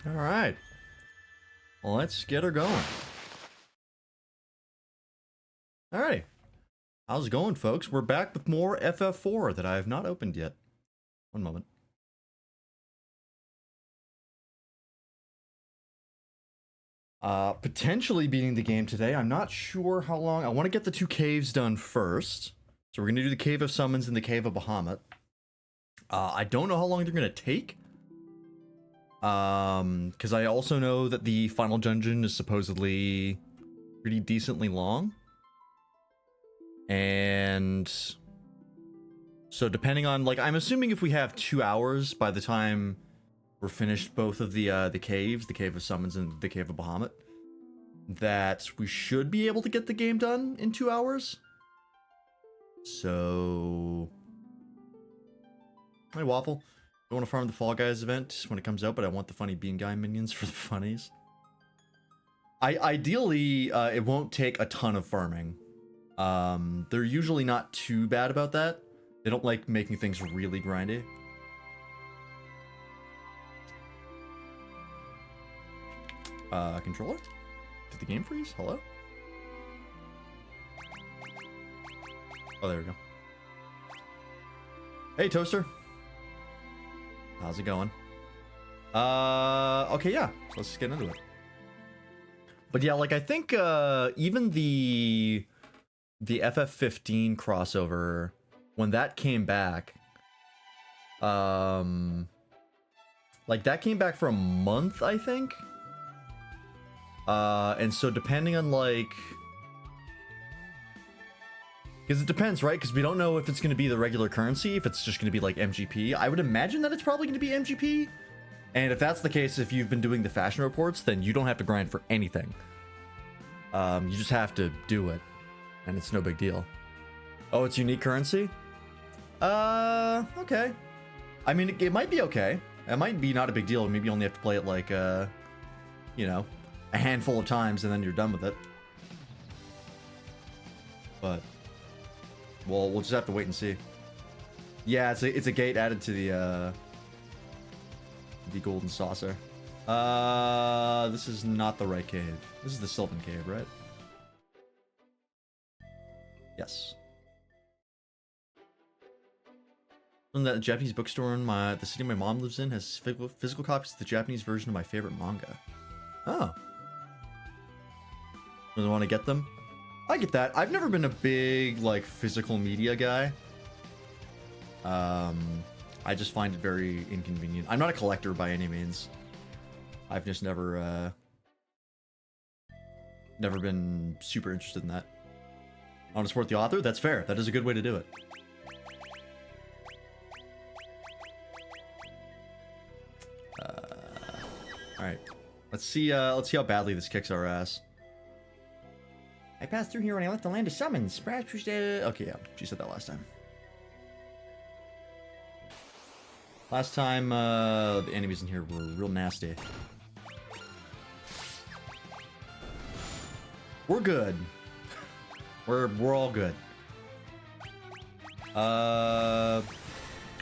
All right. Well, let's get her going. All right. How's it going, folks? We're back with more FF4 that I have not opened yet. One moment. Potentially beating the game today. I'm not sure how long. I want to get the two caves done first. So we're going to do the Cave of Summons and the Cave of Bahamut. I don't know how long they're going to take. Because I also know that the final dungeon is supposedly pretty decently long. And so depending on, like, I'm assuming if we have 2 hours by the time we're finished both of the caves, the Cave of Summons and the Cave of Bahamut, that we should be able to get the game done in 2 hours. So, hey Waffle, I want to farm the Fall Guys event when it comes out, but I want the funny Bean Guy minions for the funnies. Ideally, it won't take a ton of farming. They're usually not too bad about that. They don't like making things really grindy. Controller? Did the game freeze? Hello? Oh, there we go. Hey, Toaster. How's it going? Okay, yeah. Let's just get into it. But yeah, like, I think, even the FF15 crossover, when that came back, like, that came back for a month, I think. And so depending on, like, because it depends, right? Because we don't know if it's going to be the regular currency, if it's just going to be like MGP. I would imagine that it's probably going to be MGP. And if that's the case, if you've been doing the fashion reports, then you don't have to grind for anything. You just have to do it. And it's no big deal. Oh, it's unique currency? Okay. I mean, it might be okay. It might be not a big deal. Maybe you only have to play it like, you know, a handful of times and then you're done with it. But, well, we'll just have to wait and see. Yeah, it's a gate added to the golden saucer. This is not the right cave. This is the Sylvan Cave, right? Yes. From that Japanese bookstore in the city my mom lives in has physical copies of the Japanese version of my favorite manga. Oh. Really want to get them? I get that. I've never been a big, like, physical media guy. I just find it very inconvenient. I'm not a collector by any means. I've just never been super interested in that. I want to support the author? That's fair. That is a good way to do it. Alright. Let's see how badly this kicks our ass. I passed through here when I left the land of summons. Okay, yeah. She said that last time. Last time, the enemies in here were real nasty. We're good. We're all good. I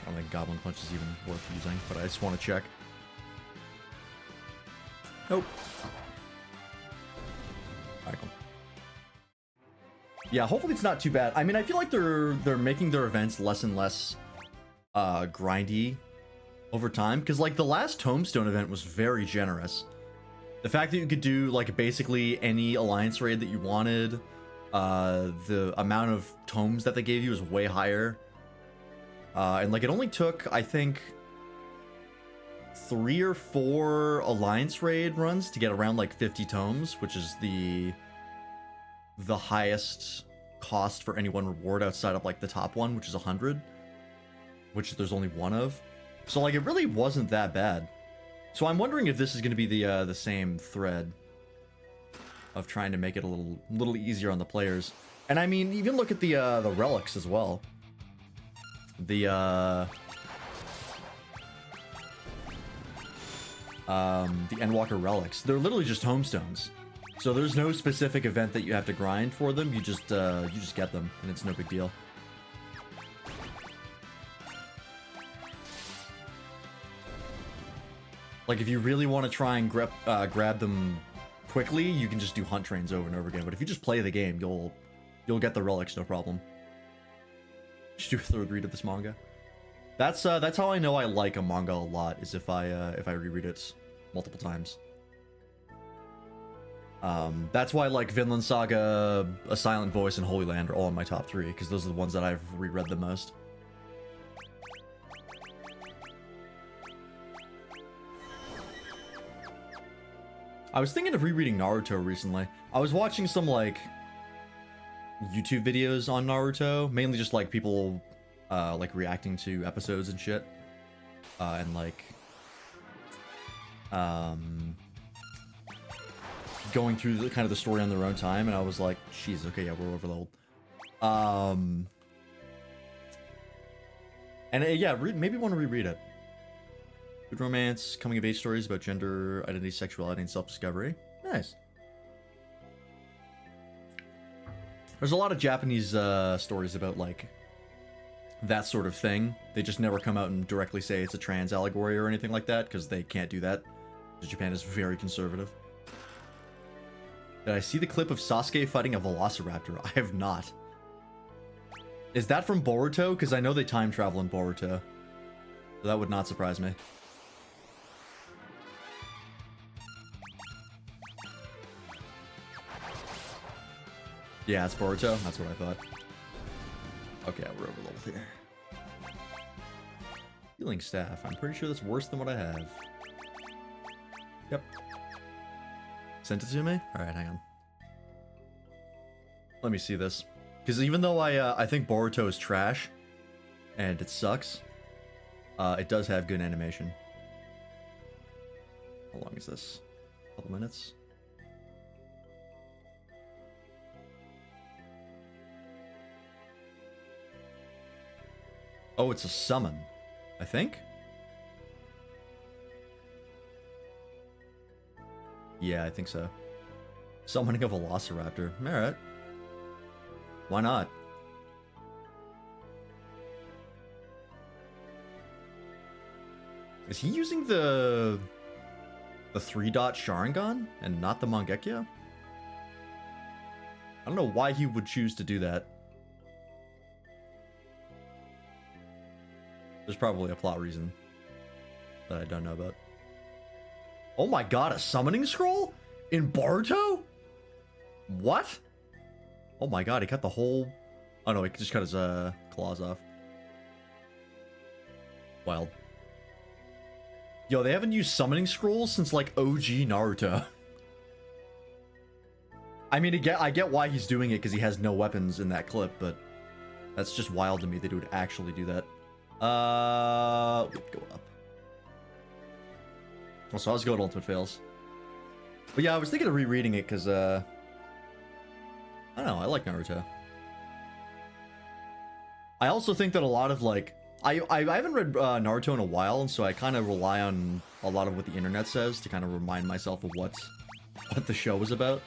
don't think Goblin Punch is even worth using, but I just want to check. Nope. Alright, cool. Yeah, hopefully it's not too bad. I mean, I feel like they're making their events less and less grindy over time, because like the last Tombstone event was very generous. The fact that you could do like basically any alliance raid that you wanted, the amount of tomes that they gave you is way higher, and like it only took, I think, 3 or 4 alliance raid runs to get around like 50 tomes, which is the highest cost for any one reward outside of like the top one, which is 100, which there's only one of. So like it really wasn't that bad. So I'm wondering if this is going to be the same thread of trying to make it a little easier on the players. And I mean, even look at the relics as well. The Endwalker relics. They're literally just tombstones. So there's no specific event that you have to grind for them. You just get them, and it's no big deal. Like, if you really want to try and grab them quickly, you can just do hunt trains over and over again. But if you just play the game, you'll get the relics, no problem. Just do a third read of this manga. That's how I know I like a manga a lot, is if I reread it multiple times. That's why, like, Vinland Saga, A Silent Voice, and Holy Land are all in my top 3, because those are the ones that I've reread the most. I was thinking of rereading Naruto recently. I was watching some, like, YouTube videos on Naruto, mainly just, like, people, like, reacting to episodes and shit. And, like, going through the kind of the story on their own time, and I was like, jeez, okay, yeah, we're overloaded. And yeah, maybe want to reread it. Good romance, coming of age stories about gender, identity, sexuality, and self-discovery. Nice. There's a lot of Japanese stories about, like, that sort of thing. They just never come out and directly say it's a trans allegory or anything like that, because they can't do that. Because Japan is very conservative. Did I see the clip of Sasuke fighting a velociraptor? I have not. Is that from Boruto? Because I know they time travel in Boruto. So that would not surprise me. Yeah, it's Boruto. That's what I thought. Okay, we're over leveled here. Healing staff. I'm pretty sure that's worse than what I have. Yep. Sent it to me? Alright, hang on. Let me see this. Because even though I think Boruto is trash, and it sucks, it does have good animation. How long is this? A couple minutes? Oh, it's a summon, I think? Yeah, I think so. Summoning a Velociraptor. Alright. Why not? Is he using the 3-dot Sharingan and not the Mangekyo? I don't know why he would choose to do that. There's probably a plot reason that I don't know about. Oh my god, a summoning scroll? In Boruto? What? Oh my god, he cut the whole... Oh no, he just cut his claws off. Wild. Yo, they haven't used summoning scrolls since, like, OG Naruto. I mean, I get why he's doing it, because he has no weapons in that clip, but that's just wild to me that he would actually do that. We'd go up. Also, I was going ultimate fails. But yeah, I was thinking of rereading it, because, I don't know, I like Naruto. I also think that a lot of, like... I haven't read Naruto in a while, and so I kind of rely on a lot of what the internet says to kind of remind myself of what the show was about.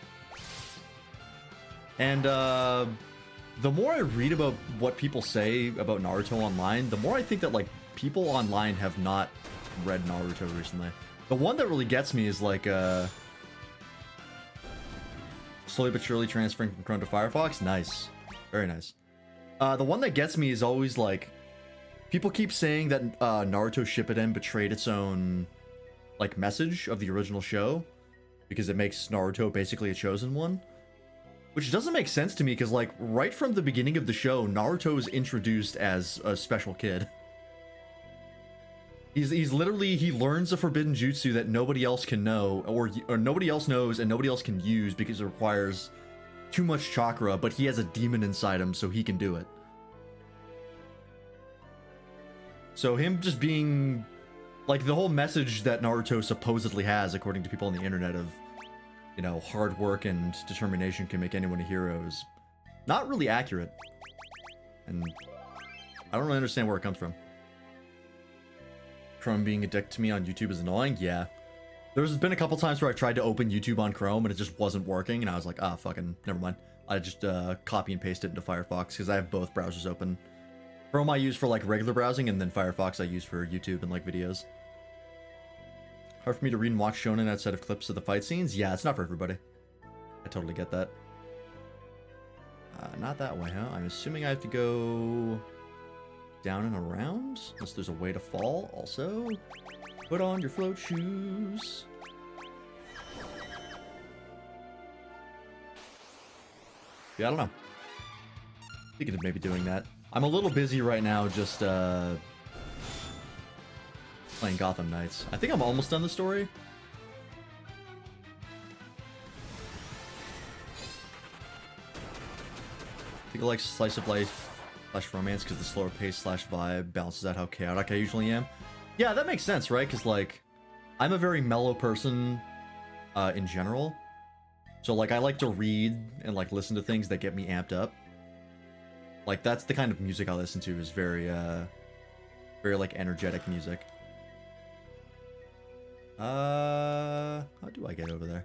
And the more I read about what people say about Naruto online, the more I think that, like, people online have not read Naruto recently. The one that really gets me is, like, slowly but surely transferring from Chrome to Firefox. Nice. Very nice. The one that gets me is always, like, people keep saying that Naruto Shippuden betrayed its own, like, message of the original show, because it makes Naruto basically a chosen one. Which doesn't make sense to me, because, like, right from the beginning of the show, Naruto is introduced as a special kid. He's literally, he learns a forbidden jutsu that nobody else can know, or nobody else knows and nobody else can use because it requires too much chakra, but he has a demon inside him, so he can do it. So him just being, like, the whole message that Naruto supposedly has, according to people on the internet, of, you know, hard work and determination can make anyone a hero, is not really accurate. And I don't really understand where it comes from. Chrome being a dick to me on YouTube is annoying? Yeah. There's been a couple times where I tried to open YouTube on Chrome and it just wasn't working, and I was like, ah, fucking, never mind. I just copy and paste it into Firefox, because I have both browsers open. Chrome I use for, like, regular browsing, and then Firefox I use for YouTube and, like, videos. Hard for me to read and watch shonen outside of clips of the fight scenes. Yeah, it's not for everybody. I totally get that. Not that way, huh? I'm assuming I have to go down and around, unless there's a way to fall. Also, put on your float shoes. Yeah, I don't know. Thinking of maybe doing that. I'm a little busy right now, just playing Gotham Knights. I think I'm almost done the story. I think I like slice of life / romance because the slower pace / vibe balances out how chaotic I usually am. Yeah, that makes sense, right? Because, like, I'm a very mellow person in general. So, like, I like to read and, like, listen to things that get me amped up. Like, that's the kind of music I listen to, is very, like, energetic music. How do I get over there?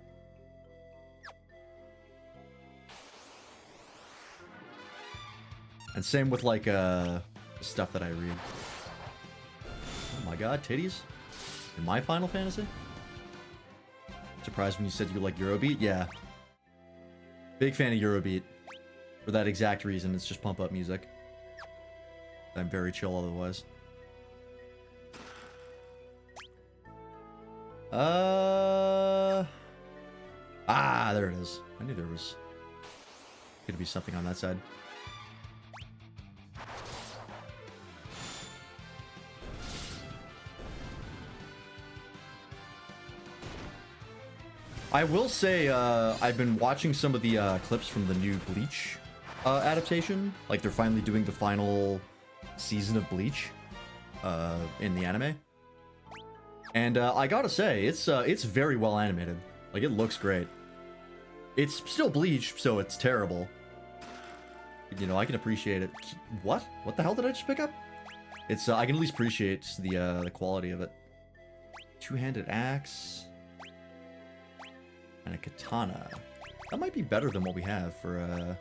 And same with, like, stuff that I read. Oh my god, titties? In my Final Fantasy? Surprised when you said you like Eurobeat? Yeah. Big fan of Eurobeat. For that exact reason, it's just pump-up music. I'm very chill otherwise. There it is. I knew there was gonna be something on that side. I will say, I've been watching some of the clips from the new Bleach adaptation. Like, they're finally doing the final season of Bleach in the anime. And I gotta say, it's very well animated. Like, it looks great. It's still Bleach, so it's terrible. You know, I can appreciate it. What? What the hell did I just pick up? It's I can at least appreciate the quality of it. Two-handed axe. And a katana. That might be better than what we have for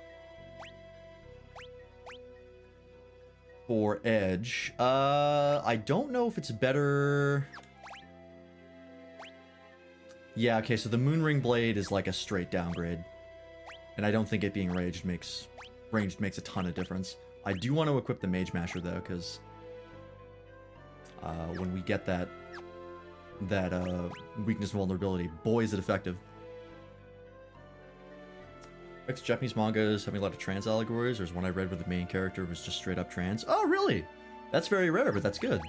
Edge. I don't know if it's better. Yeah, okay, so the Moonring Blade is like a straight downgrade. And I don't think it being ranged makes a ton of difference. I do want to equip the Mage Masher though, because when we get that weakness and vulnerability, boy is it effective. Japanese manga is having a lot of trans allegories. There's one I read where the main character was just straight up trans. Oh, really? That's very rare, but that's good.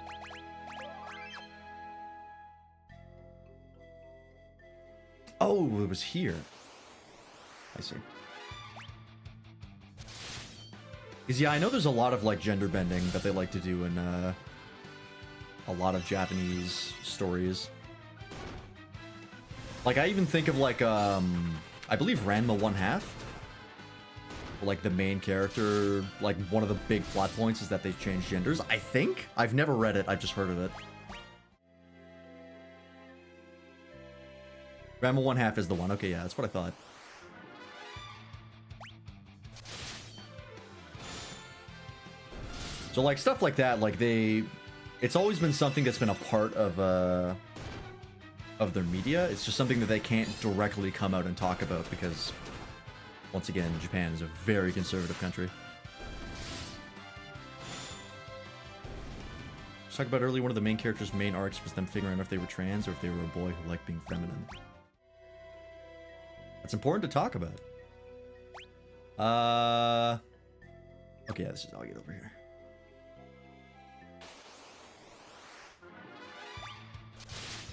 Oh, it was here. I see. Because, yeah, I know there's a lot of, like, gender bending that they like to do in a lot of Japanese stories. Like, I even think of, like, I believe Ranma 1/2. Like, the main character, like, one of the big plot points is that they've changed genders. I think? I've never read it, I've just heard of it. Ranma 1/2 is the one. Okay, yeah, that's what I thought. So, like, stuff like that, like, it's always been something that's been a part of their media. It's just something that they can't directly come out and talk about because, once again, Japan is a very conservative country. Let's talk about earlier, one of the main characters' main arcs was them figuring out if they were trans or if they were a boy who liked being feminine. That's important to talk about. Okay, yeah, this is, I'll get over here.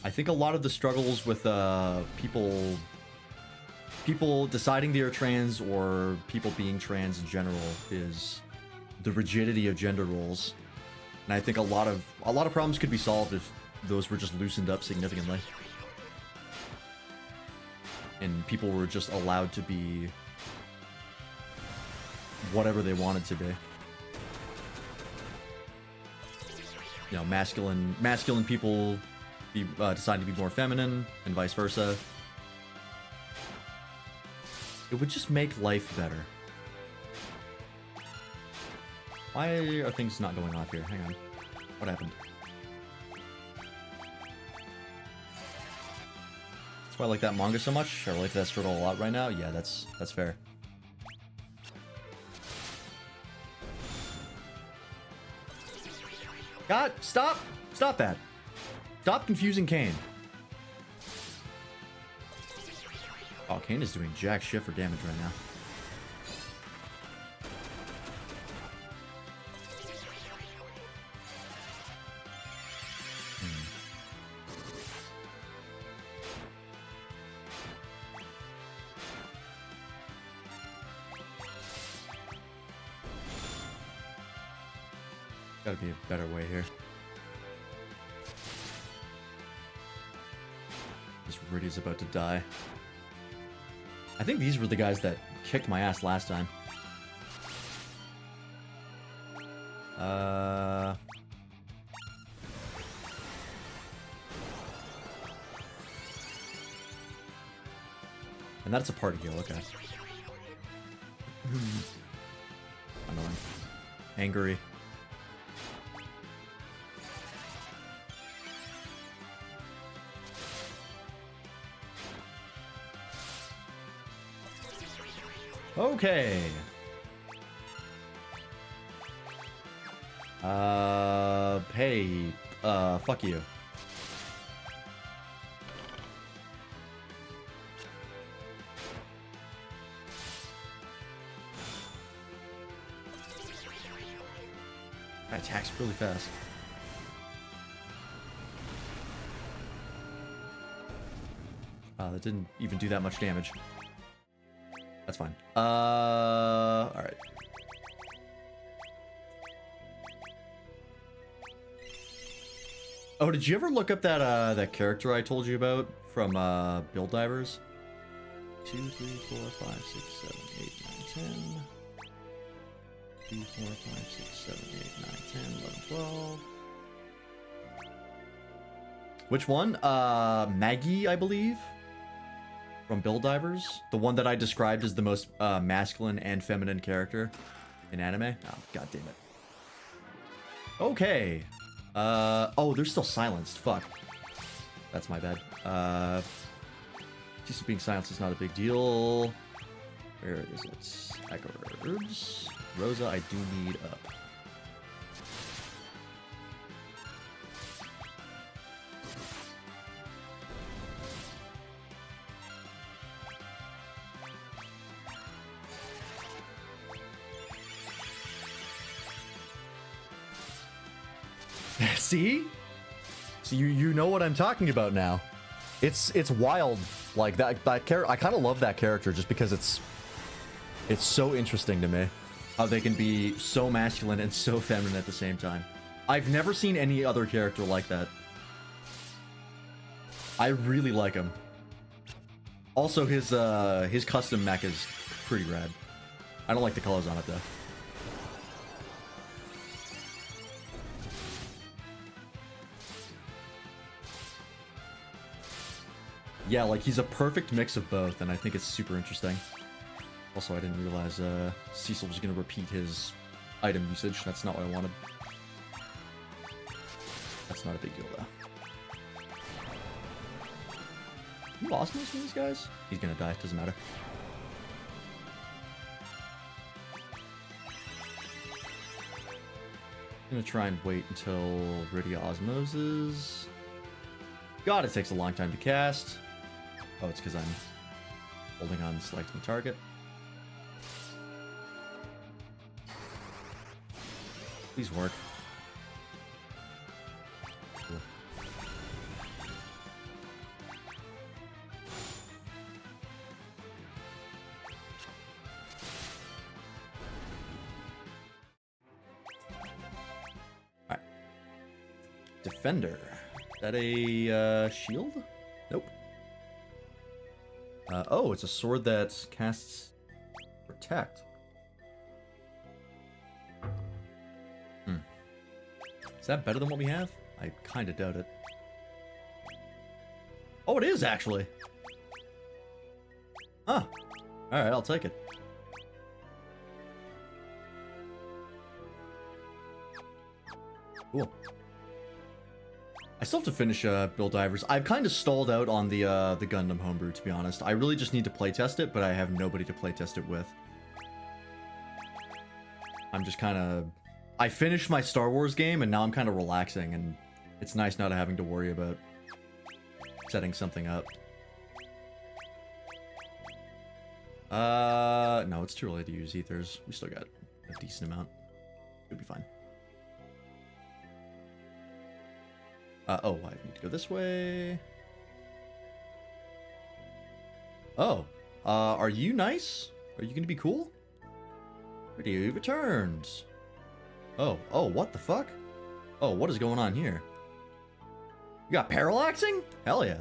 I think a lot of the struggles with people deciding they are trans or people being trans in general is the rigidity of gender roles. And I think a lot of problems could be solved if those were just loosened up significantly. And people were just allowed to be whatever they wanted to be. You know, masculine people decide to be more feminine, and vice versa. It would just make life better. Why are things not going off here? Hang on. What happened? why I like that manga so much. I relate to that struggle a lot right now. Yeah, that's fair. God, stop! Stop that! Stop confusing Kane. Oh, Kane is doing jack shit for damage right now. Gotta be a better way here. This Riddy's about to die. I think these were the guys that kicked my ass last time. And that's a party heal, okay. Annoying. Angry. Okay. Hey, fuck you. That attacks really fast. That didn't even do that much damage. That's fine. Alright. Oh, did you ever look up that that character I told you about from Build Divers? 2, 3, 4, 5, 6, 7, 8, 9, 10. 2, 4, 5, 6, 7, 8, 9, 10, 11, 12. Which one? Maggie, I believe. From Build Divers, the one that I described as the most masculine and feminine character in anime. Oh, god damn it. Okay. Oh, they're still silenced. Fuck. That's my bad. Just being silenced is not a big deal. Where is it? Echo Herbs. Rosa, I do need up. See? So you know what I'm talking about now. It's wild. Like that character. I kind of love that character just because it's so interesting to me how they can be so masculine and so feminine at the same time. I've never seen any other character like that. I really like him. Also, his custom mech is pretty rad. I don't like the colors on it though. Yeah, like he's a perfect mix of both, and I think it's super interesting. Also, I didn't realize Cecil was going to repeat his item usage. That's not what I wanted. That's not a big deal, though. You lost most of these guys? He's going to die. Doesn't matter. I'm going to try and wait until Riddy Osmoses. God, it takes a long time to cast. Oh, it's because I'm holding on selecting target. Please work. Cool. Alright. Defender. Is that a shield? Nope. Oh, it's a sword that casts Protect. Is that better than what we have? I kind of doubt it. Oh, it is actually. Huh. Alright, I'll take it. Cool. I still have to finish Build Divers. I've kind of stalled out on the Gundam homebrew, to be honest. I really just need to playtest it, but I have nobody to playtest it with. I'm just kind of... I finished my Star Wars game, and now I'm kind of relaxing, and it's nice not having to worry about setting something up. No, it's too early to use ethers. We still got a decent amount. Should be fine. Oh, I need to go this way. Oh, are you nice? Are you gonna be cool? Radio returns. Oh, what the fuck? Oh, what is going on here? You got parallaxing? Hell yeah.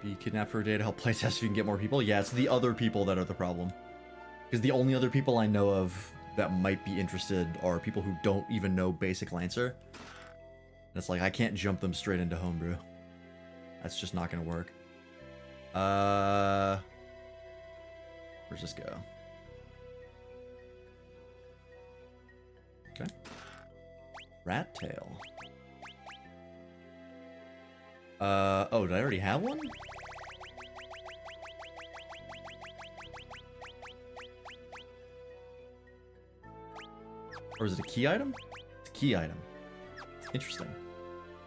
Be kidnapped for a day to help playtest if you can get more people? Yeah, it's the other people that are the problem. Because the only other people I know of that might be interested are people who don't even know basic Lancer. And it's like, I can't jump them straight into homebrew. That's just not gonna work. Where's this go? Okay. Rat tail. Oh, did I already have one? Or is it a key item? It's a key item. Interesting.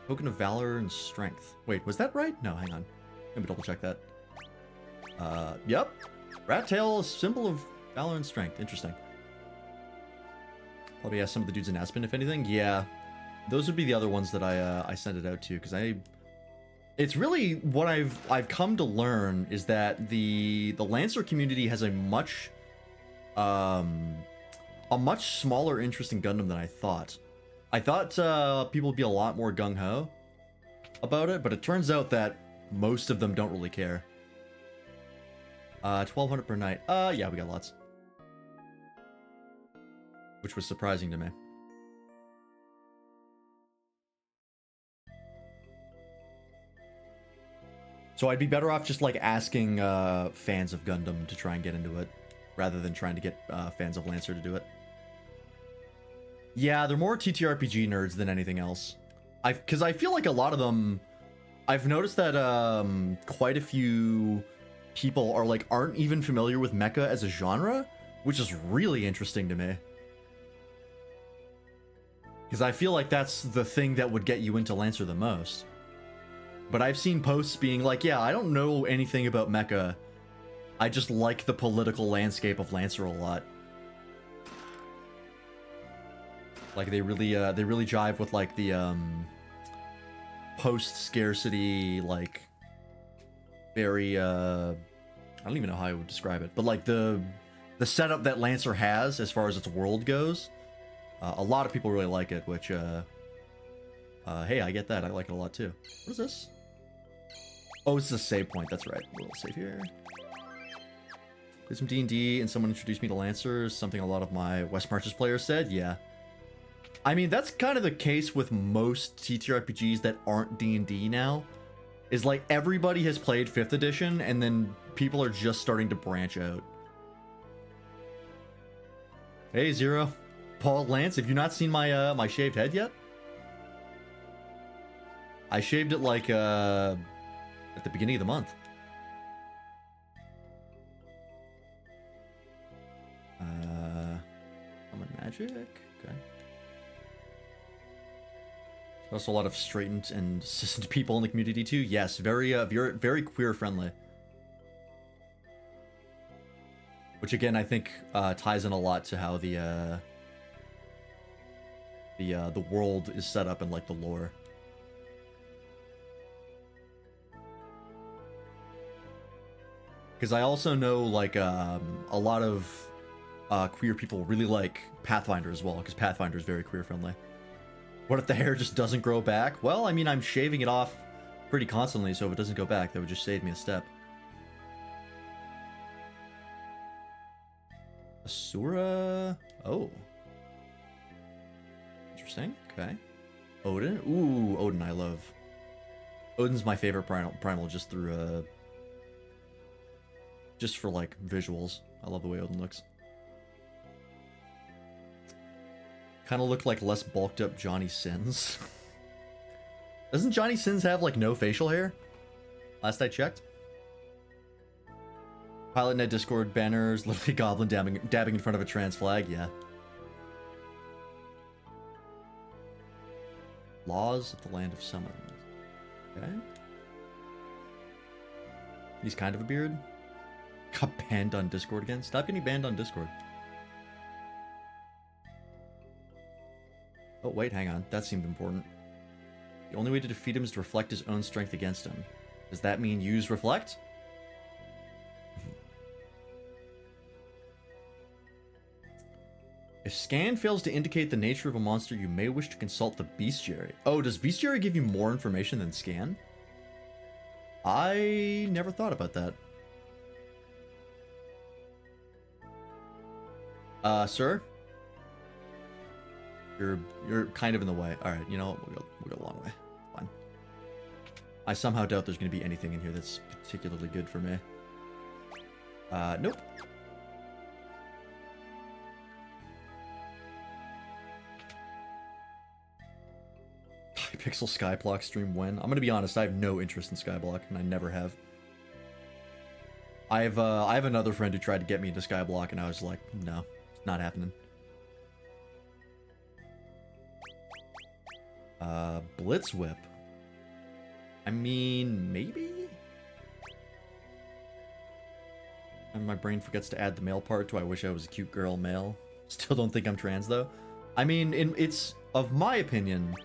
Token of Valor and Strength. Wait, was that right? No, hang on. Let me double check that. Yep. Rat tail, symbol of Valor and Strength. Interesting. Probably ask some of the dudes in Aspen, if anything. Yeah. Those would be the other ones that I sent it out to, because it's really what I've come to learn is that the Lancer community has a much smaller interest in Gundam than I thought. I thought people would be a lot more gung-ho about it, but it turns out that most of them don't really care. 1200 per night. Yeah, we got lots. Which was surprising to me. So I'd be better off just like asking fans of Gundam to try and get into it, rather than trying to get fans of Lancer to do it. Yeah, they're more TTRPG nerds than anything else. Because I feel like a lot of them, I've noticed that quite a few people aren't even familiar with mecha as a genre, which is really interesting to me. Because I feel like that's the thing that would get you into Lancer the most. But I've seen posts being like, yeah, I don't know anything about mecha. I just like the political landscape of Lancer a lot. Like they really jive with like the post-scarcity, like very I don't even know how I would describe it, but like the setup that Lancer has as far as its world goes. A lot of people really like it, which hey, I get that. I like it a lot too. What is this? Oh, it's a save point. That's right. We'll save here. Did some D&D and someone introduced me to Lancer. Something a lot of my West Marches players said. Yeah. I mean, that's kind of the case with most TTRPGs that aren't D&D now. Is like everybody has played 5th edition and then people are just starting to branch out. Hey, Zero. Paul, Lance, have you not seen my my shaved head yet? I shaved it like at the beginning of the month. Common magic. Okay. Also a lot of straightened and cis people in the community too. Yes, very very queer friendly. Which again I think ties in a lot to how the world is set up and like the lore. Because I also know like a lot of queer people really like Pathfinder as well, because Pathfinder is very queer friendly. What if the hair just doesn't grow back? Well, I mean, I'm shaving it off pretty constantly, so if it doesn't go back, that would just save me a step. Asura. Oh. Interesting. Okay. Odin. Ooh, Odin I love. Odin's my favorite primal just through just for like visuals. I love the way Odin looks. Kind of look like less bulked up Johnny Sins. Doesn't Johnny Sins have, like, no facial hair? Last I checked. PilotNet Discord banners, literally Goblin dabbing in front of a trans flag, yeah. Laws of the Land of Summons. Okay. He's kind of a beard. Got banned on Discord again. Stop getting banned on Discord. Oh, wait, hang on. That seemed important. The only way to defeat him is to reflect his own strength against him. Does that mean use reflect? If scan fails to indicate the nature of a monster, you may wish to consult the bestiary. Oh, does bestiary give you more information than scan? I never thought about that. Sir? You're kind of in the way. Alright, you know what? We'll go a long way. Fine. I somehow doubt there's going to be anything in here that's particularly good for me. Nope. Pixel Skyblock stream when? I'm gonna be honest, I have no interest in Skyblock, and I never have. I have another friend who tried to get me into Skyblock, and I was like, no, it's not happening. Blitz Whip. I mean, maybe? And my brain forgets to add the male part to I wish I was a cute girl male. Still don't think I'm trans, though. I mean, it's, of my opinion,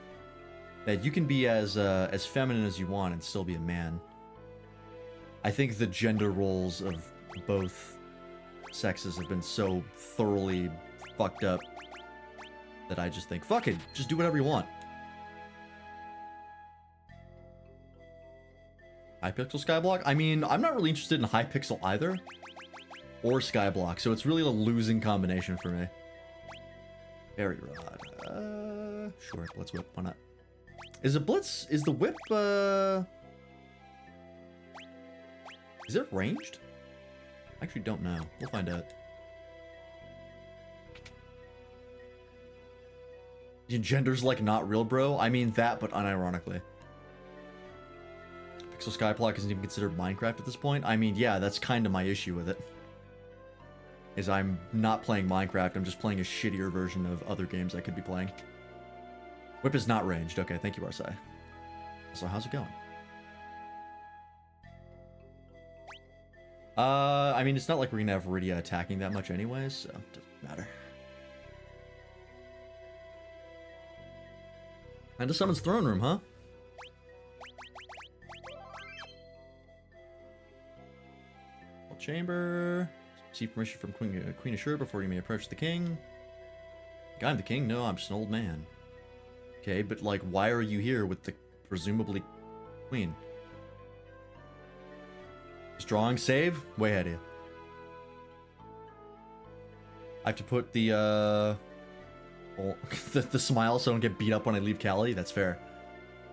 that you can be as feminine as you want and still be a man. I think the gender roles of both sexes have been so thoroughly fucked up that I just think, fuck it, just do whatever you want. Hypixel Skyblock? I mean, I'm not really interested in Hypixel either. Or Skyblock, so it's really a losing combination for me. Fairy Rod. Sure, Blitz Whip, why not? Is the whip, is it ranged? I actually don't know. We'll find out. Your gender's like not real, bro? I mean that, but unironically. Pixel Skyblock isn't even considered Minecraft at this point? I mean, yeah, that's kind of my issue with it. Is I'm not playing Minecraft, I'm just playing a shittier version of other games I could be playing. Whip is not ranged. Okay, thank you, Arsai. So how's it going? I mean, it's not like we're gonna have Rydia attacking that much anyways, so it doesn't matter. And to summons throne room, huh? Chamber. Seek permission from Queen Ashura before you may approach the king. I'm the king? No, I'm just an old man. Okay, but like, why are you here with the presumably queen? Strong save? Way ahead of you. I have to put the the smile so I don't get beat up when I leave Cali. That's fair.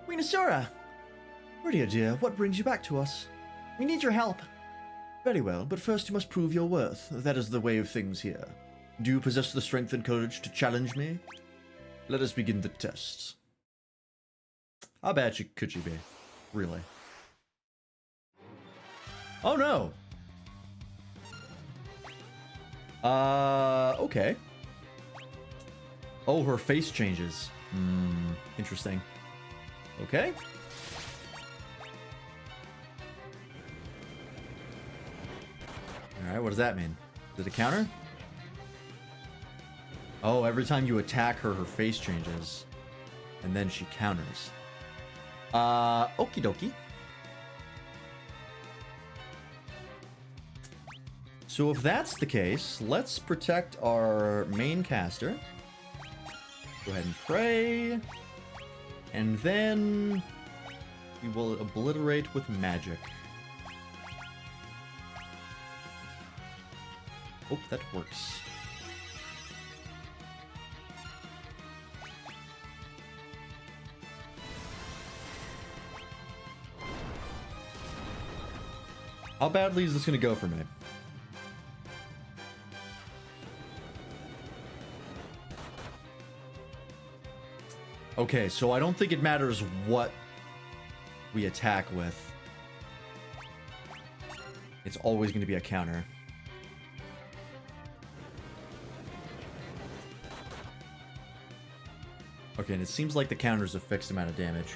Queen Ashura! Rydia, dear, what brings you back to us? We need your help. Very well, but first you must prove your worth. That is the way of things here. Do you possess the strength and courage to challenge me? Let us begin the test. How bad could you be? Really? Oh no! Okay. Oh, her face changes. Interesting. Okay. Alright, what does that mean? Is it a counter? Oh, every time you attack her, her face changes. And then she counters. Okie dokie. So if that's the case, let's protect our main caster. Go ahead and pray. And then we will obliterate with magic. Hope that works. How badly is this going to go for me? Okay, so I don't think it matters what we attack with, it's always going to be a counter. Okay, and it seems like the counter's a fixed amount of damage.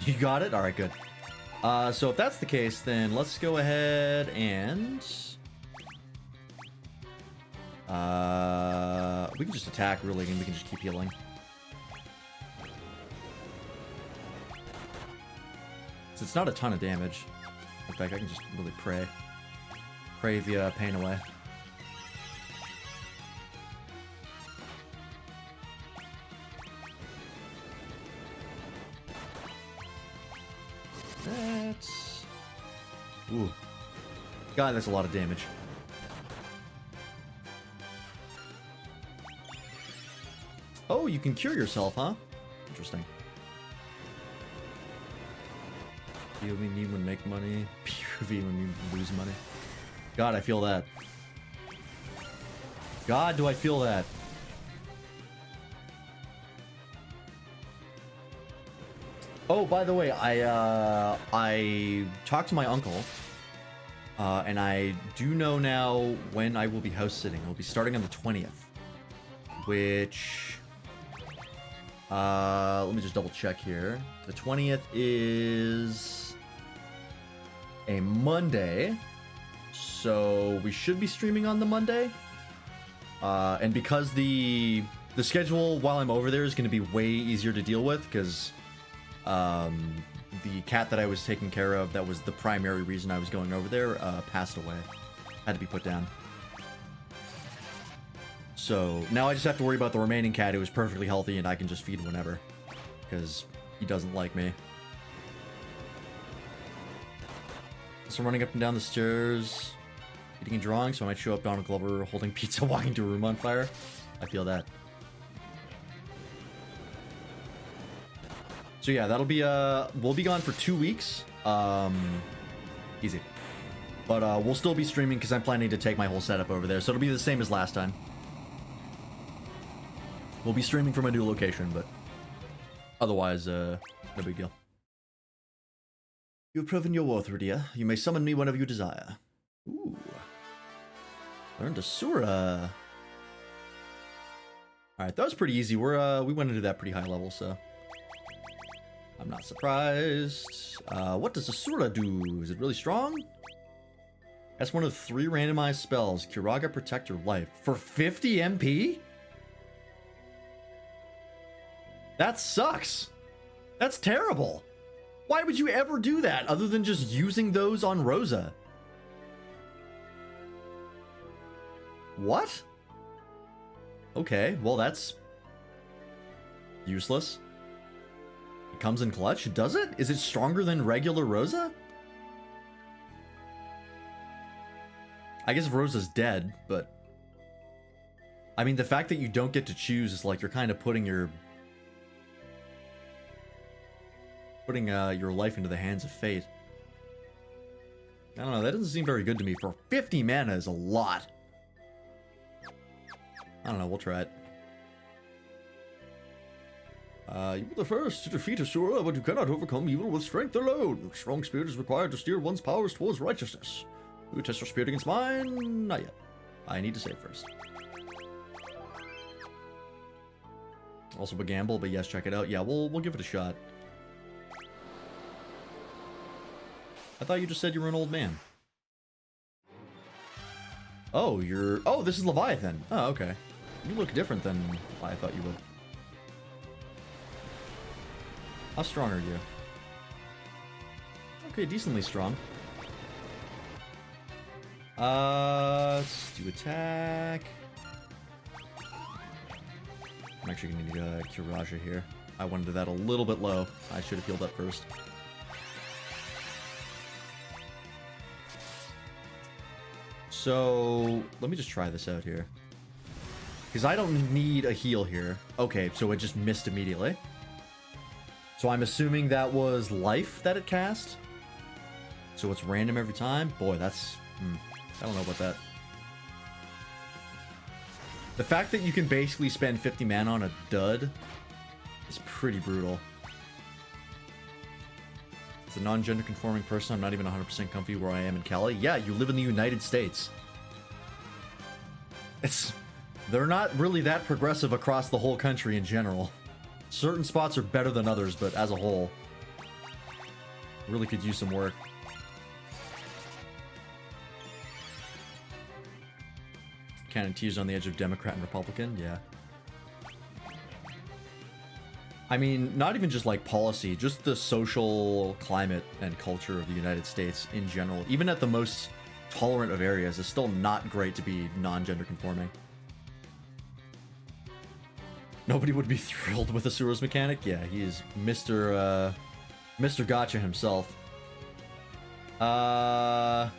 You got it? Alright, good. So if that's the case, then let's go ahead and... we can just attack, really, and we can just keep healing. So it's not a ton of damage. In fact, I can just really pray. Pray the pain away. That's... Ooh. God, that's a lot of damage. Oh, you can cure yourself, huh? Interesting. POV need when make money. POV when you lose money. God, I feel that. God, do I feel that. Oh, by the way, I talked to my uncle, and I do know now when I will be house sitting. It'll be starting on the 20th, which, let me just double check here. The 20th is a Monday, so we should be streaming on the Monday. And because the schedule while I'm over there is going to be way easier to deal with, because the cat that I was taking care of, that was the primary reason I was going over there, passed away. Had to be put down. So now I just have to worry about the remaining cat who is perfectly healthy and I can just feed whenever, because he doesn't like me. So I'm running up and down the stairs, eating and drawing, so I might show up Donald Glover holding pizza, walking to a room on fire. I feel that. So yeah, that'll be, we'll be gone for 2 weeks. Easy. But we'll still be streaming because I'm planning to take my whole setup over there, so it'll be the same as last time. We'll be streaming from a new location, but otherwise, no big deal. You have proven your worth, Rydia. You may summon me whenever you desire. Ooh. Learned Asura. Alright, that was pretty easy. We went into that pretty high level, so I'm not surprised. What does Asura do? Is it really strong? That's one of 3 randomized spells. Kiraga Protect Your Life. For 50 MP? That sucks. That's terrible. Why would you ever do that other than just using those on Rosa? What? Okay, well that's useless. It comes in clutch, does it? Is it stronger than regular Rosa? I guess if Rosa's dead, but I mean, the fact that you don't get to choose is like you're kind of putting your life into the hands of fate. I don't know, that doesn't seem very good to me. For 50 mana is a lot. I don't know, we'll try it. You were the first to defeat Asura, but you cannot overcome evil with strength alone. A strong spirit is required to steer one's powers towards righteousness. Will you test your spirit against mine? Not yet. I need to save first. Also a gamble, but yes, check it out. Yeah, we'll give it a shot. I thought you just said you were an old man. Oh, you're... Oh, this is Leviathan. Oh, okay. You look different than I thought you would. How strong are you? Okay, decently strong. Let's do attack. I'm actually gonna need Kiraja here. I wanted that a little bit low. I should have healed up first. So, let me just try this out here. Because I don't need a heal here. Okay, so it just missed immediately. So I'm assuming that was life that it cast. So it's random every time? Boy, that's... I don't know about that. The fact that you can basically spend 50 mana on a dud is pretty brutal. a non-gender conforming person, I'm not even 100% comfy where I am in Cali. Yeah, you live in the United States. They're not really that progressive across the whole country in general. Certain spots are better than others, but as a whole, really could use some work. Kind of teased on the edge of Democrat and Republican, yeah. I mean, not even just like policy, just the social climate and culture of the United States in general, even at the most tolerant of areas, is still not great to be non-gender conforming. Nobody would be thrilled with a sewers mechanic. Yeah, he is Mr. Gotcha himself. I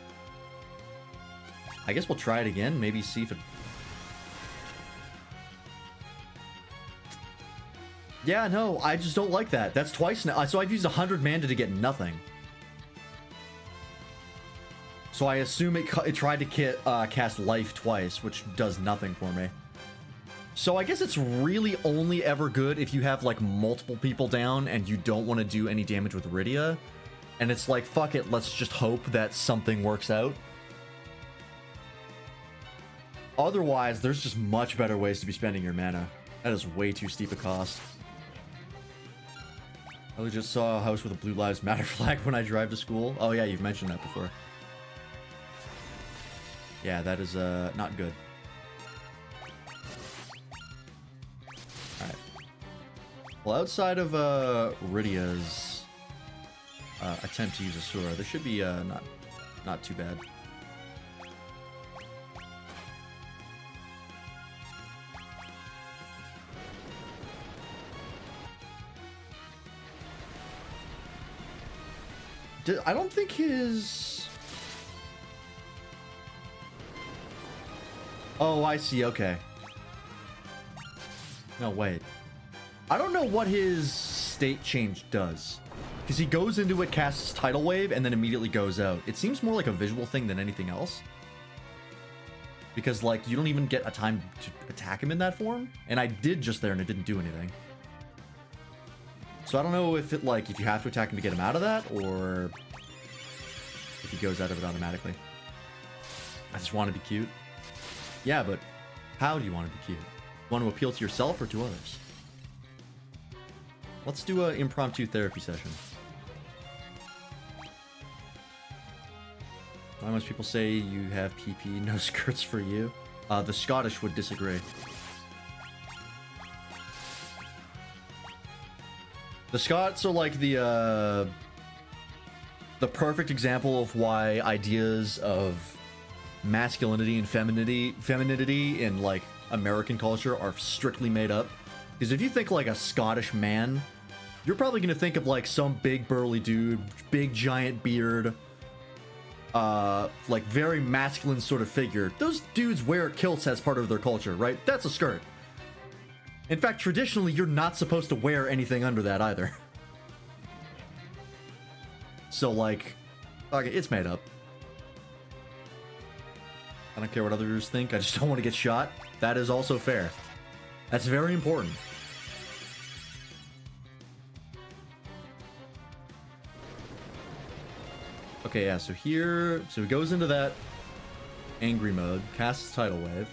guess we'll try it again. Maybe see if it... Yeah, no, I just don't like that. That's twice now. So I've used 100 mana to get nothing. So I assume it tried to cast life twice, which does nothing for me. So I guess it's really only ever good if you have like multiple people down and you don't want to do any damage with Rydia. And it's like, fuck it, let's just hope that something works out. Otherwise, there's just much better ways to be spending your mana. That is way too steep a cost. I just saw a house with a Blue Lives Matter flag when I drive to school. Oh yeah, you've mentioned that before. Yeah, that is not good. Alright. Well, outside of Rydia's attempt to use Asura, this should be not too bad. I don't think his... Oh, I see, okay. No, wait. I don't know what his state change does. Because he goes into it, casts Tidal Wave, and then immediately goes out. It seems more like a visual thing than anything else. Because, like, you don't even get a time to attack him in that form. And I did just there, and it didn't do anything. So I don't know if it, like, if you have to attack him to get him out of that, or if he goes out of it automatically. I just want to be cute. Yeah, but how do you want to be cute? Want to appeal to yourself or to others? Let's do an impromptu therapy session. Why most people say you have PP, no skirts for you? The Scottish would disagree. The Scots are like the perfect example of why ideas of masculinity and femininity in like American culture are strictly made up. Because if you think like a Scottish man, you're probably gonna think of like some big burly dude, big giant beard, like very masculine sort of figure. Those dudes wear kilts as part of their culture, right? That's a skirt. In fact, traditionally, you're not supposed to wear anything under that either. So, like, okay, it's made up. I don't care what others think, I just don't want to get shot. That is also fair. That's very important. Okay, yeah, so here... So he goes into that angry mode, casts Tidal Wave,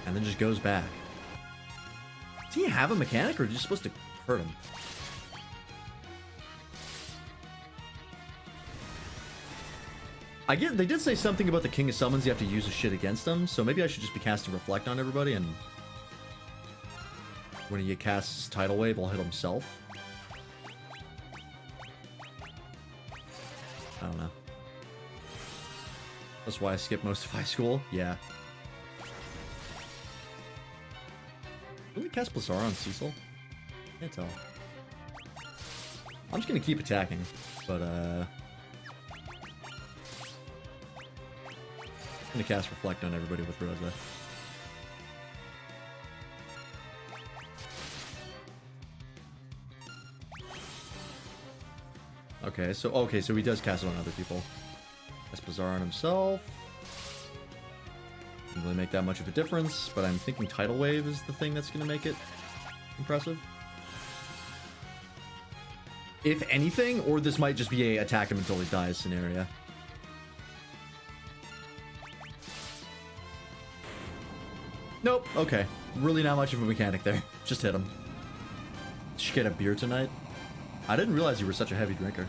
and then just goes back. Does he have a mechanic, or are you supposed to hurt him? I get they did say something about the King of Summons, you have to use his shit against him, so maybe I should just be casting Reflect on everybody, and when he casts Tidal Wave, I'll hit himself. I don't know. That's why I skipped most of high school. Yeah. Did we cast Blizzard on Cecil? Can't tell. I'm just gonna keep attacking, but I'm gonna cast Reflect on everybody with Rosa. Okay, so he does cast it on other people. Cast Bazaar on himself. Doesn't really make that much of a difference, but I'm thinking Tidal Wave is the thing that's gonna make it impressive. if anything, or this might just be a attack him until he dies scenario. Nope. Okay. Really not much of a mechanic there. Just hit him. Did you get a beer tonight? I didn't realize you were such a heavy drinker.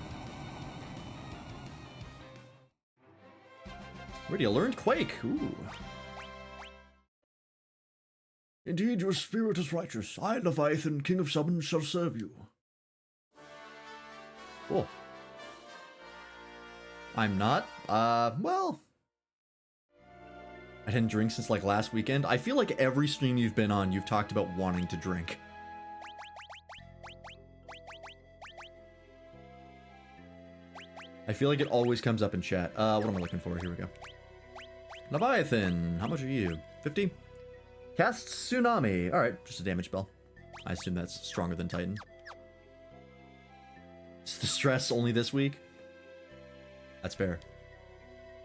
Already learned Quake. Ooh. Indeed, your spirit is righteous. I, Leviathan, King of Summons, shall serve you. Cool. I'm not. Well... I didn't drink since, like, last weekend. I feel like every stream you've been on, you've talked about wanting to drink. I feel like it always comes up in chat. What am I looking for? Here we go. Leviathan, how much are you? 50? Cast Tsunami. Alright, just a damage spell. I assume that's stronger than Titan. Is the stress only this week? That's fair.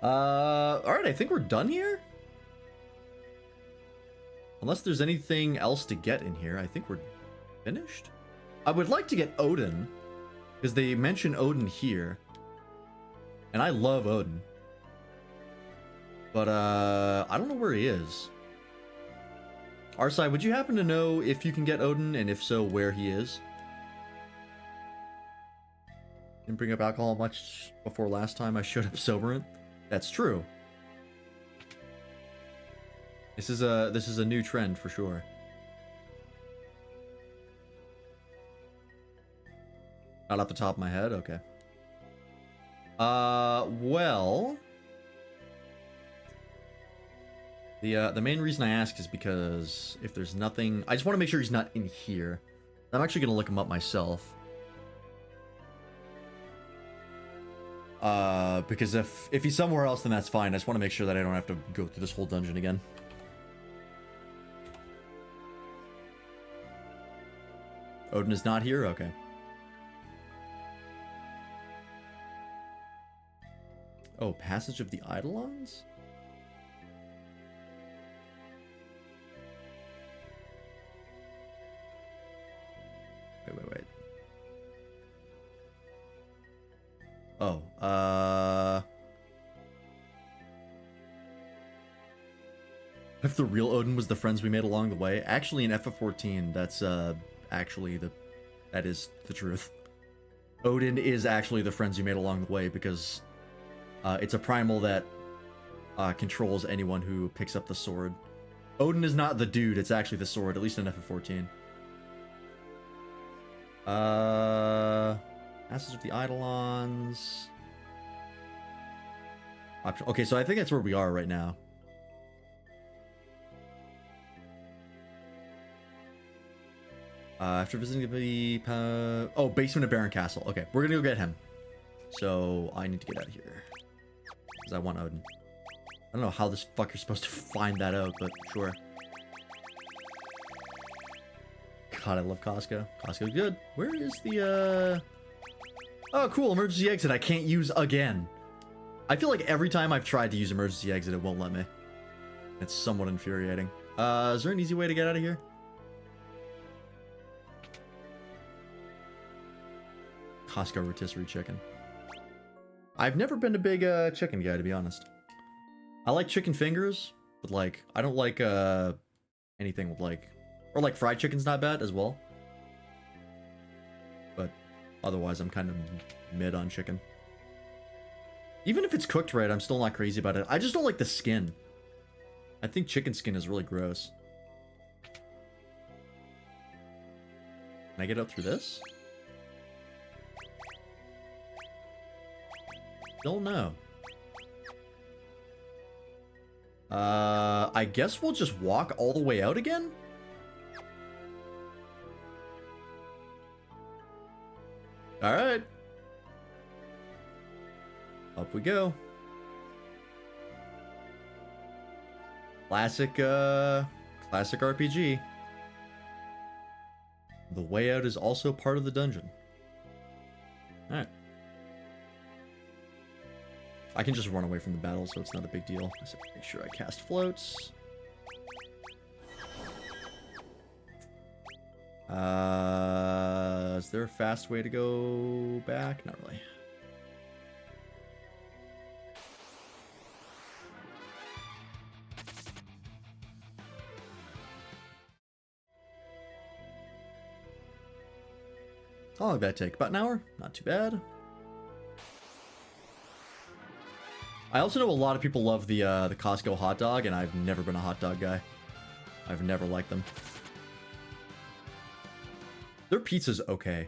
Alright, I think we're done here? Unless there's anything else to get in here, I think we're finished. I would like to get Odin, because they mention Odin here. And I love Odin. But, I don't know where he is. Arsai, would you happen to know if you can get Odin, and if so, where he is? Didn't bring up alcohol much before last time I showed up sober. That's true. This is a new trend for sure. Not off the top of my head, okay. Well, the main reason I ask is because if there's nothing, I just want to make sure he's not in here. I'm actually gonna look him up myself. Because if he's somewhere else, then that's fine. I just want to make sure that I don't have to go through this whole dungeon again. Odin is not here? Okay. Oh, Passage of the Eidolons? Wait. Oh, if the real Odin was the friends we made along the way? Actually, in FF14, that's, actually that is the truth. Odin is actually the friends you made along the way because it's a primal that controls anyone who picks up the sword. Odin is not the dude, it's actually the sword, at least in FF14. Masters of the Eidolons. Okay, so I think that's where we are right now. After visiting the Basement of Baron Castle. Okay, we're gonna go get him. So I need to get out of here because I want Odin. I don't know how this fucker's supposed to find that out, but sure. God, I love Costco. Costco's good. Where is the Oh, cool, emergency exit I can't use again. I feel like every time I've tried to use emergency exit, it won't let me. It's somewhat infuriating. Is there an easy way to get out of here? Costco rotisserie chicken. I've never been a big chicken guy, to be honest. I like chicken fingers, but like I don't like anything with like, or like fried chicken's not bad as well. But otherwise, I'm kind of mid on chicken. Even if it's cooked right, I'm still not crazy about it. I just don't like the skin. I think chicken skin is really gross. Can I get out through this? Don't know. I guess we'll just walk all the way out again? Alright. Up we go. Classic RPG. The way out is also part of the dungeon. Alright. I can just run away from the battle, so it's not a big deal. I just have to make sure I cast floats. Is there a fast way to go back? Not really. How long did that take? About an hour? Not too bad. I also know a lot of people love the Costco hot dog, and I've never been a hot dog guy. I've never liked them. Their pizza's okay.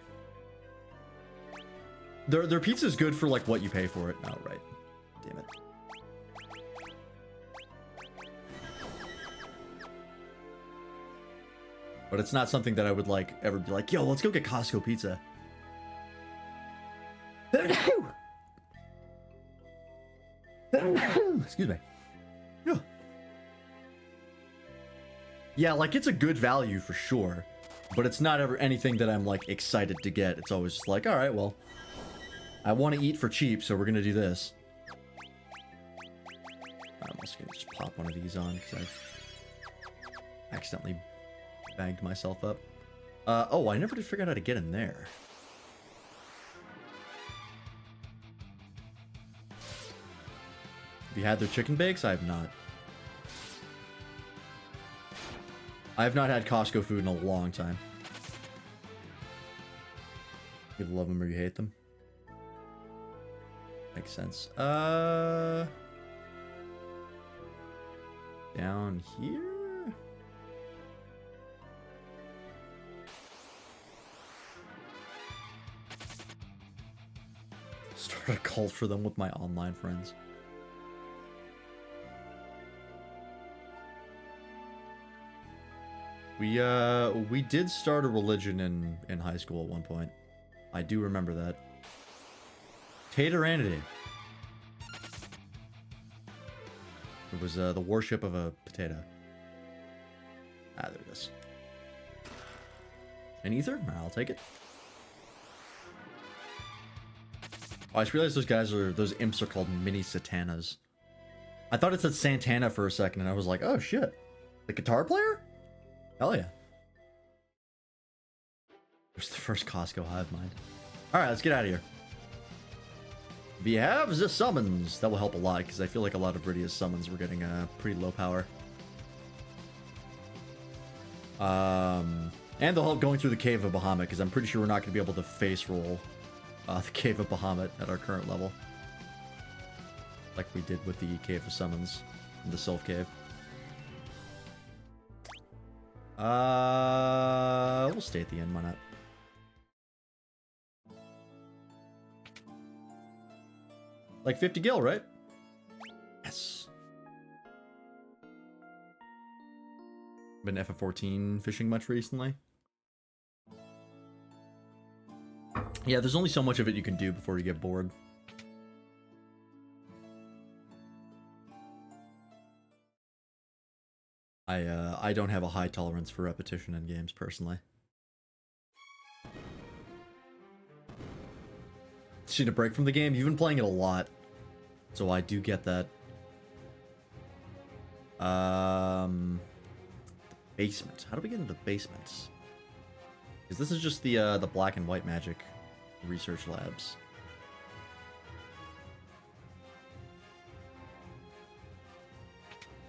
Their pizza's good for like what you pay for it. Oh, right. Damn it. But it's not something that I would like ever be like, yo, let's go get Costco pizza. Excuse me. Yeah. Yeah, like it's a good value for sure, but it's not ever anything that I'm like excited to get. It's always just like, all right, well, I want to eat for cheap, so we're gonna do this. I'm also gonna just pop one of these on because I've accidentally banged myself up. Oh, I never did figure out how to get in there. Have you had their chicken bakes? I have not. I have not had Costco food in a long time. You love them or you hate them. Makes sense. Down here? Start a cult for them with my online friends. We did start a religion in high school at one point. I do remember that. Tateranity. It was the worship of a potato. Ah, there it is. An ether? I'll take it. Oh, I just realized those imps are called mini satanas. I thought it said Santana for a second, and I was like, oh shit. The guitar player? Hell yeah. It was the first Costco hive mind. Alright, let's get out of here. We have the summons. That will help a lot, because I feel like a lot of Viridia's summons were getting pretty low power. And they'll help going through the Cave of Bahamut, because I'm pretty sure we're not going to be able to face roll the Cave of Bahamut at our current level. Like we did with the Cave of Summons in the Sylph Cave. We'll stay at the end, why not? Like 50 gil, right? Yes. Been FF14 fishing much recently? Yeah, there's only so much of it you can do before you get bored. I don't have a high tolerance for repetition in games, personally. Just need a break from the game. You've been playing it a lot, so I do get that. Basement. How do we get into the basements? Because this is just the black and white magic research labs.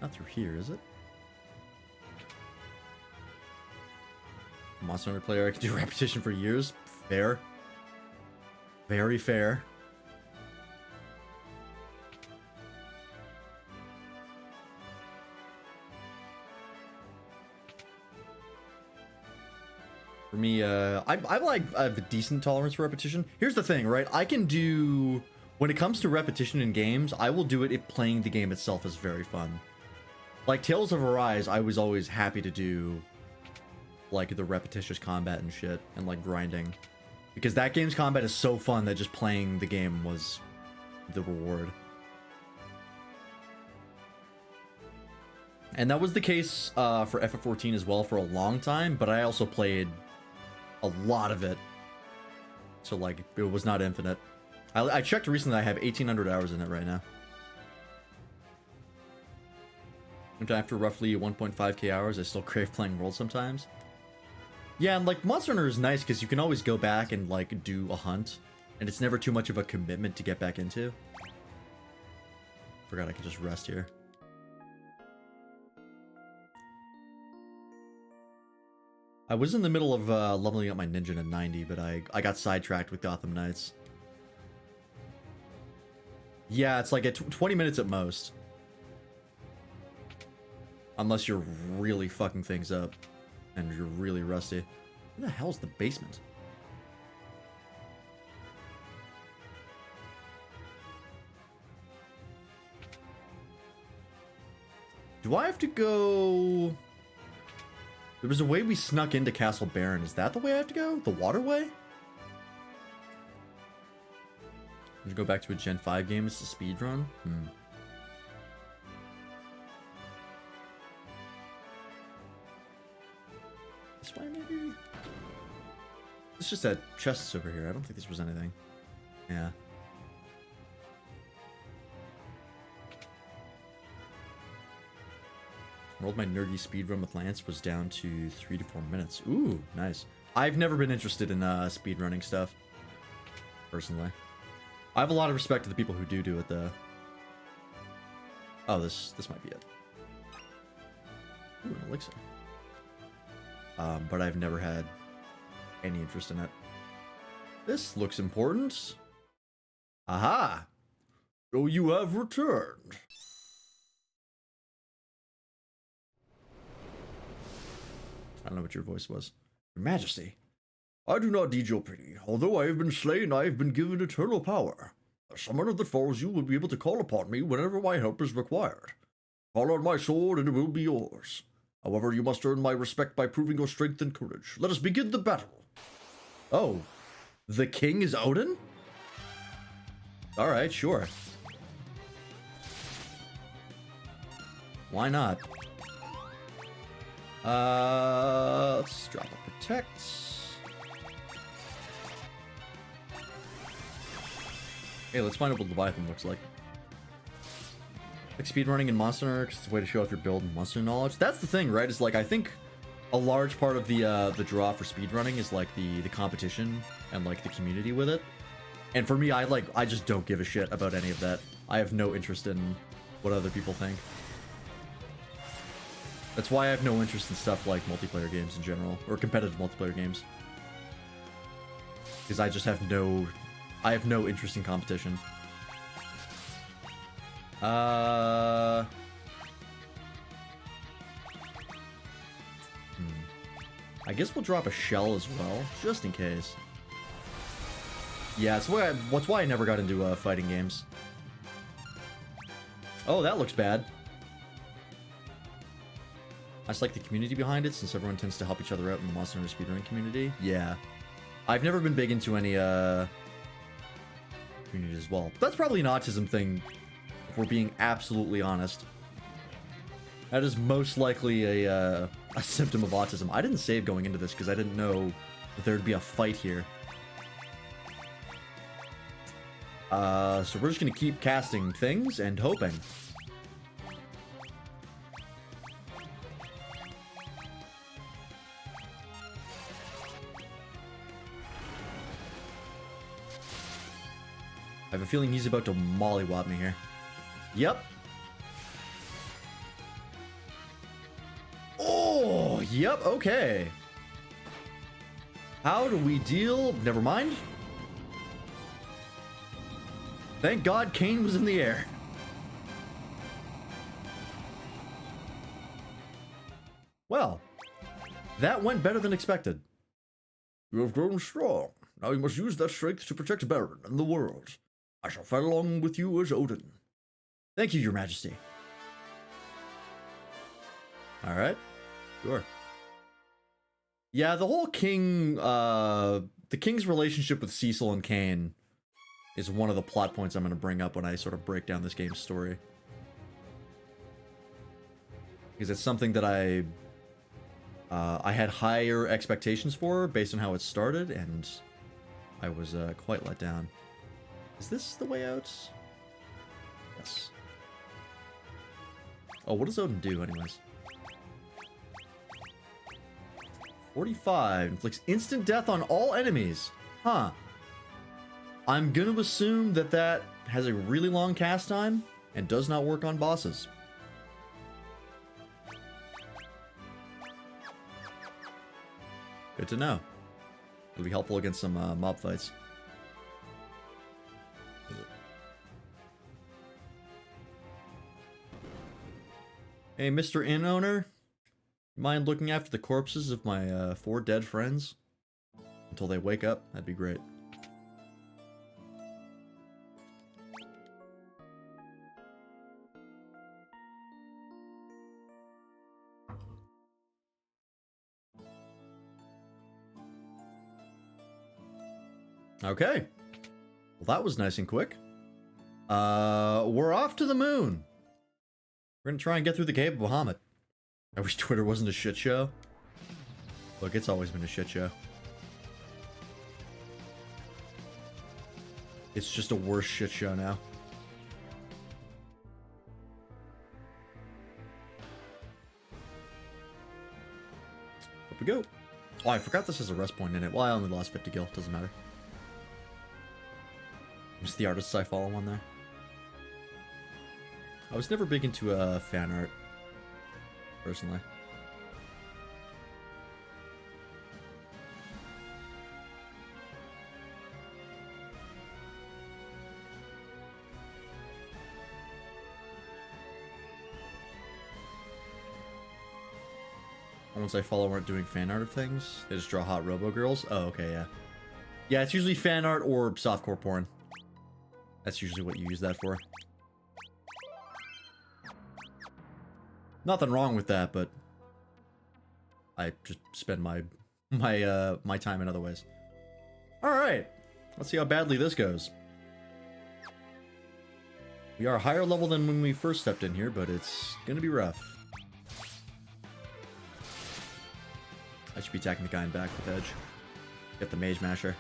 Not through here, is it? Monster Hunter player, I can do repetition for years. Fair. Very fair. For me, I have a decent tolerance for repetition. Here's the thing, right? I can do... When it comes to repetition in games, I will do it if playing the game itself is very fun. Like Tales of Arise, I was always happy to do like the repetitious combat and shit and like grinding, because that game's combat is so fun that just playing the game was the reward. And that was the case for FF14 as well for a long time, but I also played a lot of it, so like it was not infinite. I checked recently, I have 1,800 hours in it right now. And after roughly 1.5k hours, I still crave playing World sometimes. Yeah, and like Monster Hunter is nice because you can always go back and like do a hunt, and it's never too much of a commitment to get back into. Forgot I could just rest here. I was in the middle of leveling up my ninja to 90, but I got sidetracked with Gotham Knights. Yeah, it's like at 20 minutes at most. Unless you're really fucking things up and you're really rusty. Where the hell's the basement? Do I have to go... There was a way we snuck into Castle Baron. Is that the way I have to go? The waterway? Did you go back to a Gen 5 game? It's a speed run? This way, maybe? It's just that chests over here. I don't think this was anything. Yeah. Rolled my nerdy speedrun with Lance, was down to 3 to 4 minutes. Ooh, nice. I've never been interested in speedrunning stuff, personally. I have a lot of respect to the people who do it, though. Oh, this might be it. Ooh, an elixir. But I've never had any interest in it. This looks important. Aha! So you have returned. I don't know what your voice was. Your Majesty. I do not need your pity. Although I have been slain, I have been given eternal power. A summoner that follows you will be able to call upon me whenever my help is required. Call on my sword and it will be yours. However, you must earn my respect by proving your strength and courage. Let us begin the battle. Oh, the king is Odin? Alright, sure. Why not? Let's drop a protect. Hey, let's find out what Leviathan looks like. Like speedrunning in Monster Hunter, 'cause it's a way to show off your build and monster knowledge. That's the thing, right? Is like, I think a large part of the draw for speedrunning is like the competition and like the community with it. And for me, I just don't give a shit about any of that. I have no interest in what other people think. That's why I have no interest in stuff like multiplayer games in general, or competitive multiplayer games. Because I just have no interest in competition. I guess we'll drop a shell as well, just in case. Yeah, that's why I never got into fighting games. Oh, that looks bad. I just like the community behind it, since everyone tends to help each other out in the Monster Hunter speedrunning community. Yeah. I've never been big into any community as well. That's probably an autism thing, if we're being absolutely honest. That is most likely a symptom of autism. I didn't save going into this because I didn't know that there'd be a fight here. So we're just gonna keep casting things and hoping. I have a feeling he's about to mollywop me here. Yep. Oh, yep, okay. How do we deal? Never mind. Thank God Kane was in the air. Well, that went better than expected. You have grown strong. Now you must use that strength to protect Baron and the world. I shall fight along with you as Odin. Thank you, Your Majesty. Alright. Sure. Yeah, the whole king, the king's relationship with Cecil and Kane is one of the plot points I'm going to bring up when I sort of break down this game's story. Because it's something that I had higher expectations for based on how it started, and I was quite let down. Is this the way out? Yes. Oh, what does Odin do, anyways? 45. Inflicts instant death on all enemies. Huh. I'm gonna assume that that has a really long cast time and does not work on bosses. Good to know. It'll be helpful against some mob fights. Hey, Mr. Inn owner, mind looking after the corpses of my 4 dead friends until they wake up? That'd be great. Okay. Well, that was nice and quick. We're off to the moon. We're gonna try and get through the Cave of Bahamut. I wish Twitter wasn't a shit show. Look, it's always been a shit show. It's just a worse shit show now. Up we go. Oh, I forgot this has a rest point in it. Well, I only lost 50 gil. Doesn't matter. Just the artists I follow on there. I was never big into fan art, personally. Ones I follow aren't doing fan art of things. They just draw hot robo girls. Oh, okay, yeah. Yeah, it's usually fan art or softcore porn. That's usually what you use that for. Nothing wrong with that, but I just spend my time in other ways. All right, let's see how badly this goes. We are higher level than when we first stepped in here, but it's gonna be rough. I should be attacking the guy in back with edge. Get the mage masher.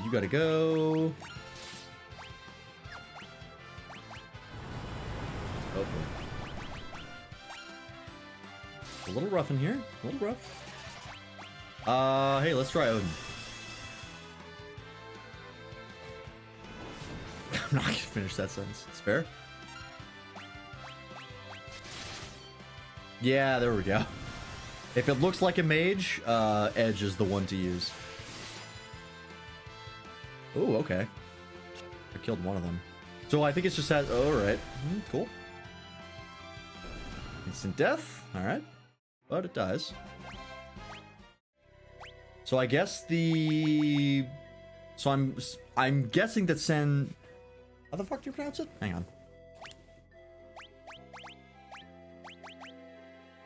You gotta go. Oh boy. A little rough in here. A little rough. Hey, let's try Odin. I'm not gonna finish that sentence. It's fair. Yeah, there we go. If it looks like a mage, Edge is the one to use. Oh, okay. I killed one of them. So I think it's just that. Oh, alright. Cool. Instant death. Alright. But it dies. So I guess the... So I'm guessing that Sen... How the fuck do you pronounce it? Hang on.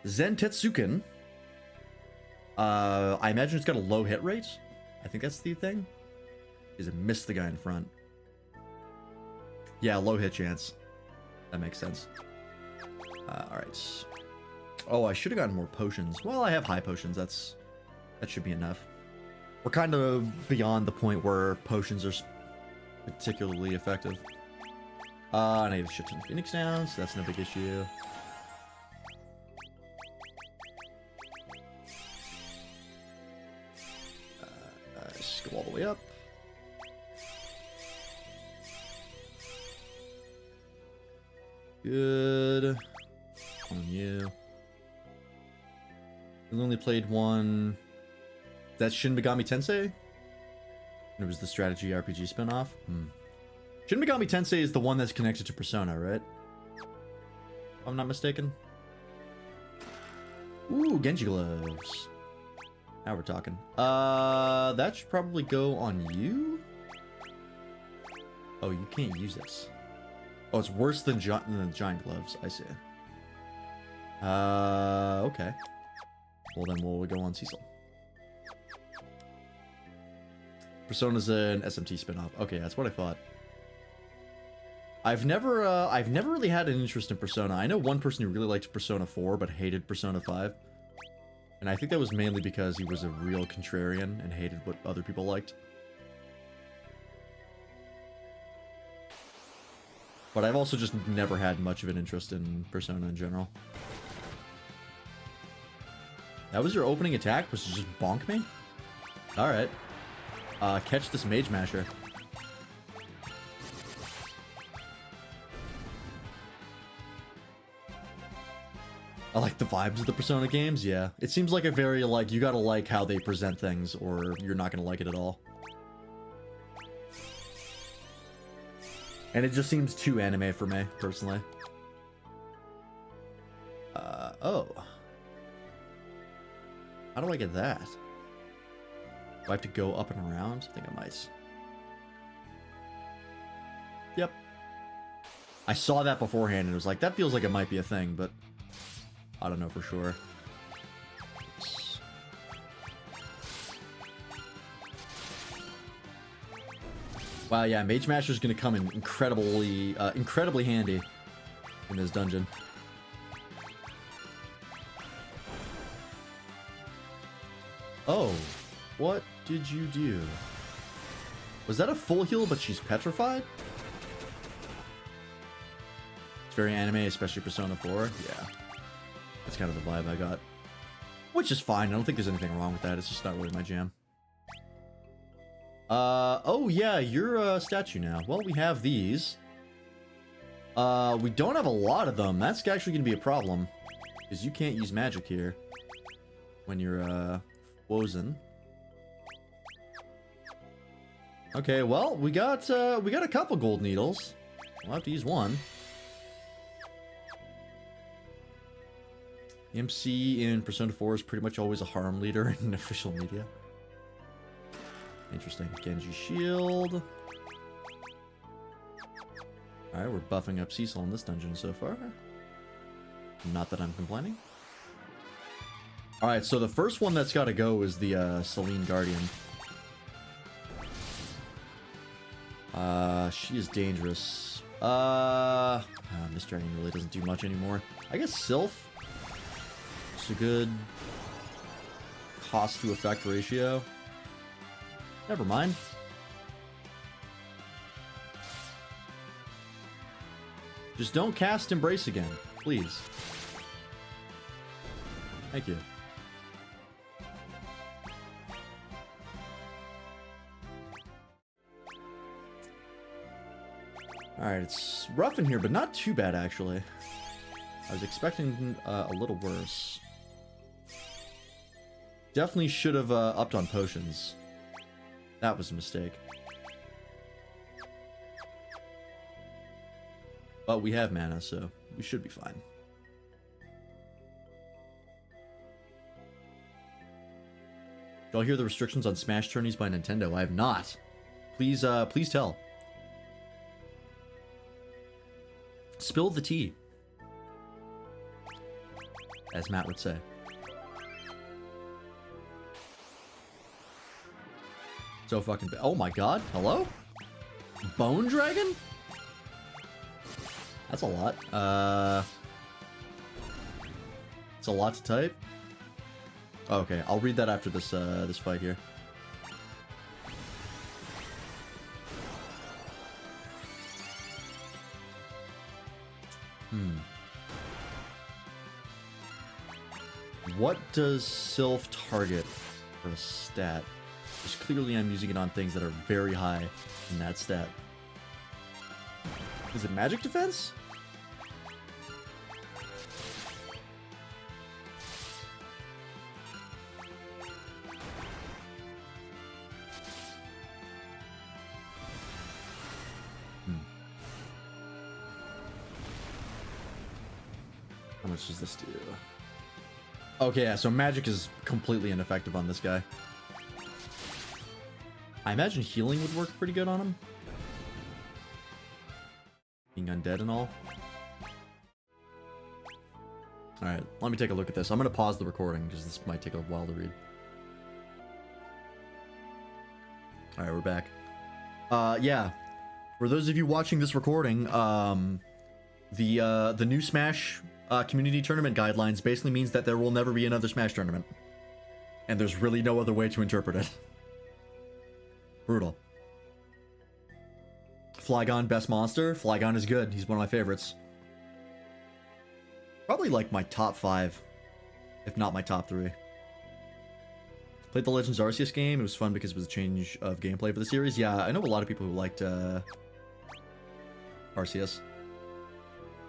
Zentetsuken. I imagine it's got a low hit rate. I think that's the thing. Is it missed the guy in front? Yeah, low hit chance. That makes sense. Alright. Oh, I should have gotten more potions. Well, I have high potions. That should be enough. We're kind of beyond the point where potions are particularly effective. I need a shit ton of Phoenix down, so that's no big issue. Just go all the way up. Good. On you. We only played one. That's Shin Megami Tensei? It was the strategy RPG spinoff? Shin Megami Tensei is the one that's connected to Persona, right? If I'm not mistaken. Ooh, Genji gloves. Now we're talking. That should probably go on you? Oh, you can't use this. Oh, it's worse than the giant gloves. I see. Okay. Well, then we'll go on Cecil. Persona's an SMT spinoff. Okay, that's what I thought. I've never really had an interest in Persona. I know one person who really liked Persona 4, but hated Persona 5. And I think that was mainly because he was a real contrarian and hated what other people liked. But I've also just never had much of an interest in Persona in general. That was your opening attack? Was to just bonk me? Alright. Catch this Mage Masher. I like the vibes of the Persona games, yeah. It seems like a very, like, you gotta like how they present things, or you're not gonna like it at all. And it just seems too anime for me, personally. Oh. How do I get that? Do I have to go up and around? I think I might. Yep. I saw that beforehand and it was like, that feels like it might be a thing, but I don't know for sure. Wow, yeah, Mage Masher's gonna come in incredibly handy in this dungeon. Oh, what did you do? Was that a full heal, but she's petrified? It's very anime, especially Persona 4. Yeah, that's kind of the vibe I got. Which is fine, I don't think there's anything wrong with that, it's just not really my jam. Oh yeah, you're a statue now. Well, we have these. We don't have a lot of them. That's actually gonna be a problem. Because you can't use magic here. When you're, Wozen. Okay, well, we got a couple gold needles. We'll have to use one. MC in Persona 4 is pretty much always a harem leader in official media. Interesting. Genji shield. Alright, we're buffing up Cecil in this dungeon so far. Not that I'm complaining. Alright, so the first one that's gotta go is the Celine Guardian. She is dangerous. Miss Dragon really doesn't do much anymore. I guess Sylph. It's a good cost to effect ratio. Never mind. Just don't cast Embrace again, please. Thank you. Alright, it's rough in here, but not too bad, actually. I was expecting a little worse. Definitely should have upped on potions. That was a mistake. But we have mana, so we should be fine. Did y'all hear the restrictions on Smash tourneys by Nintendo? I have not. Please, please tell. Spill the tea. As Matt would say. So fucking... Oh my god. Hello? Bone Dragon? That's a lot. It's a lot to type. Okay, I'll read that after this, this fight here. What does Sylph target for a stat? Because clearly I'm using it on things that are very high in that stat. Is it magic defense? How much does this do? Okay, yeah, so magic is completely ineffective on this guy. I imagine healing would work pretty good on him. Being undead and all. Alright, let me take a look at this. I'm gonna pause the recording because this might take a while to read. Alright, we're back. Yeah. For those of you watching this recording, the new Smash community tournament guidelines basically means that there will never be another Smash tournament. And there's really no other way to interpret it. Brutal. Flygon, best monster. Flygon is good. He's one of my favorites. Probably like my top 5, if not my top 3. Played the Legends Arceus game. It was fun because it was a change of gameplay for the series. Yeah, I know a lot of people who liked Arceus.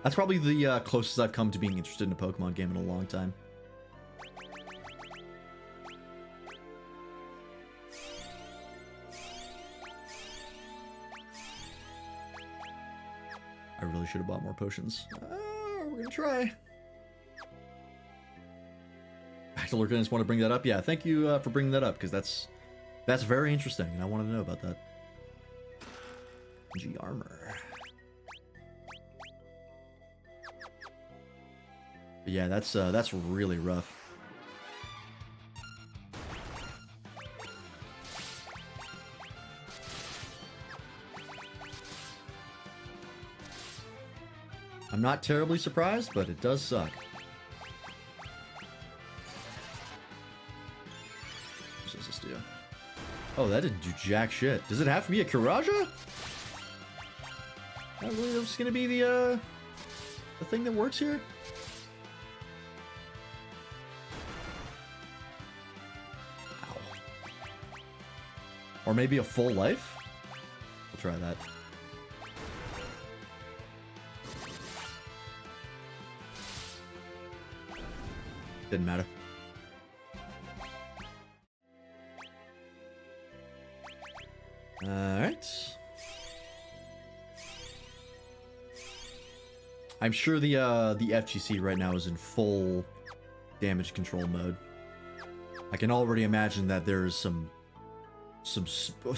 That's probably the closest I've come to being interested in a Pokemon game in a long time. I really should have bought more potions. We're gonna try. Lurker just want to bring that up. Yeah, thank you for bringing that up, because that's very interesting, and I want to know about that. G armor. But yeah, that's really rough. I'm not terribly surprised, but it does suck. What does this do? Oh, that didn't do jack shit. Does it have to be a Kiraja? That really was gonna be the thing that works here? Ow. Or maybe a full life? We'll try that. Didn't matter. Alright. I'm sure the FGC right now is in full damage control mode. I can already imagine that there's some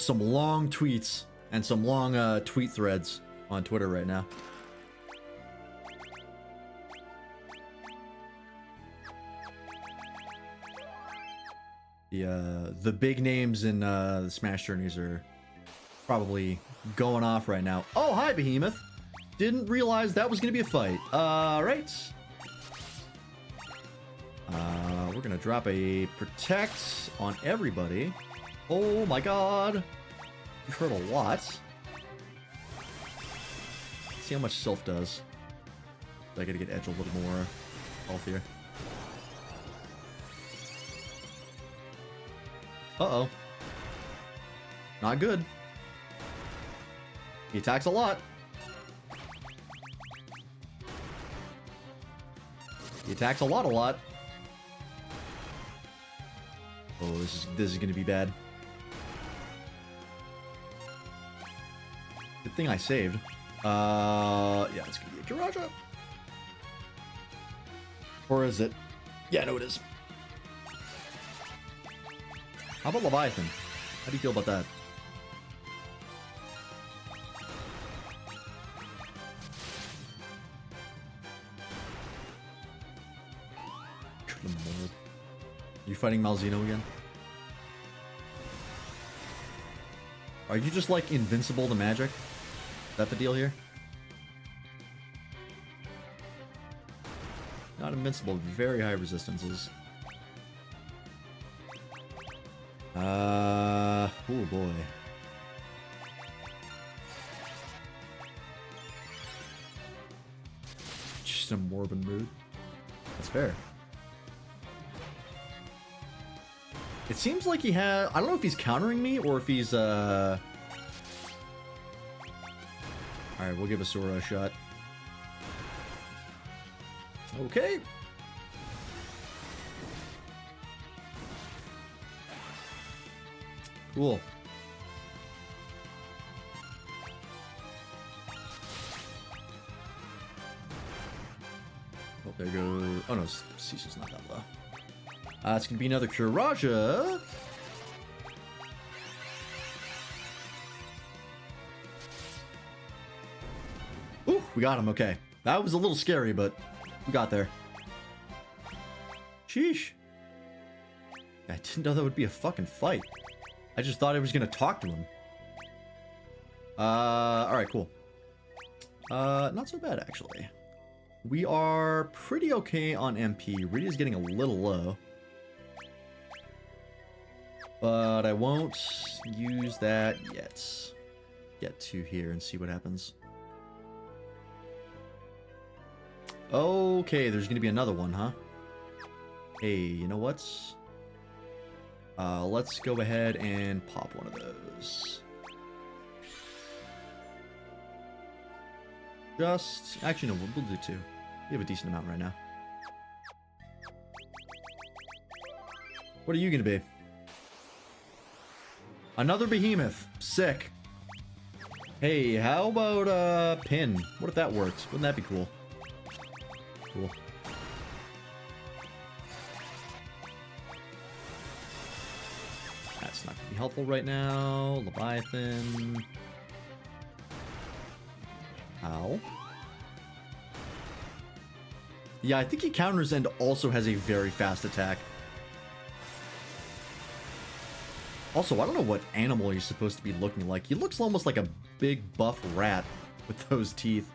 long tweets and some long tweet threads on Twitter right now. The big names in the Smash tourneys are probably going off right now. Oh, hi, Behemoth. Didn't realize that was going to be a fight. Right. We're going to drop a Protect on everybody. Oh, my God. You've heard a lot. Let's see how much Sylph does. I got to get Edge a little more healthier. Uh-oh. Not good. He attacks a lot. He attacks a lot. Oh, this is gonna be bad. Good thing I saved. Yeah, it's gonna be a Kiraja. Or is it? Yeah, no, it is. How about Leviathan? How do you feel about that? You fighting Malzeno again? Are you just like invincible to magic? Is that the deal here? Not invincible, very high resistances. Oh boy. Just a Morbin mood. That's fair. It seems like he has... I don't know if he's countering me or if he's, Alright, we'll give Asura a shot. Okay. Cool. Oh, there goes... Oh no, Cecil's not that low. It's gonna be another Kiraja. Ooh, we got him, okay. That was a little scary, but we got there. Sheesh. I didn't know that would be a fucking fight. I just thought I was gonna talk to him. Alright, cool. Not so bad, actually. We are pretty okay on MP. Rita's getting a little low. But I won't use that yet. Get to here and see what happens. Okay, there's gonna be another one, huh? Hey, you know what? Let's go ahead and pop one of those. Actually, no, we'll do two. We have a decent amount right now. What are you gonna be? Another behemoth. Sick. Hey, how about, pin? What if that worked? Wouldn't that be cool? Cool. That's not gonna be helpful right now. Leviathan. Ow. Yeah, I think he counters and also has a very fast attack. Also, I don't know what animal he's supposed to be looking like. He looks almost like a big buff rat with those teeth.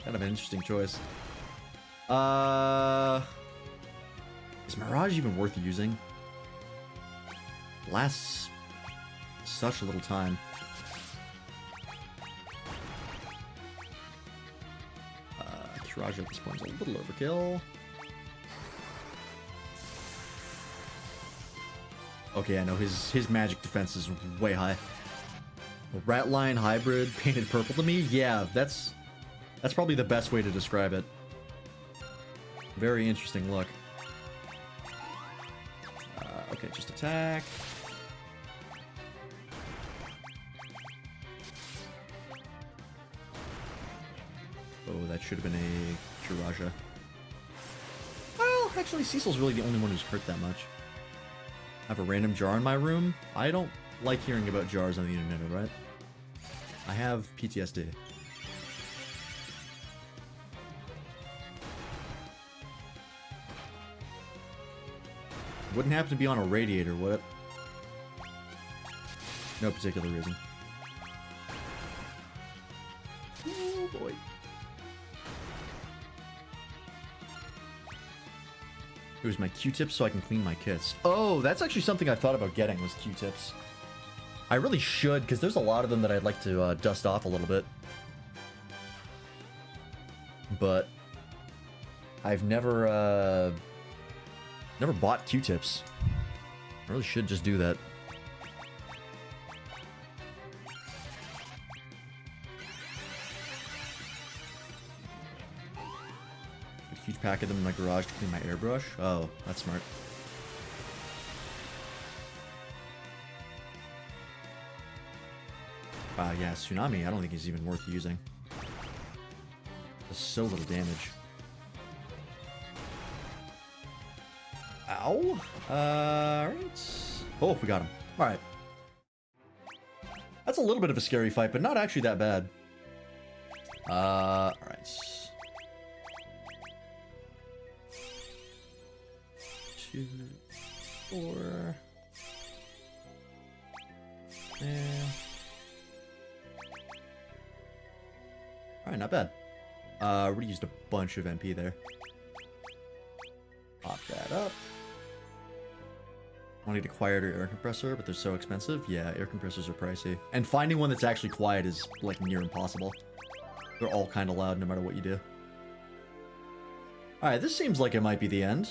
Kind of an interesting choice. Is Mirage even worth using? Lasts such a little time. Kiraj at this point is a little overkill. Okay, I know his magic defense is way high. A rat lion hybrid painted purple to me? Yeah, that's probably the best way to describe it. Very interesting look. Okay, just attack. Oh, that should have been a Kiraja. Well, actually, Cecil's really the only one who's hurt that much. I have a random jar in my room. I don't like hearing about jars on the internet, right? I have PTSD. Wouldn't happen to be on a radiator, would it? No particular reason. Oh boy. Here's my Q-tips so I can clean my kits. Oh, that's actually something I thought about getting, was Q-tips. I really should, because there's a lot of them that I'd like to dust off a little bit. But I've never bought Q-tips. I really should just do that. A huge pack of them in my garage to clean my airbrush. Oh, that's smart. Yeah, Tsunami, I don't think he's even worth using. Does so little damage. Ow. Alright. Oh, we got him. Alright. That's a little bit of a scary fight, but not actually that bad. Alright. 2, 4. Yeah. Alright, not bad. We used a bunch of MP there. Pop that up. Wanted a quieter air compressor, but they're so expensive. Yeah, air compressors are pricey. And finding one that's actually quiet is, like, near impossible. They're all kind of loud no matter what you do. Alright, this seems like it might be the end.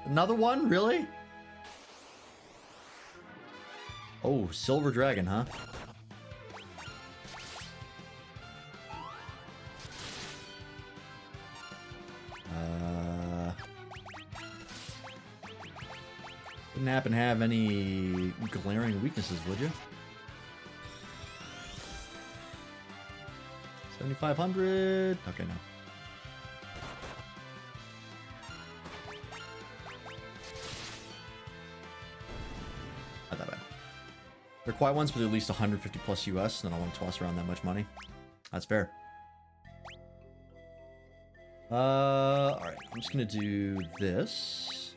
Another one? Really? Oh, Silver Dragon, huh? Wouldn't happen to have any glaring weaknesses, would you? 7,500. Okay, no. Not that bad. They're quiet ones, but they're at least 150 plus US, and I don't want to toss around that much money. That's fair. Alright, I'm just gonna do this.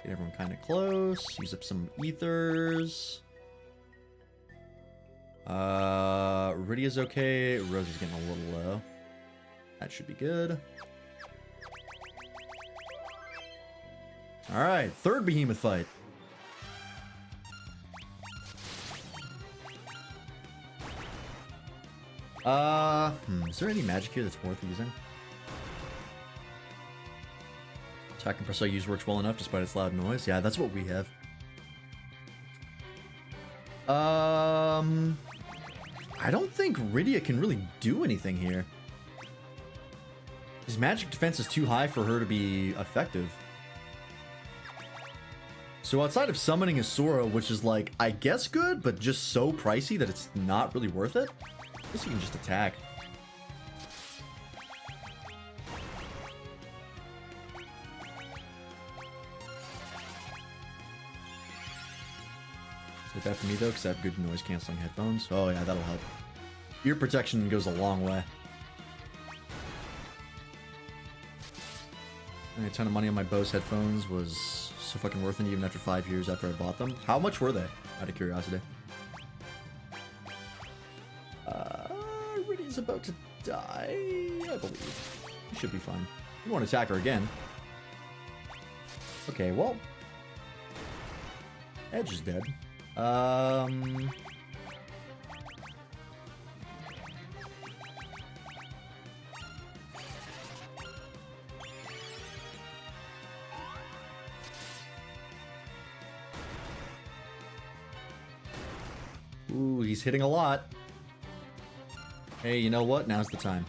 Get everyone kind of close. Use up some ethers. Rydia's okay. Rose is getting a little low. That should be good. Alright, third behemoth fight. Is there any magic here that's worth using? Attack compressor I use works well enough despite its loud noise. Yeah, that's what we have. I don't think Rydia can really do anything here. His magic defense is too high for her to be effective. So outside of summoning a Sora, which is like, I guess good, but just so pricey that it's not really worth it, I guess you can just attack. Take that for me though, because I have good noise canceling headphones. Oh yeah, that'll help. Ear protection goes a long way. A ton of money on my Bose headphones was so fucking worth it even after 5 years after I bought them. How much were they, out of curiosity? Riddy's about to die, I believe. He should be fine. You won't attack her again. Okay, well. Edge is dead. Ooh, he's hitting a lot. Hey, you know what? Now's the time.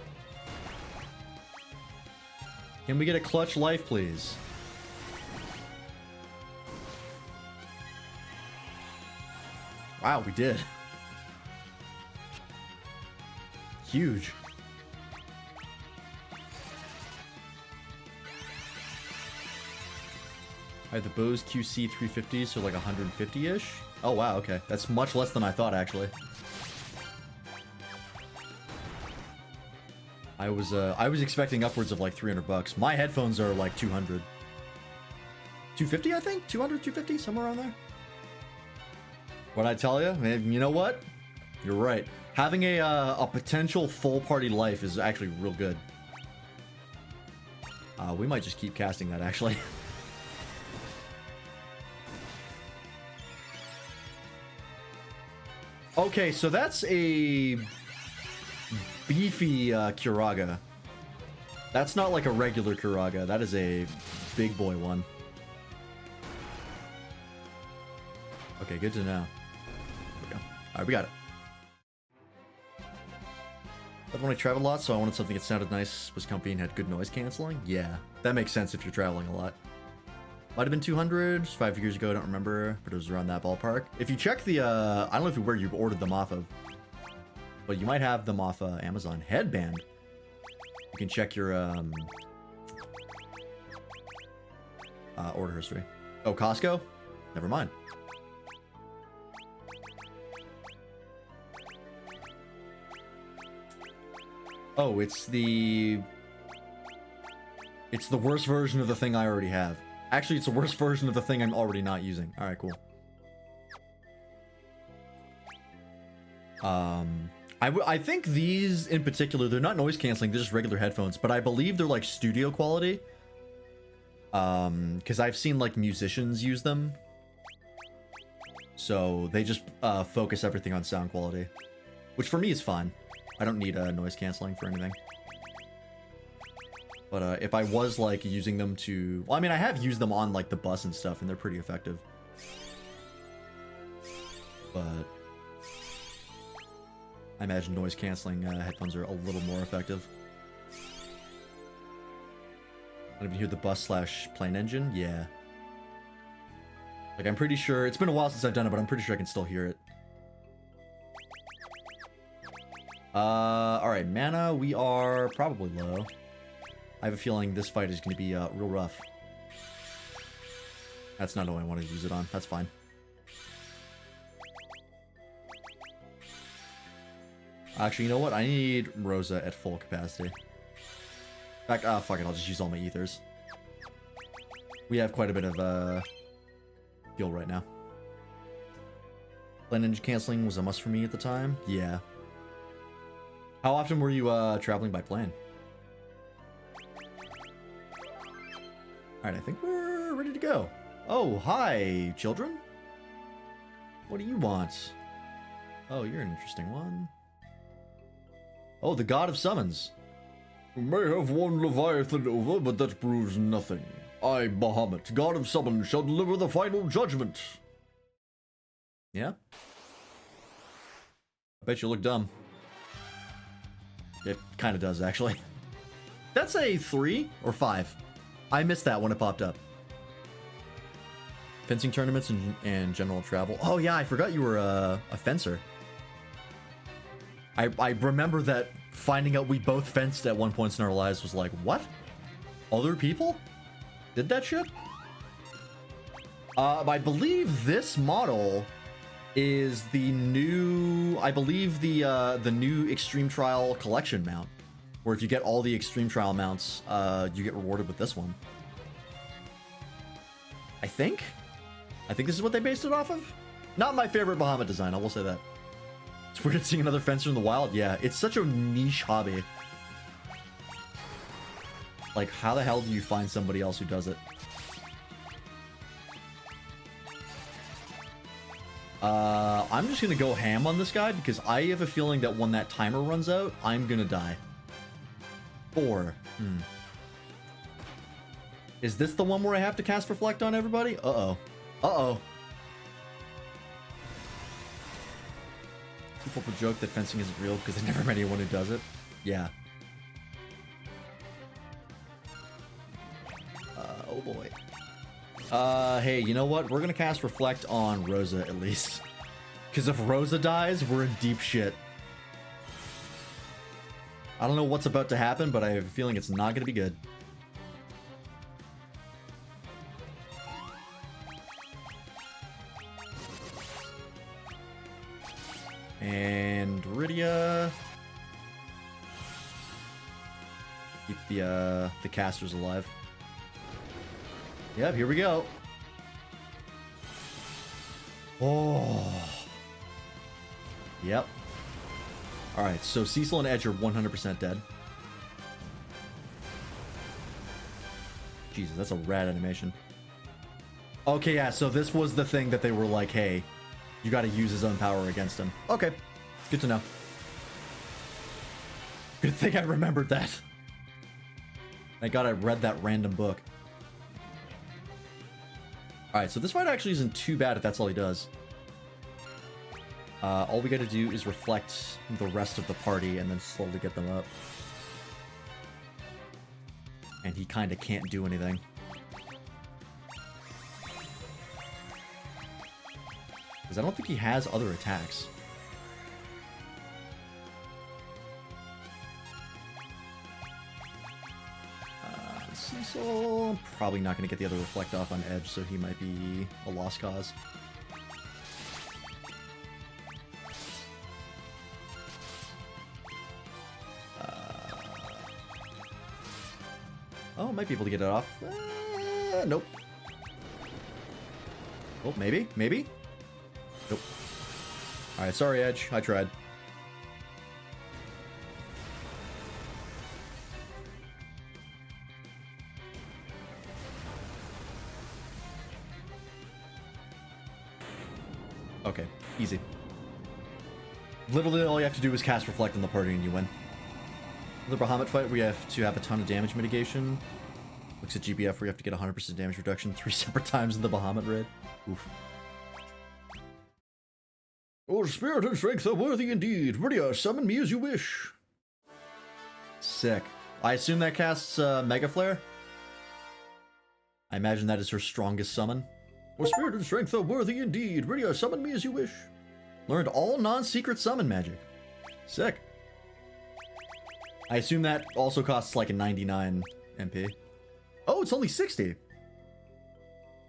Can we get a clutch life, please? Wow, we did. Huge. I have the Bose QC 350s, so like 150-ish. Oh wow, okay. That's much less than I thought, actually. I was expecting upwards of like $300. My headphones are like 200. 250, I think? 200, 250, somewhere around there. What'd I tell you? Man, you know what? You're right. Having a potential full party life is actually real good. We might just keep casting that, actually. Okay, so that's a beefy Curaga. That's not like a regular Curaga. That is a big boy one. Okay, good to know. There we go. Alright, we got it. But when I traveled a lot, so I wanted something that sounded nice, was comfy, and had good noise canceling. Yeah, that makes sense if you're traveling a lot. Might have been 200, 5 years ago, I don't remember, but it was around that ballpark. If you check the, I don't know if where you ordered them off of, but you might have them off Amazon. Headband. You can check your order history. Oh, Costco? Never mind. Oh, it's the worst version of the thing I already have. Actually, it's the worst version of the thing I'm already not using. All right, cool. I think these in particular, they're not noise canceling, they're just regular headphones, but I believe they're like studio quality. Because I've seen like musicians use them. So they just focus everything on sound quality, which for me is fine. I don't need noise canceling for anything. But if I was like using them to, well, I mean, I have used them on like the bus and stuff, and they're pretty effective. But I imagine noise canceling headphones are a little more effective. I don't even hear the bus / plane engine. Yeah. Like I'm pretty sure it's been a while since I've done it, but I'm pretty sure I can still hear it. All right, mana. We are probably low. I have a feeling this fight is going to be real rough. That's not what I want to use it on. That's fine. Actually, you know what? I need Rosa at full capacity. In fact, fuck it. I'll just use all my ethers. We have quite a bit of heal right now. Plane engine canceling was a must for me at the time. Yeah. How often were you traveling by plane? Alright, I think we're ready to go. Oh, hi, children. What do you want? Oh, you're an interesting one. Oh, the God of Summons. We may have one Leviathan over, but that proves nothing. I, Bahamut, god of summons, shall deliver the final judgment. Yeah? I bet you look dumb. It kind of does, actually. That's a 3 or 5. I missed that when it popped up. Fencing tournaments and general travel. Oh yeah, I forgot you were a fencer. I remember that finding out we both fenced at one point in our lives was like, what? Other people did that shit? I believe this model is the new, I believe the new Extreme Trial collection mount, where if you get all the Extreme Trial mounts, you get rewarded with this one. I think this is what they based it off of. Not my favorite Bahamut design, I will say that. It's weird seeing another fencer in the wild. Yeah, it's such a niche hobby. Like, how the hell do you find somebody else who does it? I'm just gonna go ham on this guy because I have a feeling that when that timer runs out, I'm gonna die. 4. Is this the one where I have to cast Reflect on everybody? Uh-oh. Uh-oh. People will joke that fencing isn't real because they never met anyone who does it. Yeah. Oh boy. Hey, you know what? We're gonna cast Reflect on Rosa at least. Because if Rosa dies, we're in deep shit. I don't know what's about to happen, but I have a feeling it's not gonna be good. And Rydia. Keep the casters alive. Yep, here we go. Oh. Yep. Alright, so Cecil and Edge are 100% dead. Jesus, that's a rad animation. Okay, yeah, so this was the thing that they were like, hey, you gotta use his own power against him. Okay, good to know. Good thing I remembered that. Thank God I read that random book. Alright, so this fight actually isn't too bad if that's all he does. All we gotta do is reflect the rest of the party and then slowly get them up. And he kinda can't do anything. Because I don't think he has other attacks. Cecil, probably not going to get the other Reflect off on Edge, so he might be a lost cause. Oh, might be able to get it off. Nope. Oh, maybe? Maybe? Nope. Alright, sorry, Edge. I tried. Okay, easy. Literally all you have to do is cast Reflect on the party and you win. The Bahamut fight, we have to have a ton of damage mitigation. Looks at GBF where you have to get 100% damage reduction 3 separate times in the Bahamut raid. Oof. Your spirit and strength are worthy indeed. Rydia, summon me as you wish. Sick. I assume that casts Mega Flare? I imagine that is her strongest summon. Your spirit and strength are worthy indeed. Rydia, summon me as you wish. Learned all non-secret summon magic. Sick. I assume that also costs like a 99 MP. Oh, it's only 60.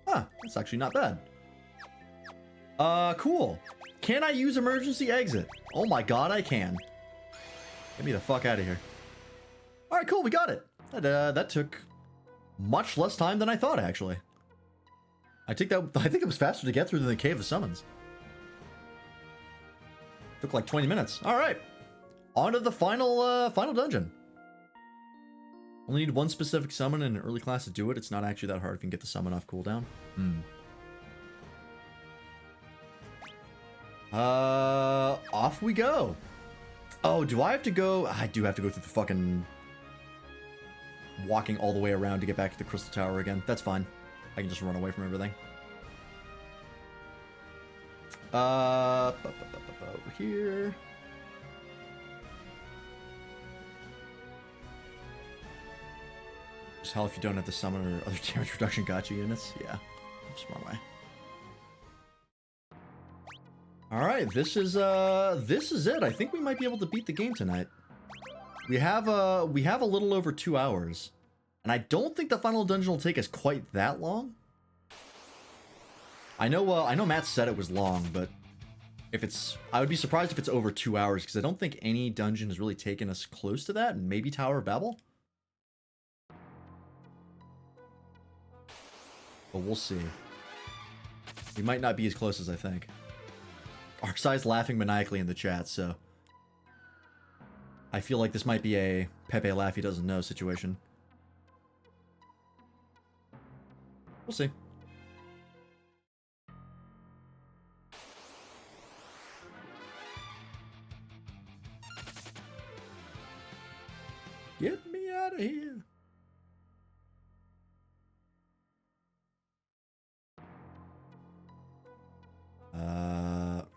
Huh, that's actually not bad. Cool. Can I use emergency exit? Oh my god, I can. Get me the fuck out of here. Alright, cool, we got it. That took much less time than I thought, actually. I think it was faster to get through than the Cave of Summons. Took like 20 minutes. Alright. On to the final dungeon. Only need one specific summon in an early class to do it. It's not actually that hard if you can get the summon off cooldown. Off we go. Oh, do I have to go? I do have to go through the fucking walking all the way around to get back to the Crystal Tower again. That's fine. I can just run away from everything. Over here. Just hell if you don't have to summon or other damage reduction gotcha units. Yeah, just run away. All right, this is it. I think we might be able to beat the game tonight. We have a little over 2 hours, and I don't think the final dungeon will take us quite that long. I know Matt said it was long, but I would be surprised if it's over 2 hours, because I don't think any dungeon has really taken us close to that. Maybe Tower of Babel, but we'll see. We might not be as close as I think. Arksai's laughing maniacally in the chat, so I feel like this might be a Pepe laugh he doesn't know situation. We'll see. Get me out of here.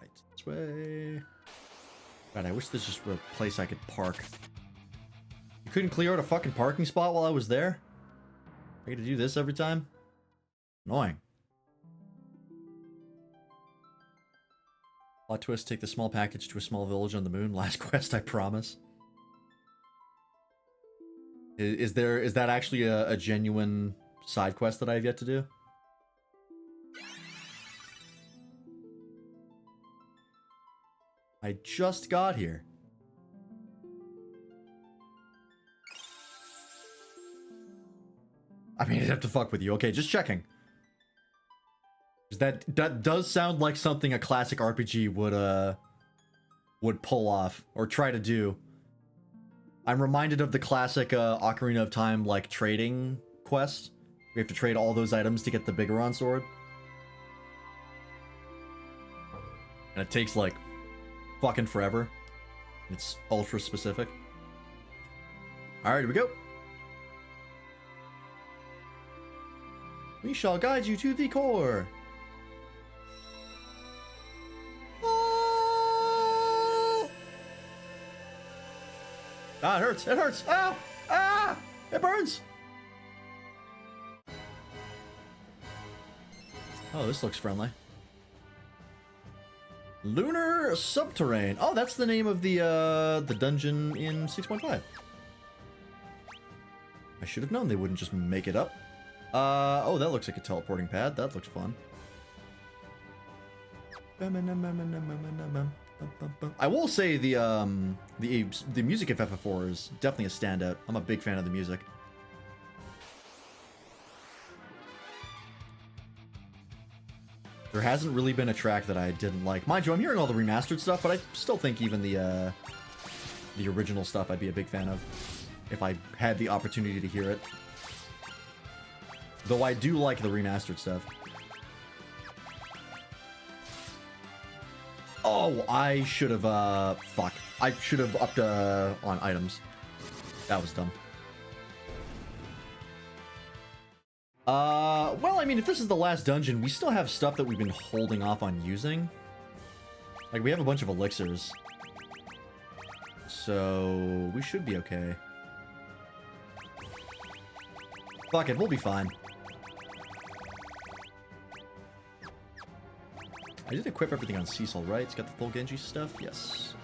Right this way. God, I wish this just were a place I could park. You couldn't clear out a fucking parking spot while I was there? I get to do this every time? Annoying. Plot twist, take the small package to a small village on the moon. Last quest, I promise. Is that actually a genuine side quest that I have yet to do? I just got here. I mean, I'd have to fuck with you. Okay, just checking. That does sound like something a classic RPG would pull off or try to do. I'm reminded of the classic Ocarina of Time like trading quest. We have to trade all those items to get the Bigoron sword. And it takes like fucking forever. It's ultra specific. Alright, here we go. We shall guide you to the core. Ah, it hurts. It hurts. Ah! Ah! It burns. Oh, this looks friendly. Lunar Subterrane. Oh, that's the name of the dungeon in 6.5. I should have known they wouldn't just make it up. Oh, that looks like a teleporting pad. That looks fun. I will say the music of FF4 is definitely a standout. I'm a big fan of the music. There hasn't really been a track that I didn't like. Mind you, I'm hearing all the remastered stuff, but I still think even the original stuff I'd be a big fan of if I had the opportunity to hear it. Though I do like the remastered stuff. Oh, I should have, fuck. I should have upped, on items. That was dumb. Well, I mean, if this is the last dungeon, we still have stuff that we've been holding off on using. Like, we have a bunch of elixirs. So, we should be okay. Fuck it, we'll be fine. I did equip everything on Cecil, right? It's got the full Genji stuff? Yes.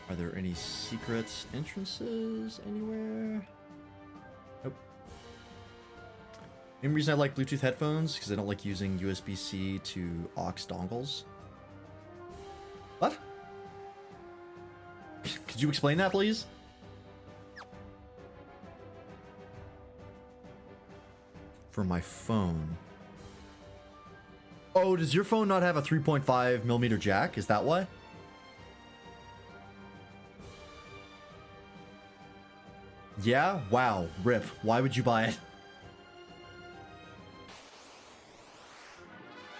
Are there any secret entrances anywhere? Nope. Main reason I like Bluetooth headphones because I don't like using USB-C to aux dongles. What? Could you explain that, please? For my phone. Oh, does your phone not have a 3.5mm jack? Is that why? Yeah? Wow. RIP. Why would you buy it?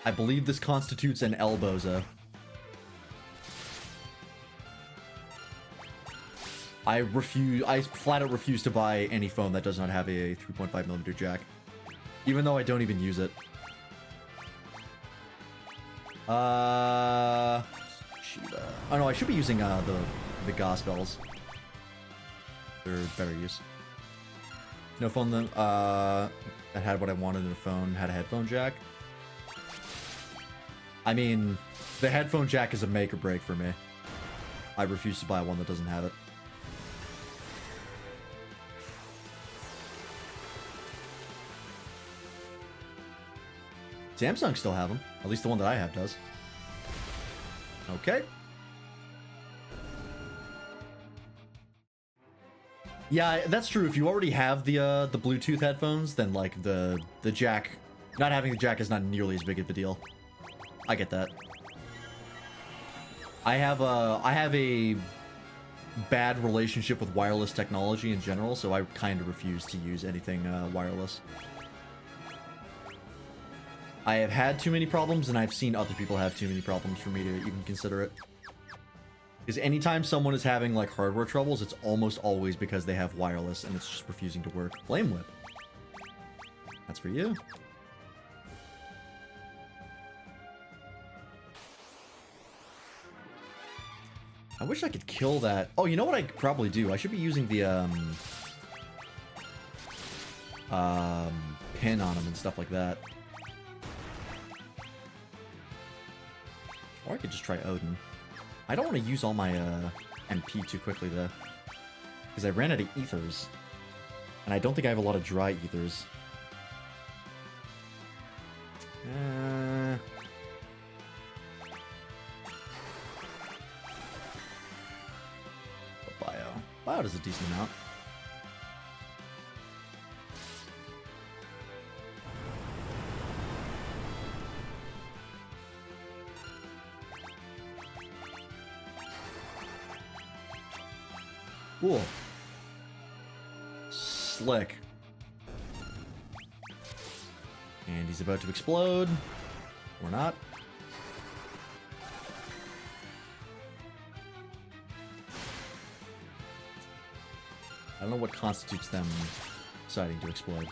I believe this constitutes an Elboza. I flat out refuse to buy any phone that does not have a 3.5mm jack. Even though I don't even use it. Shiba. Oh no, I should be using the Gospels. They're better use. No phone that had what I wanted in a phone had a headphone jack. I mean, the headphone jack is a make or break for me. I refuse to buy one that doesn't have it. Samsung still have them. At least the one that I have does. Okay. Yeah, that's true. If you already have the Bluetooth headphones, then like the jack, not having the jack is not nearly as big of a deal. I get that. I have a bad relationship with wireless technology in general, so I kind of refuse to use anything wireless. I have had too many problems, and I've seen other people have too many problems for me to even consider it. Because anytime someone is having, like, hardware troubles, it's almost always because they have wireless, and it's just refusing to work. Flame Whip. That's for you. I wish I could kill that. Oh, you know what I could probably do? I should be using the, pin on them and stuff like that. Or I could just try Odin. I don't want to use all my MP too quickly, though. Because I ran out of ethers. And I don't think I have a lot of dry ethers. Bio. Bio does a decent amount. Cool. Slick. And he's about to explode. Or not. I don't know what constitutes them deciding to explode.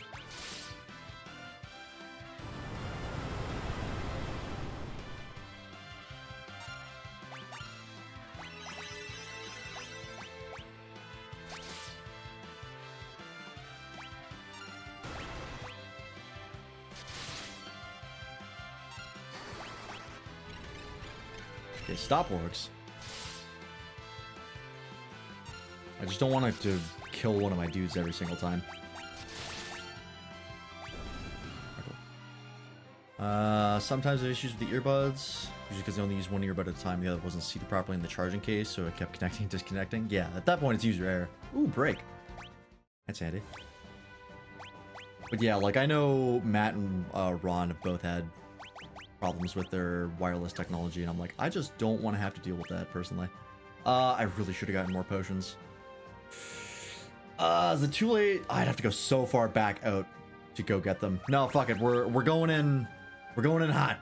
Okay, stop works. I just don't want it to kill one of my dudes every single time. Sometimes I have issues with the earbuds, usually because I only use one earbud at a time. The other wasn't seated properly in the charging case, so it kept connecting and disconnecting. Yeah, at that point it's user error. Ooh, break. That's handy. But yeah, like I know Matt and Ron have both had problems with their wireless technology, and I'm like, I just don't want to have to deal with that personally. I really should have gotten more potions. Is it too late? I'd have to go so far back out to go get them. No, fuck it. We're going in. We're going in hot.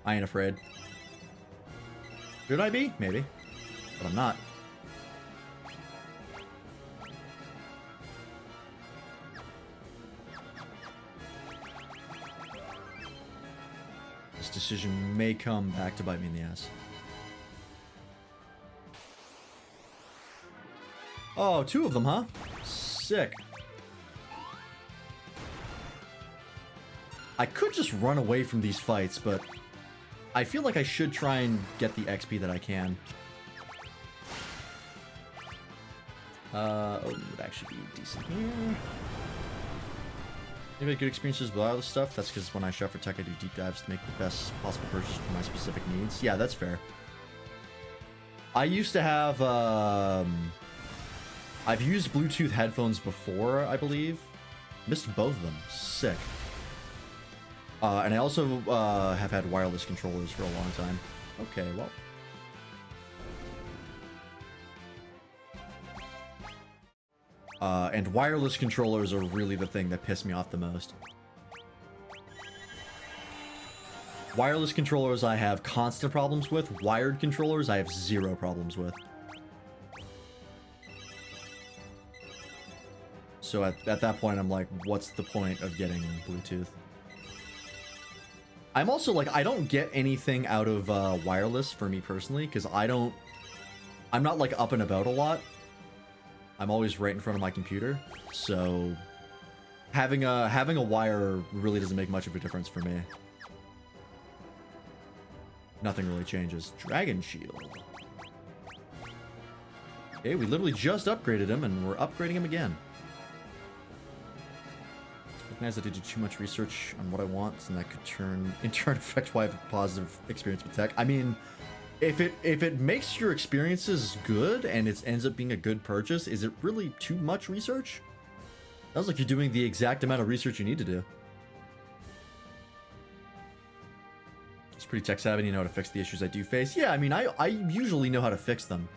I ain't afraid. Should I be? Maybe. But I'm not. This decision may come back to bite me in the ass. Oh, two of them, huh? Sick. I could just run away from these fights, but I feel like I should try and get the XP that I can. Odin would actually be decent here. Maybe I had good experiences with all this stuff. That's because when I shop for tech, I do deep dives to make the best possible purchase for my specific needs. Yeah, that's fair. I used to have, I've used Bluetooth headphones before, I believe. Missed both of them. Sick. And I also have had wireless controllers for a long time. Okay, well. And wireless controllers are really the thing that piss me off the most. Wireless controllers I have constant problems with. Wired controllers I have zero problems with. So at that point, I'm like, what's the point of getting Bluetooth? I'm also like, I don't get anything out of wireless for me personally, because I'm not like up and about a lot. I'm always right in front of my computer, so having a wire really doesn't make much of a difference for me. Nothing really changes. Dragon Shield. Okay, we literally just upgraded him, and we're upgrading him again. Recognize that I did too much research on what I want, and that could in turn affect why I have a positive experience with tech. I mean, if it makes your experiences good and it ends up being a good purchase, is it really too much research? Sounds like you're doing the exact amount of research you need to do. It's pretty tech savvy, you know how to fix the issues I do face. Yeah, I mean, I usually know how to fix them.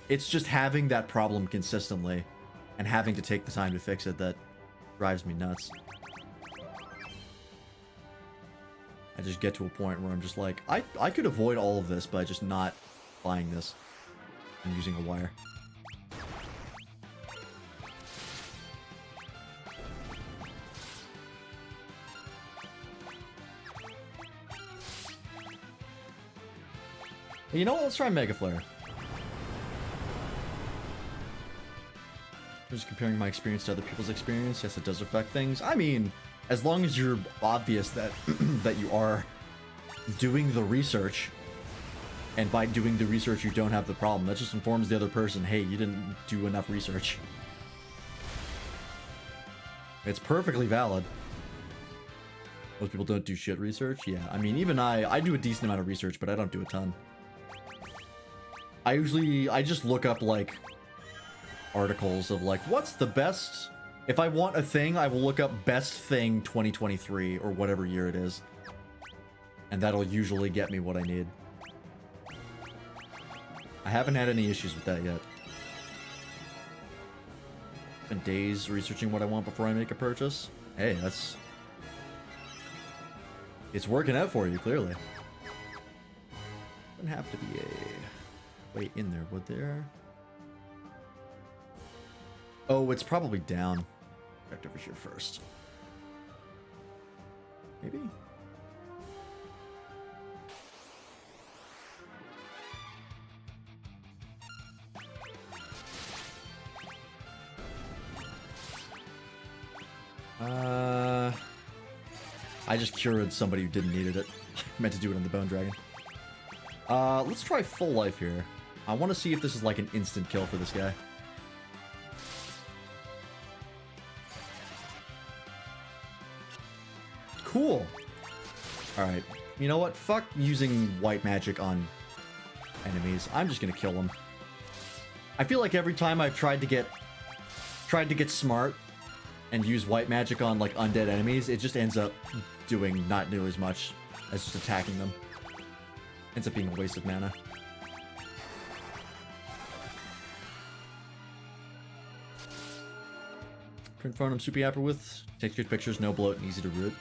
It's just having that problem consistently and having to take the time to fix it that drives me nuts. I just get to a point where I'm just like, I could avoid all of this by just not buying this and using a wire. You know what? Let's try Mega Flare. Just comparing my experience to other people's experience. Yes, it does affect things. I mean, as long as you're obvious that that you are doing the research, and by doing the research you don't have the problem, that just informs the other person, hey, you didn't do enough research. It's perfectly valid. Most people don't do shit research. Yeah, I mean, even I do a decent amount of research, but I don't do a ton. I just look up like articles of like, what's the best, if I want a thing, I will look up best thing 2023 or whatever year it is, and that'll usually get me what I need. I haven't had any issues with that yet. Been days researching what I want before I make a purchase. Hey, it's working out for you, clearly. Doesn't have to be a way in there, would there? Oh, it's probably down. Check over here first. Maybe? I just cured somebody who didn't need it. I meant to do it on the Bone Dragon. Let's try full life here. I want to see if this is like an instant kill for this guy. Cool. Alright. You know what? Fuck using white magic on enemies. I'm just gonna kill them. I feel like every time I've tried to get smart and use white magic on like undead enemies, it just ends up doing not nearly as much as just attacking them. Ends up being a waste of mana. Print phone I'm super happy with. Takes good pictures, no bloat, and easy to root.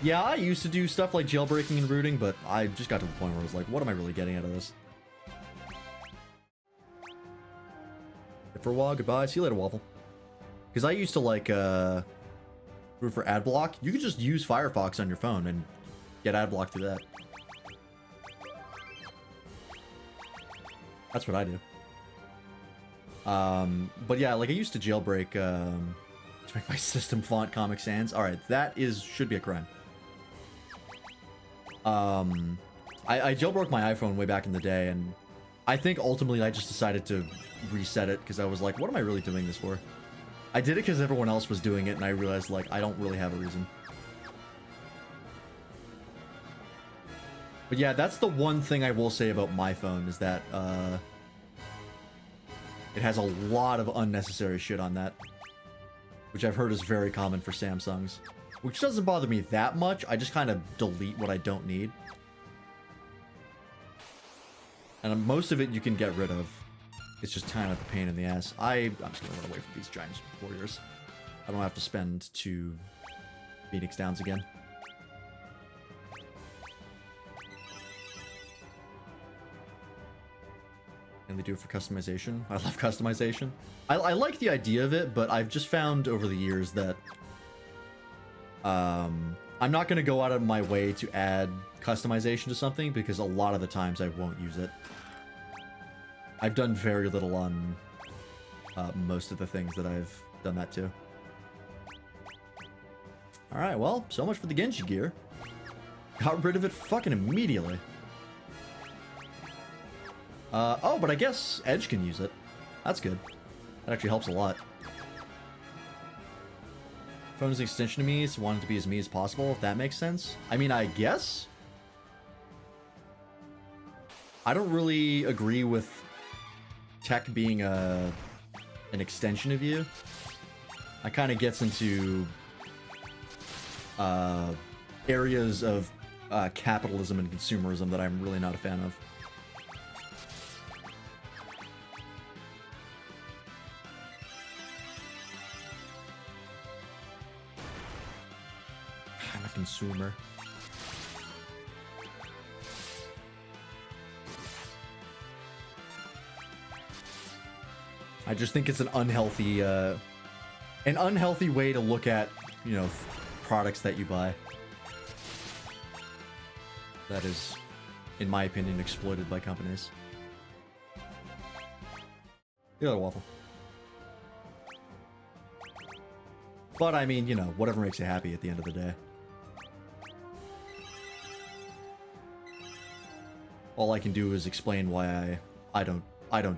Yeah, I used to do stuff like jailbreaking and rooting, but I just got to the point where I was like, what am I really getting out of this? For a while, goodbye. See you later, Waffle. Because I used to like root for ad block. You could just use Firefox on your phone and get ad block through that. That's what I do. But yeah, like I used to jailbreak to make my system font Comic Sans. All right, that should be a crime. I jailbroke my iPhone way back in the day, and I think ultimately I just decided to reset it because I was like, what am I really doing this for? I did it because everyone else was doing it, and I realized like I don't really have a reason. But yeah, that's the one thing I will say about my phone is that it has a lot of unnecessary shit on that, which I've heard is very common for Samsungs, which doesn't bother me that much. I just kind of delete what I don't need. And most of it you can get rid of. It's just kind of a pain in the ass. I'm just gonna run away from these giant warriors. I don't have to spend 2 Phoenix Downs again. And they do it for customization. I love customization. I like the idea of it, but I've just found over the years that I'm not going to go out of my way to add customization to something because a lot of the times I won't use it. I've done very little on most of the things that I've done that to. Alright, well, so much for the Genji gear. Got rid of it fucking immediately. Oh, but I guess Edge can use it. That's good. That actually helps a lot. Phone is an extension to me, so wanting to be as me as possible, if that makes sense. I mean, I guess. I don't really agree with tech being an extension of you. It kind of gets into areas of capitalism and consumerism that I'm really not a fan of. I'm a consumer. I just think it's an unhealthy way to look at, you know, products that you buy. That is, in my opinion, exploited by companies. The other waffle. But I mean, you know, whatever makes you happy at the end of the day. All I can do is explain why I don't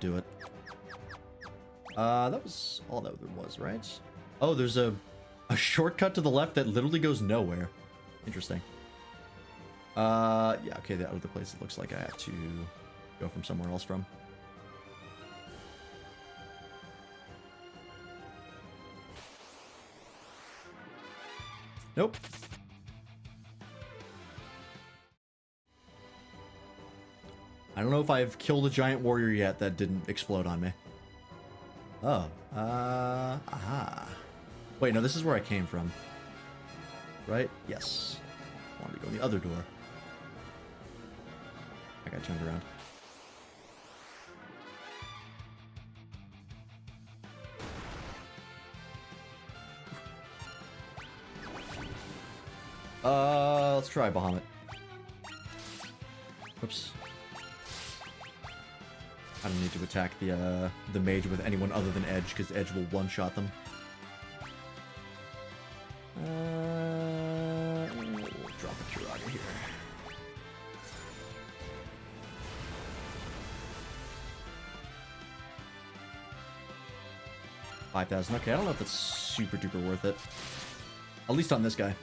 do it. That was all that there was, right? Oh, there's a shortcut to the left that literally goes nowhere. Interesting. Yeah, okay, the other place it looks like I have to go from somewhere else from. Nope. I don't know if I've killed a giant warrior yet that didn't explode on me. Oh, aha. Wait, no, this is where I came from. Right? Yes. I wanted to go in the other door. I got turned around. Let's try Bahamut. Oops. I don't need to attack the mage with anyone other than Edge, because Edge will one-shot them. We'll drop a Curaga here. $5,000. Okay, I don't know if that's super duper worth it. At least on this guy.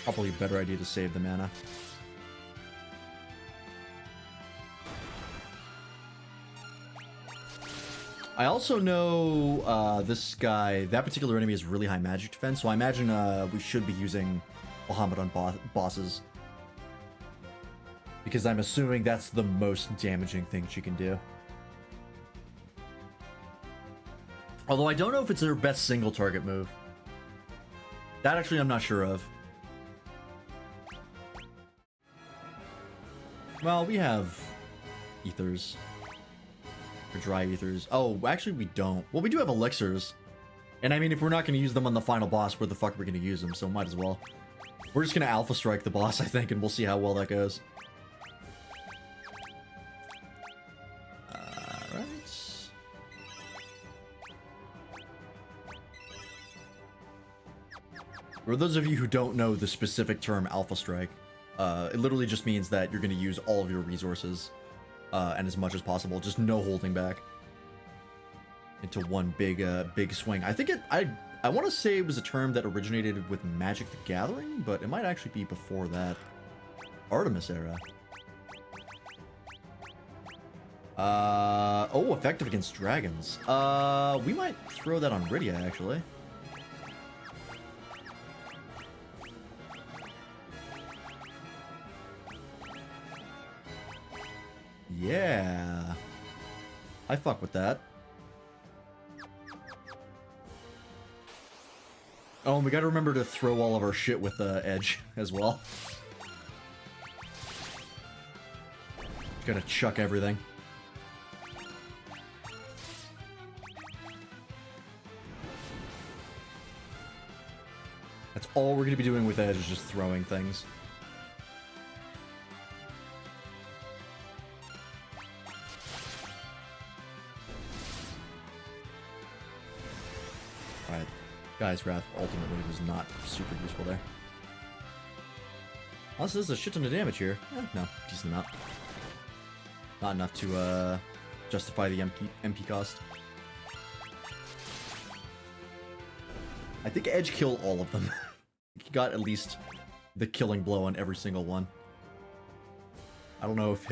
Probably a better idea to save the mana. I also know this guy, that particular enemy has really high magic defense, so I imagine we should be using Bahamut on bosses. Because I'm assuming that's the most damaging thing she can do. Although I don't know if it's her best single target move. That actually I'm not sure of. Well, we have ethers. Or dry ethers. Oh, actually we don't. Well, we do have elixirs. And I mean, if we're not going to use them on the final boss, where the fuck are we going to use them? So might as well. We're just going to alpha strike the boss, I think, and we'll see how well that goes. Alright. For those of you who don't know the specific term alpha strike, it literally just means that you're going to use all of your resources and as much as possible, just no holding back into one big swing. I think I want to say it was a term that originated with Magic the Gathering, but it might actually be before that. Artemis era. Oh, effective against dragons. We might throw that on Rydia, actually. Yeah. I fuck with that. Oh, and we gotta remember to throw all of our shit with Edge as well. Gotta chuck everything. That's all we're gonna be doing with Edge, is just throwing things. Alright. Guy's Wrath ultimately was not super useful there. Unless there's a shit ton of damage here. No, decent amount. Not enough to justify the MP cost. I think Edge killed all of them. He got at least the killing blow on every single one. I don't know if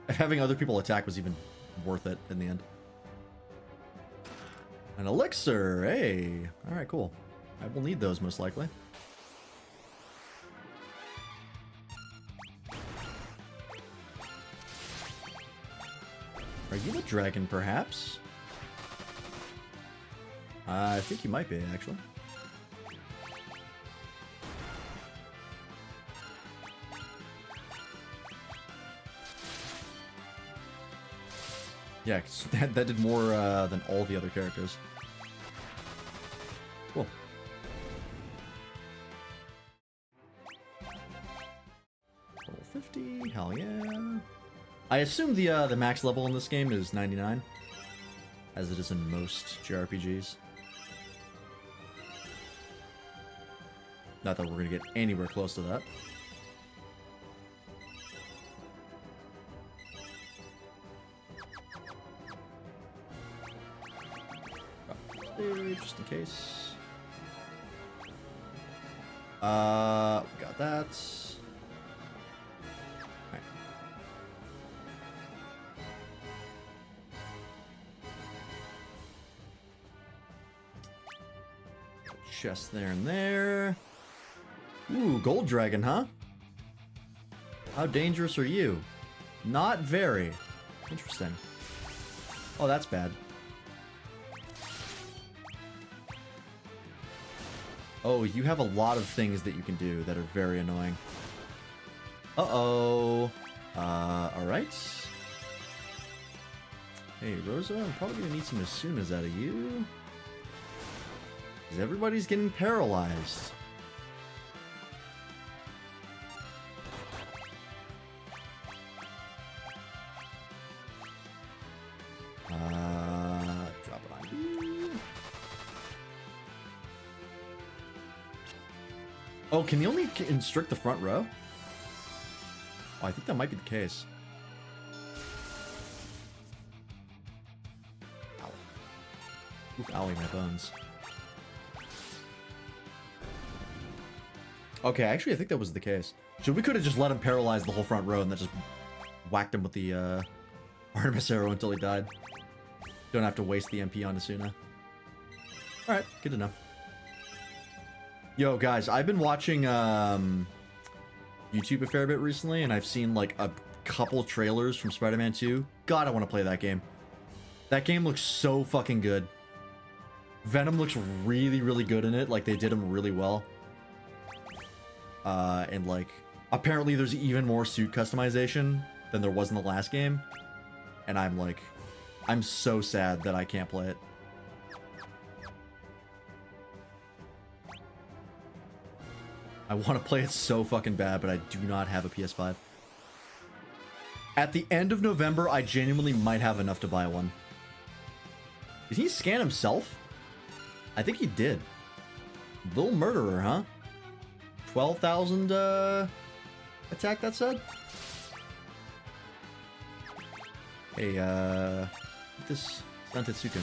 having other people attack was even worth it in the end. An elixir, hey! Alright, cool. I will need those most likely. Are you the dragon, perhaps? I think you might be, actually. Yeah, 'cause that did more than all the other characters. Cool. Level 50, hell yeah. I assume the max level in this game is 99, as it is in most JRPGs. Not that we're gonna get anywhere close to that. Just in case. We got that. Right. Chest there and there. Ooh, Gold Dragon, huh? How dangerous are you? Not very. Interesting. Oh, that's bad. Oh, you have a lot of things that you can do that are very annoying. Uh-oh. Alright. Hey, Rosa, I'm probably gonna need some Asunas out of you. Because everybody's getting paralyzed. Drop it on you. Oh, can he only constrict the front row? Oh, I think that might be the case. Ow. Oof, owie, my bones. Okay, actually, I think that was the case. So we could have just let him paralyze the whole front row and then just whacked him with the Artemis arrow until he died. Don't have to waste the MP on Asuna. Alright, good to know. Yo, guys, I've been watching YouTube a fair bit recently, and I've seen, like, a couple trailers from Spider-Man 2. God, I want to play that game. That game looks so fucking good. Venom looks really, really good in it. Like, they did him really well. And, like, apparently there's even more suit customization than there was in the last game. And I'm, like, I'm so sad that I can't play it. I want to play it so fucking bad, but I do not have a PS5. At the end of November, I genuinely might have enough to buy one. Did he scan himself? I think he did. Little murderer, huh? 12,000 attack, that said? Hey, this Santetsuken.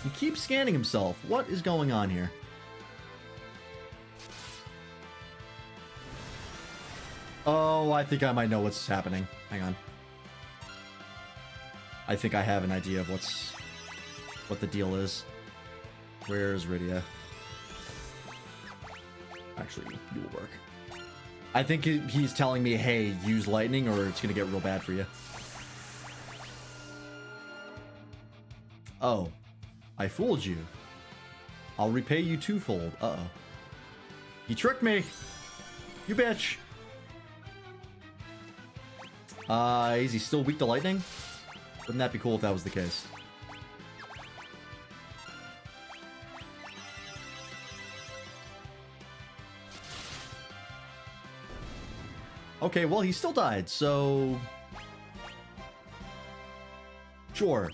He keeps scanning himself. What is going on here? Oh, I think I might know what's happening. Hang on. I think I have an idea of what the deal is. Where's Rydia? Actually, you will work. I think he's telling me, hey, use lightning or it's gonna get real bad for you. Oh, I fooled you. I'll repay you twofold. Uh-oh. You tricked me. You bitch. Is he still weak to lightning? Wouldn't that be cool if that was the case? Okay, well, he still died, so... Sure.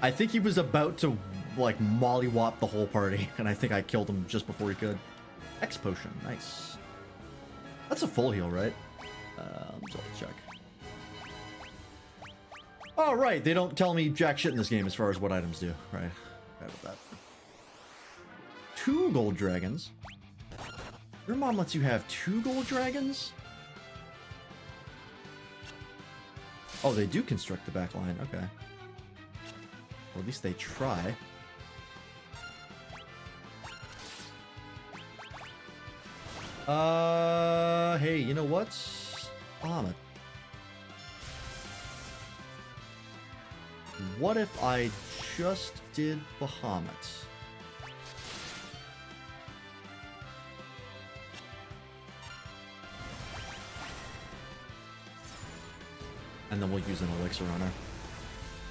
I think he was about to, like, mollywop the whole party, and I think I killed him just before he could. X potion, nice. That's a full heal, right? Let's check. Oh, right, they don't tell me jack shit in this game as far as what items do. Right, right about that. 2 gold dragons. Your mom lets you have 2 gold dragons? Oh, they do construct the back line, okay. Or at least they try. Hey, you know what? Bahamut. What if I just did Bahamut? And then we'll use an elixir on her.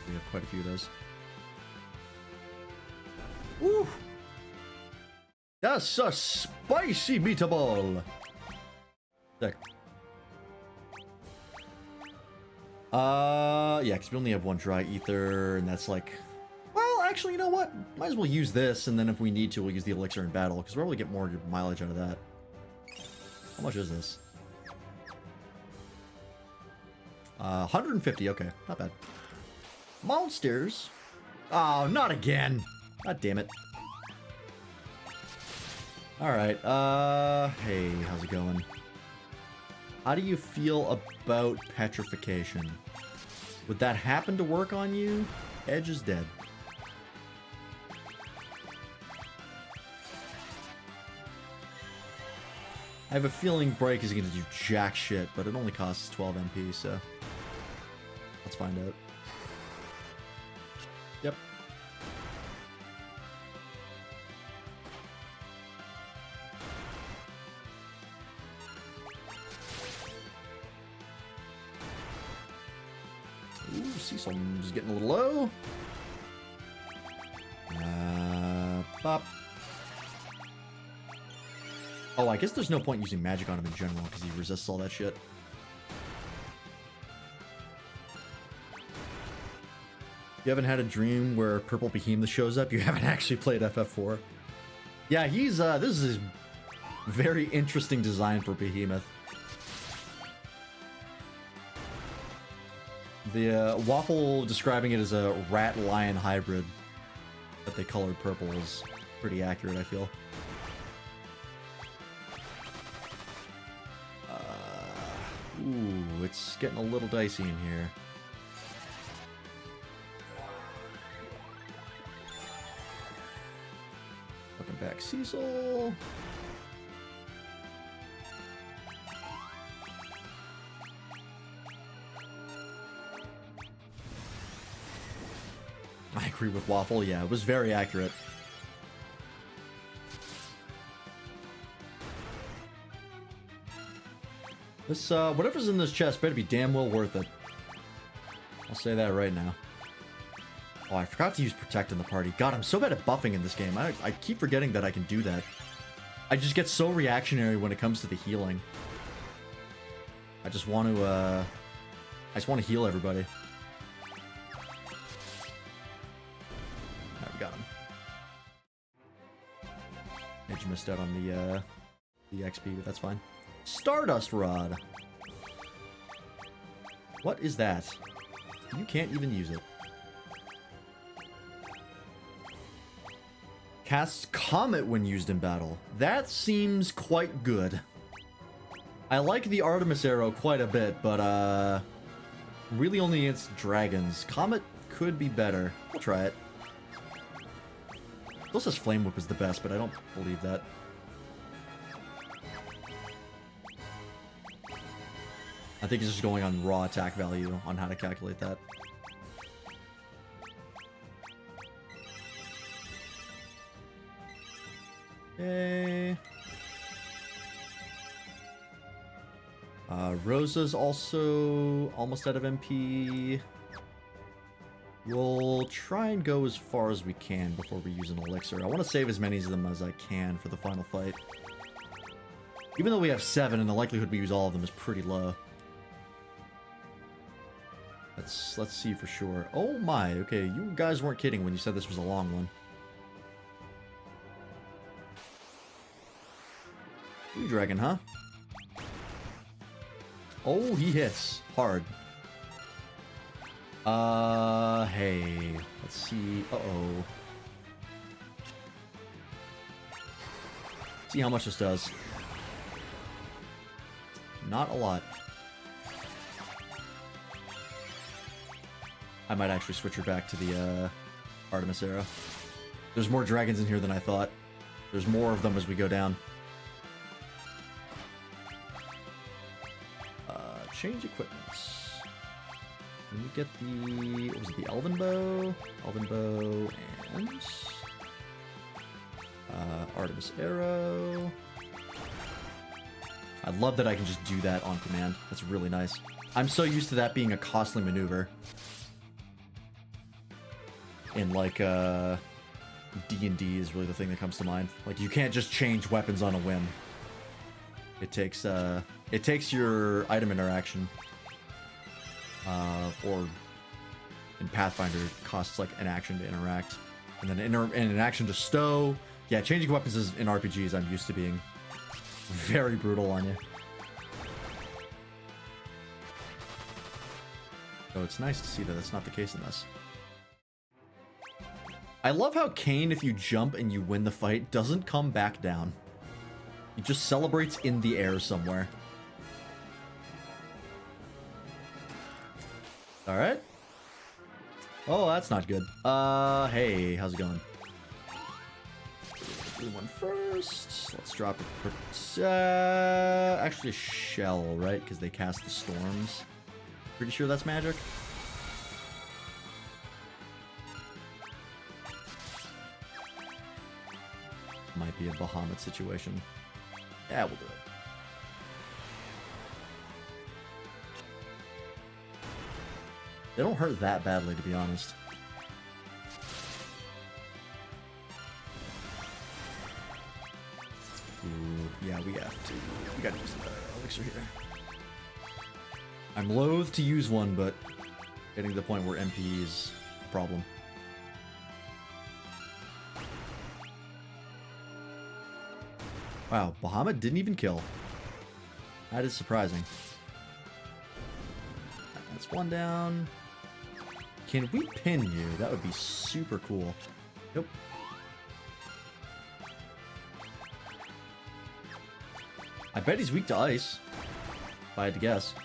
We have quite a few of those. Woo! That's a spicy meatball! Sick. Yeah, because we only have 1 dry ether, and that's like... Well, actually, you know what? Might as well use this, and then if we need to, we'll use the elixir in battle, because we'll probably get more mileage out of that. How much is this? 150, okay. Not bad. Monsters? Oh, not again! God damn it. Alright, hey, how's it going? How do you feel about petrification? Would that happen to work on you? Edge is dead. I have a feeling Break is gonna do jack shit, but it only costs 12 MP, so... Let's find out. Yep. Ooh, Cecil's getting a little low. Bop. Oh, I guess there's no point using magic on him in general because he resists all that shit. You haven't had a dream where Purple Behemoth shows up? You haven't actually played FF4. Yeah, he's, this is a very interesting design for Behemoth. The, Waffle describing it as a rat-lion hybrid that they colored purple is pretty accurate, I feel. Ooh, it's getting a little dicey in here. Welcome back, Cecil. I agree with Waffle, yeah, it was very accurate. This, whatever's in this chest better be damn well worth it. I'll say that right now. Oh, I forgot to use Protect in the party. God, I'm so bad at buffing in this game. I keep forgetting that I can do that. I just get so reactionary when it comes to the healing. I just want to heal everybody. Alright, we got him. Edge missed out on the XP, but that's fine. Stardust Rod. What is that? You can't even use it. Casts Comet when used in battle. That seems quite good. I like the Artemis arrow quite a bit, but really only against dragons. Comet could be better. We'll try it. Still says Flame Whip is the best, but I don't believe that. I think it's just going on raw attack value on how to calculate that. Okay. Rosa's also almost out of MP. We'll try and go as far as we can before we use an elixir. I want to save as many of them as I can for the final fight. Even though we have 7 and the likelihood we use all of them is pretty low. Let's see for sure. Oh my, okay, you guys weren't kidding when you said this was a long one. Blue Dragon, huh? Oh, he hits hard. Hey, let's see. Uh-oh. See how much this does. Not a lot. I might actually switch her back to the Artemis era. There's more dragons in here than I thought. There's more of them as we go down. Change equipments. Let me get the... what was it? The Elven Bow? Elven Bow and... Artemis Arrow. I love that I can just do that on command. That's really nice. I'm so used to that being a costly maneuver. In like, D&D is really the thing that comes to mind. Like, you can't just change weapons on a whim. It takes your item interaction. Or in Pathfinder, it costs like an action to interact. And then an action to stow. Yeah, changing weapons is, in RPGs, I'm used to being very brutal on you. So it's nice to see that that's not the case in this. I love how Kain, if you jump and you win the fight, doesn't come back down. He just celebrates in the air somewhere. Alright. Oh, that's not good. Hey, how's it going? Do one first. Let's drop it. Actually, shell, right? Because they cast the storms. Pretty sure that's magic. Might be a Bahamut situation. Yeah, we'll do it. They don't hurt that badly, to be honest. Ooh, yeah, we have to. We gotta use the elixir here. I'm loath to use one, but getting to the point where MP is a problem. Wow, Bahamut didn't even kill. That is surprising. That's one down. Can we pin you? That would be super cool. Nope. I bet he's weak to ice, if I had to guess.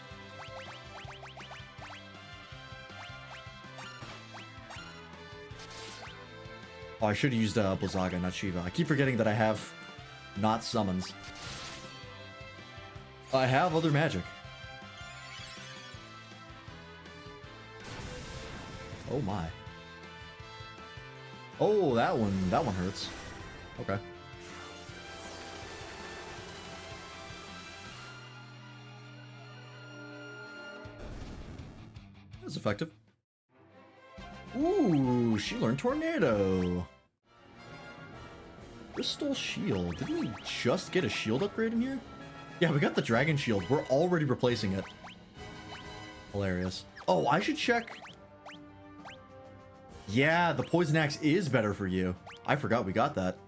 Oh, I should have used Blizzaga, not Shiva. I keep forgetting that I have not summons. I have other magic. Oh my. Oh, that one hurts. Okay. That's effective. Ooh, she learned Tornado. Crystal Shield. Didn't we just get a shield upgrade in here? Yeah, we got the Dragon Shield. We're already replacing it. Hilarious. Oh, I should check. Yeah, the Poison Axe is better for you. I forgot we got that.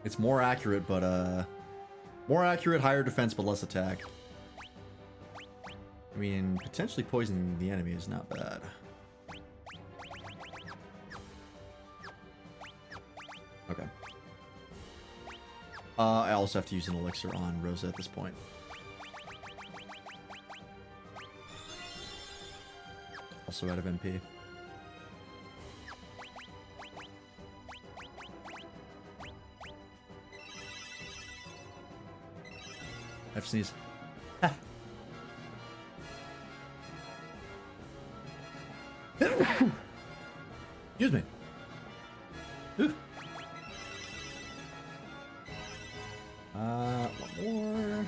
It's more accurate, but more accurate, higher defense, but less attack. I mean, potentially poisoning the enemy is not bad. Okay. I also have to use an elixir on Rosa at this point. Also out of MP. F sneeze. Excuse me. Ooh. One more.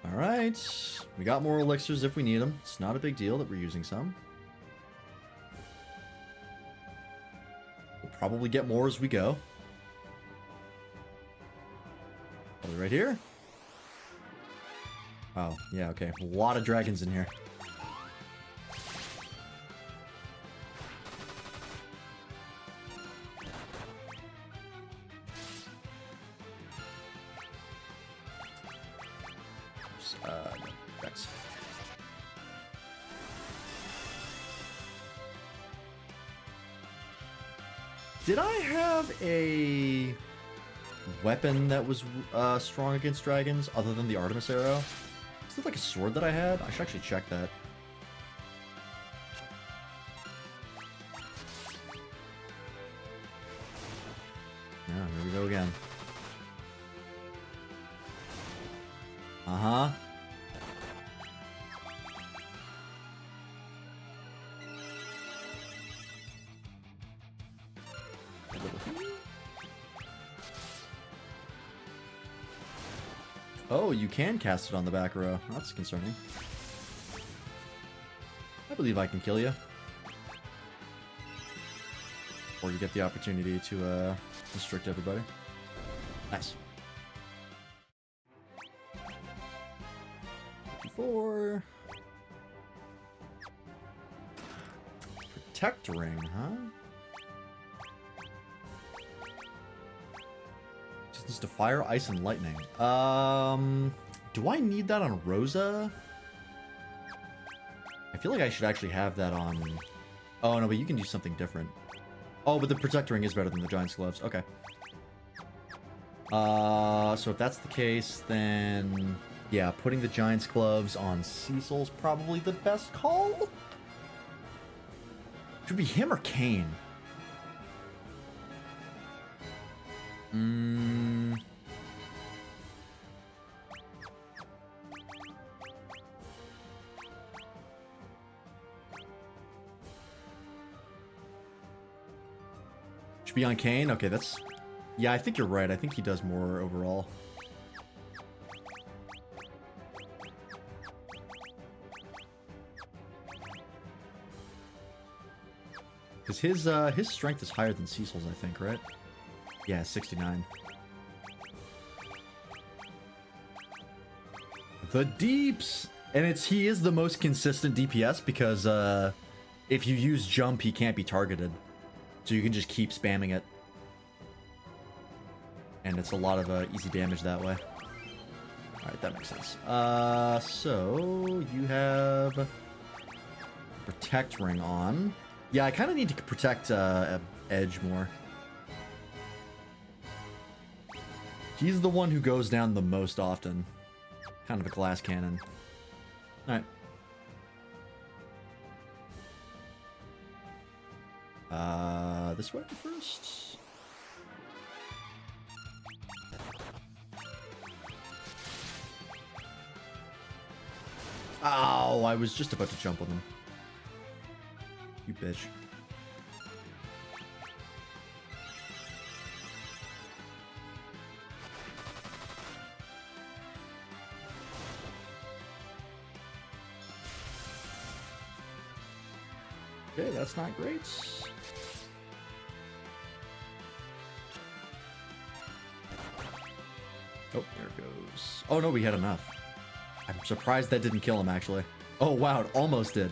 All right, we got more elixirs if we need them. It's not a big deal that we're using some. We'll probably get more as we go. Probably right here. Oh, yeah, okay. A lot of dragons in here. No, Rex. Did I have a weapon that was strong against dragons other than the Artemis arrow? Is it like a sword that I had? I should actually check that. Yeah, here we go again. Uh-huh. Oh, you can cast it on the back row. That's concerning. I believe I can kill you. Or you get the opportunity to restrict everybody. Nice. 54. Protect ring, huh? Just needs to fire, ice, and lightning. Do I need that on Rosa? I feel like I should actually have that on... Oh, no, but you can do something different. Oh, but the protect ring is better than the Giant's Gloves. Okay. So if that's the case, then... Yeah, putting the Giant's Gloves on Cecil's probably the best call? Should be him or Kane? Should be on Kane? Okay, that's... Yeah, I think you're right. I think he does more overall. Because his strength is higher than Cecil's, I think, right? Yeah, 69. The deeps! And he is the most consistent DPS because if you use jump, he can't be targeted. So you can just keep spamming it. And it's a lot of easy damage that way. Alright, that makes sense. So you have Protect Ring on. Yeah, I kind of need to protect Edge more. He's the one who goes down the most often. Kind of a glass cannon. Alright. This way first. Ow, I was just about to jump on them. You bitch. Okay, that's not great. Oh, there it goes. Oh no, we had enough. I'm surprised that didn't kill him, actually. Oh wow, it almost did.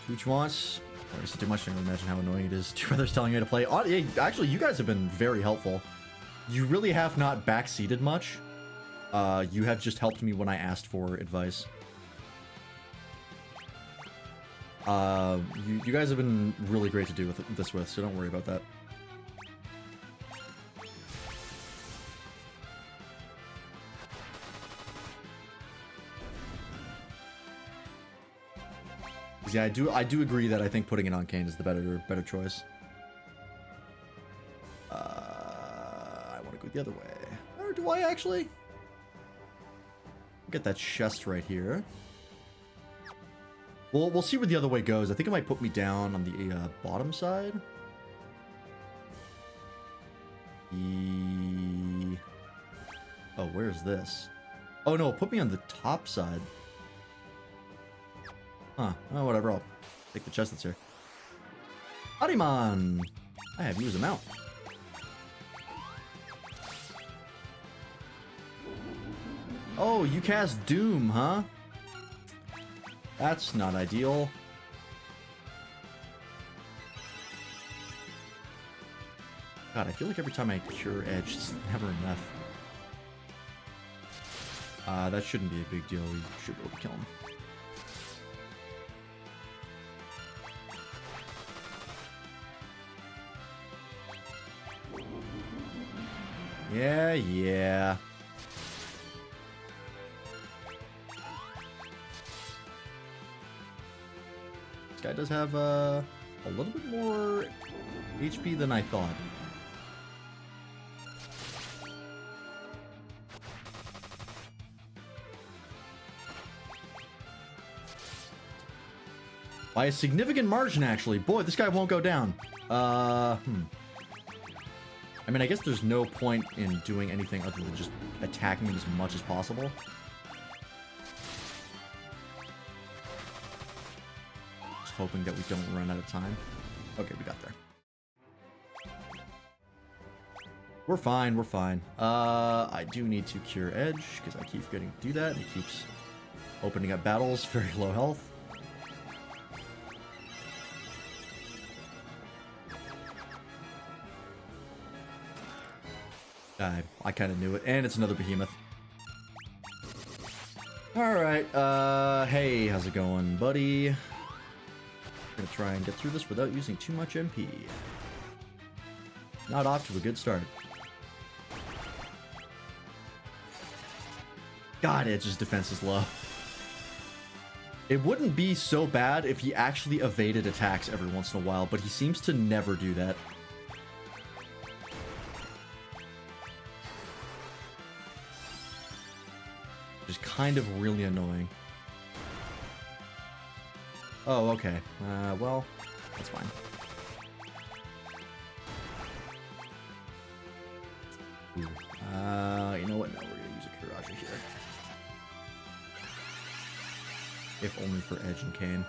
Which wants... I don't too much, I can imagine how annoying it is. Two brothers telling you to play. Oh, yeah, actually, you guys have been very helpful. You really have not backseated much. You have just helped me when I asked for advice. You guys have been really great to do this with, so don't worry about that. Yeah, I do agree that I think putting it on Kane is the better choice. the other way. Or do I actually? Get that chest right here. Well, we'll see where the other way goes. I think it might put me down on the bottom side. Oh, where's this? Oh no, put me on the top side. Huh. Oh, whatever. I'll take the chest that's here. Ariman! I have you as a mount. Oh, you cast Doom, huh? That's not ideal. God, I feel like every time I cure Edge, it's never enough. That shouldn't be a big deal. We should be able to kill him. Yeah. This guy does have a little bit more HP than I thought. By a significant margin, actually. Boy, this guy won't go down. I mean, I guess there's no point in doing anything other than just attacking him as much as possible. Just hoping that we don't run out of time. Okay, we got there. We're fine, we're fine. I do need to cure Edge, because I keep forgetting to do that, and he keeps opening up battles, very low health. I kind of knew it. And it's another behemoth. Alright, hey, how's it going, buddy? Gonna try and get through this without using too much MP. Not off to a good start. God, Edge's defense is low. It wouldn't be so bad if he actually evaded attacks every once in a while, but he seems to never do that. Which is kind of really annoying. Oh, okay. Well, that's fine. Ooh. You know what? No, we're gonna use a Kiraja here. If only for Edge and Kain.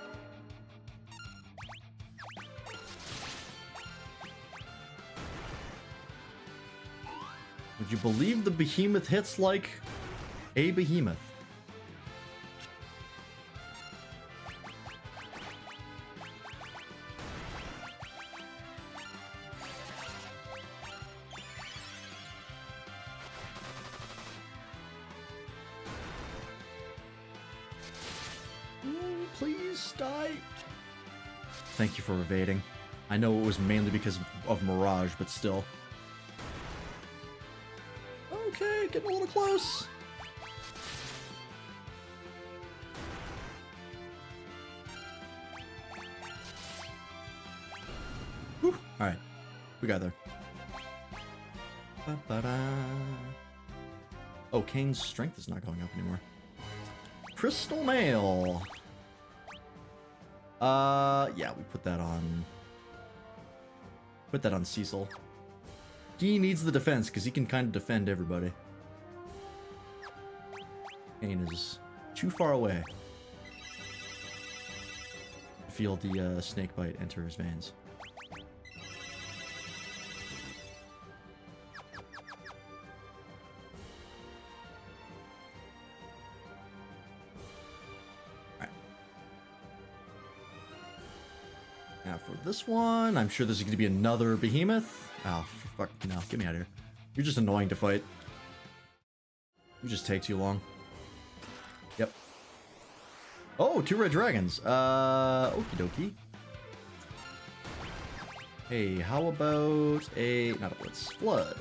Would you believe the behemoth hits like a behemoth? Please die. Thank you for evading. I know it was mainly because of Mirage, but still. Okay, getting a little close. Whew. All right, we got there. Ba-ba-da. Oh, Kane's strength is not going up anymore. Crystal Mail. Yeah, we put that on. Put that on Cecil. He needs the defense because he can kind of defend everybody. Kane is too far away to feel the snake bite enter his veins. Now for this one, I'm sure there's going to be another behemoth. Oh, fuck, no, get me out of here. You're just annoying to fight. You just take too long. Yep. Oh, 2 red dragons. Okie dokie. Hey, how about not a blitz, flood.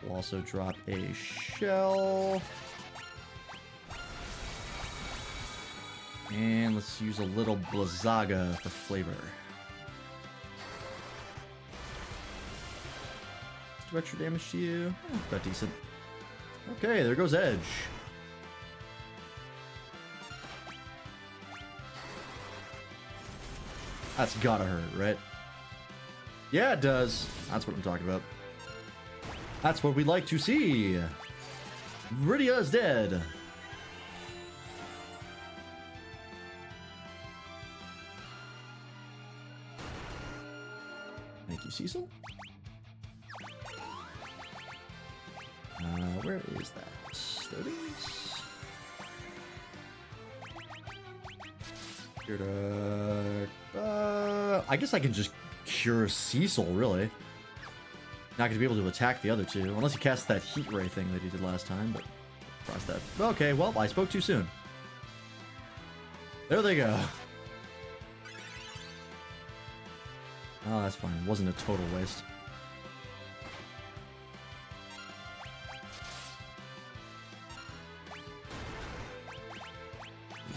We'll also drop a shell. And let's use a little Blizzaga for flavor. do extra damage to you. About decent. Okay, there goes Edge. That's gotta hurt, right? Yeah, it does. That's what I'm talking about. That's what we'd like to see. Rydia is dead. Thank you, Cecil. Where is that? There it is. Here to, I guess I can just cure Cecil, really. Not going to be able to attack the other two, unless he casts that heat ray thing that he did last time, but cross that. Okay, well, I spoke too soon. There they go. Oh, that's fine. It wasn't a total waste.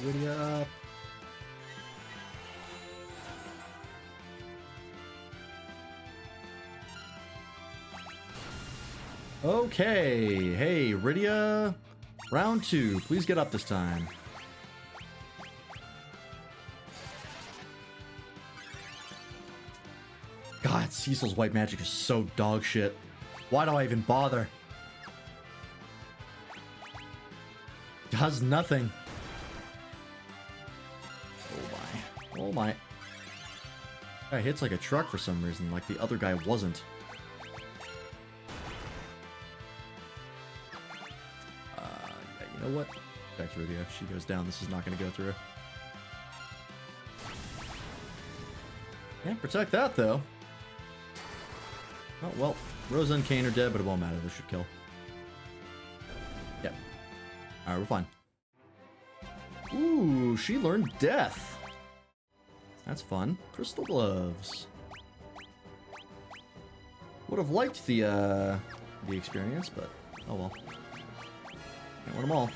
Giddy up. Okay. Hey, Rydia. Round 2. Please get up this time. God, Cecil's white magic is so dog shit. Why do I even bother? Does nothing. Oh my. Oh my. Guy hits like a truck for some reason, like the other guy wasn't. Yeah, you know what? Back to Rydia. If she goes down, this is not going to go through. Can't protect that, though. Oh, well. Rosa and Kane are dead, but it won't matter. This should kill. Yep. Alright, we're fine. Ooh, she learned Death. That's fun. Crystal gloves. Would have liked the experience, but oh well. Can't win them all.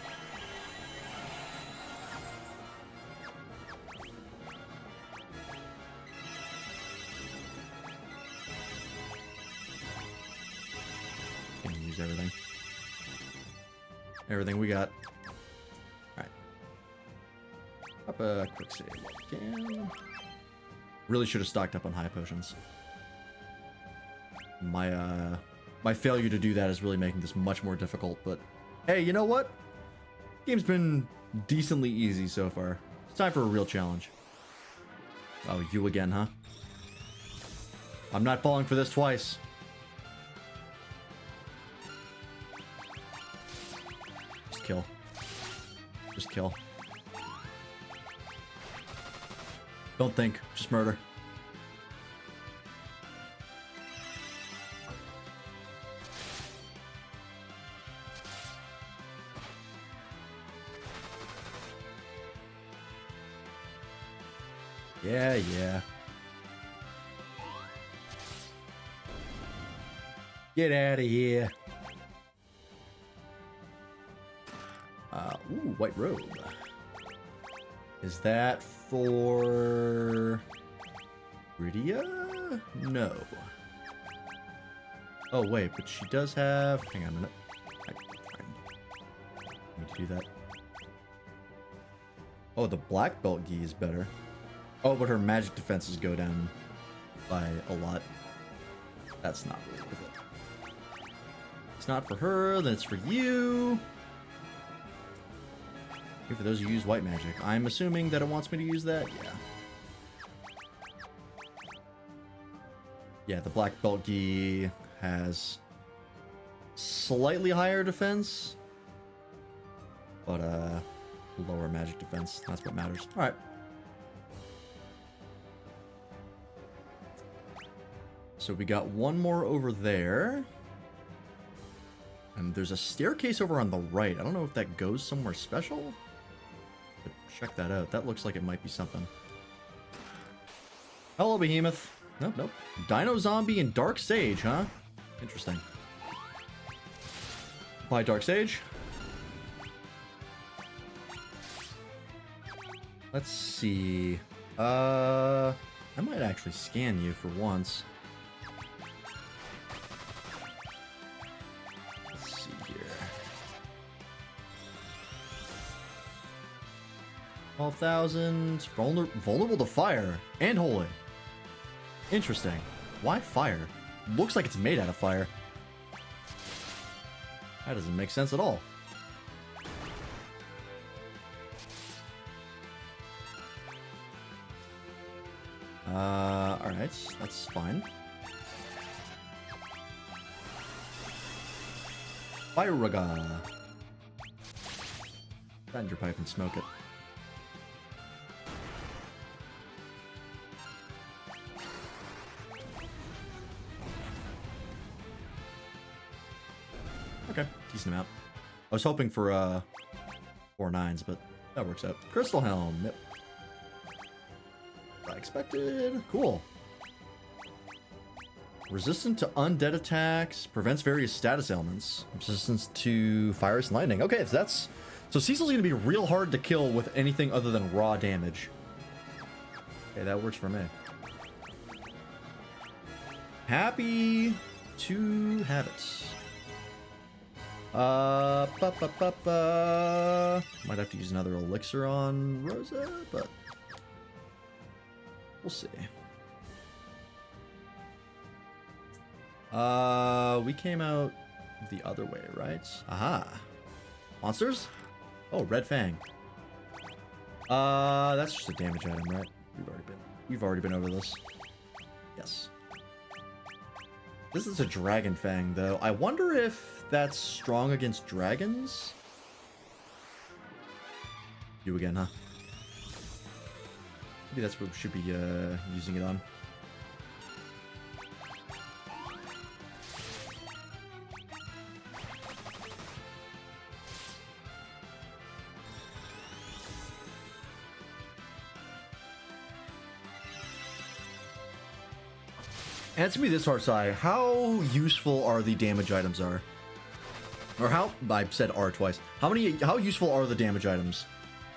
Can use everything. Everything we got. Alright. Up a quick save. Can. Really should have stocked up on high potions. My failure to do that is really making this much more difficult, but hey, you know what? Game's been decently easy so far. It's time for a real challenge. Oh, you again, huh? I'm not falling for this twice. Just kill. Just kill. Don't think, just murder. Yeah, yeah. Get out of here. Ooh, white robe. Is that for Rydia? No. Oh, wait, but she does have... Hang on a minute. I need to do that. Oh, the black belt gi is better. Oh, but her magic defenses go down by a lot. That's not really worth it. It's not for her, then it's for you. Okay, for those who use white magic. I'm assuming that it wants me to use that? Yeah. Yeah, the black belt gi has slightly higher defense, but lower magic defense. That's what matters. All right. So we got one more over there. And there's a staircase over on the right. I don't know if that goes somewhere special. But check that out. That looks like it might be something. Hello, Behemoth. Nope, nope. Dino Zombie and Dark Sage, huh? Interesting. Bye, Dark Sage. Let's see. I might actually scan you for once. 12,000. Vulnerable to fire and holy. Interesting. Why fire? Looks like it's made out of fire. That doesn't make sense at all. Alright, that's fine. Fire-raga. Find your pipe and smoke it. Okay, decent amount. I was hoping for 4 9s, but that works out. Crystal Helm, yep. I expected. Cool. Resistant to undead attacks, prevents various status ailments, resistance to fire and lightning. Okay, so that's... So Cecil's gonna be real hard to kill with anything other than raw damage. Okay, that works for me. Happy to have it. Might have to use another elixir on Rosa, but we'll see. We came out the other way, right? Aha. Monsters? Oh, Red Fang. That's just a damage item, right? We've already been over this. Yes. This is a Dragon Fang, though. I wonder if that's strong against dragons? You again, huh? Maybe that's what we should be using it on. Answer me this, Heartseye. How useful are the damage items are? Or how... I said R twice. How useful are the damage items?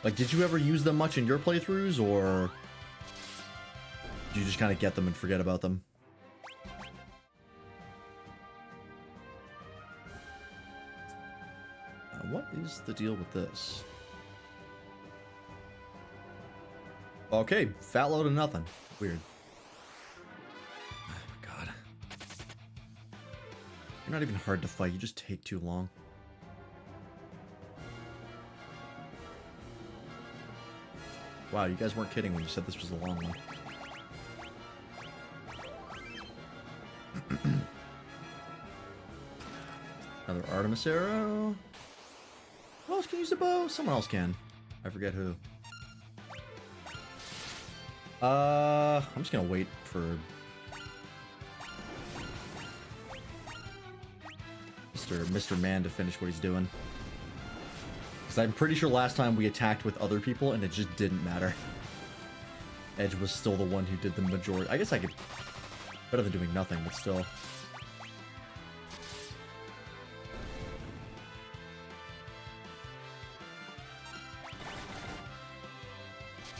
Like, did you ever use them much in your playthroughs, or... do you just kind of get them and forget about them? What is the deal with this? Okay, fat load of nothing. Weird. You're not even hard to fight, you just take too long. Wow, you guys weren't kidding when you said this was a long one. Another Artemis arrow. Who else can use a bow? Someone else can. I forget who. I'm just gonna wait for... Mr. Man to finish what he's doing. Because I'm pretty sure last time we attacked with other people and it just didn't matter. Edge was still the one who did the majority. I guess I could... better than doing nothing, but still.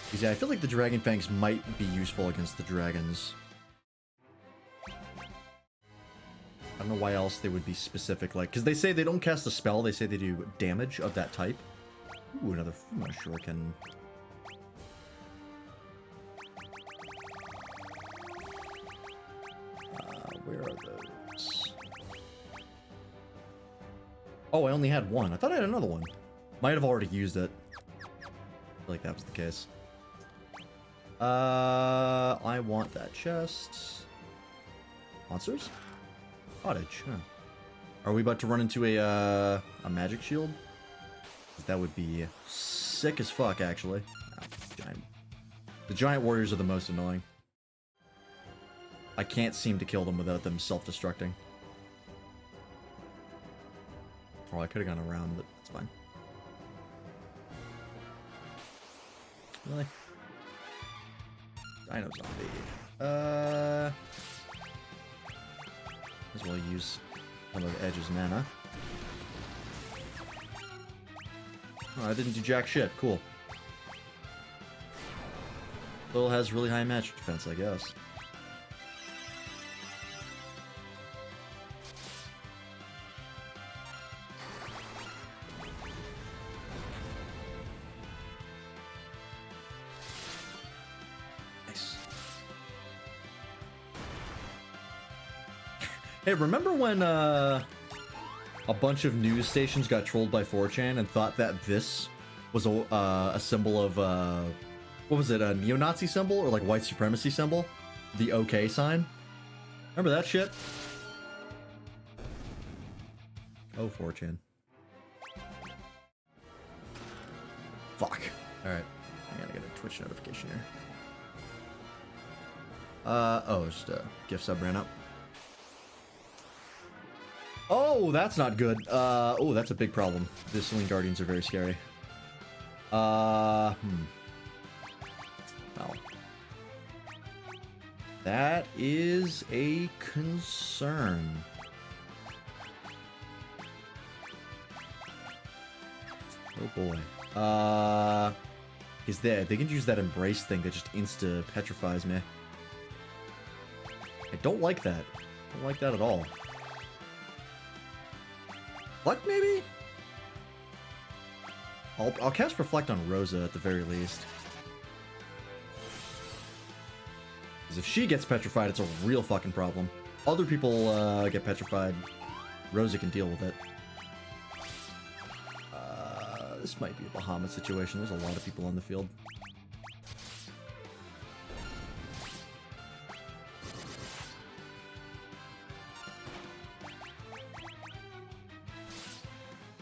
Because yeah, I feel like the Dragon Fangs might be useful against the dragons. I don't know why else they would be specific, like, because they say they don't cast a spell, they say they do damage of that type. Ooh, another shuriken. Where are those? Oh, I only had one. I thought I had another one. Might have already used it. I feel like that was the case. I want that chest. Monsters? Cottage, huh. Are we about to run into a magic shield? That would be sick as fuck, actually. The giant warriors are the most annoying. I can't seem to kill them without them self-destructing. Oh, I could have gone around, but it's fine. Really? Dino zombie. As well use some of Edge's mana. Oh, I didn't do jack shit. Cool. Lil has really high magic defense, I guess. Hey, remember when a bunch of news stations got trolled by 4chan and thought that this was a symbol of what was it, a neo-Nazi symbol or like white supremacy symbol? The OK sign. Remember that shit? Oh, 4chan. Fuck. Alright. I gotta get a Twitch notification here. Oh, just a gift sub ran up. Oh, that's not good. Oh, that's a big problem. The Celine Guardians are very scary. Well. That is a concern. Oh boy. Is there? They can use that embrace thing that just insta petrifies me. I don't like that. I don't like that at all. Reflect, maybe? I'll cast Reflect on Rosa at the very least. Because if she gets petrified, it's a real fucking problem. Other people get petrified. Rosa can deal with it. This might be a Bahamut situation. There's a lot of people on the field.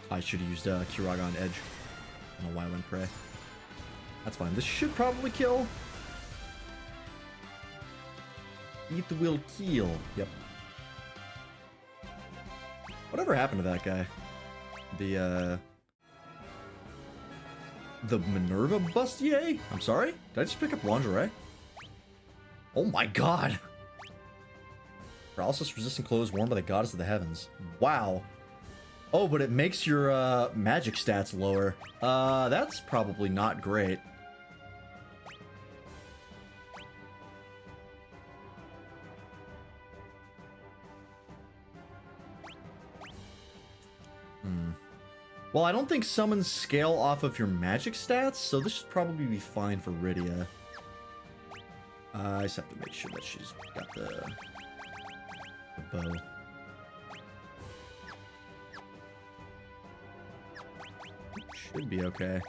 I should have used Kiraga on Edge. I don't know why I went Prey. That's fine. This should probably kill. It will kill. Yep. Whatever happened to that guy? The Minerva Bustier? I'm sorry? Did I just pick up lingerie? Oh my god! Paralysis resistant clothes worn by the goddess of the heavens. Wow. Oh, but it makes your magic stats lower. That's probably not great. Well, I don't think summons scale off of your magic stats, so this should probably be fine for Rydia. I just have to make sure that she's got the bow. Should be okay.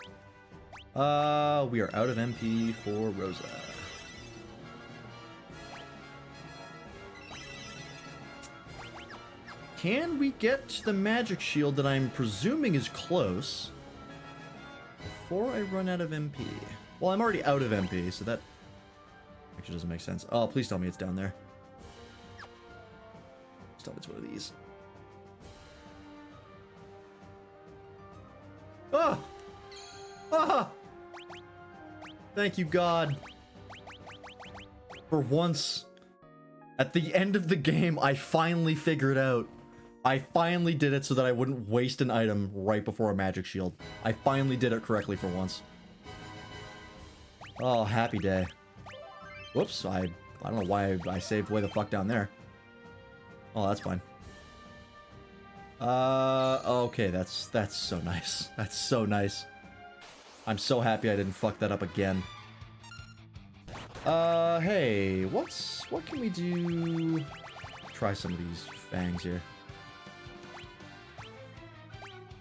We are out of MP for Rosa. Can we get the magic shield that I'm presuming is close before I run out of MP? Well, I'm already out of MP, so that actually doesn't make sense. Oh, please tell me it's down there. Please tell me it's one of these. Ah! Ah! Thank you, God. For once, at the end of the game, I finally figured out. I finally did it so that I wouldn't waste an item right before a magic shield. I finally did it correctly for once. Oh, happy day. Whoops, I don't know why I saved way the fuck down there. Oh, that's fine. Okay, that's so nice. That's so nice. I'm so happy I didn't fuck that up again. Hey, what can we do? Try some of these fangs here.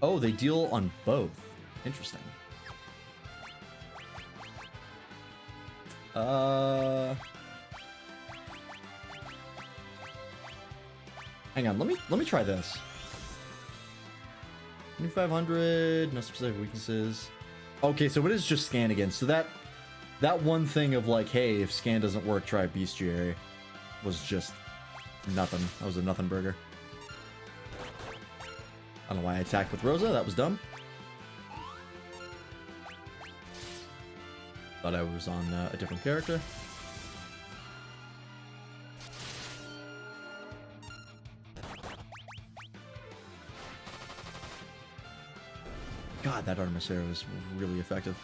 Oh, they deal on both. Interesting. Hang on, let me try this. 2500, no specific weaknesses. Okay, so it is just scan again. So that one thing of like, hey, if scan doesn't work, try bestiary was just nothing. That was a nothing burger. I don't know why I attacked with Rosa. That was dumb. Thought I was on a different character. God, that Artemis arrow is really effective.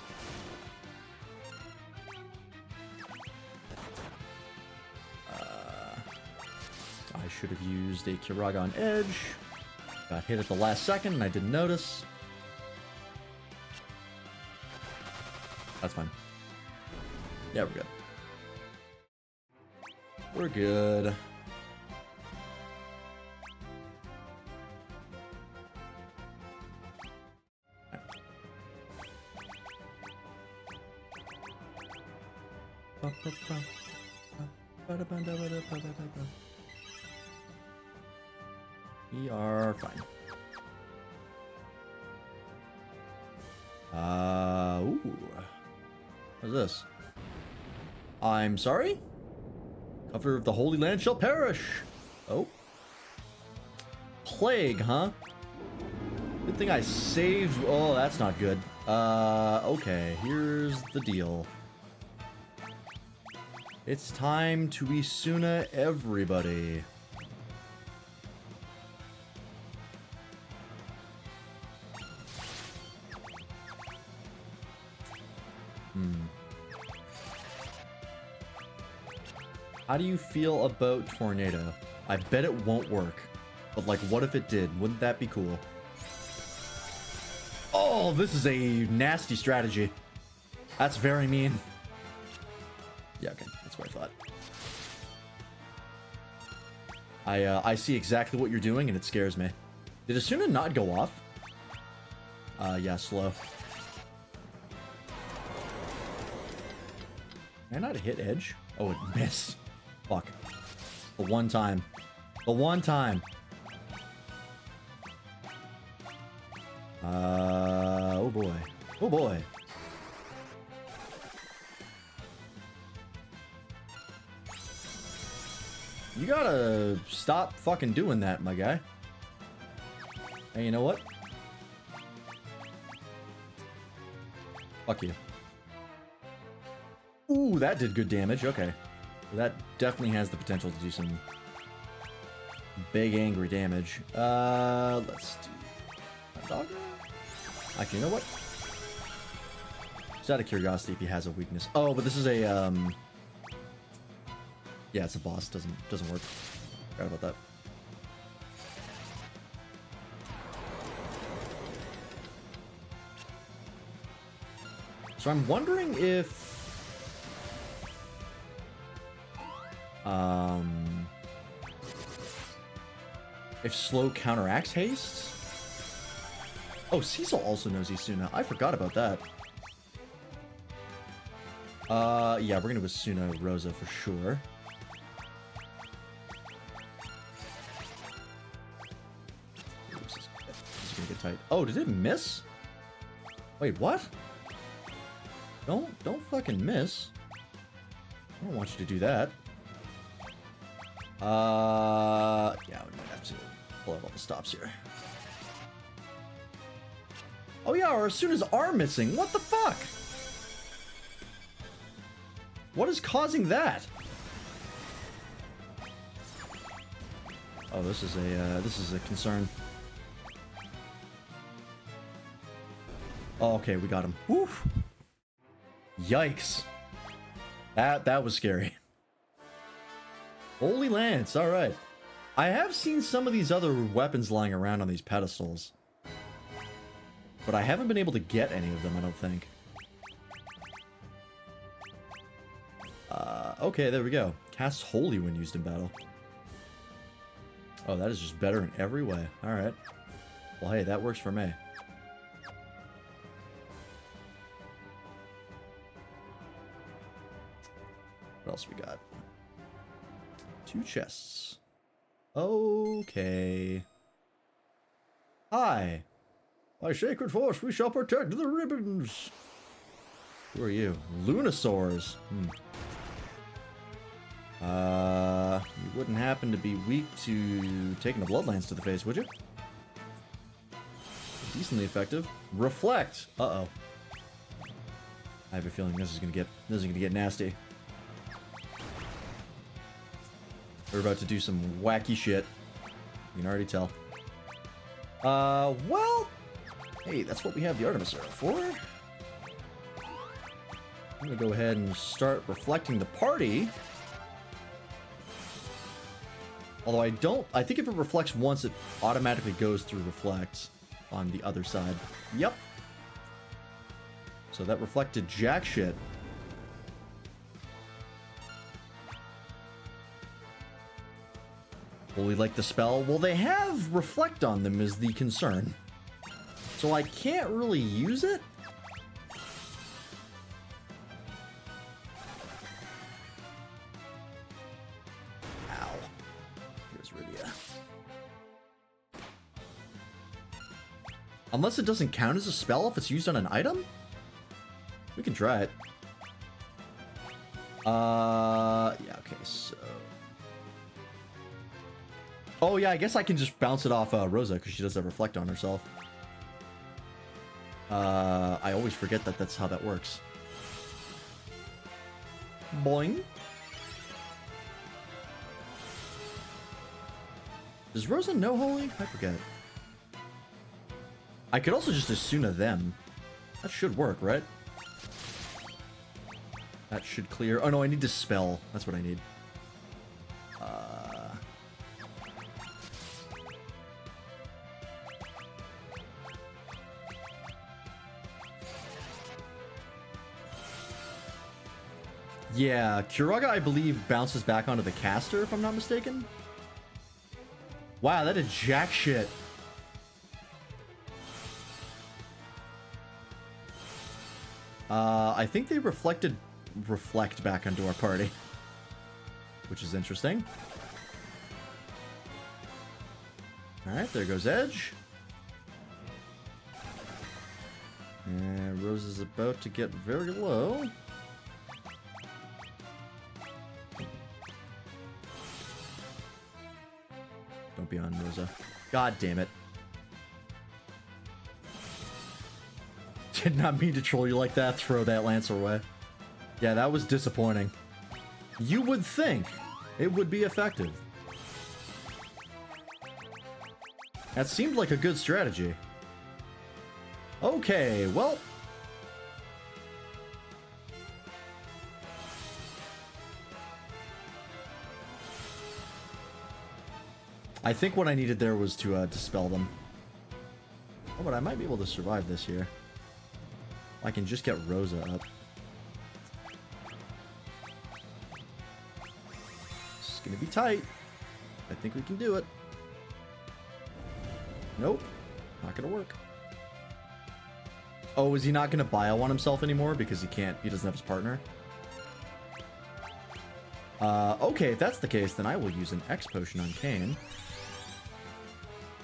I should have used a Kiraga on Edge. Got hit at the last second and I didn't notice. That's fine. Yeah, we're good. We're good. We are fine. Ooh. What's this? I'm sorry? Cover of the Holy Land shall perish. Oh. Plague, huh? Good thing I saved. Oh, that's not good. Okay. Here's the deal. It's time to Isuna everybody. How do you feel about Tornado? I bet it won't work. But like, what if it did? Wouldn't that be cool? Oh, this is a nasty strategy. That's very mean. Yeah, okay. That's what I thought. I see exactly what you're doing, and it scares me. Did Asuna not go off? Yeah, slow. Can I not hit edge? Oh, it missed. Fuck. The one time. The one time. Oh boy. Oh boy. You gotta stop fucking doing that, my guy. Hey, you know what? Fuck you. Ooh, that did good damage. Okay. That definitely has the potential to do some big angry damage. Let's do Dogger. Actually, you know what? Just out of curiosity if he has a weakness. Oh, but this is a yeah, it's a boss. Doesn't work. Forgot about that. So I'm wondering if slow counteracts haste. Oh, Cecil also knows Isuna. I forgot about that. Yeah, we're gonna Isuna Rosa for sure. Oops, this is gonna get tight. Oh, did it miss? Wait, what? Don't fucking miss. I don't want you to do that. Yeah, we might have to pull out all the stops here. Oh yeah, or as soon as arm missing. What the fuck? What is causing that? Oh, this is a concern. Oh, okay, we got him. Woof. Yikes. That was scary. Holy Lance, alright. I have seen some of these other weapons lying around on these pedestals. But I haven't been able to get any of them, I don't think. Okay, there we go. Casts Holy when used in battle. Oh, that is just better in every way. Alright. Well, hey, that works for me. What else we got? 2 chests. Okay. Hi. By sacred force, we shall protect the ribbons. Who are you? Lunosaurs. You wouldn't happen to be weak to taking the Bloodlands to the face, would you? Decently effective. Reflect. Uh-oh. I have a feeling this is gonna get nasty. We're about to do some wacky shit. You can already tell. Well, hey, that's what we have the Artemis Arrow for. I'm gonna go ahead and start reflecting the party. Although I think if it reflects once, it automatically goes through reflect on the other side. Yep. So that reflected jack shit. Fully like the spell. Well, they have reflect on them is the concern. So I can't really use it. Unless it doesn't count as a spell if it's used on an item? We can try it. Yeah, okay, so... Oh, yeah, I guess I can just bounce it off Rosa, because she does have Reflect on herself. I always forget that that's how that works. Boing. Does Rosa know Holy? I forget. I could also just Asuna them. That should work, right? That should clear. Oh no, I need to spell. That's what I need. Yeah, Kuraga, I believe, bounces back onto the caster, if I'm not mistaken. Wow, that did jack shit. I think they reflect back onto our party, which is interesting. Alright, there goes Edge. And Rose is about to get very low. Don't be on Rosa. God damn it. Did not mean to troll you like that. Throw that Lancer away. Yeah, that was disappointing. You would think it would be effective. That seemed like a good strategy. Okay, well... I think what I needed there was to dispel them. Oh, but I might be able to survive this here. I can just get Rosa up. It's gonna be tight. I think we can do it. Nope. Not gonna work. Oh, is he not gonna bio on himself anymore because he doesn't have his partner? Okay, if that's the case, then I will use an X potion on Kayn.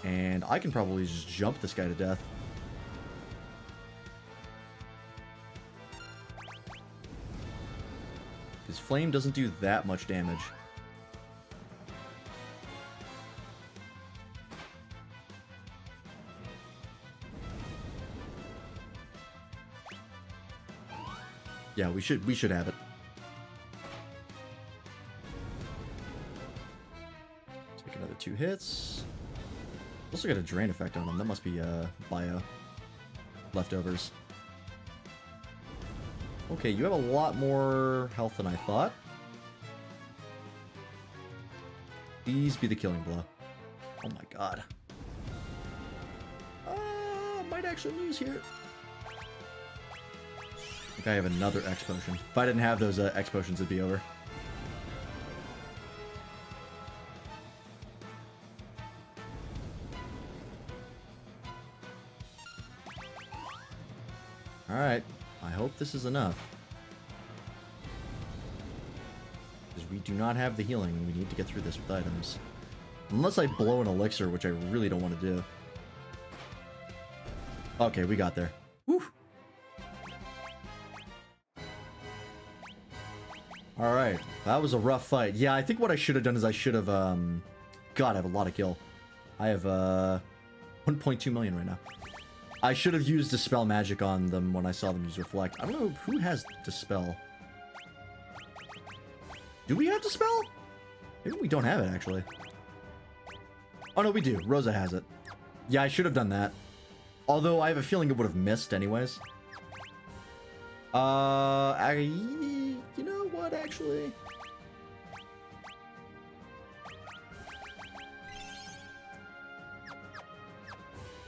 And I can probably just jump this guy to death. His flame doesn't do that much damage. Yeah, we should have it. Take another 2 hits. Also got a drain effect on him. That must be bio leftovers. Okay, you have a lot more health than I thought. Please be the killing blow. Oh my god. Might actually lose here. I think I have another X potion. If I didn't have those X potions, it'd be over. Alright, I hope this is enough. Because we do not have the healing, we need to get through this with items. Unless I blow an elixir, which I really don't want to do. Okay, we got there. Woo! Alright, that was a rough fight. Yeah, I think what I should have done is I should have, God, I have a lot of kill. I have, 1.2 million right now. I should have used Dispel Magic on them when I saw them use Reflect. I don't know who has Dispel. Do we have Dispel? Maybe we don't have it, actually. Oh, no, we do. Rosa has it. Yeah, I should have done that. Although, I have a feeling it would have missed anyways. You know what, actually?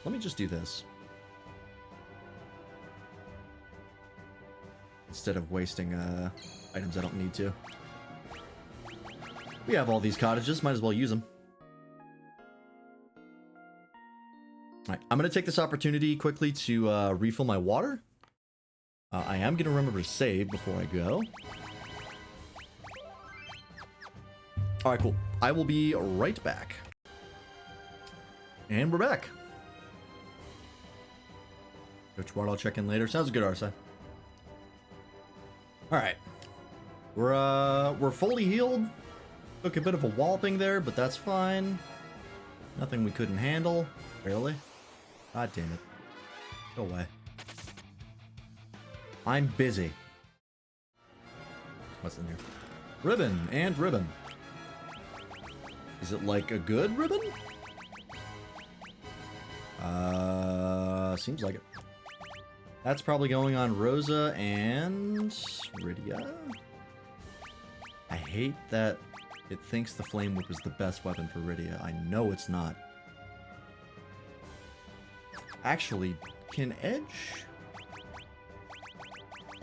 Let me just do this. Instead of wasting items I don't need to. We have all these cottages, might as well use them. Alright, I'm going to take this opportunity quickly to refill my water. I am going to remember to save before I go. Alright, cool. I will be right back. And we're back. Which one I'll check in later. Sounds good, Arsa. Alright. We're fully healed. Took a bit of a walloping there, but that's fine. Nothing we couldn't handle. Barely. God damn it. Go away. I'm busy. What's in here? Ribbon and ribbon. Is it like a good ribbon? Seems like it. That's probably going on Rosa and Rydia. I hate that it thinks the Flame Whip is the best weapon for Rydia. I know it's not. Actually, can Edge?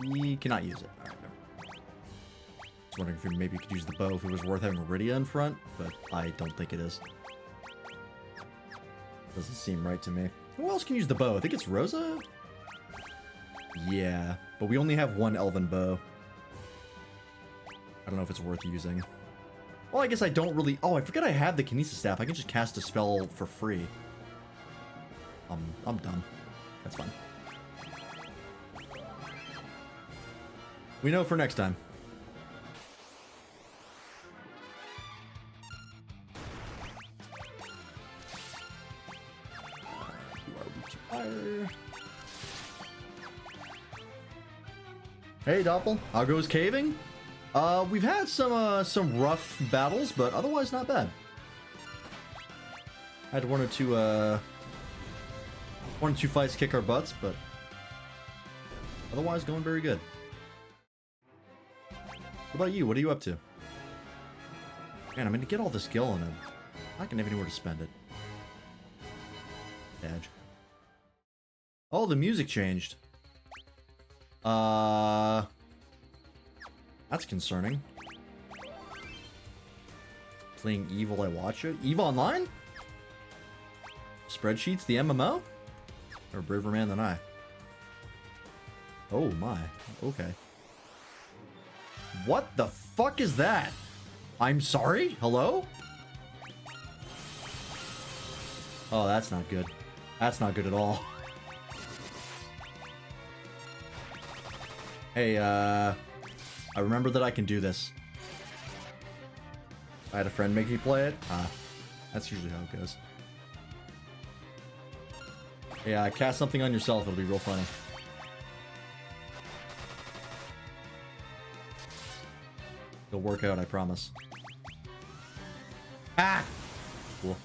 He cannot use it. Alright, no. I was wondering if maybe you could use the bow if it was worth having Rydia in front, but I don't think it is. Doesn't seem right to me. Who else can use the bow? I think it's Rosa? Yeah, but we only have one elven bow. I don't know if it's worth using. Well, I guess I don't really... Oh, I forget I have the Kinesis Staff. I can just cast a spell for free. I'm dumb. That's fine. We know for next time. You are weak to fire. Hey, Doppel. How goes caving? We've had some rough battles, but otherwise not bad. Had one or two fights kick our butts, but otherwise going very good. What about you? What are you up to? Man, I'm gonna get all this gil and I'm not gonna have anywhere to spend it. Badge. Oh, the music changed. That's concerning. Playing EVE while I watch it? EVE Online? Spreadsheets, the MMO? Or a braver man than I? Oh my. Okay. What the fuck is that? I'm sorry? Hello? Oh, that's not good. That's not good at all. Hey, I remember that I can do this. I had a friend make me play it. That's usually how it goes. Yeah, cast something on yourself, it'll be real funny. It'll work out, I promise. Ah! Cool.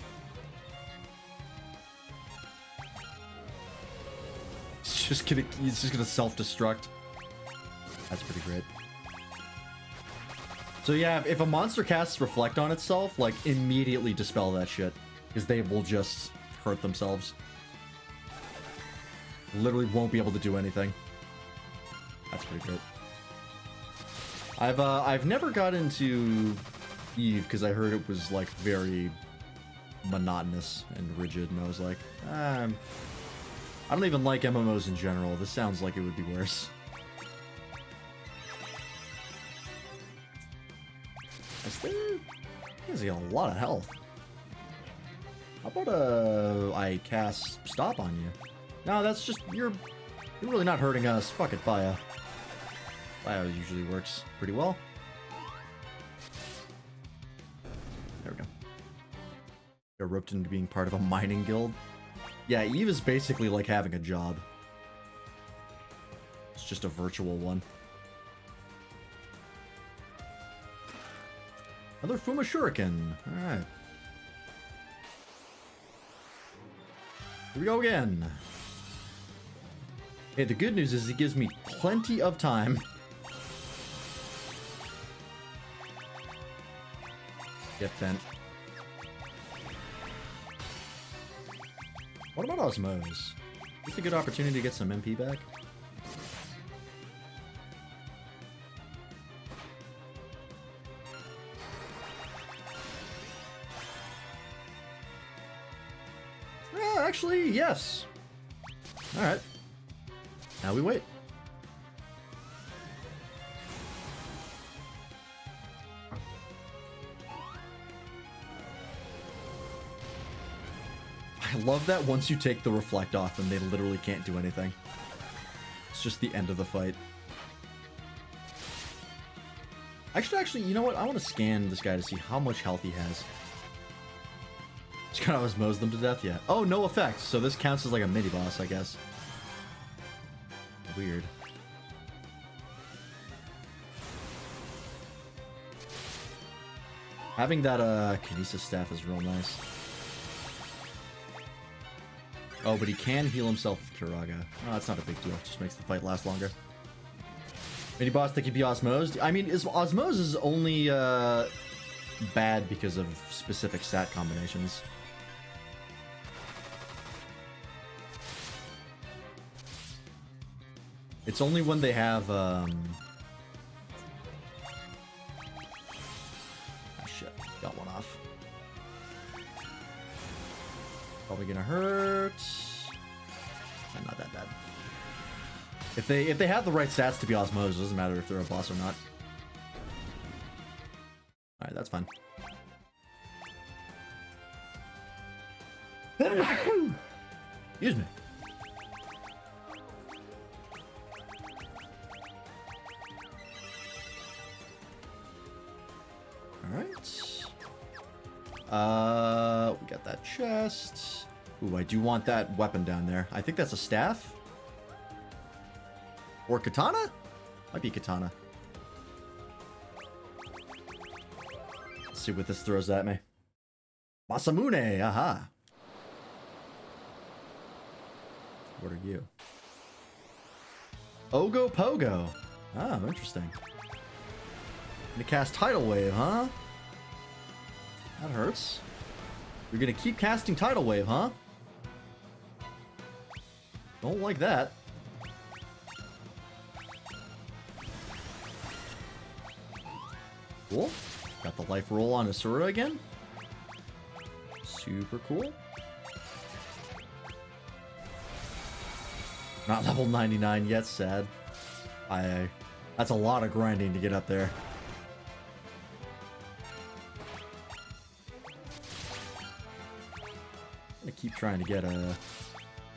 He's just gonna self-destruct. That's pretty great. So yeah, if a monster casts Reflect on itself, like, immediately dispel that shit. Because they will just hurt themselves. Literally won't be able to do anything. That's pretty great. I've never got into EVE because I heard it was, like, very monotonous and rigid, and I was like, I don't even like MMOs in general. This sounds like it would be worse. He's got a lot of health. How about I cast Stop on you? No, that's just you're really not hurting us. Fuck it, Bio. Bio usually works pretty well. There we go. Got roped into being part of a mining guild. Yeah, EVE is basically like having a job. It's just a virtual one. Another Fuma Shuriken. Alright. Here we go again. Hey, the good news is it gives me plenty of time. Get bent. What about Osmose? Is this a good opportunity to get some MP back? Actually, yes. Alright. Now we wait. I love that once you take the reflect off, then they literally can't do anything. It's just the end of the fight. Actually, you know what? I want to scan this guy to see how much health he has. Just kind of osmose them to death, yeah. Oh, no effects. So this counts as like a mini boss, I guess. Weird. Having that Kinesis staff is real nice. Oh, but he can heal himself with Kiraga. Oh, that's not a big deal. It just makes the fight last longer. Mini boss that can be osmosed. I mean, osmose is only bad because of specific stat combinations. It's only when they have ah shit, got one off. Probably gonna hurt. Not that bad. If they have the right stats to be osmosed, it doesn't matter if they're a boss or not. Alright, that's fine. Excuse me. Alright. We got that chest. Ooh, I do want that weapon down there. I think that's a staff. Or katana? Might be katana. Let's see what this throws at me. Masamune, aha. What are you? Ogo Pogo. Oh, interesting. Gonna cast Tidal Wave, huh? That hurts. You're gonna keep casting Tidal Wave, huh? Don't like that. Cool. Got the life roll on Asura again. Super cool. Not level 99 yet, sad. That's a lot of grinding to get up there. I'm gonna keep trying to get a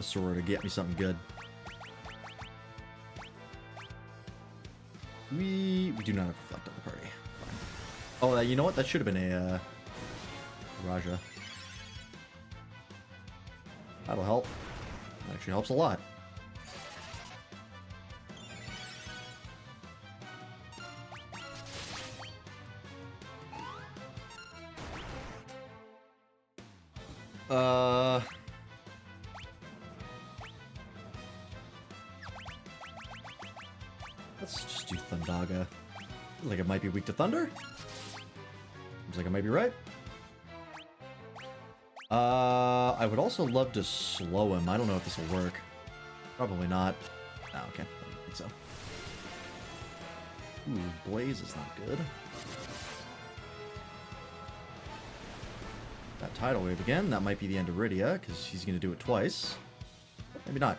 Asura to get me something good. We do not have reflect on the party. Fine. Oh, you know what? That should have been a Raja. That'll help. That actually helps a lot. Let's just do Thundaga. Feels like it might be weak to thunder. Seems like I might be right. I would also love to slow him. I don't know if this will work. Probably not. Oh, okay. I don't think so. Ooh, Blaze is not good. That Tidal Wave again. That might be the end of Rydia, because he's going to do it twice. Maybe not.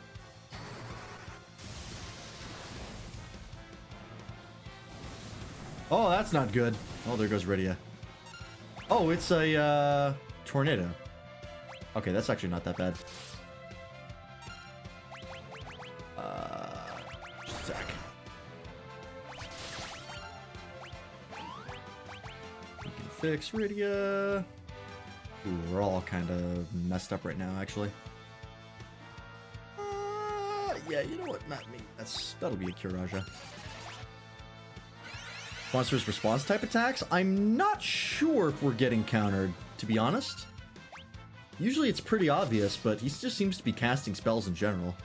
Oh, that's not good. Oh, there goes Rydia. Oh, it's a tornado. Okay, that's actually not that bad. Just a sec. We can fix Rydia. Ooh, we're all kind of messed up right now, actually. Yeah, you know what? Not me. That'll be a Kiraja. Monster's response type attacks? I'm not sure if we're getting countered, to be honest. Usually it's pretty obvious, but he just seems to be casting spells in general.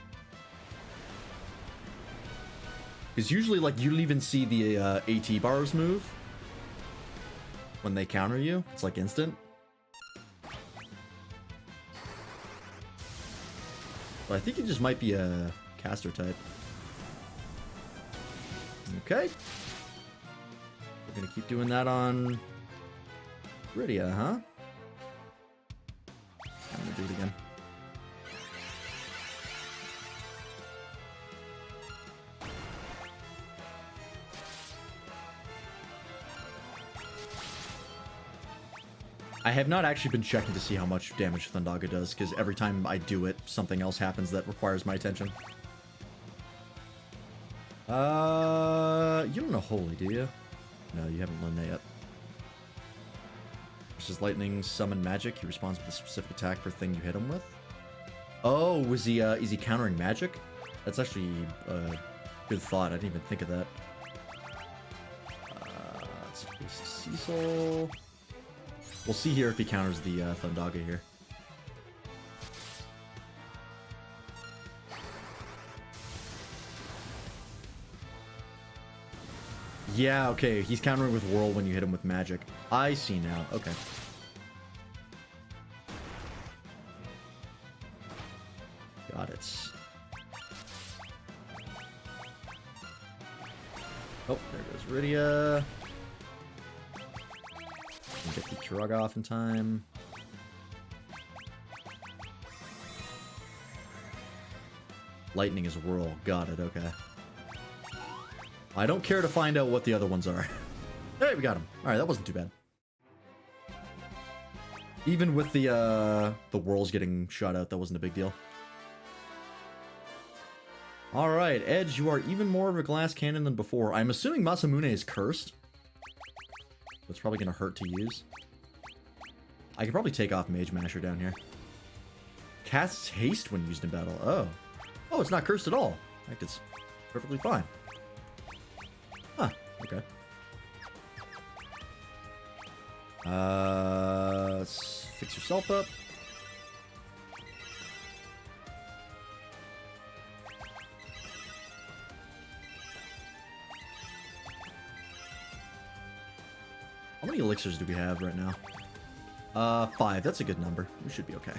Because usually, like, you'll even see the AT bars move when they counter you. It's like instant. But I think it just might be a caster type. Okay. We're gonna keep doing that on Rydia, huh? I'm gonna do it again. I have not actually been checking to see how much damage Thundaga does, because every time I do it, something else happens that requires my attention. You don't know Holy, do you? No, you haven't learned that yet. Versus Lightning, Summon Magic. He responds with a specific attack per thing you hit him with. Oh, is he countering magic? That's actually a good thought. I didn't even think of that. Let's face Cecil. We'll see here if he counters the Thundaga here. Yeah, okay. He's countering with Whirl when you hit him with magic. I see now. Okay. Got it. Oh, there goes Rydia. Can get the Kiraga off in time. Lightning is Whirl. Got it, okay. I don't care to find out what the other ones are. Hey, we got him. Alright, that wasn't too bad. Even with the Whirls getting shot out, that wasn't a big deal. Alright, Edge, you are even more of a glass cannon than before. I'm assuming Masamune is cursed. That's probably going to hurt to use. I could probably take off Mage Masher down here. Casts haste when used in battle. Oh. Oh, it's not cursed at all. Like, it's perfectly fine. Huh, okay. Let's fix yourself up. How many elixirs do we have right now? 5. That's a good number. We should be okay.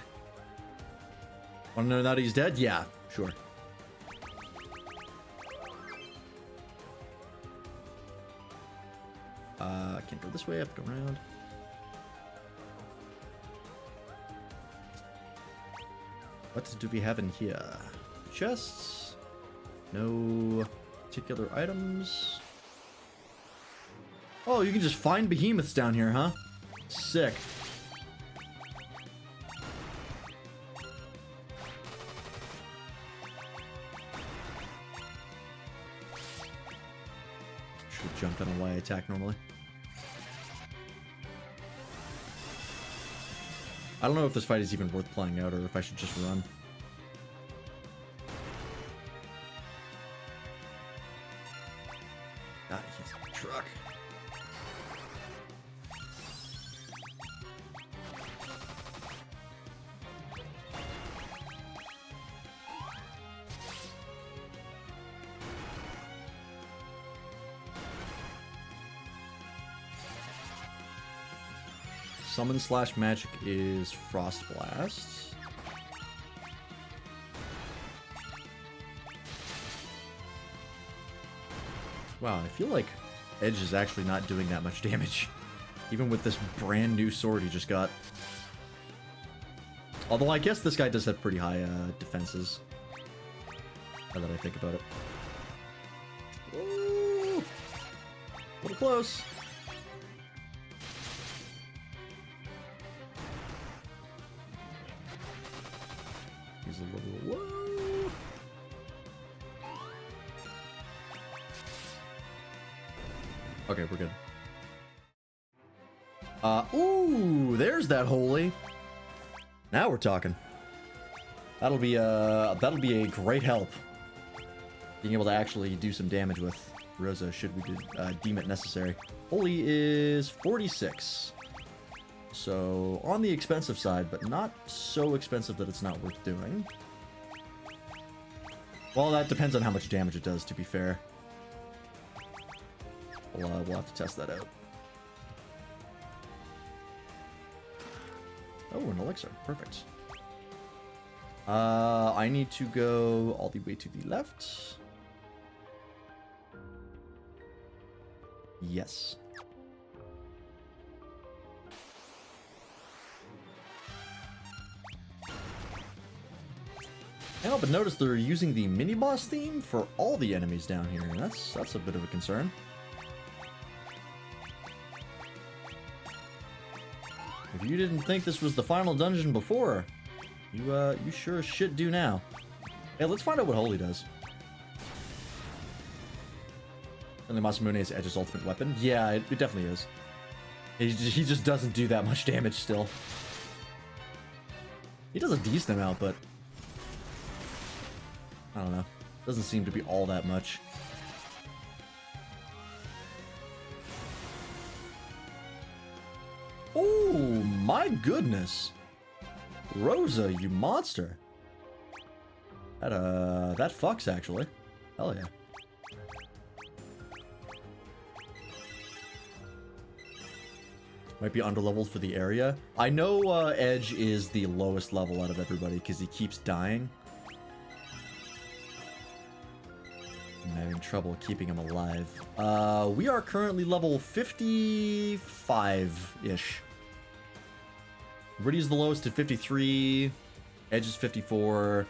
Want to know that he's dead? Yeah, sure. I can't go this way. I have to go around. What do we have in here? Chests? No particular items. Oh, you can just find behemoths down here, huh? Sick. Should have jumped on a Y attack normally. I don't know if this fight is even worth playing out or if I should just run. God, he hits the truck. Summon slash magic is Frost Blast. Wow, I feel like Edge is actually not doing that much damage. Even with this brand new sword he just got. Although I guess this guy does have pretty high defenses. Now that I think about it. Ooh, a little close. He's a little low. Okay, we're good. Ooh, there's that holy. Now we're talking. That'll be a great help. Being able to actually do some damage with Rosa should we deem it necessary. Holy is 46. So on the expensive side, but not so expensive that it's not worth doing. Well, that depends on how much damage it does, to be fair. We'll have to test that out. Oh, an elixir. Perfect. I need to go all the way to the left. Yes. Can't help but notice they're using the mini-boss theme for all the enemies down here, and that's a bit of a concern. If you didn't think this was the final dungeon before, you sure as shit do now. Hey, let's find out what Holy does. And the Masamune is Edge's ultimate weapon. Yeah, it definitely is. He just doesn't do that much damage still. He does a decent amount, but I don't know. Doesn't seem to be all that much. Oh my goodness. Rosa, you monster. That fucks actually. Hell yeah. Might be underleveled for the area. I know Edge is the lowest level out of everybody because he keeps dying. I'm having trouble keeping him alive. We are currently level 55-ish. Riddy's the lowest at 53. Edge is 54.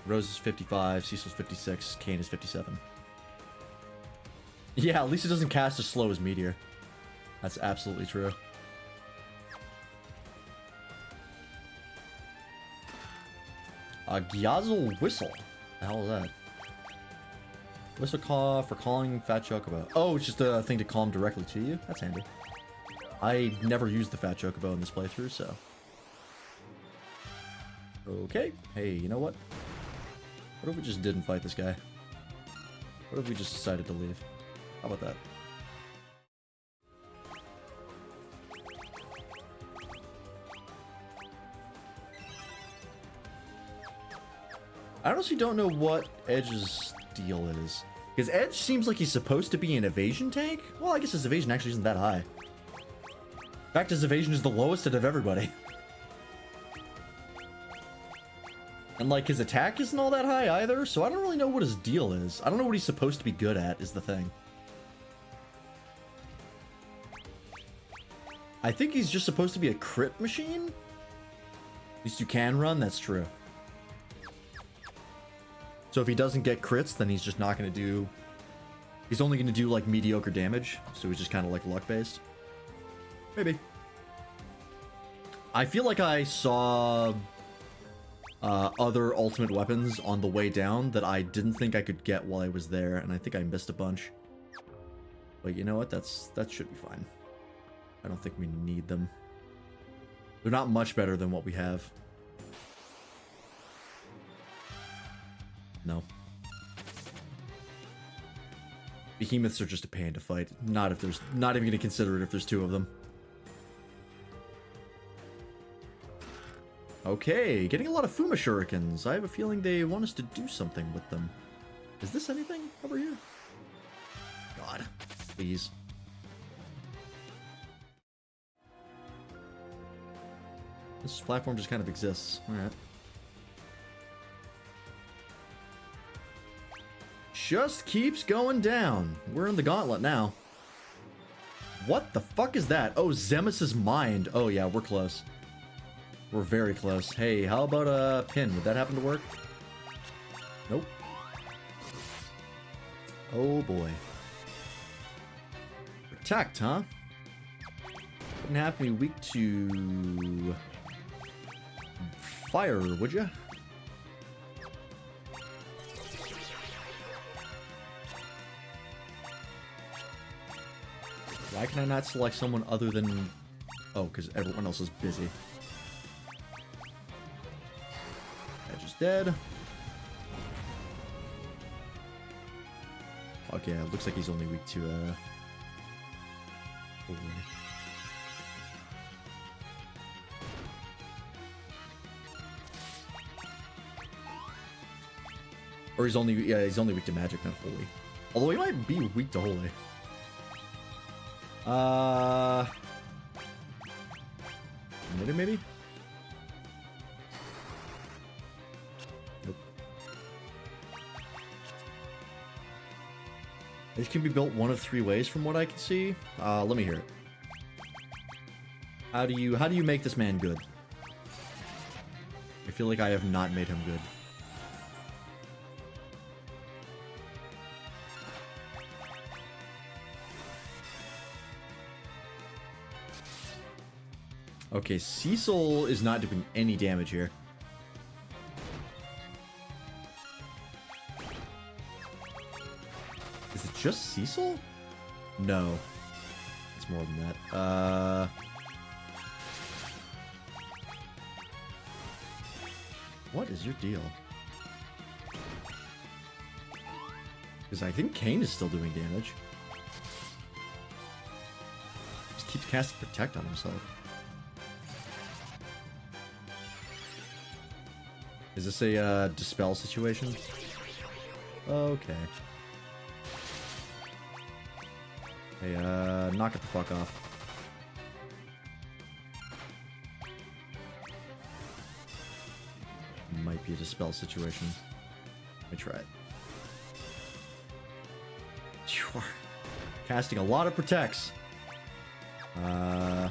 Rose is 55. Cecil's 56. Kane is 57. Yeah, at least it doesn't cast as slow as Meteor. That's absolutely true. Gyazel Whistle. The hell is that? Whistle call for calling Fat Chocobo. Oh, it's just a thing to call him directly to you? That's handy. I never used the Fat Chocobo in this playthrough, so... Okay. Hey, you know what? What if we just didn't fight this guy? What if we just decided to leave? How about that? I honestly don't know what Edge's deal is. Because Edge seems like he's supposed to be an evasion tank? Well, I guess his evasion actually isn't that high. In fact, his evasion is the lowest out of everybody. And like, his attack isn't all that high either, so I don't really know what his deal is. I don't know what he's supposed to be good at, is the thing. I think he's just supposed to be a crit machine? At least you can run, that's true. So if he doesn't get crits, then he's just not going to do... He's only going to do, like, mediocre damage. So he's just kind of, like, luck-based. Maybe. I feel like I saw... other ultimate weapons on the way down that I didn't think I could get while I was there, and I think I missed a bunch. But you know what? That should be fine. I don't think we need them. They're not much better than what we have. No. Behemoths are just a pain to fight. Not even gonna consider it if there's two of them. Okay, getting a lot of Fuma Shurikens. I have a feeling they want us to do something with them. Is this anything over here? God, please. This platform just kind of exists. Alright. Just keeps going down. We're in the gauntlet now. What the fuck is that? Oh, Zemus's mind. Oh yeah, we're close. We're very close. Hey, how about a pin? Would that happen to work? Nope. Oh boy. Protect, huh? Wouldn't have to be weak to fire, would ya? Why can I not select someone other than... Oh, because everyone else is busy. Edge is dead. Fuck yeah, it looks like he's only weak to, Holy. Or he's only weak to magic, not holy. Although he might be weak to holy. Maybe? Nope. This can be built one of three ways from what I can see. Let me hear it. How do you make this man good? I feel like I have not made him good. Okay, Cecil is not doing any damage here. Is it just Cecil? No. It's more than that. What is your deal? Because I think Kane is still doing damage. Just keeps casting Protect on himself. Is this a Dispel situation? Okay. Hey, knock it the fuck off. Might be a Dispel situation. Let me try it. You are casting a lot of Protects. Get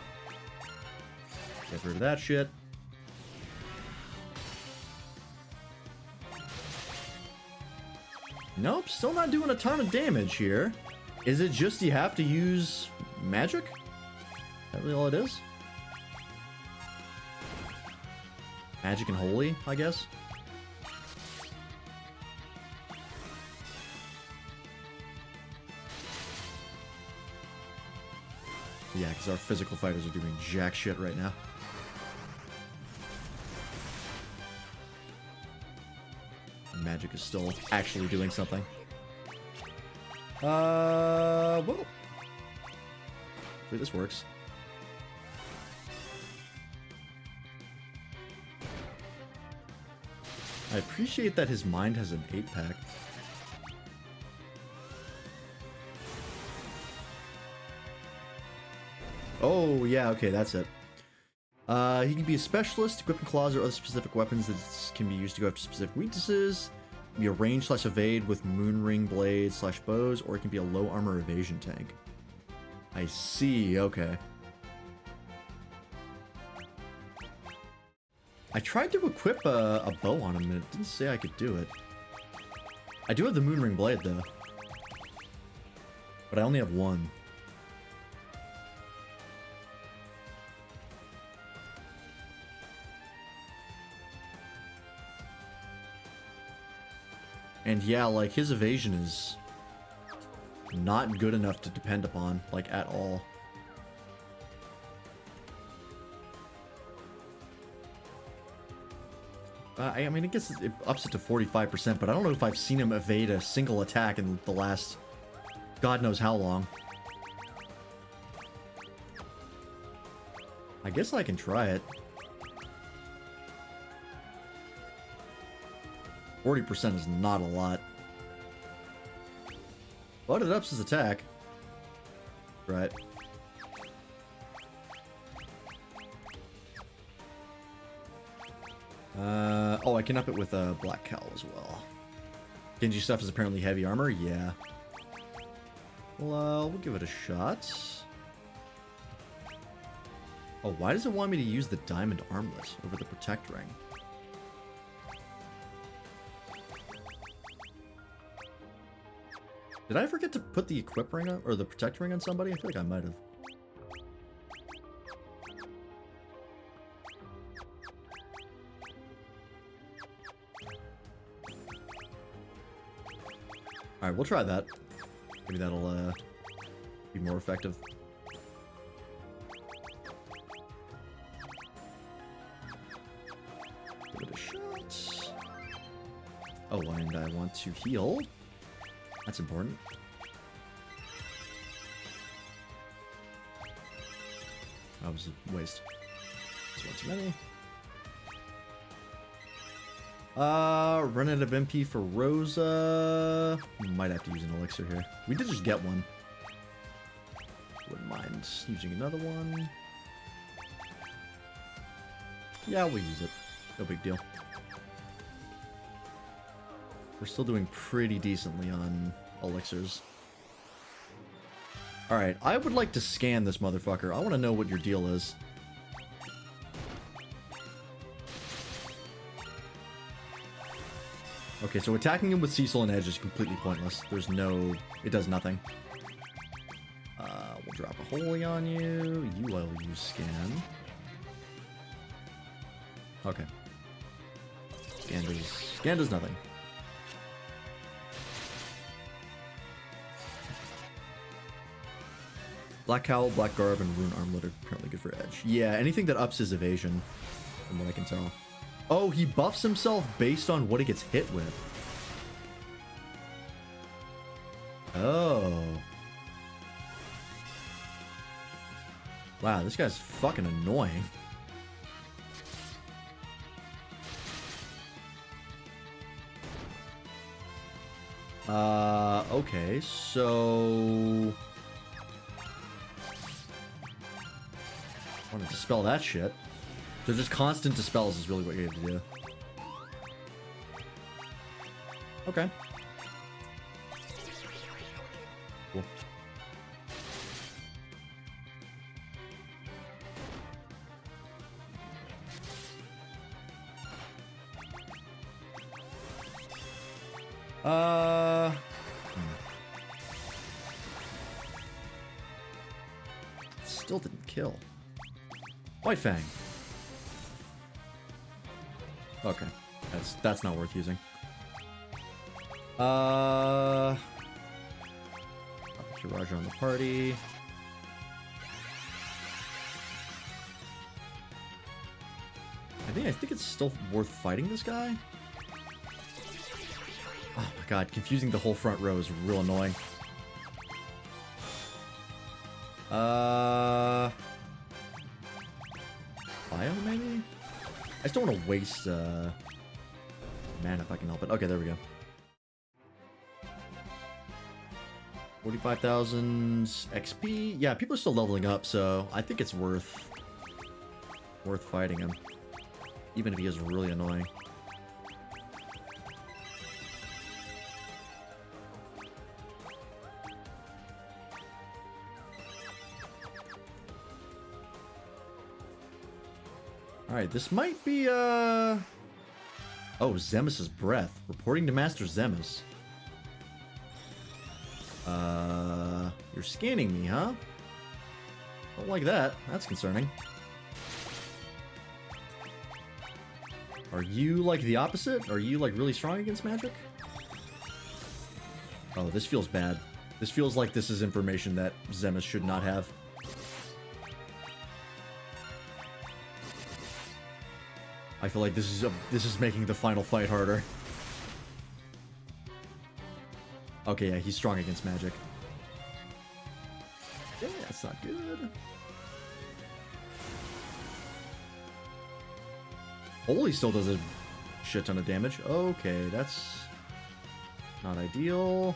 rid of that shit. Nope, still not doing a ton of damage here. Is it just you have to use magic? Is that really all it is? Magic and holy, I guess? Yeah, because our physical fighters are doing jack shit right now. Magic is still actually doing something. Well. Hopefully this works. I appreciate that his mind has an 8-pack. Oh, yeah, okay, that's it. He can be a specialist, equipping claws or other specific weapons that can be used to go after specific weaknesses. It can be a range / evade with moonring blades / bows, or it can be a low armor evasion tank. I see, okay. I tried to equip a bow on him and it didn't say I could do it. I do have the moonring blade though. But I only have one. And yeah, like, his evasion is not good enough to depend upon, like, at all. I mean, I guess it ups it to 45%, but I don't know if I've seen him evade a single attack in the last God knows how long. I guess I can try it. 40% is not a lot. But it ups his attack. Right. Oh, I can up it with a Black Cowl as well. Genji stuff is apparently heavy armor? Yeah. Well, we'll give it a shot. Oh, why does it want me to use the Diamond Armlet over the Protect Ring? Did I forget to put the Equip Ring on, or the Protect Ring on somebody? I feel like I might have. Alright, we'll try that. Maybe that'll be more effective. Give it a shot. Oh, and I want to heal. That's important. That was a waste. That's one too many. Run out of MP for Rosa. Might have to use an elixir here. We did just get one. Wouldn't mind using another one. Yeah, we'll use it. No big deal. We're still doing pretty decently on elixirs. Alright, I would like to scan this motherfucker. I want to know what your deal is. Okay, so attacking him with Cecil and Edge is completely pointless. There's no... It does nothing. We'll drop a Holy on you. You will use Scan. Okay. Scan does nothing. Black Cowl, Black Garb, and Rune Armlet are apparently good for Edge. Yeah, anything that ups his evasion, from what I can tell. Oh, he buffs himself based on what he gets hit with. Oh. Wow, this guy's fucking annoying. Okay, so... I want to dispel that shit. So just constant dispels is really what you have to do. Okay. Cool. Still didn't kill. White Fang. Okay. That's not worth using. I'll put Roger on the party. I think it's still worth fighting this guy. Oh my god, confusing the whole front row is real annoying. Bio maybe? I just don't want to waste mana if I can help it. Okay, there we go. 45,000 XP. Yeah, people are still leveling up, so I think it's worth fighting him. Even if he is really annoying. Alright, this might be, Oh, Zemus's breath. Reporting to Master Zemus. You're scanning me, huh? Don't like that. That's concerning. Are you, like, the opposite? Are you, like, really strong against magic? Oh, this feels bad. This feels like this is information that Zemus should not have. I feel like this is making the final fight harder. Okay, yeah, he's strong against magic. Yeah, that's not good. Holy still does a shit ton of damage. Okay, that's not ideal.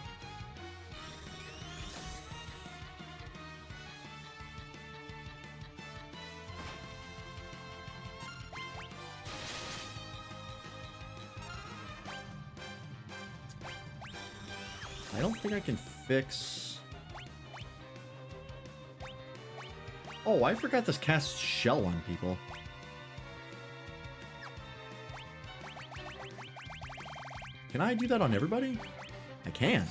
I don't think I can fix... Oh, I forgot this casts Shell on people. Can I do that on everybody? I can.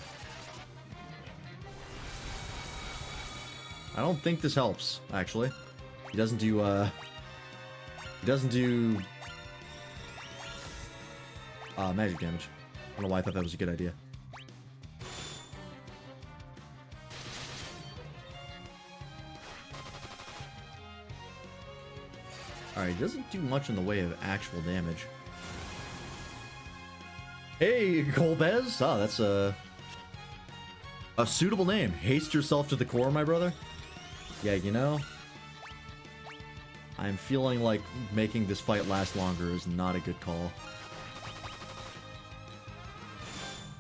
I don't think this helps, actually. He doesn't do, magic damage. I don't know why I thought that was a good idea. Alright, he doesn't do much in the way of actual damage. Hey, Golbez! Ah, that's a suitable name. Haste yourself to the core, my brother. Yeah, you know, I'm feeling like making this fight last longer is not a good call.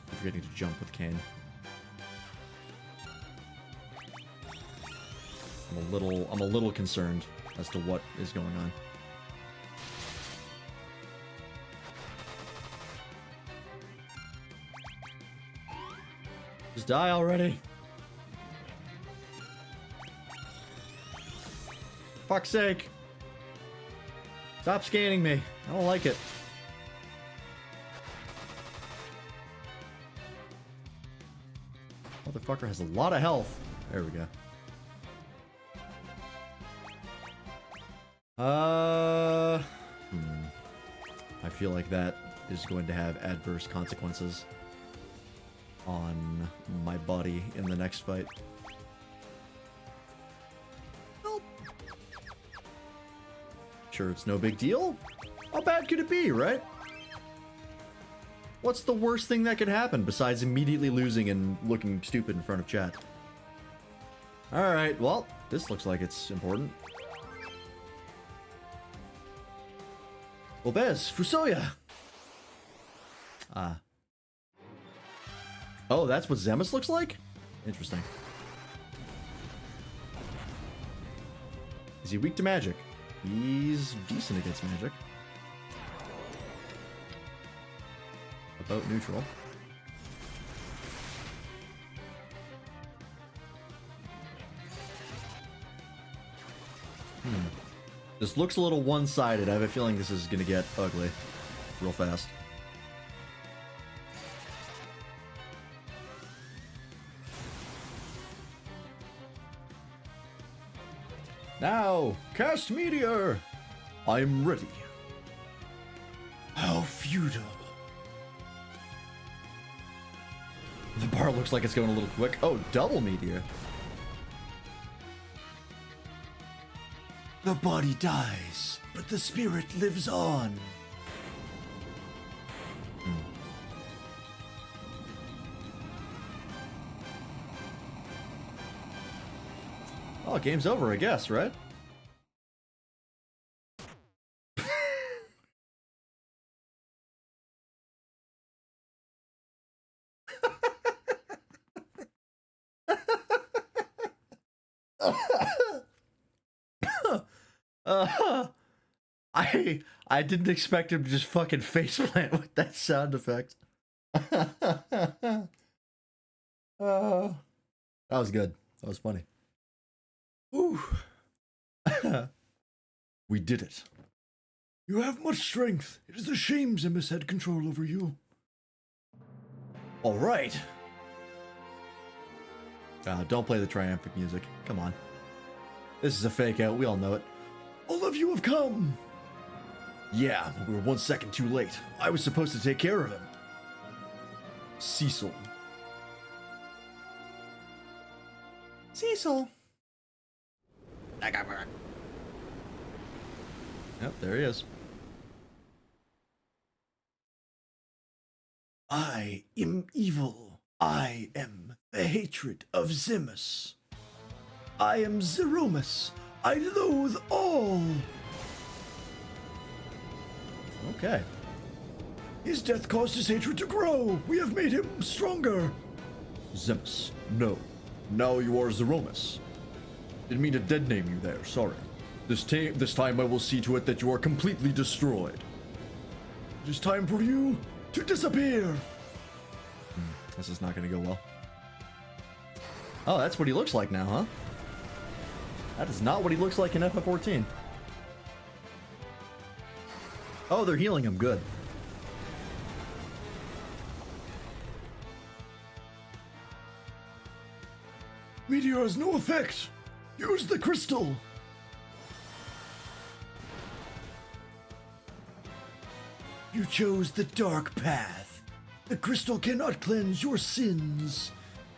I'm forgetting to jump with Kain. I'm a little concerned as to what is going on. Just die already. Fuck's sake. Stop scanning me. I don't like it. Motherfucker has a lot of health. There we go. I feel like that is going to have adverse consequences on my body in the next fight. Well, sure, it's no big deal. How bad could it be, right? What's the worst thing that could happen besides immediately losing and looking stupid in front of chat? Alright, well, this looks like it's important. Obez, Fusoya! Ah. Oh, that's what Zemus looks like? Interesting. Is he weak to magic? He's decent against magic. About neutral. This looks a little one-sided. I have a feeling this is gonna get ugly real fast. Now, cast meteor! I'm ready. How futile. The bar looks like it's going a little quick. Oh, double meteor. The body dies, but the spirit lives on. Oh, game's over, I guess, right? I didn't expect him to just fucking faceplant with that sound effect. That was good. That was funny. Ooh. We did it. You have much strength. It is a shame Zemus had control over you. All right. Don't play the triumphant music. Come on. This is a fake out. We all know it. All of you have come. Yeah, we were 1 second too late. I was supposed to take care of him. Cecil. Cecil. Yep, there he is. I am evil. I am the hatred of Zemus. I am Zeromus. I loathe all. Okay. His death caused his hatred to grow. We have made him stronger. Zemus, no. Now you are Zeromus. Didn't mean to dead name you there, sorry. This time I will see to it that you are completely destroyed. It is time for you to disappear. This is not gonna go well. Oh, that's what he looks like now, huh? That is not what he looks like in FF14. Oh, they're healing him. Good. Meteor has no effect. Use the crystal. You chose the dark path. The crystal cannot cleanse your sins.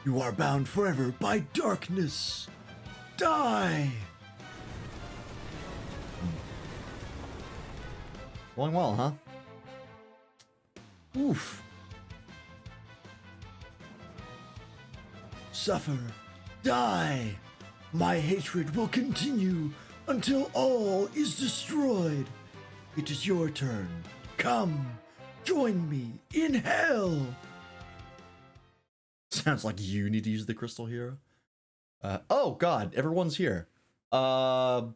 You are bound forever by darkness. Die! Going well, huh? Oof. Suffer. Die! My hatred will continue until all is destroyed. It is your turn. Come, join me in hell! Sounds like you need to use the crystal hero. Oh god, everyone's here. Elder!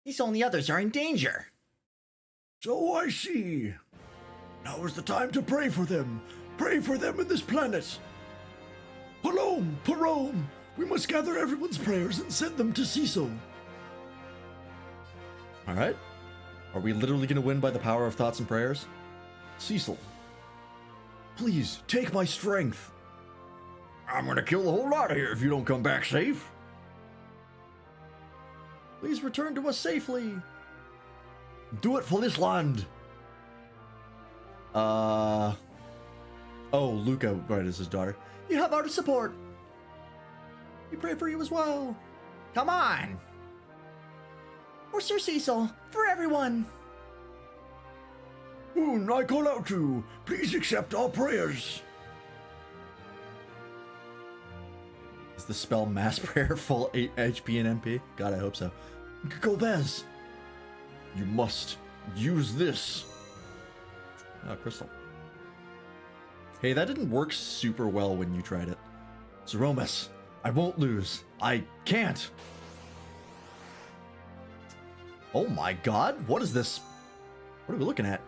These only others are in danger. So I see. Now is the time to pray for them. Pray for them in this planet. Parome! We must gather everyone's prayers and send them to Cecil. Alright. Are we literally gonna win by the power of thoughts and prayers? Cecil. Please, take my strength. I'm gonna kill the whole lot of here if you don't come back safe. Please return to us safely. Do it for this land. Oh, Luca, right, is his daughter. You have our support. We pray for you as well. Come on. For Sir Cecil, for everyone. Moon, I call out to you. Please accept our prayers. Is the spell Mass Prayer full HP and MP? God, I hope so. Golbez, you must use this. Oh, crystal. Hey, that didn't work super well when you tried it. Zeromus, I won't lose. I can't. Oh my god, what is this? What are we looking at?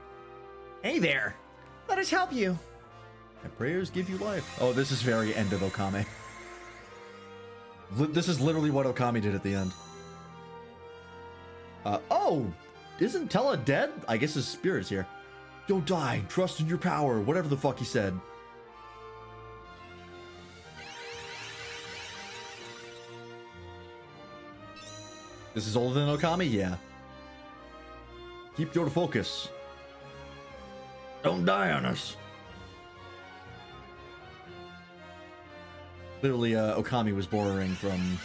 Hey there! Let us help you! My prayers give you life. Oh, this is very end of Okami. This is literally what Okami did at the end. Oh! Isn't Tella dead? I guess his spirit's here. Don't die. Trust in your power. Whatever the fuck he said. This is older than Okami? Yeah. Keep your focus. Don't die on us. Literally, Okami was borrowing from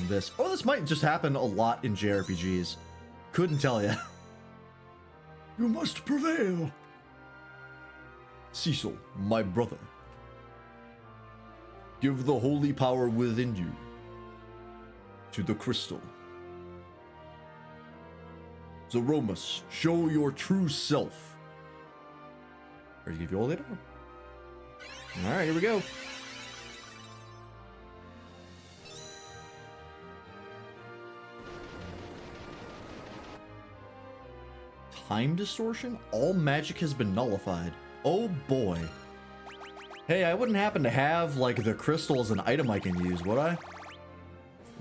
this. Oh, this might just happen a lot in JRPGs. Couldn't tell ya. You must prevail. Cecil, my brother. Give the holy power within you to the crystal. Zeromus, show your true self. Ready to give you all later? Alright, here we go. Time distortion? All magic has been nullified. Oh boy. Hey, I wouldn't happen to have, like, the crystal as an item I can use, would I?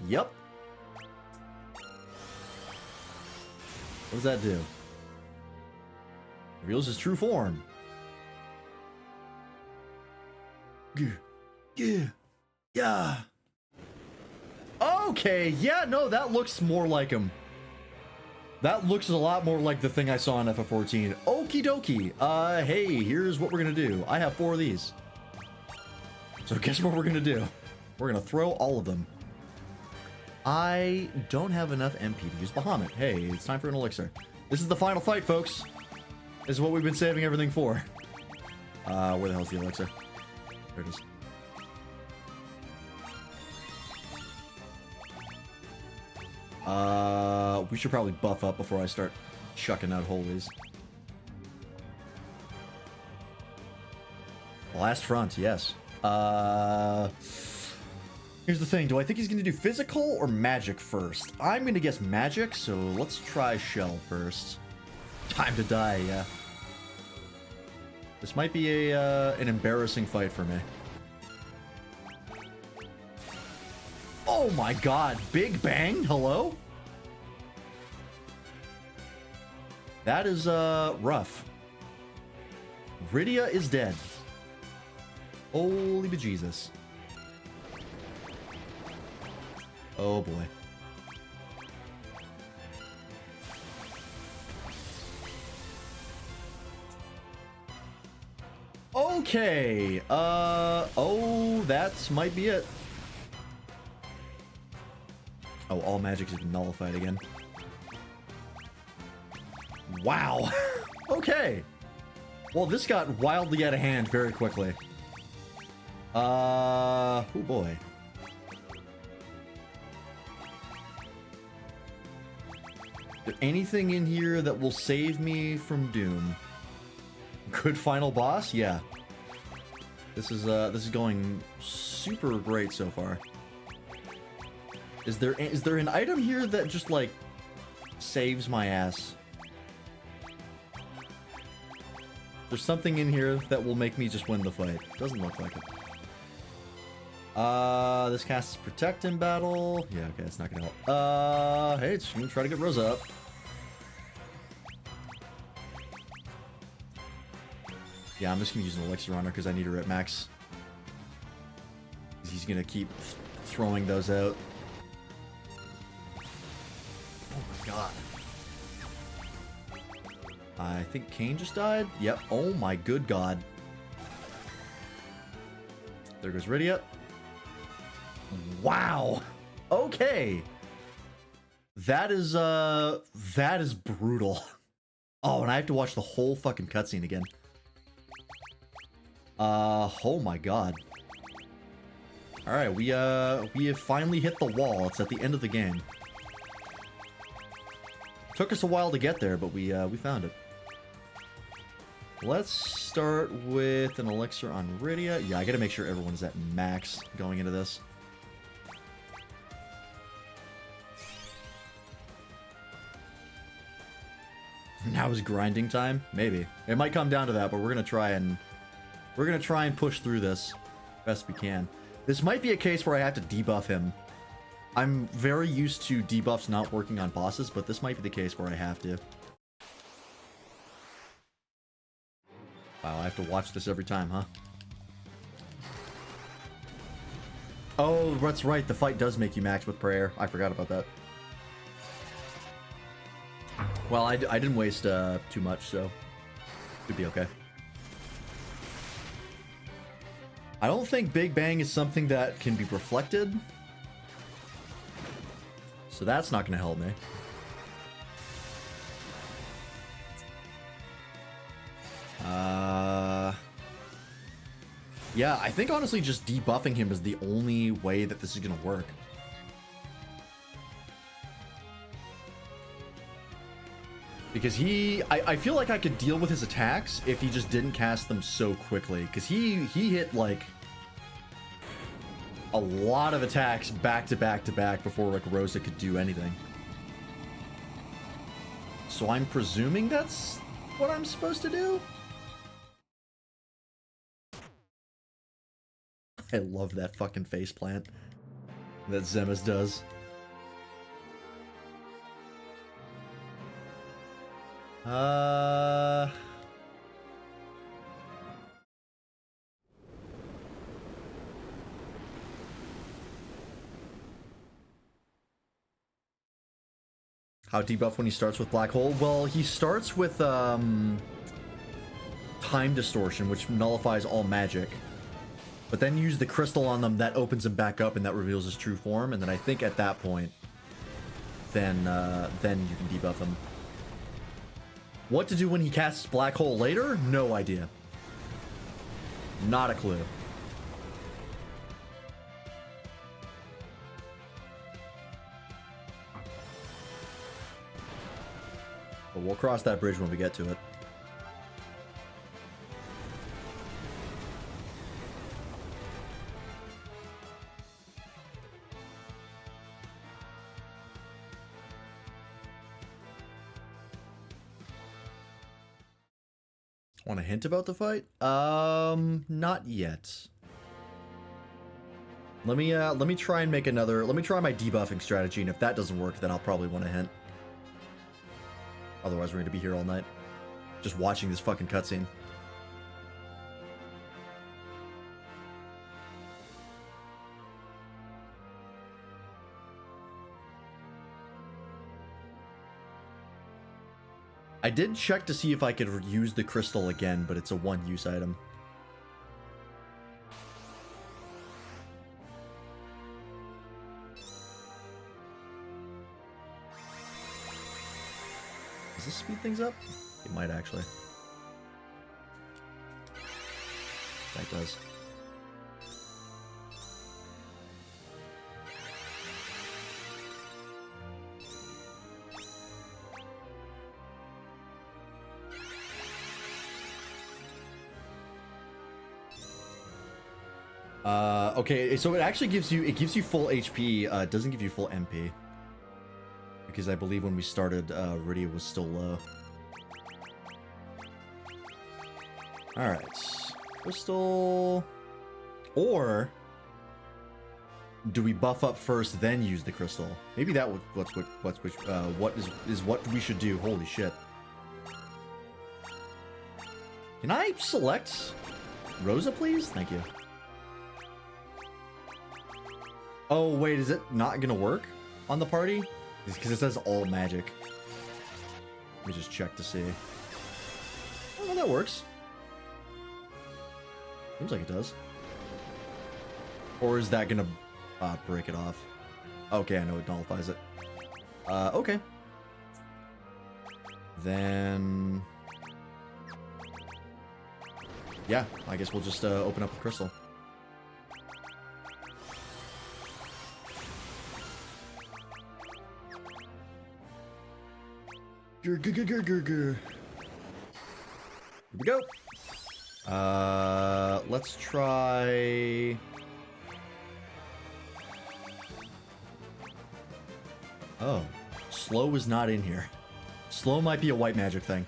Yep. What does that do? Reveals his true form. Yeah. Okay, yeah, no, that looks more like him. That looks a lot more like the thing I saw in FF14. Okie dokie. Hey, here's what we're gonna do. I have 4 of these. So guess what we're gonna do? We're gonna throw all of them. I don't have enough MP to use Bahamut. Hey, it's time for an elixir. This is the final fight, folks. This is what we've been saving everything for. Where the hell's the elixir? There it is. We should probably buff up before I start chucking out holies. Last front, yes. Here's the thing. Do I think he's gonna do physical or magic first? I'm gonna guess magic, so let's try Shell first. Time to die, yeah. This might be an embarrassing fight for me. Oh my god, Big Bang, hello? That is, rough. Rydia is dead. Holy bejesus. Oh boy. Okay, oh, that might be it. Oh, all magic has been nullified again. Wow. Okay. Well, this got wildly out of hand very quickly. Oh boy. Is there anything in here that will save me from doom? Good final boss? Yeah. This is going super great so far. Is there an item here that just like saves my ass? There's something in here that will make me just win the fight. Doesn't look like it. This casts Protect in battle. Yeah, okay, it's not gonna help. Hey, it's gonna try to get Rosa up. Yeah, I'm just gonna use an Elixir on her because I need her at max. He's gonna keep throwing those out. Oh my god. I think Kane just died. Yep. Oh my good god. There goes Rydia. Wow. Okay. That is brutal. Oh, and I have to watch the whole fucking cutscene again. Oh my god. All right, we have finally hit the wall. It's at the end of the game. Took us a while to get there, but we found it. Let's start with an elixir on Rydia. Yeah, I gotta make sure everyone's at max going into this. Now is grinding time? Maybe. It might come down to that, but we're gonna try and push through this best we can. This might be a case where I have to debuff him. I'm very used to debuffs not working on bosses, but this might be the case where I have to. Wow, I have to watch this every time, huh? Oh, that's right. The fight does make you max with prayer. I forgot about that. Well, I didn't waste too much, so could be okay. I don't think Big Bang is something that can be reflected, so that's not going to help me. Yeah, I think honestly just debuffing him is the only way that this is going to work. Because I feel like I could deal with his attacks if he just didn't cast them so quickly. Because he hit like a lot of attacks back to back to back before like Rosa could do anything. So I'm presuming that's what I'm supposed to do? I love that fucking faceplant that Zemus does. How debuff when he starts with Black Hole? Well, he starts with Time Distortion, which nullifies all magic. But then use the crystal on them, that opens him back up and that reveals his true form. And then I think at that point, then you can debuff him. What to do when he casts Black Hole later? No idea. Not a clue. But we'll cross that bridge when we get to it. Want a hint about the fight? Not yet. Let me try and make another. Let me try my debuffing strategy, and if that doesn't work, then I'll probably want a hint. Otherwise, we're going to be here all night, just watching this fucking cutscene. I did check to see if I could use the crystal again, but it's a one-use item. Does this speed things up? It might actually. That does. Okay, so it actually gives you full HP, it doesn't give you full MP. Because I believe when we started, Rydia was still low. Alright. Crystal. Or do we buff up first, then use the crystal? Maybe that what is what we should do. Holy shit. Can I select Rosa, please? Thank you. Oh, wait, is it not gonna work on the party? Because it says all magic. Let me just check to see. Oh, that works. Seems like it does. Or is that gonna break it off? Okay, I know it nullifies it. Okay. Then... yeah, I guess we'll just open up the crystal. Here we go. Let's try... oh, slow is not in here. Slow might be a white magic thing.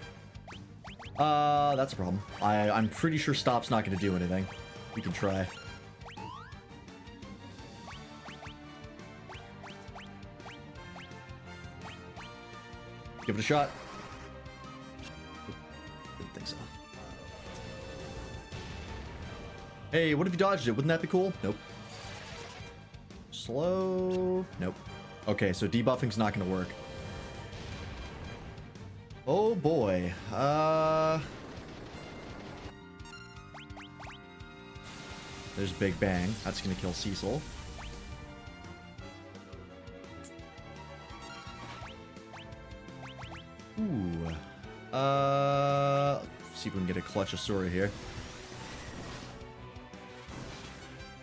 That's a problem. I'm pretty sure stop's not going to do anything. We can try. Give it a shot. Didn't think so. Hey, what if you dodged it? Wouldn't that be cool? Nope. Slow. Nope. Okay, so debuffing's not going to work. Oh boy. There's Big Bang. That's going to kill Cecil. Ooh. Let's see if we can get a Clutch Asura here.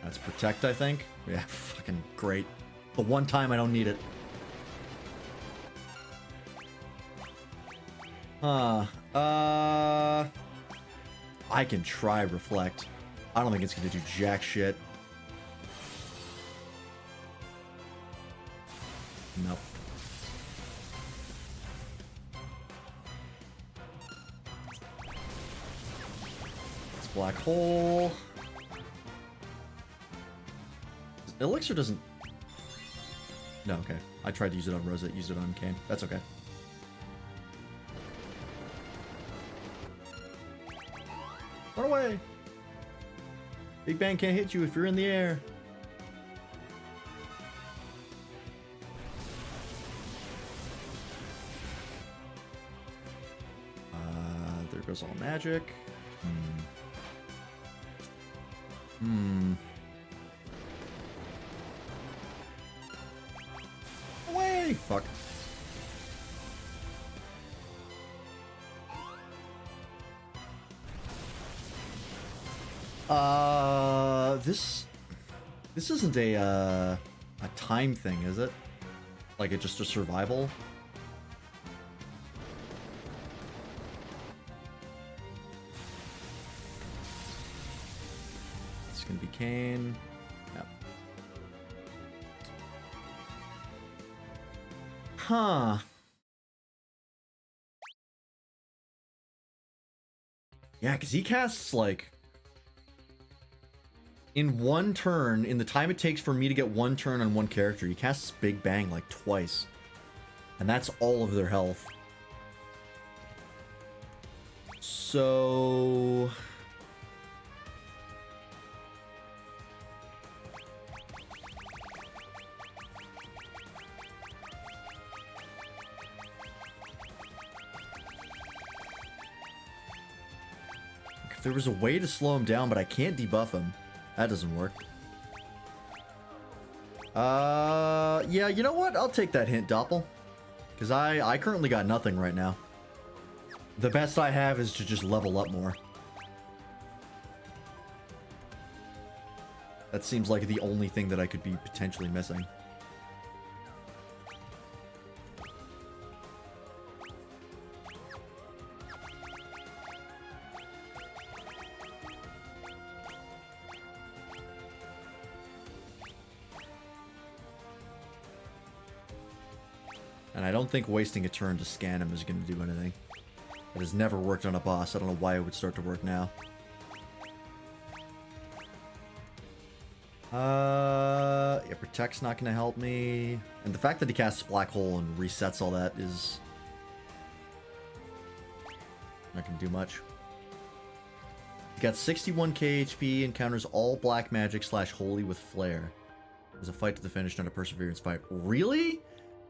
That's Protect, I think. Yeah, fucking great. The one time I don't need it. I can try Reflect. I don't think it's gonna do jack shit. Nope. It's Black Hole. Elixir doesn't... no, okay. I tried to use it on Rosa, used it on Kayn. That's okay. Run away! Big Bang can't hit you if you're in the air. There goes all magic. Away! Fuck. This isn't a time thing, is it? Like it's just a survival? It's gonna be Kayn. Yep. Huh. Yeah, because he casts like... in one turn, in the time it takes for me to get one turn on one character, he casts Big Bang like twice. And that's all of their health. So... if there was a way to slow him down, but I can't debuff him. That doesn't work. Yeah, you know what? I'll take that hint, Doppel. Because I currently got nothing right now. The best I have is to just level up more. That seems like the only thing that I could be potentially missing. And I don't think wasting a turn to scan him is going to do anything. It has never worked on a boss. I don't know why it would start to work now. Yeah, Protect's not going to help me. And the fact that he casts Black Hole and resets all that is... not going to do much. He got 61k HP, encounters all black magic / holy with flare. There's a fight to the finish, not a perseverance fight. Really?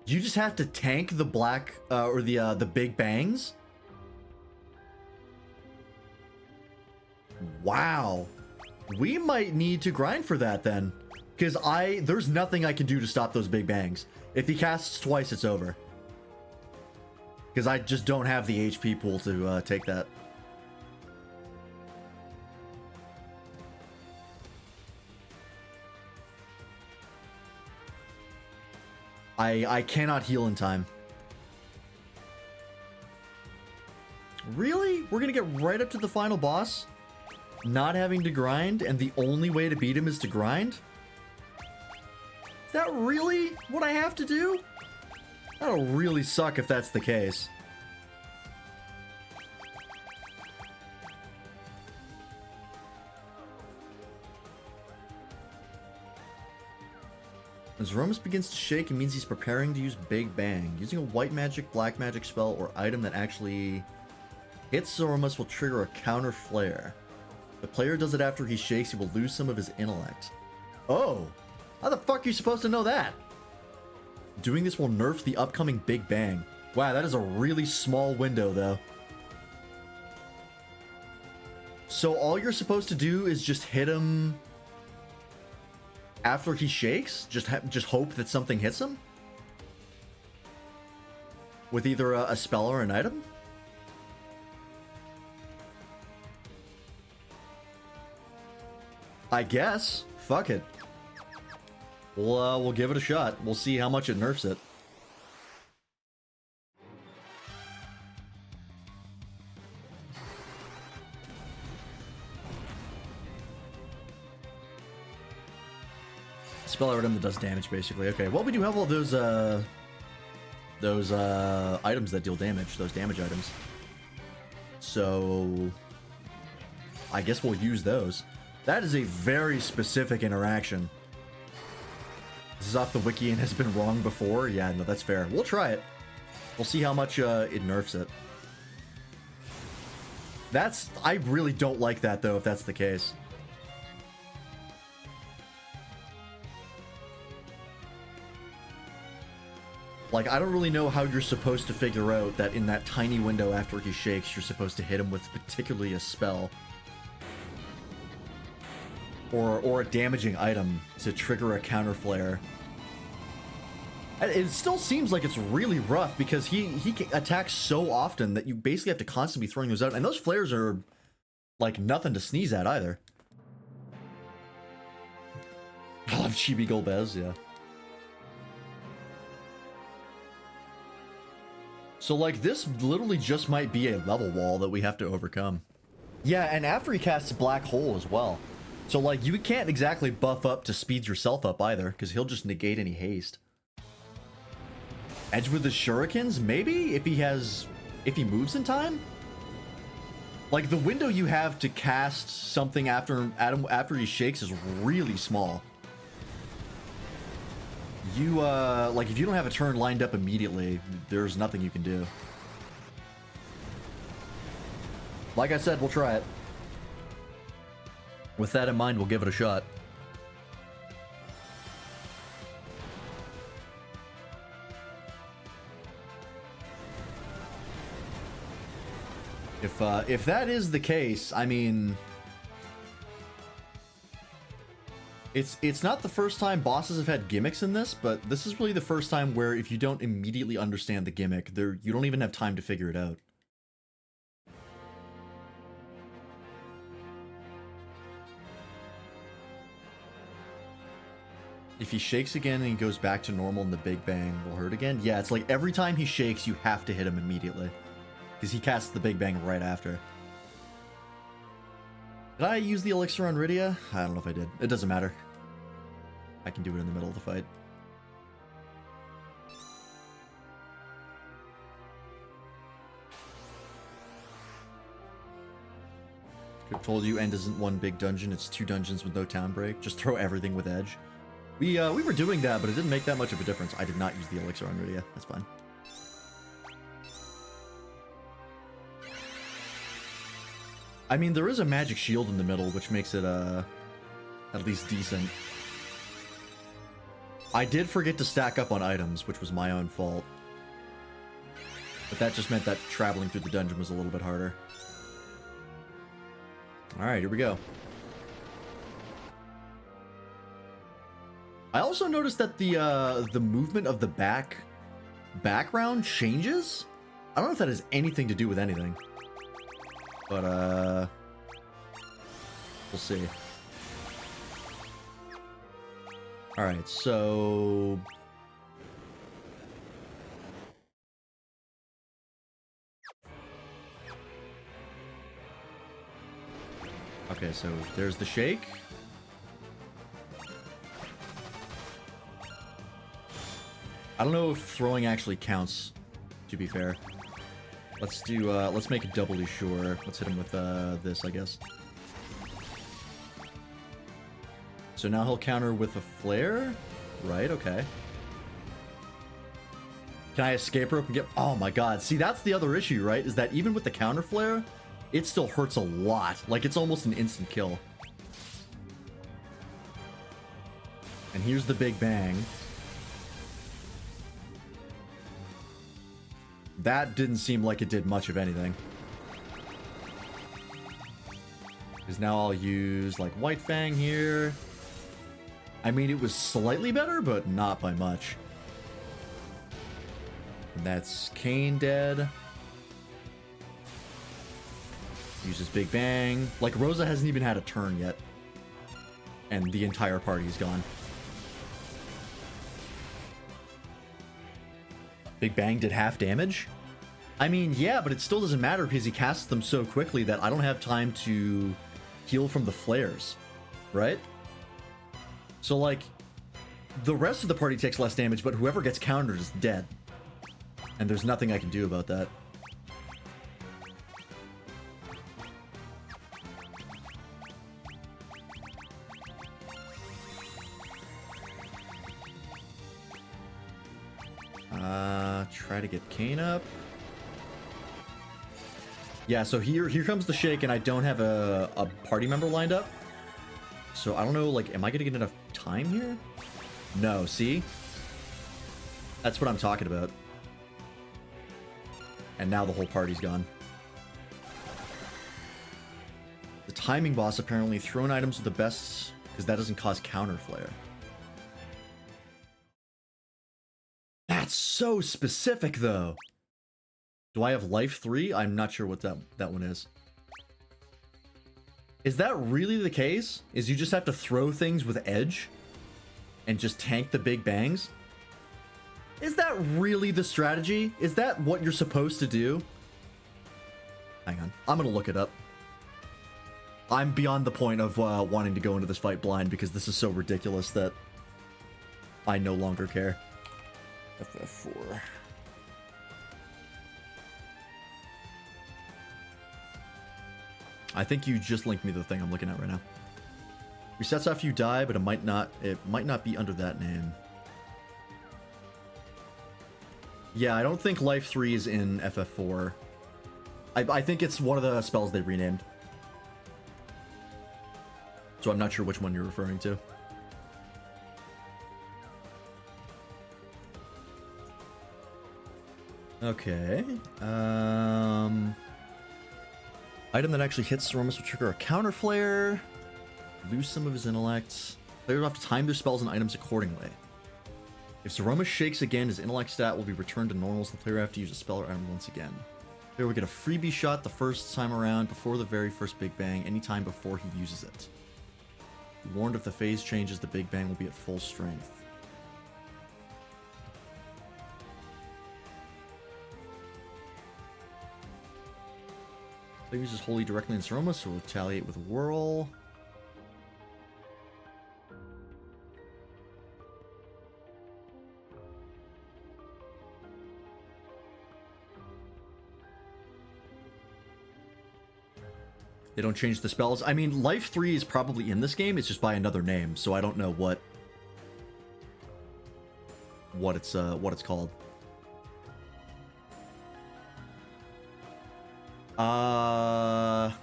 You just have to tank the black, or the Big Bangs? Wow. We might need to grind for that then. Because there's nothing I can do to stop those big bangs. If he casts twice, it's over. Because I just don't have the HP pool to take that. I cannot heal in time. Really? We're gonna get right up to the final boss? Not having to grind, and the only way to beat him is to grind? Is that really what I have to do? That'll really suck if that's the case. As Zoromus begins to shake, it means he's preparing to use Big Bang. Using a white magic, black magic spell, or item that actually hits Zoromus will trigger a counter flare. If the player does it after he shakes, he will lose some of his intellect. Oh! How the fuck are you supposed to know that? Doing this will nerf the upcoming Big Bang. Wow, that is a really small window, though. So all you're supposed to do is just hit him after he shakes? Just hope that something hits him? With either a spell or an item? I guess. Fuck it. We'll give it a shot. We'll see how much it nerfs it. Spell item that does damage, basically. Okay, well, we do have all those items that deal damage, those damage items. So I guess we'll use those. That is a very specific interaction. This is off the wiki and has been wrong before. Yeah, no, that's fair. We'll try it. We'll see how much it nerfs it. I really don't like that, though, if that's the case. Like, I don't really know how you're supposed to figure out that in that tiny window after he shakes, you're supposed to hit him with particularly a spell. Or a damaging item to trigger a counter flare. It still seems like it's really rough because he attacks so often that you basically have to constantly be throwing those out. And those flares are, like, nothing to sneeze at either. I love Chibi Golbez, yeah. So, like, this literally just might be a level wall that we have to overcome. Yeah, and after he casts Black Hole as well. So, like, you can't exactly buff up to speed yourself up either, because he'll just negate any haste. Edge with the shurikens? Maybe? If he moves in time? Like, the window you have to cast something after he shakes is really small. Like, if you don't have a turn lined up immediately, there's nothing you can do. Like I said, we'll try it. With that in mind, we'll give it a shot. If that is the case, I mean, it's not the first time bosses have had gimmicks in this, but this is really the first time where if you don't immediately understand the gimmick, you don't even have time to figure it out. If he shakes again and he goes back to normal and the Big Bang will hurt again, yeah, it's like every time he shakes, you have to hit him immediately. Because he casts the Big Bang right after. Did I use the elixir on Rydia? I don't know if I did. It doesn't matter. I can do it in the middle of the fight. I've told you End isn't one big dungeon, it's 2 dungeons with no town break. Just throw everything with Edge. We were doing that, but it didn't make that much of a difference. I did not use the elixir on Rydia. That's fine. I mean, there is a magic shield in the middle, which makes it, at least decent. I did forget to stack up on items, which was my own fault. But that just meant that traveling through the dungeon was a little bit harder. Alright, here we go. I also noticed that the movement of the background changes. I don't know if that has anything to do with anything. But we'll see. Alright, so okay, so there's the shake. I don't know if throwing actually counts, to be fair. Let's do, let's make it doubly sure. Let's hit him with, this, I guess. So now he'll counter with a flare? Right, okay. Can I escape rope and get... Oh my god, see, that's the other issue, right? Is that even with the counter flare, it still hurts a lot. Like, it's almost an instant kill. And here's the Big Bang. That didn't seem like it did much of anything. Because now I'll use, like, White Fang here. I mean, it was slightly better, but not by much. And that's Kane dead. Uses Big Bang. Like, Rosa hasn't even had a turn yet. And the entire party's gone. Big Bang did half damage? I mean, yeah, but it still doesn't matter because he casts them so quickly that I don't have time to heal from the flares, right? So, like, the rest of the party takes less damage, but whoever gets countered is dead. And there's nothing I can do about that. Try to get Kane up. Yeah, so here comes the shake, and I don't have a party member lined up. So I don't know, like, am I gonna get enough time here? No, see? That's what I'm talking about. And now the whole party's gone. The timing boss apparently thrown items are the best because that doesn't cause counter flare. That's so specific, though. Do I have life 3? I'm not sure what that one is. Is that really the case? Is you just have to throw things with edge and just tank the Big Bangs? Is that really the strategy? Is that what you're supposed to do? Hang on. I'm gonna look it up. I'm beyond the point of wanting to go into this fight blind because this is so ridiculous that I no longer care. FF4. I think you just linked me the thing I'm looking at right now. Resets after you die, but it might not be under that name. Yeah, I don't think Life 3 is in FF4. I think it's one of the spells they renamed. So I'm not sure which one you're referring to. Okay. Item that actually hits Soromas will trigger a counter flare. Lose some of his intellect. Players will have to time their spells and items accordingly. If Soromas shakes again, his intellect stat will be returned to normal, so the player will have to use a spell or item once again. The player will get a freebie shot the first time around before the very first Big Bang, anytime before he uses it. Be warned if the phase changes, the Big Bang will be at full strength. Player uses Holy directly in Soromas, so will retaliate with Whirl. They don't change the spells. I mean, Life 3 is probably in this game. It's just by another name, so I don't know what it's called. A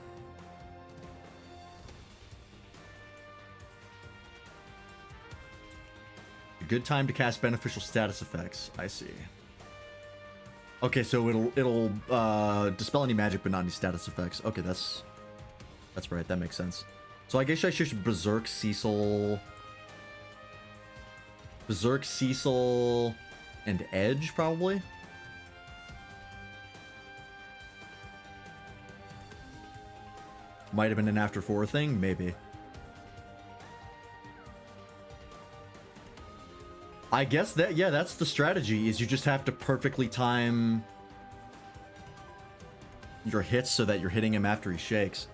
good time to cast beneficial status effects. I see. Okay, so it'll dispel any magic, but not any status effects. Okay, that's That's right, that makes sense. So I guess I should Berserk Cecil... Berserk Cecil and Edge, probably? Might have been an after 4 thing, maybe. I guess that, yeah, that's the strategy, is you just have to perfectly time your hits so that you're hitting him after he shakes.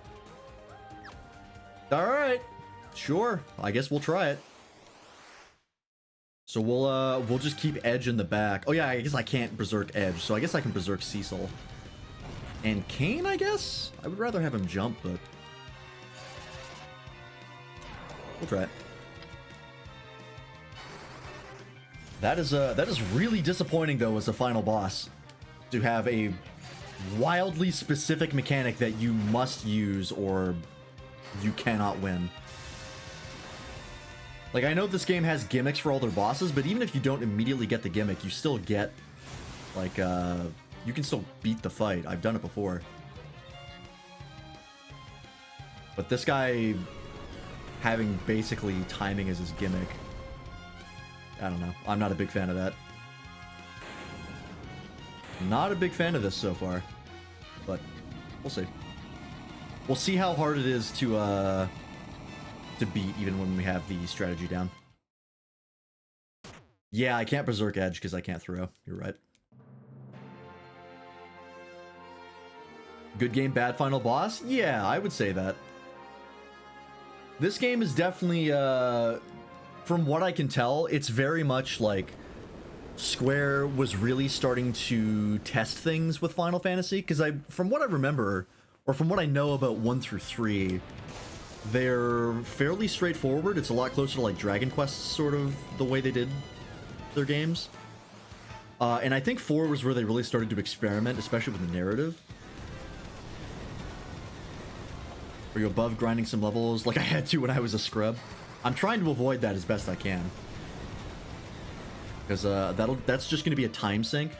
Alright. Sure. I guess we'll try it. So we'll just keep Edge in the back. Oh yeah, I guess I can't Berserk Edge, so I guess I can Berserk Cecil. And Kane, I guess? I would rather have him jump, but... we'll try it. That is really disappointing, though, as a final boss. To have a wildly specific mechanic that you must use or you cannot win. Like, I know this game has gimmicks for all their bosses, but even if you don't immediately get the gimmick, you still get, like, you can still beat the fight. I've done it before. But this guy having basically timing as his gimmick, I don't know. I'm not a big fan of that. Not a big fan of this so far, but we'll see. We'll see how hard it is to beat even when we have the strategy down. Yeah, I can't Berserk Edge because I can't throw. You're right. Good game, bad final boss? Yeah, I would say that. This game is definitely, from what I can tell, it's very much like Square was really starting to test things with Final Fantasy, because from what I remember, or from what I know about 1 through 3, they're fairly straightforward. It's a lot closer to like Dragon Quest, sort of the way they did their games. And I think 4 was where they really started to experiment, especially with the narrative. Are you above grinding some levels like I had to when I was a scrub? I'm trying to avoid that as best I can. Because that's just going to be a time sink,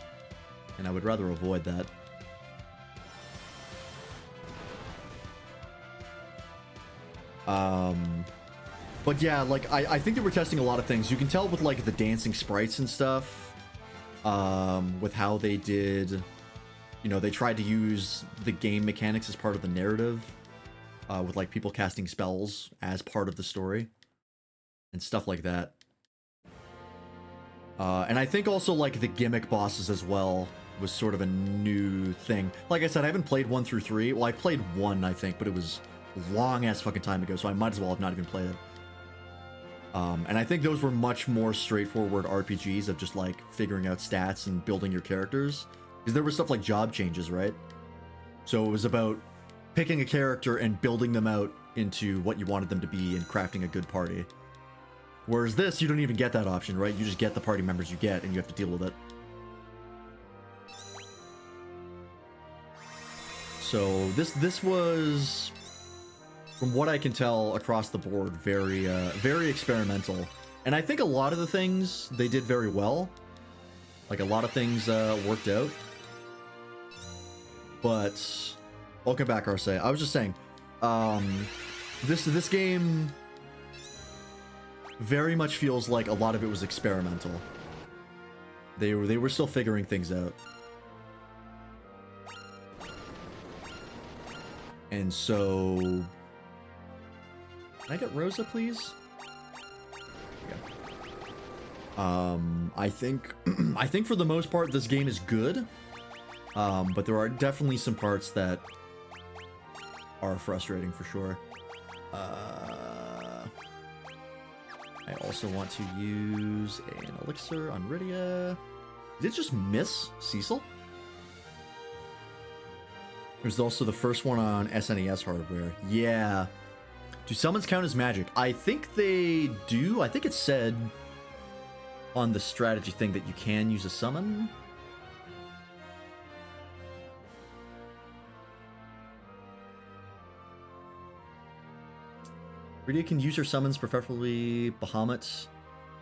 and I would rather avoid that. But yeah, like, I think they were testing a lot of things. You can tell with, like, the dancing sprites and stuff, with how they did, you know, they tried to use the game mechanics as part of the narrative, with, like, people casting spells as part of the story, and stuff like that. And I think also, like, the gimmick bosses as well was sort of a new thing. Like I said, I haven't played 1 through 3. Well, I played 1, I think, but it was long-ass fucking time ago, so I might as well have not even played it. And I think those were much more straightforward RPGs of just, like, figuring out stats and building your characters. Because there was stuff like job changes, right? So it was about picking a character and building them out into what you wanted them to be and crafting a good party. Whereas this, you don't even get that option, right? You just get the party members you get, and you have to deal with it. So this was, from what I can tell across the board, very very experimental. And I think a lot of the things they did very well. Like, a lot of things worked out. But welcome back, Arce. I was just saying, this game very much feels like a lot of it was experimental. They were still figuring things out. And so, can I get Rosa, please? Yeah. I think I think for the most part this game is good. But there are definitely some parts that are frustrating for sure. I also want to use an elixir on Rydia. Did it just miss Cecil? There's also the first one on SNES hardware. Yeah. Do summons count as magic? I think they do. I think it said on the strategy thing that you can use a summon. Rydia can use her summons, preferably Bahamut.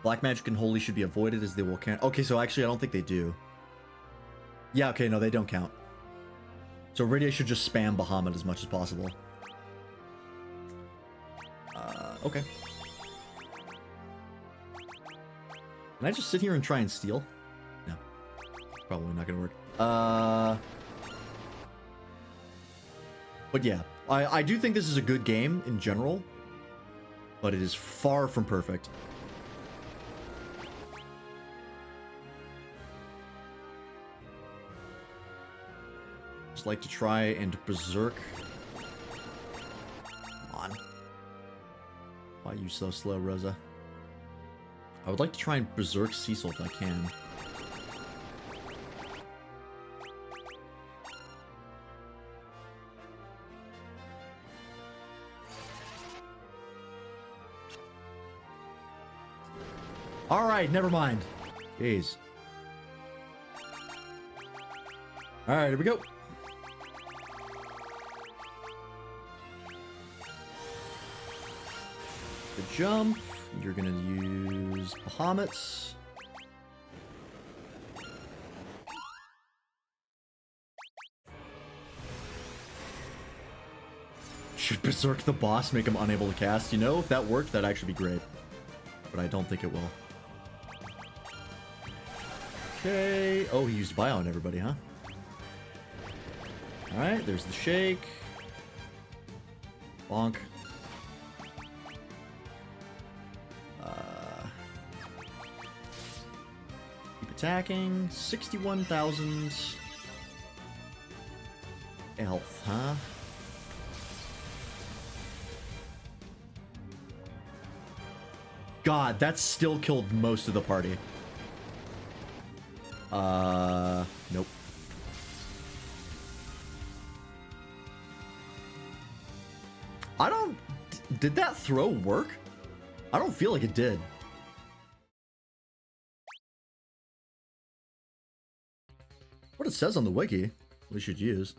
Black Magic and Holy should be avoided as they will count. Okay, so actually I don't think they do. Yeah, okay, no, they don't count. So Rydia should just spam Bahamut as much as possible. Okay. Can I just sit here and try and steal? No. Probably not gonna work. But yeah, I do think this is a good game in general, but it is far from perfect. Just like to try and berserk. Come on. Why are you so slow, Rosa? I would like to try and berserk Cecil if I can. Alright, never mind. Jeez. Alright, here we go. The jump. You're gonna use Bahamut's. Should berserk the boss, make him unable to cast. You know, if that worked, that'd actually be great. But I don't think it will. Okay. Oh, he used Bio on everybody, huh? Alright, there's the shake. Bonk. Keep attacking. 61,000 health, huh? God, that still killed most of the party. Nope. I don't... Did that throw work? I don't feel like it did. What it says on the wiki, we should use.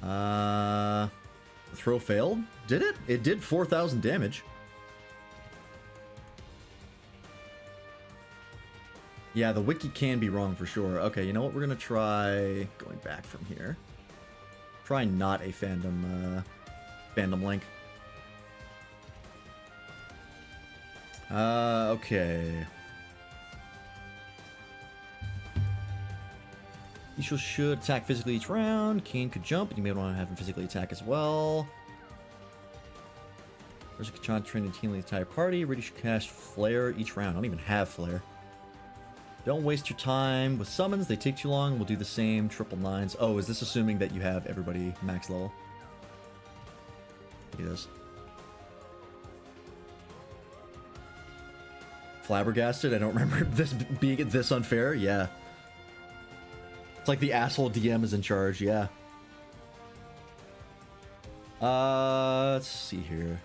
The throw failed? Did it? It did 4,000 damage. Yeah, the wiki can be wrong for sure. Okay, you know what? We're gonna try going back from here. Try not a fandom link. Okay. Ishil should attack physically each round. Kane could jump, and you may want to have him physically attack as well. There's a Kachan trained to team the entire party. Ready should cast Flare each round. I don't even have Flare. Don't waste your time with summons. They take too long. We'll do the same. Triple nines. Oh, is this assuming that you have everybody max level? It is. Flabbergasted? I don't remember this being this unfair. Yeah. It's like the asshole DM is in charge. Yeah. Let's see here.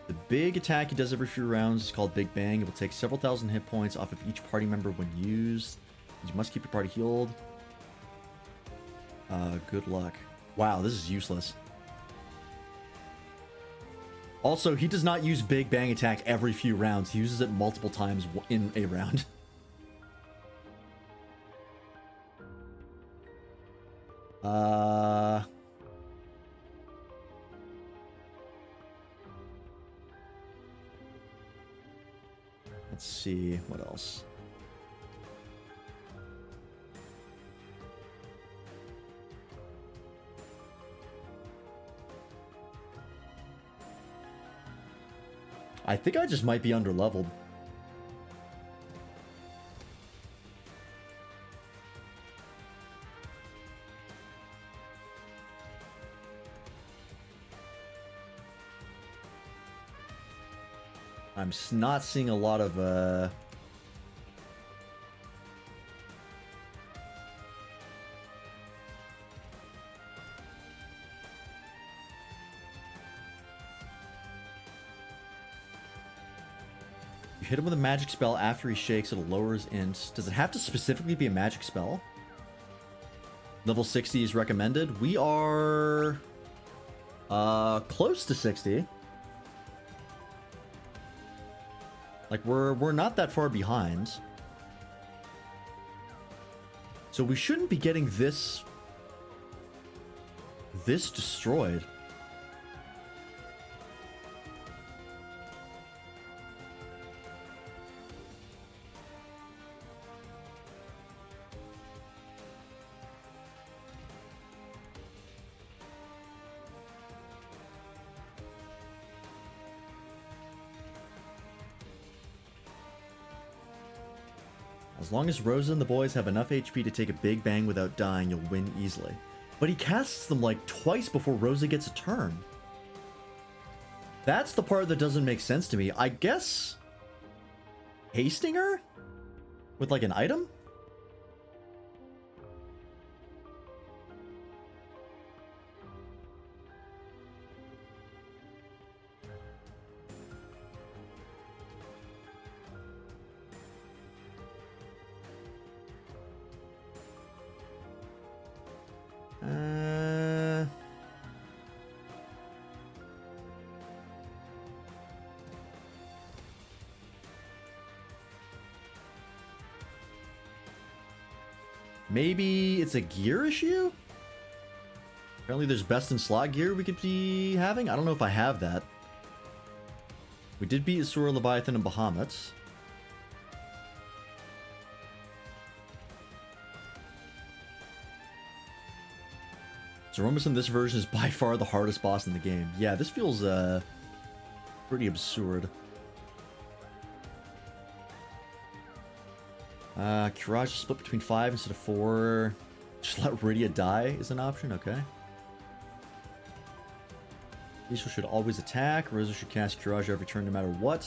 The big attack he does every few rounds is called Big Bang. It will take several thousand hit points off of each party member when used. You must keep your party healed. Good luck. Wow, this is useless. Also, he does not use Big Bang attack every few rounds. He uses it multiple times in a round. Let's see, what else? I think I just might be underleveled. I'm not seeing a lot of, You hit him with a magic spell after he shakes, it'll lower his int. Does it have to specifically be a magic spell? Level 60 is recommended. We are close to 60. Like we're not that far behind. So we shouldn't be getting this This destroyed. As long as Rosa and the boys have enough HP to take a big bang without dying, you'll win easily. But he casts them like twice before Rosa gets a turn. That's the part that doesn't make sense to me. I guess hasting her with like an item? Maybe it's a gear issue? Apparently there's best in slot gear we could be having. I don't know if I have that. We did beat Asura, Leviathan, and Bahamut. Zeromus in this version is by far the hardest boss in the game. Yeah, this feels pretty absurd. Courage is split between 5 instead of 4. Just let Rydia die is an option, okay. Isha should always attack. Rosa should cast Courage every turn no matter what.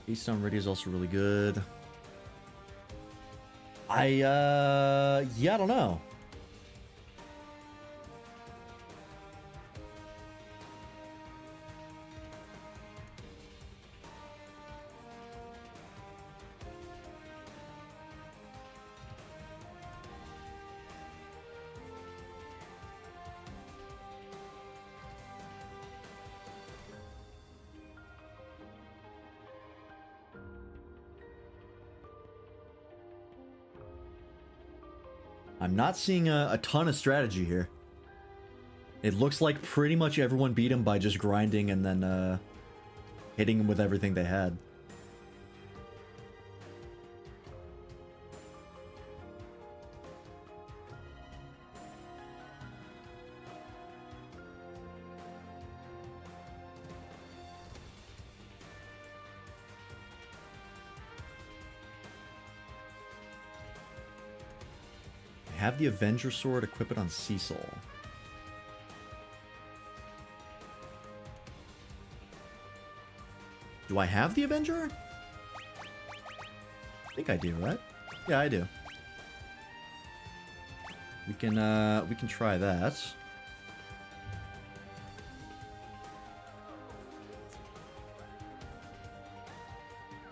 Beast on Rydia is also really good. Yeah, I don't know. I'm not seeing a ton of strategy here. It looks like pretty much everyone beat him by just grinding and then hitting him with everything they had. Have the Avenger Sword, equip it on Cecil. Do I have the Avenger? I think I do, right? Yeah, I do. We can try that.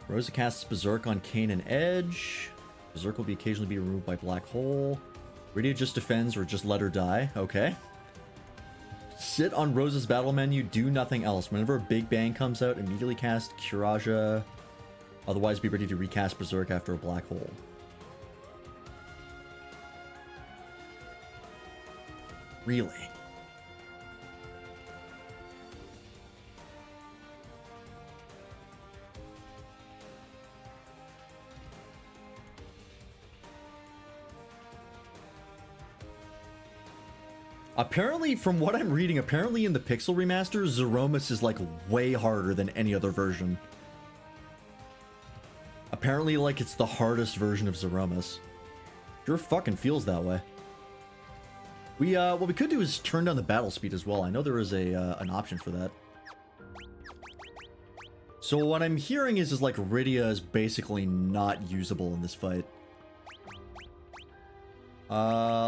Rosa casts Berserk on Kain and Edge. Berserk will occasionally be removed by Black Hole. Rydia just defends or just let her die. Okay. Sit on Rosa's battle menu, do nothing else. Whenever a big bang comes out, immediately cast Kiraja. Otherwise, be ready to recast Berserk after a black hole. Really? Apparently, from what I'm reading, apparently in the Pixel Remaster, Zeromus is like way harder than any other version. Apparently, like, it's the hardest version of Zeromus. Sure fucking feels that way. What we could do is turn down the battle speed as well. I know there is an option for that. So what I'm hearing is like Rydia is basically not usable in this fight.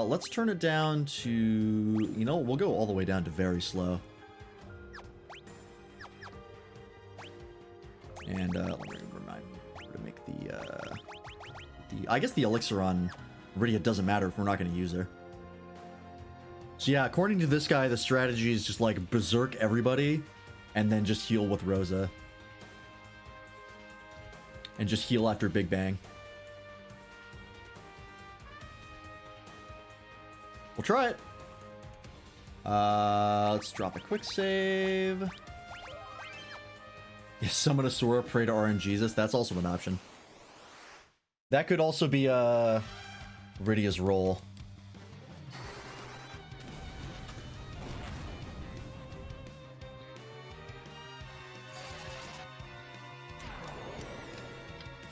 Let's turn it down to, you know, we'll go all the way down to very slow. And, let me remind me to make I guess the elixir on Rydia doesn't matter if we're not going to use her. So yeah, according to this guy, the strategy is just like berserk everybody and then just heal with Rosa. And just heal after Big Bang. We'll try it. Let's drop a quick save. Yeah, summon a Sora, pray to RNGesus. That's also an option. That could also be Rydia's role.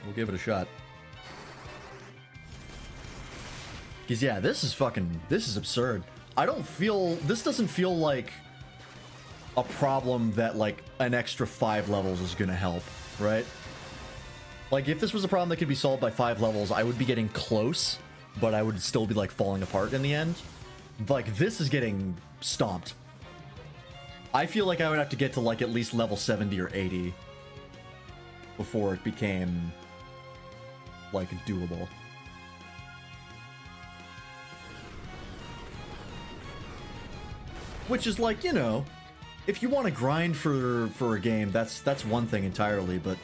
We'll give it a shot. Because yeah, this is absurd. I don't feel, this doesn't feel like a problem that like an extra 5 levels is gonna help, right? Like if this was a problem that could be solved by 5 levels, I would be getting close, but I would still be like falling apart in the end. Like this is getting stomped. I feel like I would have to get to like at least level 70 or 80 before it became like doable. Which is like, you know, if you want to grind for a game, that's one thing entirely, but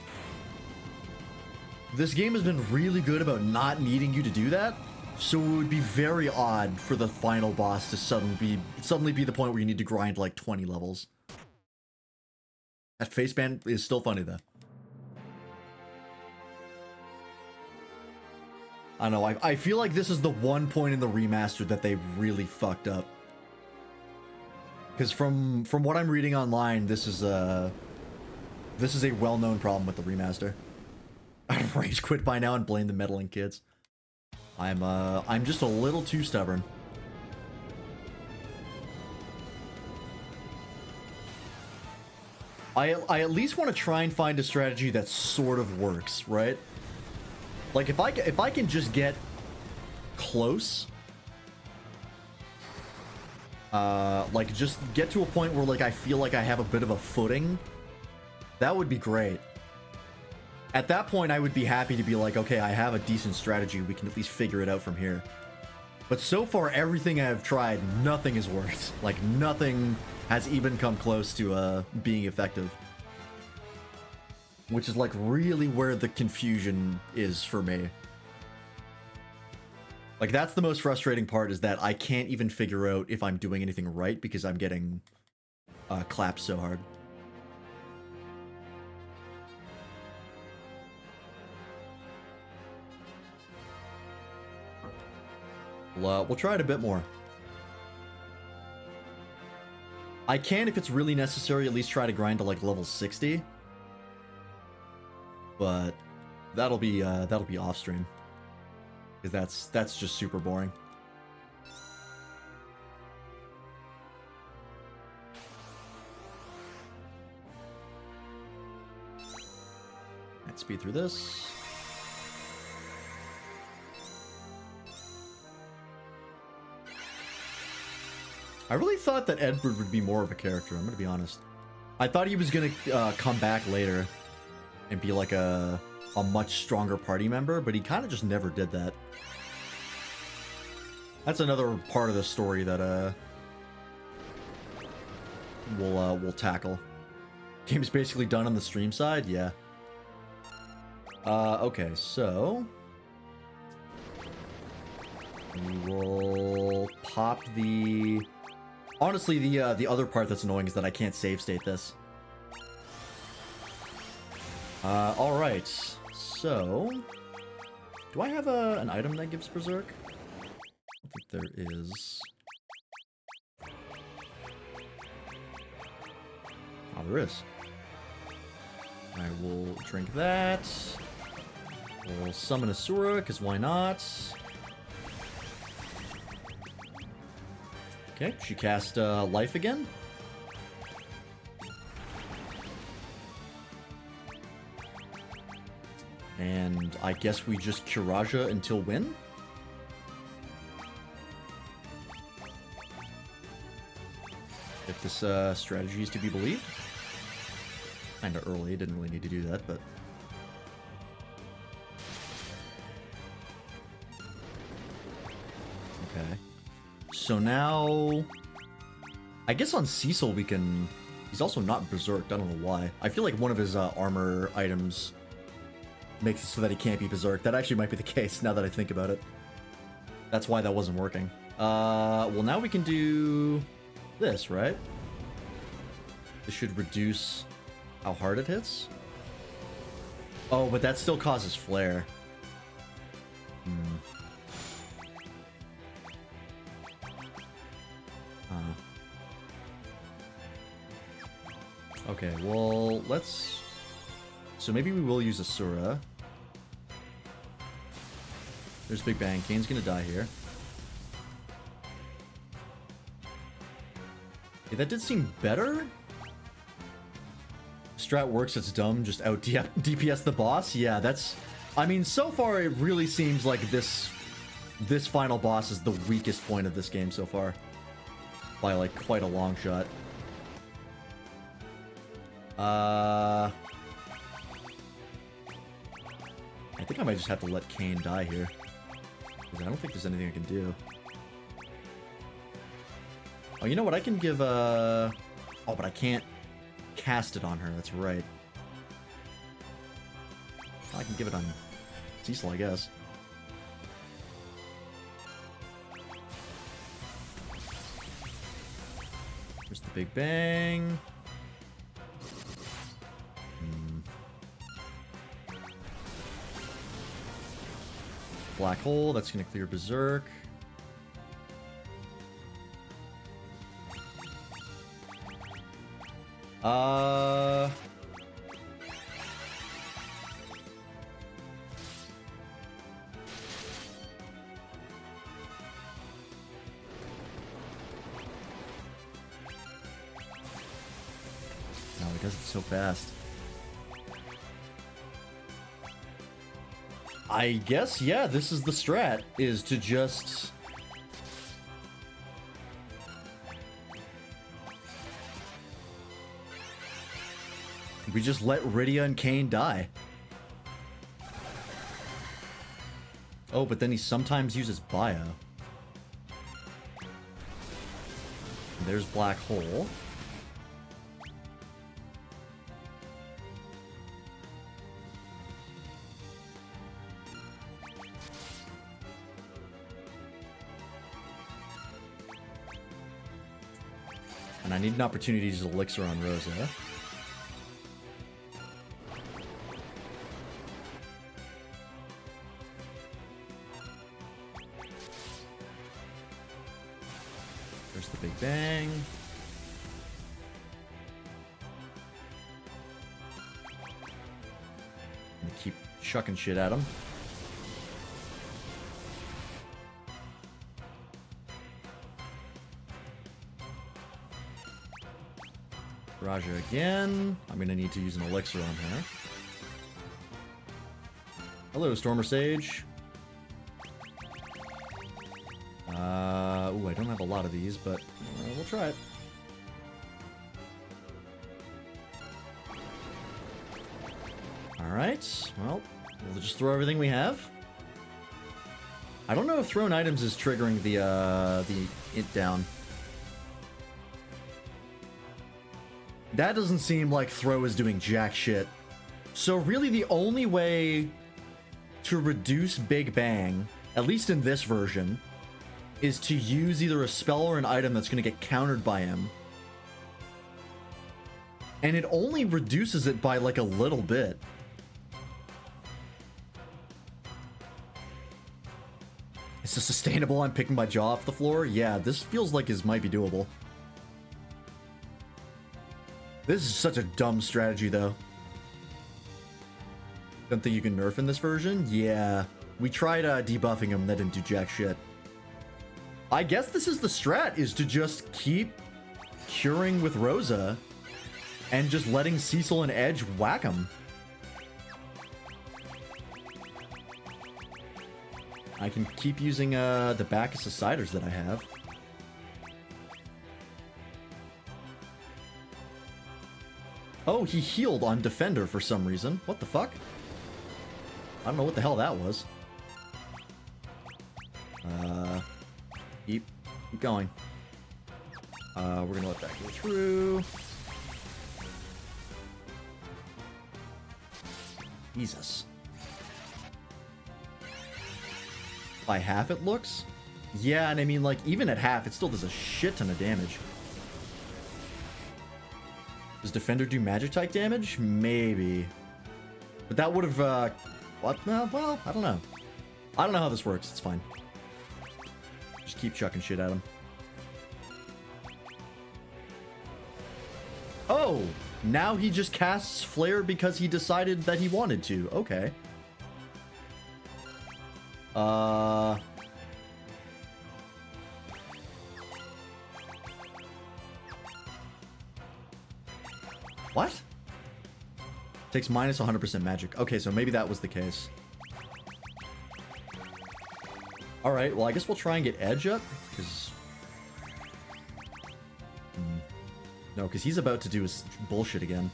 this game has been really good about not needing you to do that, so it would be very odd for the final boss to suddenly be the point where you need to grind like 20 levels. That face band is still funny though. I don't know, I feel like this is the one point in the remaster that they really fucked up. Because from what I'm reading online, this is a well-known problem with the remaster. I'd rage quit by now and blame the meddling kids. I'm just a little too stubborn. I at least want to try and find a strategy that sort of works, right? Like if I can just get close, like just get to a point where like I feel like I have a bit of a footing, that would be great. At that point, I would be happy to be like, okay, I have a decent strategy. We can at least figure it out from here. But so far, everything I've tried, nothing has worked. Like nothing has even come close to being effective. Which is like really where the confusion is for me. Like that's the most frustrating part, is that I can't even figure out if I'm doing anything right because I'm getting clapped so hard. We'll try it a bit more. I can, if it's really necessary, at least try to grind to like level 60. But that'll be off stream, because that's just super boring. Let's speed through this. I really thought that Edward would be more of a character, I'm gonna be honest. I thought he was gonna come back later and be like a much stronger party member, but he kind of just never did that. That's another part of the story that we'll tackle. Game's basically done on the stream side, yeah. Okay, so we will pop the. Honestly, the other part that's annoying is that I can't save state this. All right. So, do I have an item that gives Berserk? I think there is. Oh, there is. I will drink that. We'll summon Asura, because why not? Okay, she cast Life again. And I guess we just Kiraja until win? If this strategy is to be believed. Kinda early, didn't really need to do that, but... Okay. So now... I guess on Cecil we can... He's also not berserked, I don't know why. I feel like one of his armor items makes it so that he can't be berserked. That actually might be the case, now that I think about it. That's why that wasn't working. Well, now we can do this, right? This should reduce how hard it hits. Oh, but that still causes flare. Okay, well, let's... So maybe we will use Asura. There's Big Bang. Kane's gonna die here. Okay, that did seem better. Strat works, it's dumb, just out DPS the boss. Yeah, that's... I mean, so far it really seems like this final boss is the weakest point of this game so far. By, like, quite a long shot. I think I might just have to let Kane die here. Because I don't think there's anything I can do. Oh, you know what? I can give, Oh, but I can't cast it on her. That's right. I can give it on Cecil, I guess. There's the Big Bang. Black Hole, that's gonna clear Berserk. No, it does it so fast. I guess, yeah, this is the strat, is to just... We just let Rydia and Kane die. Oh, but then he sometimes uses Bio. There's Black Hole. And I need an opportunity to use Elixir on Rosa. There's the Big Bang. I'm gonna keep chucking shit at him. Raja again. I'm gonna need to use an elixir on her. Hello, Stormer Sage. Ooh, I don't have a lot of these, but we'll try it. Alright, well, we'll just throw everything we have. I don't know if thrown items is triggering the int down. That doesn't seem like throw is doing jack shit. So really the only way to reduce Big Bang, at least in this version, is to use either a spell or an item that's going to get countered by him. And it only reduces it by like a little bit. Is this sustainable? I'm picking my jaw off the floor? Yeah, this feels like this might be doable. This is such a dumb strategy, though. Don't think you can nerf in this version? Yeah. We tried debuffing him, that didn't do jack shit. I guess this is the strat, is to just keep curing with Rosa and just letting Cecil and Edge whack him. I can keep using the Bacchus of Ciders that I have. Oh, he healed on Defender for some reason. What the fuck? I don't know what the hell that was. Keep Keep going. We're gonna let that go through. Jesus. By half it looks? Yeah, and I mean, like, even at half, it still does a shit ton of damage. Does Defender do magic type damage? Maybe. But that would have, what? No, well, I don't know. I don't know how this works. It's fine. Just keep chucking shit at him. Oh! Now he just casts Flare because he decided that he wanted to. Okay. What? Takes minus 100% magic. Okay, so maybe that was the case. Alright, well, I guess we'll try and get Edge up, because... No, because he's about to do his bullshit again.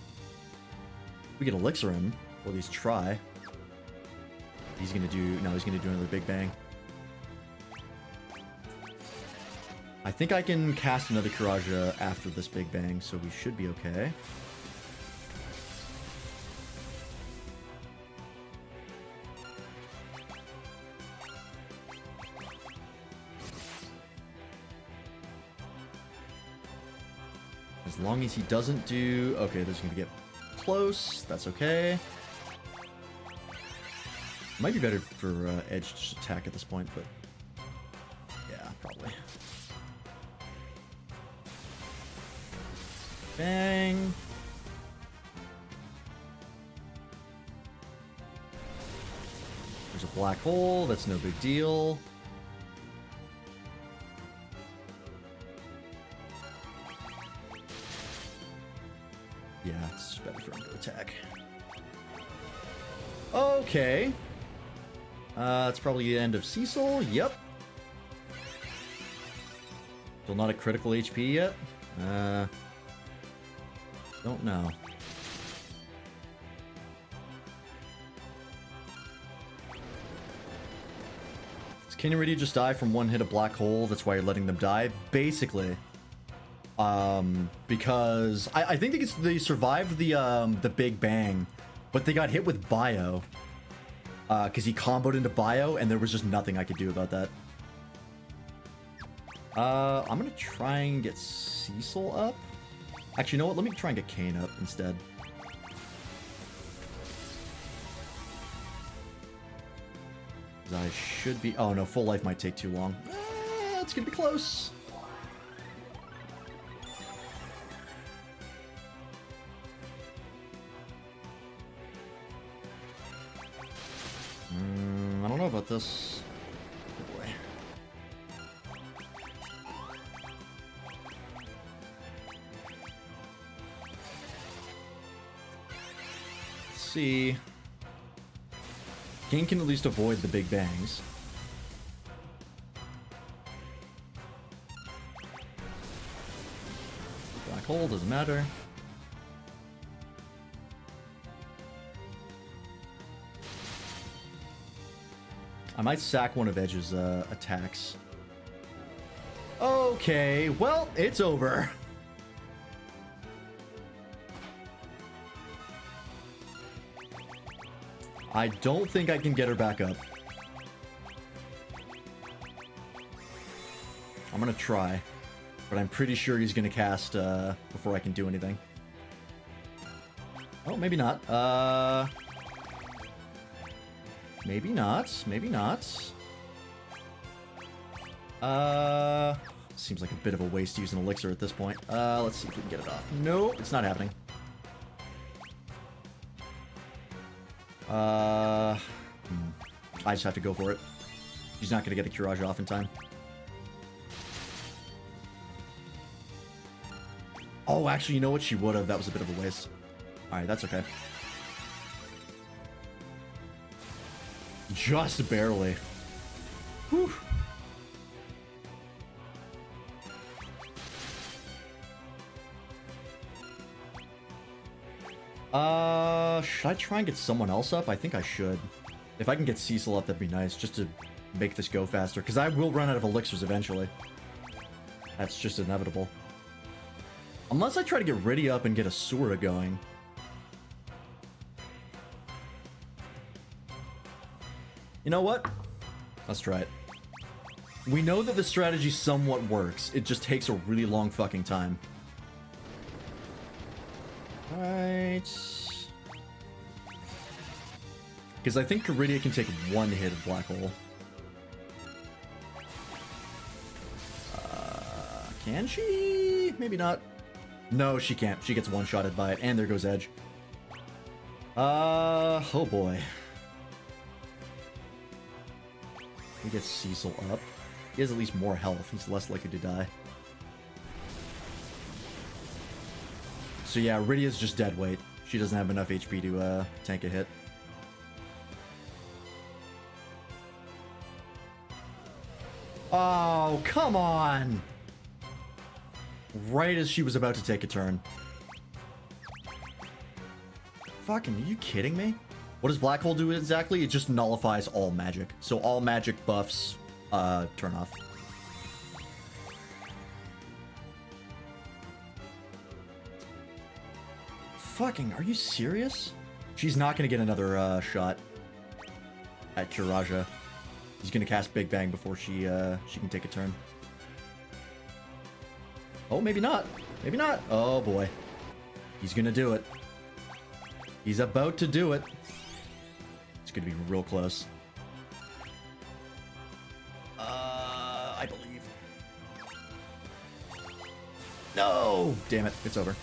We get Elixir him, or at least try. He's gonna do... No, he's gonna do another Big Bang. I think I can cast another Kiraja after this Big Bang, so we should be okay. As long as he doesn't do... Okay, this is going to get close. That's okay. Might be better for Edge to just attack at this point, but... Yeah, probably. Bang. There's a black hole. That's no big deal. Yeah, it's better for him to attack. Okay. It's probably the end of Cecil. Yep. Still not a critical HP yet. Don't know. Does King Iridia just die from one hit of black hole? That's why you're letting them die? Basically. Because I think they survived the Big Bang, but they got hit with Bio. Because he comboed into Bio, and there was just nothing I could do about that. I'm gonna try and get Cecil up. Actually, you know what? Let me try and get Kane up instead. I should be... Oh, no. Full life might take too long. It's gonna be close. I don't know about this. Oh boy. Let's see. King can at least avoid the Big Bangs. Black hole doesn't matter. I might sack one of Edge's attacks. Okay, well, it's over. I don't think I can get her back up. I'm gonna try, but I'm pretty sure he's gonna cast before I can do anything. Oh, maybe not. Maybe not. Maybe not. Seems like a bit of a waste to use an elixir at this point. Let's see if we can get it off. Nope, it's not happening. I just have to go for it. He's not going to get the Kiraja off in time. Oh, actually, you know what? She would have. That was a bit of a waste. Alright, that's okay. Just barely. Whew. Should I try and get someone else up? I think I should. If I can get Cecil up, that'd be nice, just to make this go faster, because I will run out of elixirs eventually. That's just inevitable. Unless I try to get Riddy up and get a Sura going. You know what? Let's try it. We know that the strategy somewhat works. It just takes a really long fucking time. Alright. Because I think Caridia can take one hit of Black Hole. Can she? Maybe not. No, she can't. She gets one-shotted by it, and there goes Edge. Oh boy. We get Cecil up. He has at least more health. He's less likely to die. So yeah, Rydia's just dead weight. She doesn't have enough HP to tank a hit. Oh, come on! Right as she was about to take a turn. Fucking, are you kidding me? What does Black Hole do exactly? It just nullifies all magic. So all magic buffs, turn off. Fucking, are you serious? She's not gonna get another, shot at Kiraja. He's gonna cast Big Bang before she can take a turn. Oh, maybe not. Maybe not. Oh, boy. He's gonna do it. He's about to do it. It's gonna be real close. I believe. No! Damn it. It's over.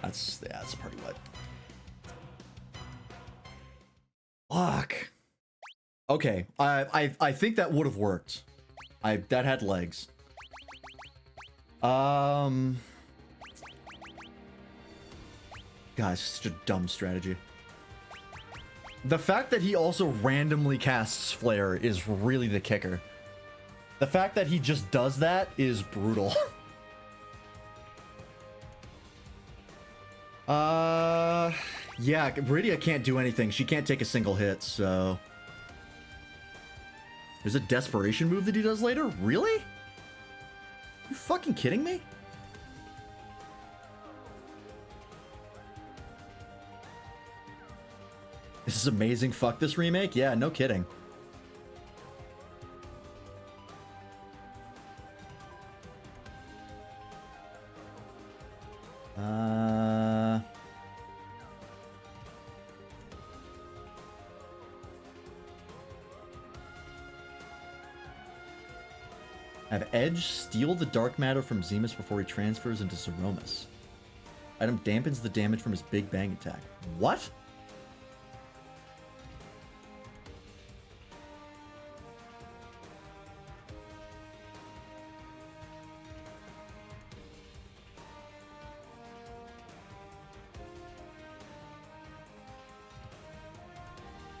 That's pretty wet. Fuck. Okay. I think that would have worked. That had legs. Guys, such a dumb strategy. The fact that he also randomly casts Flare is really the kicker. The fact that he just does that is brutal. Yeah, Rydia can't do anything. She can't take a single hit, so... There's a desperation move that he does later? Really? You fucking kidding me? This is amazing. Fuck this remake? Yeah, no kidding. Have Edge steal the dark matter from Zemus before he transfers into Zeromus. Item dampens the damage from his Big Bang attack. What?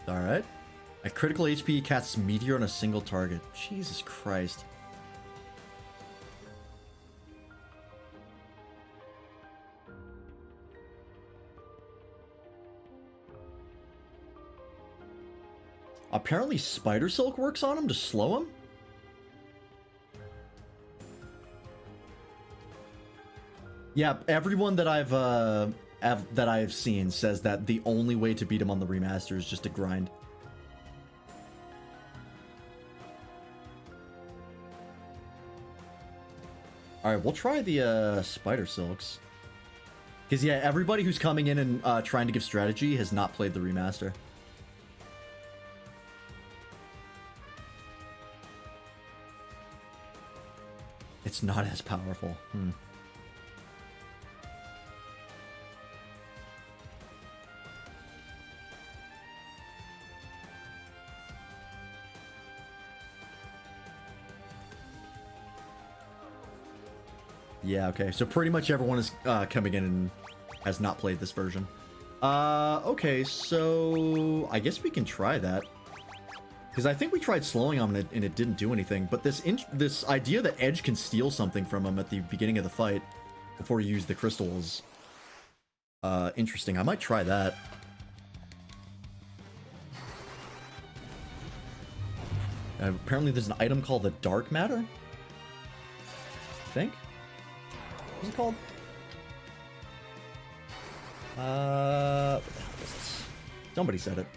Alright. At critical HP, casts Meteor on a single target. Jesus Christ. Apparently Spider Silk works on him to slow him? Yeah, everyone that I've seen says that the only way to beat him on the remaster is just to grind. Alright, we'll try the Spider Silks. Because yeah, everybody who's coming in and trying to give strategy has not played the remaster. It's not as powerful. Yeah, okay. So pretty much everyone is coming in and has not played this version. Okay, so I guess we can try that. Because I think we tried slowing him and it didn't do anything. But this idea that Edge can steal something from him at the beginning of the fight before you use the crystal is interesting. I might try that. 。Apparently there's an item called the Dark Matter. I think. What's it called? What the hell is this? Somebody said it.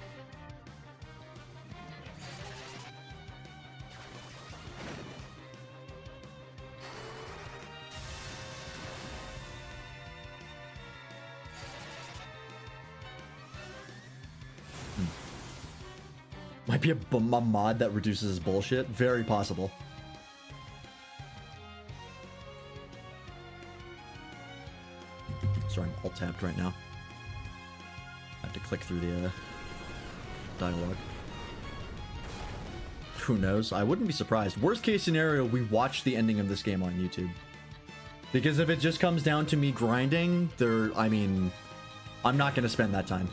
Might be a mod that reduces his bullshit. Very possible. Sorry, I'm alt-tabbed right now. I have to click through the dialogue. Who knows? I wouldn't be surprised. Worst case scenario, we watch the ending of this game on YouTube. Because if it just comes down to me grinding, I mean, I'm not going to spend that time.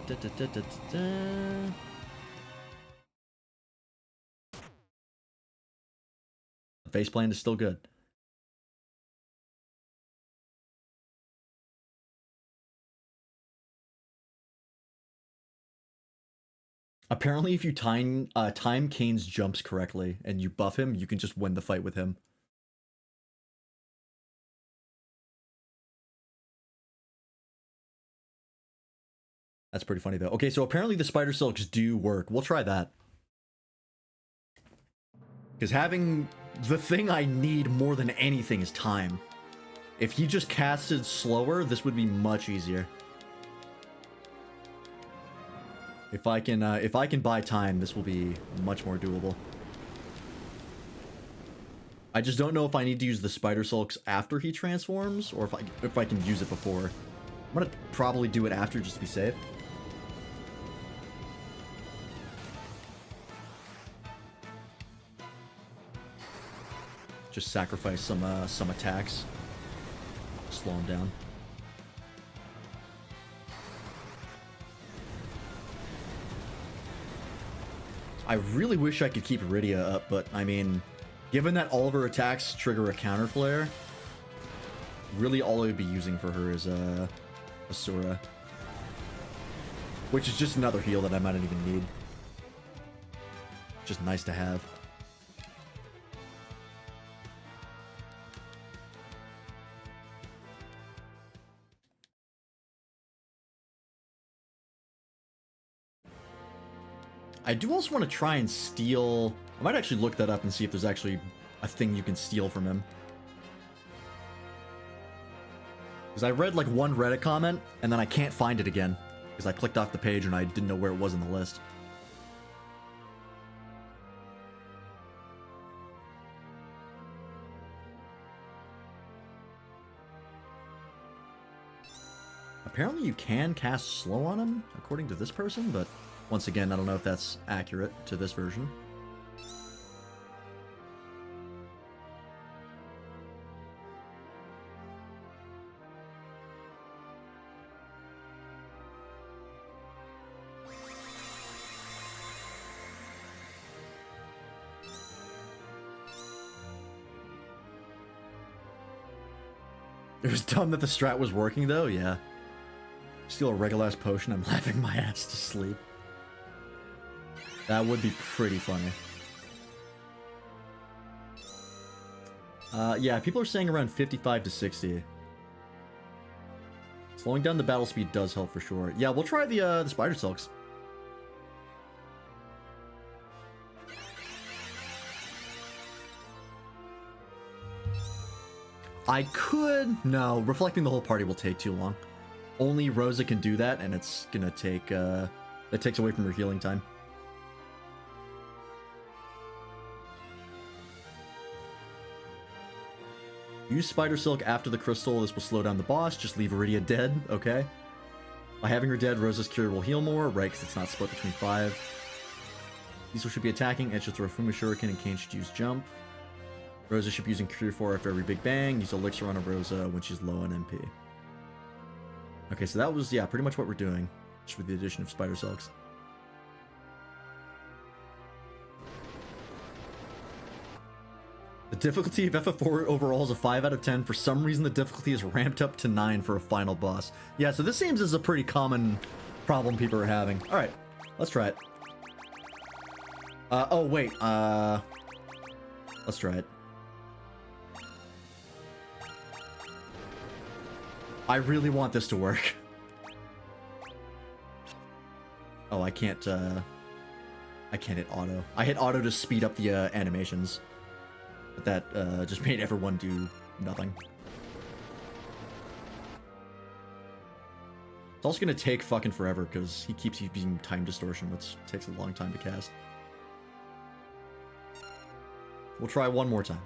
The face plan is still good. Apparently, if you time Kane's jumps correctly and you buff him, you can just win the fight with him. That's pretty funny, though. Okay, so apparently the Spider Silks do work. We'll try that. Because having the thing I need more than anything is time. If he just casted slower, this would be much easier. If I can buy time, this will be much more doable. I just don't know if I need to use the Spider Silks after he transforms, or if I can use it before. I'm gonna probably do it after just to be safe. Just sacrifice some attacks. Slow him down. I really wish I could keep Iridia up, but I mean, given that all of her attacks trigger a counter flare, really all I would be using for her is Asura. Which is just another heal that I might not even need. Just nice to have. I do also want to try and steal... I might actually look that up and see if there's actually a thing you can steal from him. Because I read like one Reddit comment, and then I can't find it again. Because I clicked off the page and I didn't know where it was in the list. Apparently you can cast slow on him, according to this person, but... Once again, I don't know if that's accurate to this version. It was dumb that the strat was working, though, yeah. Steal a regular-ass potion, I'm laughing my ass to sleep. That would be pretty funny. Yeah, people are saying around 55 to 60. Slowing down the battle speed does help for sure. Yeah, we'll try the Spider Silks. I could... No, reflecting the whole party will take too long. Only Rosa can do that, and it's gonna take... That takes away from her healing time. Use Spider Silk after the crystal. This will slow down the boss. Just leave Iridia dead, okay? By having her dead, Rosa's cure will heal more, right? Because it's not split between 5. Diesel should be attacking. Ed should throw Fuma Shuriken, and Kane should use Jump. Rosa should be using Cure 4 after every Big Bang. Use Elixir on a Rosa when she's low on MP. Okay, so that was, yeah, pretty much what we're doing. Just with the addition of Spider Silks. The difficulty of FF4 overall is a 5 out of 10. For some reason, the difficulty is ramped up to 9 for a final boss. Yeah, so this seems as a pretty common problem people are having. All right, let's try it. Oh, wait. Let's try it. I really want this to work. Oh, I can't hit auto. I hit auto to speed up the animations. But that just made everyone do nothing. It's also gonna take fucking forever because he keeps using time distortion, which takes a long time to cast. We'll try one more time.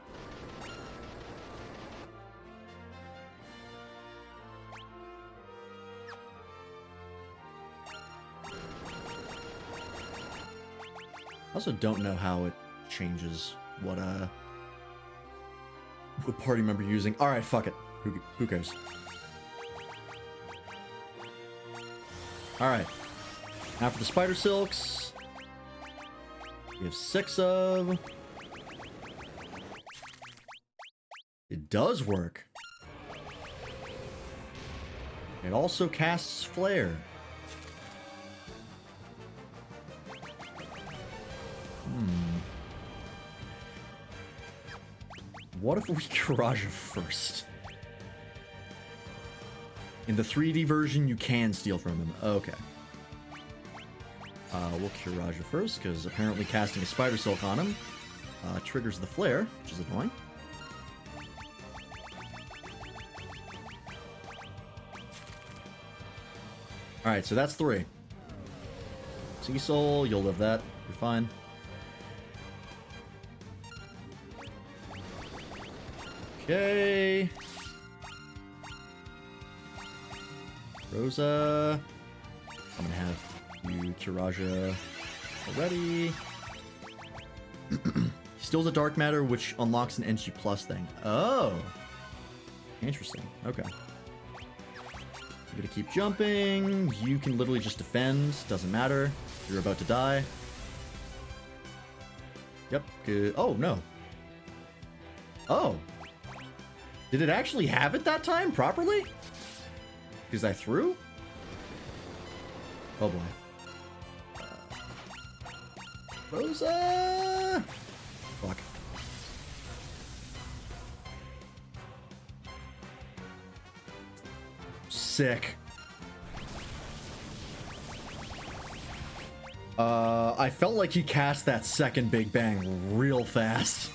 I also don't know how it changes what party member you're using. All right, fuck it. Who cares? All right. Now for the spider silks, we have 6 of. It does work. It also casts flare. What if we Kiraja first? In the 3D version, you can steal from him. Okay. We'll Kiraja first, because apparently casting a Spider Silk on him triggers the flare, which is annoying. Alright, so that's 3. Cecil, you'll live that. You're fine. Okay. Rosa. I'm gonna have you Kiraja already. He steals a dark matter, which unlocks an NG plus thing. Oh. Interesting. Okay. I'm gonna keep jumping. You can literally just defend. Doesn't matter. You're about to die. Yep. Good. Oh, no. Oh. Did it actually have it that time properly? Because I threw? Oh boy. Rosa! Fuck. Sick. I felt like he cast that second Big Bang real fast.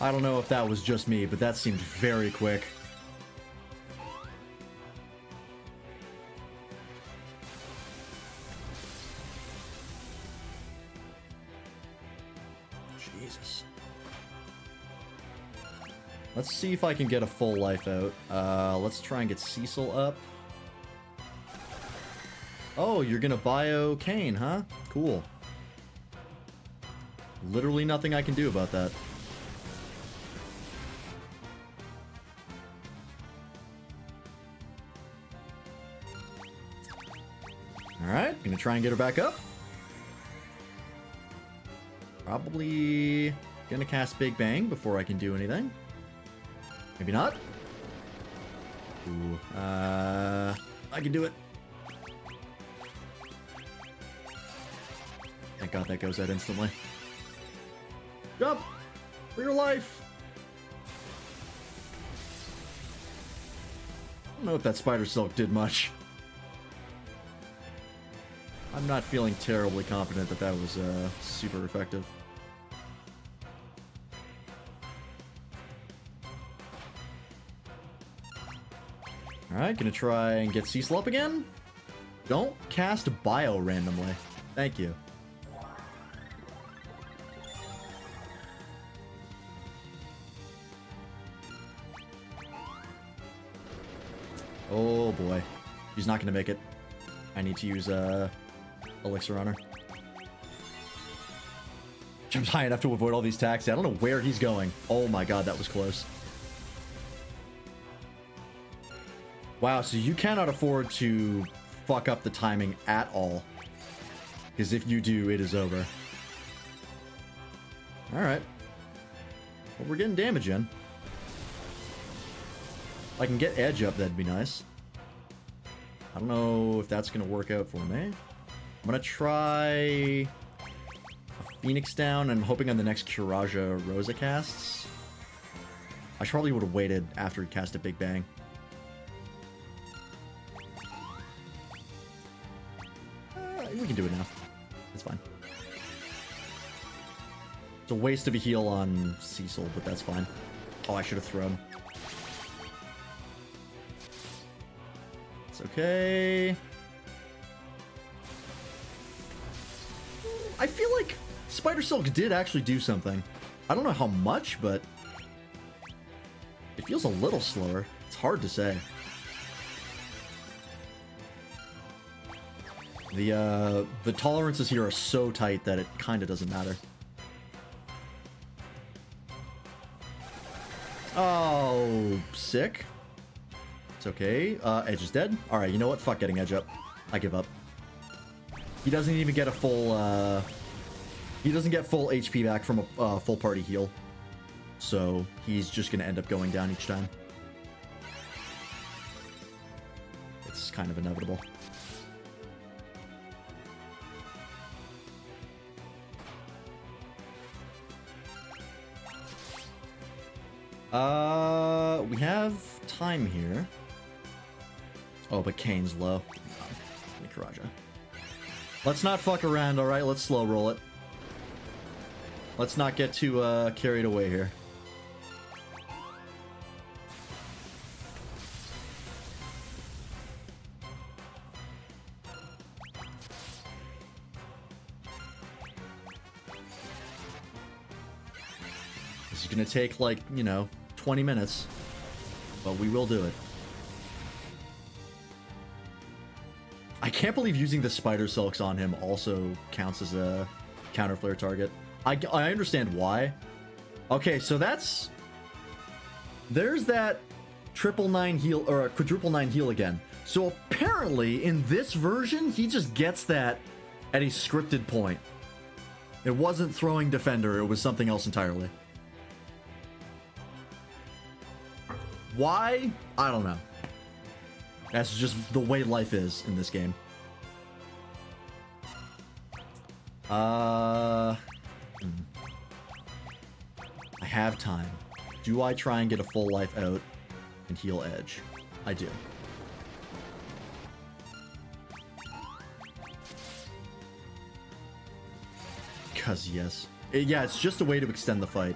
I don't know if that was just me, but that seemed very quick. Jesus. Let's see if I can get a full life out. Let's try and get Cecil up. Oh, you're gonna bio Kane, huh? Cool. Literally nothing I can do about that. Alright, gonna try and get her back up. Probably gonna cast Big Bang before I can do anything. Maybe not. Ooh, I can do it. Thank God that goes out instantly. Jump! For your life! I don't know if that Spider Silk did much. I'm not feeling terribly confident that that was super effective. Alright, gonna try and get Cecil up again. Don't cast Bio randomly. Thank you. Oh boy. She's not gonna make it. I need to use Elixir on her. Jumps high enough to avoid all these attacks. I don't know where he's going. Oh my god, that was close. Wow, so you cannot afford to fuck up the timing at all. Because if you do, it is over. Alright. Well, we're getting damage in. If I can get edge up, that'd be nice. I don't know if that's going to work out for me. I'm going to try a Phoenix down and hoping on the next Kiraja Rosa casts. I probably would have waited after he cast a Big Bang. We can do it now. It's fine. It's a waste of a heal on Cecil, but that's fine. Oh, I should have thrown. It's okay. I feel like Spider Silk did actually do something. I don't know how much, but it feels a little slower. It's hard to say. The tolerances here are so tight that it kind of doesn't matter. Oh, sick. It's okay. Edge is dead. All right, you know what? Fuck getting Edge up. I give up. He doesn't even get a full, he doesn't get full HP back from a full party heal. So he's just going to end up going down each time. It's kind of inevitable. We have time here. Oh, but Kane's low. Kiraja. Let's not fuck around, alright? Let's slow roll it. Let's not get too carried away here. This is gonna take, like, you know, 20 minutes. But we will do it. I can't believe using the Spider Silks on him also counts as a counter flare target. I understand why. Okay, so that's... There's that triple 9 heal, or a quadruple 9 heal again. So apparently, in this version, he just gets that at a scripted point. It wasn't throwing Defender, it was something else entirely. Why? I don't know. That's just the way life is in this game. I have time. Do I try and get a full life out and heal Edge? I do. Because yes. Yeah, it's just a way to extend the fight.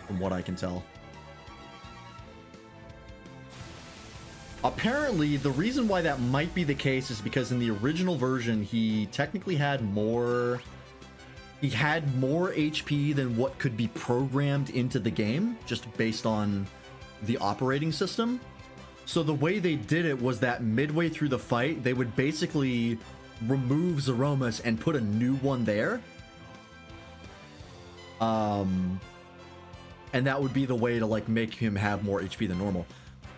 From what I can tell. Apparently, the reason why that might be the case is because in the original version, he technically had more... He had more HP than what could be programmed into the game, just based on the operating system. So the way they did it was that midway through the fight, they would basically remove Zeromus and put a new one there. And that would be the way to, like, make him have more HP than normal.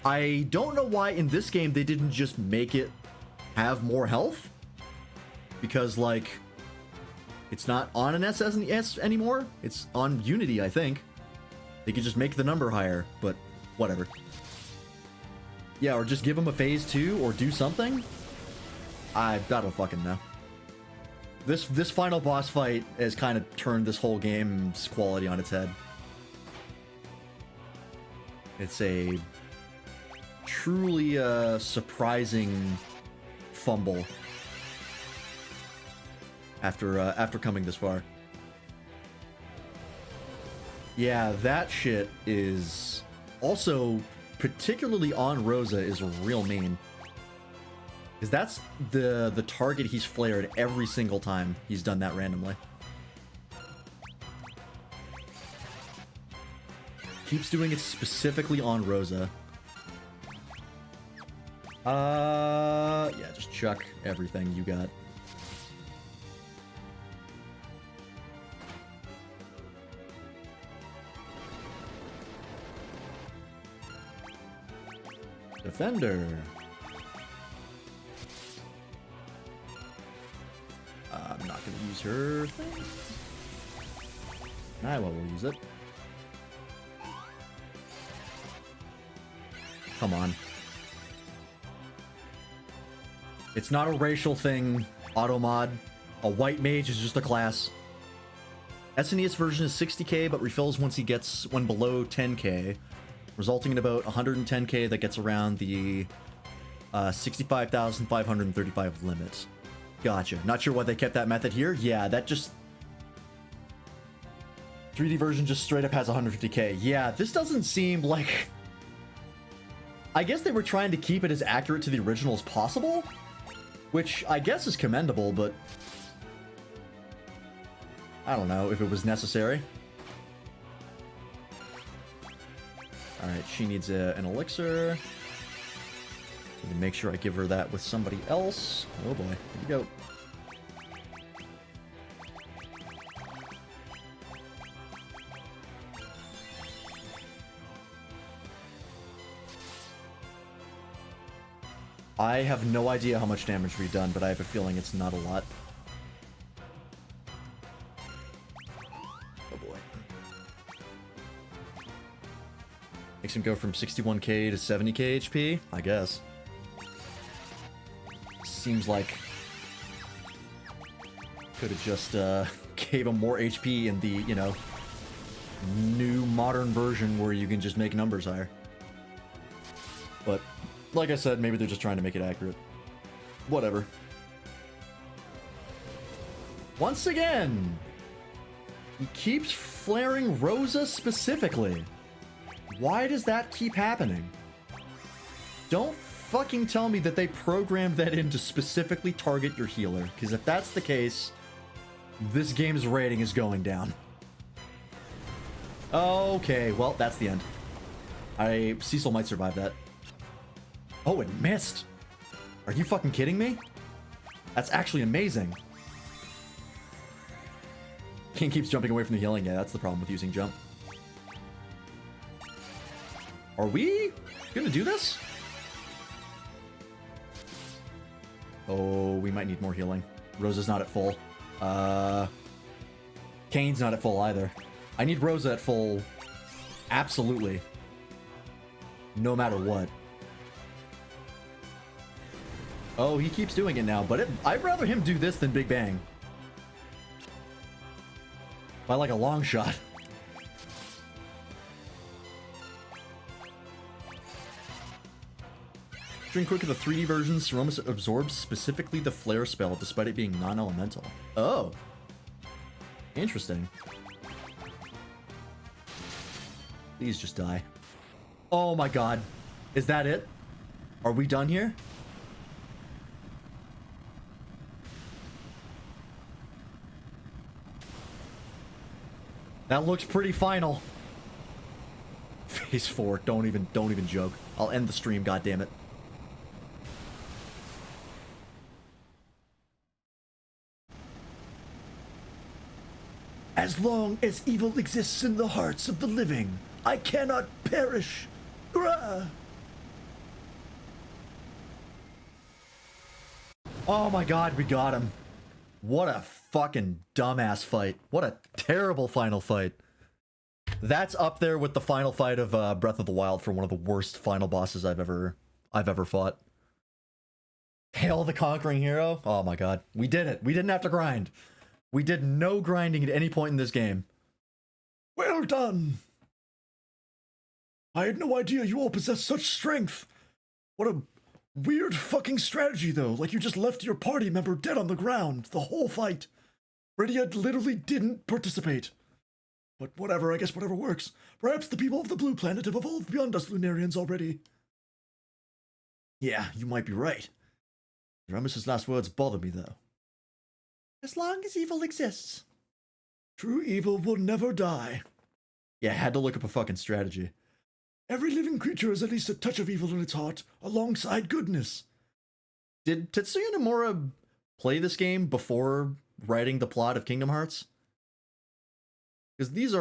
I don't know why in this game they didn't just make it have more health. Because, like, it's not on an SNES anymore. It's on Unity, I think. They could just make the number higher, but whatever. Yeah, or just give him a phase 2 or do something. I don't fucking know. This final boss fight has kind of turned this whole game's quality on its head. It's a truly surprising fumble after coming this far. Yeah, that shit is also, particularly on Rosa, is real mean. Because that's the target he's flared every single time he's done that randomly. Keeps doing it specifically on Rosa. Yeah, just chuck everything you got. Defender. I'm not gonna use her thing. I will use it. Come on. It's not a racial thing, Automod. A white mage is just a class. SNES version is 60k, but refills when below 10k, resulting in about 110k that gets around the 65,535 limit. Gotcha. Not sure why they kept that method here. Yeah, that just... 3D version just straight up has 150k. Yeah, this doesn't seem like... I guess they were trying to keep it as accurate to the original as possible, which I guess is commendable, but I don't know if it was necessary. Alright, she needs an elixir. Need to make sure I give her that with somebody else. Oh boy, here we go. I have no idea how much damage we've done, but I have a feeling it's not a lot. Oh boy. Makes him go from 61k to 70k HP, I guess. Seems like could have just gave him more HP in the, you know, new modern version where you can just make numbers higher. But like I said, maybe they're just trying to make it accurate. Whatever. Once again, he keeps flaring Rosa specifically. Why does that keep happening? Don't fucking tell me that they programmed that in to specifically target your healer, because if that's the case, this game's rating is going down. Okay, well, that's the end. Cecil might survive that. Oh, it missed! Are you fucking kidding me? That's actually amazing. King keeps jumping away from the healing. Yeah, that's the problem with using jump. Are we gonna do this? Oh, we might need more healing. Rosa's not at full. Kane's not at full either. I need Rosa at full. Absolutely. No matter what. Oh, he keeps doing it now, but I'd rather him do this than Big Bang. By like a long shot. During quick of the 3D version, Ceromus absorbs specifically the Flare spell despite it being non-elemental. Oh. Interesting. Please just die. Oh my god. Is that it? Are we done here? That looks pretty final. Phase 4. Don't even joke. I'll end the stream, goddammit. As long as evil exists in the hearts of the living, I cannot perish. Grah! Oh my god, we got him. What a fucking dumbass fight. What a terrible final fight. That's up there with the final fight of Breath of the Wild for one of the worst final bosses I've ever fought. Hail the Conquering Hero. Oh my god. We did it. We didn't have to grind. We did no grinding at any point in this game. Well done. I had no idea you all possessed such strength. What a weird fucking strategy, though. Like you just left your party member dead on the ground the whole fight. Rydia literally didn't participate. But whatever, I guess whatever works. Perhaps the people of the blue planet have evolved beyond us Lunarians already. Yeah, you might be right. Ceromus' last words bother me, though. As long as evil exists. True evil will never die. Yeah, I had to look up a fucking strategy. Every living creature has at least a touch of evil in its heart, alongside goodness. Did Tetsuya Nomura play this game before writing the plot of Kingdom Hearts? Because this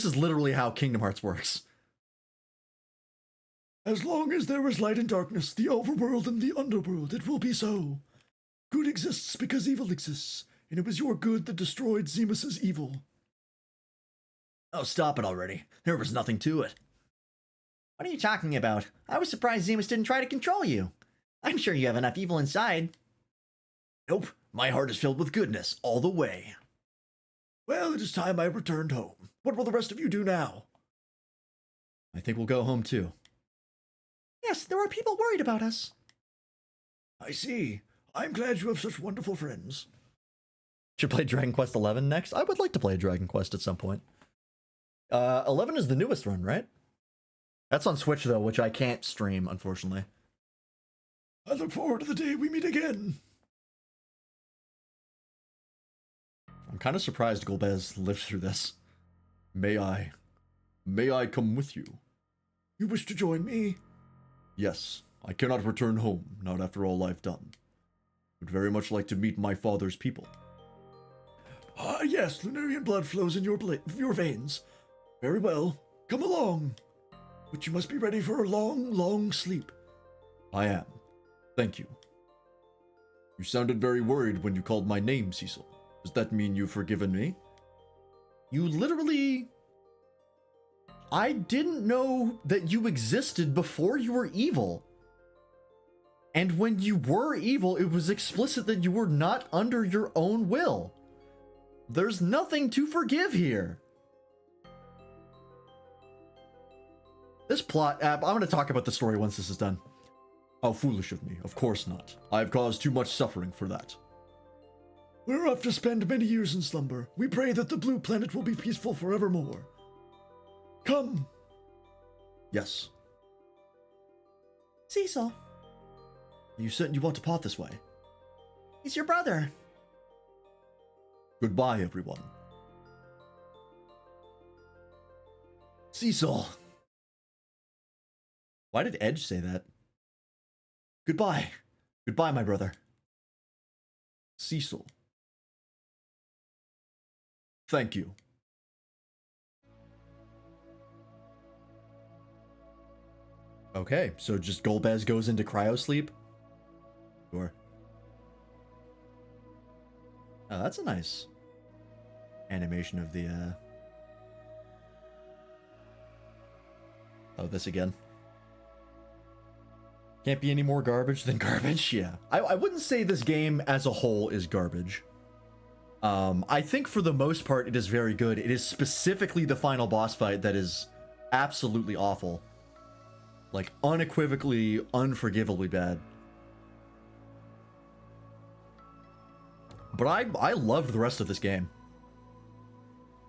is literally how Kingdom Hearts works. As long as there is light and darkness, the overworld and the underworld, it will be so. Good exists because evil exists, and it was your good that destroyed Zemus's evil. Oh, stop it already. There was nothing to it. What are you talking about? I was surprised Zemus didn't try to control you. I'm sure you have enough evil inside. Nope, my heart is filled with goodness all the way. Well, it is time I returned home. What will the rest of you do now? I think we'll go home too. Yes, there are people worried about us. I see. I'm glad you have such wonderful friends. Should play Dragon Quest 11 next? I would like to play Dragon Quest at some point. 11 is the newest one, right? That's on Switch though, which I can't stream, unfortunately. I look forward to the day we meet again. I'm kind of surprised Golbez lived through this. May I come with you? You wish to join me? Yes, I cannot return home, not after all I've done. Would very much like to meet my father's people. Ah, yes, Lunarian blood flows in your veins. Very well, come along. But you must be ready for a long, long sleep. I am. Thank you. You sounded very worried when you called my name, Cecil. Does that mean you've forgiven me? You literally... I didn't know that you existed before you were evil. And when you were evil, it was explicit that you were not under your own will. There's nothing to forgive here. This plot, I'm going to talk about the story once this is done. How foolish of me. Of course not. I've caused too much suffering for that. We're off to spend many years in slumber. We pray that the blue planet will be peaceful forevermore. Come. Yes. Cecil, You said you want to part this way. he's your brother. Goodbye, everyone. Cecil. Why did Edge say that? Goodbye. Goodbye, my brother. Cecil. Thank you. Okay, so just Golbez goes into cryosleep? Sure. Oh, that's a nice animation of the, Oh, this again. Can't be any more garbage than garbage? Yeah. I wouldn't say this game as a whole is garbage. I think for the most part it is very good. It is specifically the final boss fight that is absolutely awful. Like, unequivocally, unforgivably bad. But I loved the rest of this game.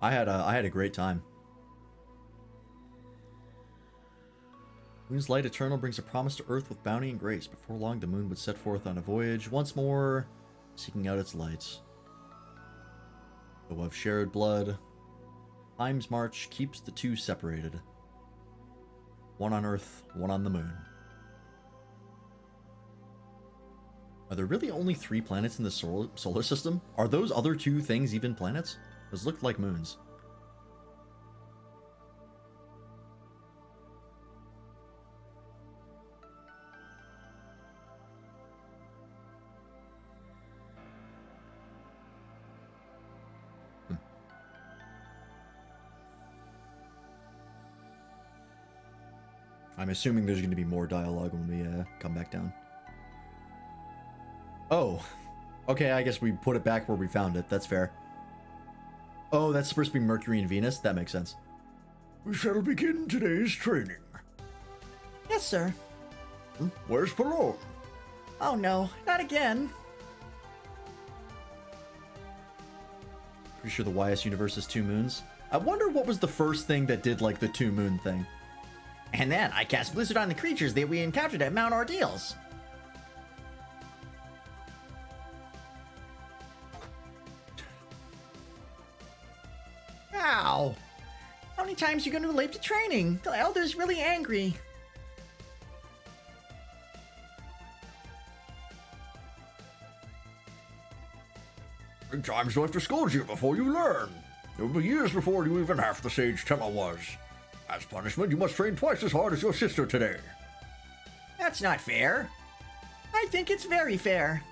I had a great time. Moon's light eternal brings a promise to Earth with bounty and grace. Before long, the moon would set forth on a voyage, once more, seeking out its lights. Though of shared blood, time's march keeps the two separated. One on Earth, one on the moon. Are there really only 3 planets in the solar system? Are those other 2 things even planets? Those look like moons. I'm assuming there's going to be more dialogue when we come back down. Oh. Okay, I guess we put it back where we found it. That's fair. Oh, that's supposed to be Mercury and Venus? That makes sense. We shall begin today's training. Yes, sir. Where's Palom? Oh no, not again. Pretty sure the YS universe has 2 moons. I wonder what was the first thing that did, like, the 2 moon thing. And then I cast Blizzard on the creatures that we encountered at Mount Ordeals. Ow! How many times are you going to late to training? The Elder's really angry. 3 times do I have to scold you before you learn. It will be years before you even half the sage Tella was. As punishment, you must train twice as hard as your sister today. That's not fair. I think it's very fair.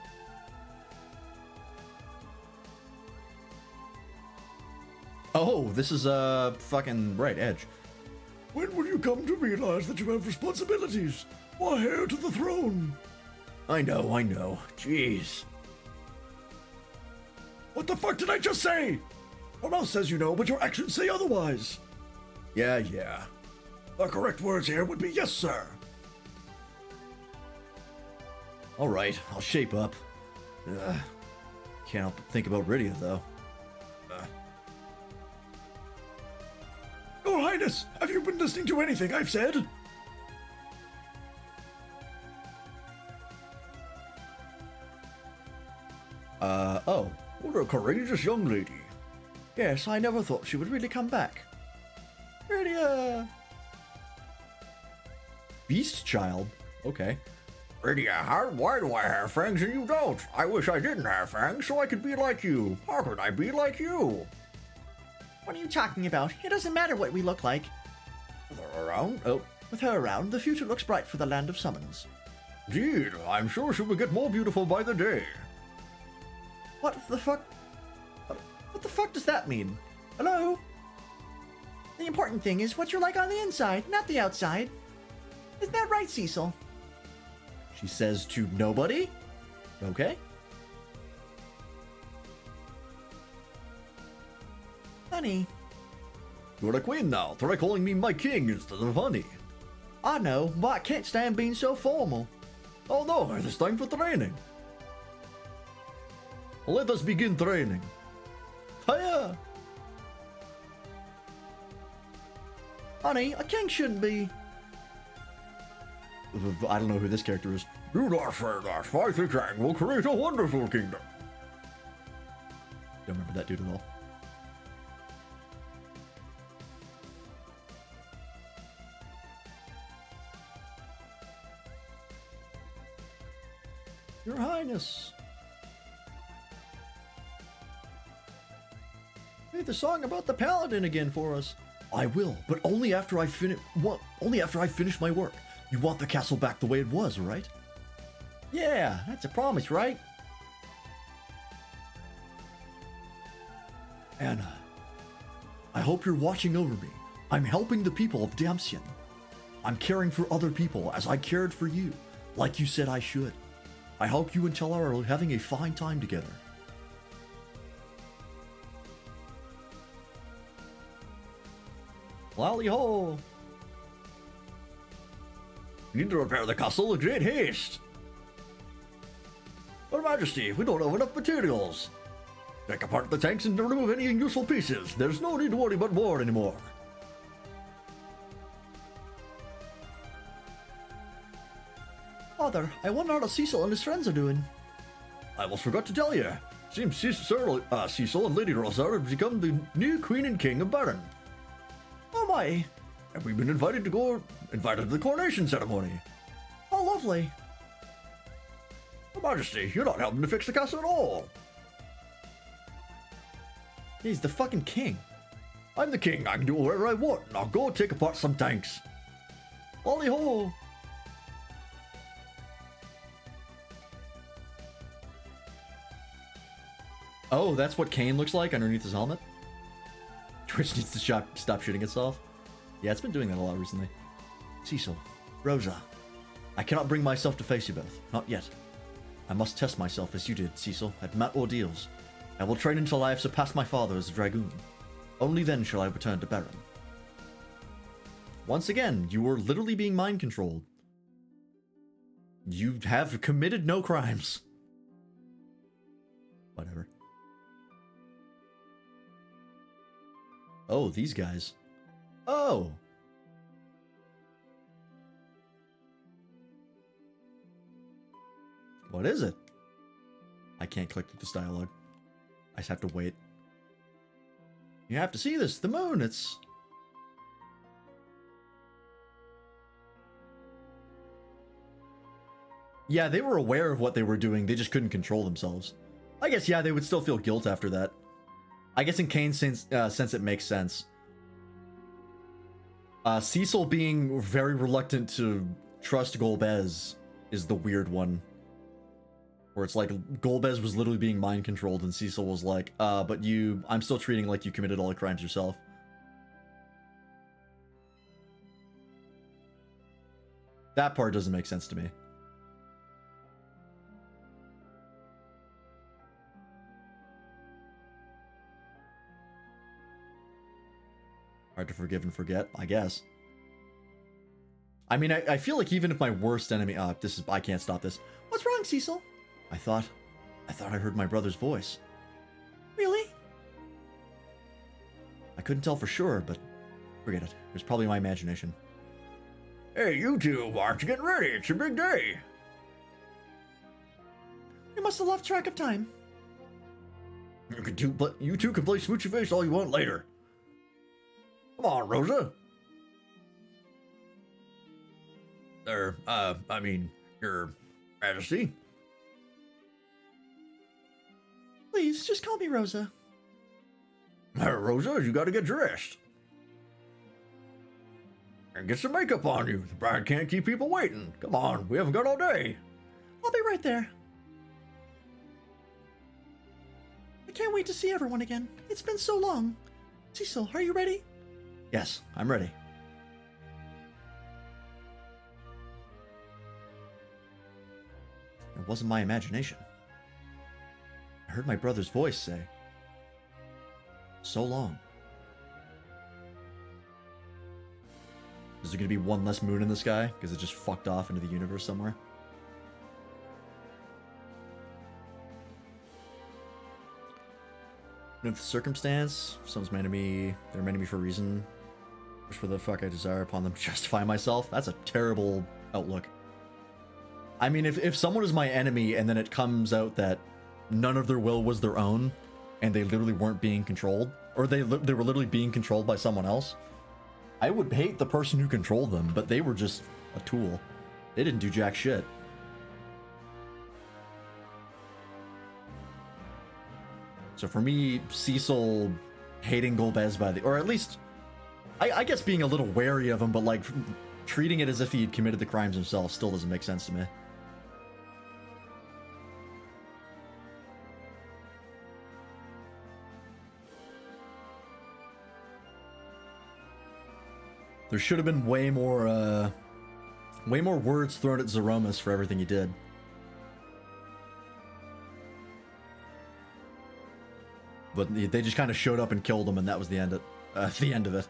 Oh, this is fucking right, Edge. When will you come to realize that you have responsibilities? Why heir to the throne? I know. Jeez. What the fuck did I just say? Your mouth says you know, but your actions say otherwise. Yeah. The correct words here would be yes, sir. All right, I'll shape up. Can't help but think about Rydia, though. Your Highness, have you been listening to anything I've said? Oh. What a courageous young lady. Yes, I never thought she would really come back. Rydia! Beast Child? Okay. Rydia, why do I have fangs and you don't? I wish I didn't have fangs so I could be like you. How could I be like you? What are you talking about? It doesn't matter what we look like. With her around? Oh, With her around, the future looks bright for the Land of Summons. Indeed, I'm sure she will get more beautiful by the day. What the fuck? What the fuck does that mean? Hello? The important thing is what you're like on the inside, not the outside. Isn't that right, Cecil? she says to nobody? Okay. Honey. You're a queen now. Try calling me my king instead of honey. I know, but I can't stand being so formal. Oh no, it is time for training. Let us begin training. Hiya! Honey, a king shouldn't be. I don't know who this character is. Do not say that. I think Aang will create a wonderful kingdom. Don't remember that dude at all. Your Highness. Play the song about the paladin again for us. I will, but only after I finish. Only after I finish my work. You want the castle back the way it was, right? Yeah, that's a promise, right? Anna, I hope you're watching over me. I'm helping the people of Damcian. I'm caring for other people as I cared for you, like you said I should. I hope you and Talara are having a fine time together. Lally ho! We need to repair the castle in great haste. Your Majesty, we don't have enough materials. Take apart the tanks and remove any unuseful pieces. There's no need to worry about war anymore. Father, I wonder how Cecil and his friends are doing. I almost forgot to tell you. Seems Cecil and Lady Rosar have become the new Queen and King of Baron. Oh my! And we've been invited to the coronation ceremony. Oh lovely! Your Majesty, you're not helping to fix the castle at all. He's the fucking king. I'm the king, I can do whatever I want. Now go take apart some tanks. Lally ho! Oh, that's what Kane looks like underneath his helmet? Twitch needs to stop shooting itself. Yeah, it's been doing that a lot recently. Cecil, Rosa, I cannot bring myself to face you both. Not yet. I must test myself as you did, Cecil, at Mat ordeals. I will train until I have surpassed my father as a dragoon. Only then shall I return to Baron. Once again, you were literally being mind controlled. You have committed no crimes. Whatever. Oh, these guys. Oh! What is it? I can't click through this dialogue. I just have to wait. You have to see this. The moon, it's... Yeah, they were aware of what they were doing. They just couldn't control themselves. I guess, yeah, they would still feel guilt after that. I guess in Kane's sense it makes sense. Cecil being very reluctant to Trust Golbez is the weird one. Where it's like Golbez was literally being mind controlled and Cecil was like, but I'm still treating like you committed all the crimes yourself. That part doesn't make sense to me. Hard to forgive and forget, I guess. I mean, I feel like even if my worst enemy... I can't stop this. What's wrong, Cecil? I thought I heard my brother's voice. Really? I couldn't tell for sure, but forget it. It was probably my imagination. Hey, you two, aren't you getting ready? It's your big day. We must have lost track of time. You two can play Smoochy Face all you want later. Come on, Rosa. Your Majesty. Please, just call me Rosa. Rosa, you gotta get dressed. And get some makeup on you. The bride can't keep people waiting. Come on, we haven't got all day. I'll be right there. I can't wait to see everyone again. It's been so long. Cecil, are you ready? Yes, I'm ready. It wasn't my imagination. I heard my brother's voice say, so long. Is there going to be one less moon in the sky? Because it just fucked off into the universe somewhere? No circumstance. Someone's my enemy. They're my enemy for a reason. Wish for the fuck I desire upon them to justify myself. That's a terrible outlook. I mean, if someone is my enemy and then it comes out that none of their will was their own and they literally weren't being controlled, or they were literally being controlled by someone else, I would hate the person who controlled them, but they were just a tool. They didn't do jack shit. So for me, Cecil hating Golbez or at least, I guess being a little wary of him, but like treating it as if he had committed the crimes himself still doesn't make sense to me. There should have been way more words thrown at Zeromus for everything he did. But they just kind of showed up and killed him, and that was the end of it.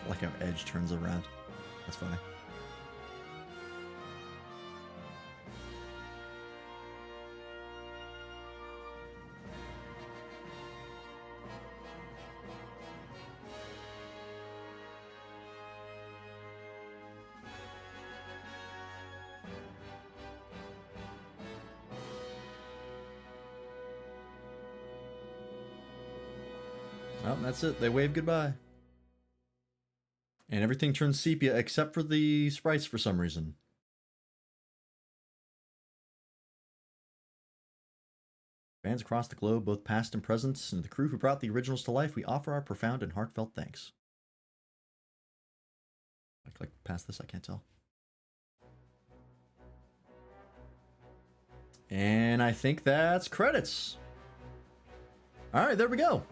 Like how Edge turns around. That's funny. Well, that's it. They wave goodbye. And everything turns sepia except for the sprites for some reason. Fans across the globe, both past and present, and the crew who brought the originals to life, we offer our profound and heartfelt thanks. I click past this, I can't tell. And I think that's credits. Alright, there we go.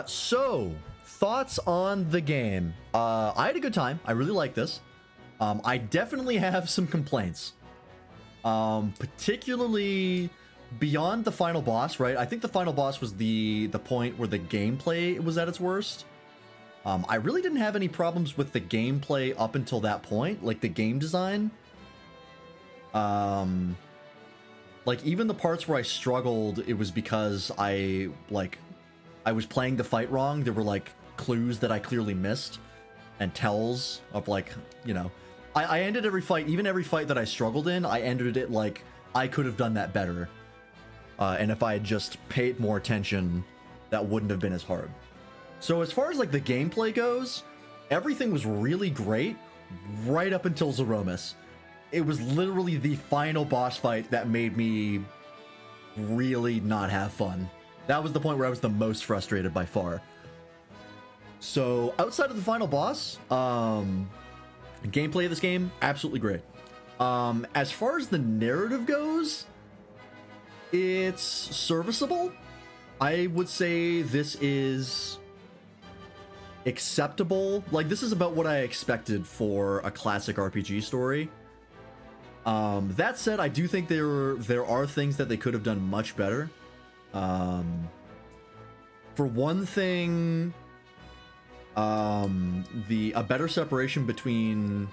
So, thoughts on the game. I had a good time. I really like this. I definitely have some complaints. Particularly beyond the final boss, right? I think the final boss was the point where the gameplay was at its worst. I really didn't have any problems with the gameplay up until that point, like the game design. Like even the parts where I struggled, it was because I was playing the fight wrong. There were like clues that I clearly missed and tells of like, you know, I ended every fight, even every fight that I struggled in, I ended it like I could have done that better. And if I had just paid more attention, that wouldn't have been as hard. So as far as like the gameplay goes, everything was really great, right up until Zeromus. It was literally the final boss fight that made me really not have fun. That was the point where I was the most frustrated by far. So outside of the final boss, gameplay of this game, absolutely great. As far as the narrative goes, it's serviceable. I would say this is acceptable. Like, this is about what I expected for a classic RPG story. That said, I do think there are things that they could have done much better. For one thing, a better separation between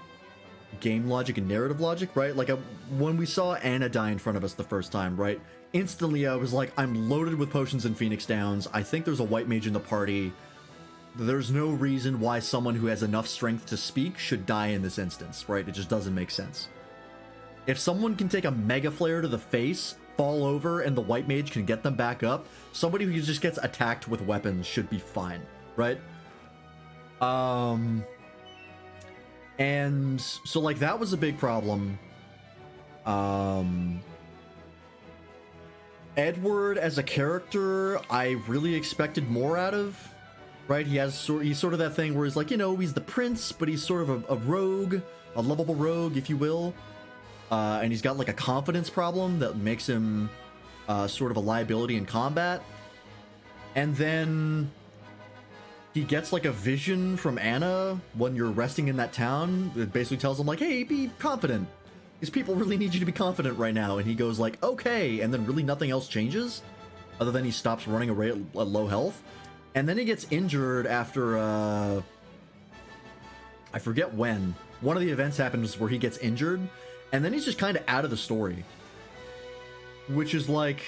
game logic and narrative logic, right? Like, when we saw Anna die in front of us the first time, right? Instantly, I was like, I'm loaded with potions in Phoenix Downs. I think there's a white mage in the party. There's no reason why someone who has enough strength to speak should die in this instance, right? It just doesn't make sense. If someone can take a Mega Flare to the face, fall over, and the white mage can get them back up, somebody who just gets attacked with weapons should be fine, right? And so, like, that was a big problem. Edward as a character, I really expected more out of, right? He's sort of that thing where he's like, you know, he's the prince, but he's sort of a rogue, a lovable rogue, if you will. And he's got like a confidence problem that makes him sort of a liability in combat. And then he gets like a vision from Anna when you're resting in that town. It basically tells him like, hey, be confident. These people really need you to be confident right now. And he goes like, okay. And then really nothing else changes other than he stops running away at low health. And then he gets injured after, I forget when. One of the events happens where he gets injured. And then he's just kind of out of the story. Which is like...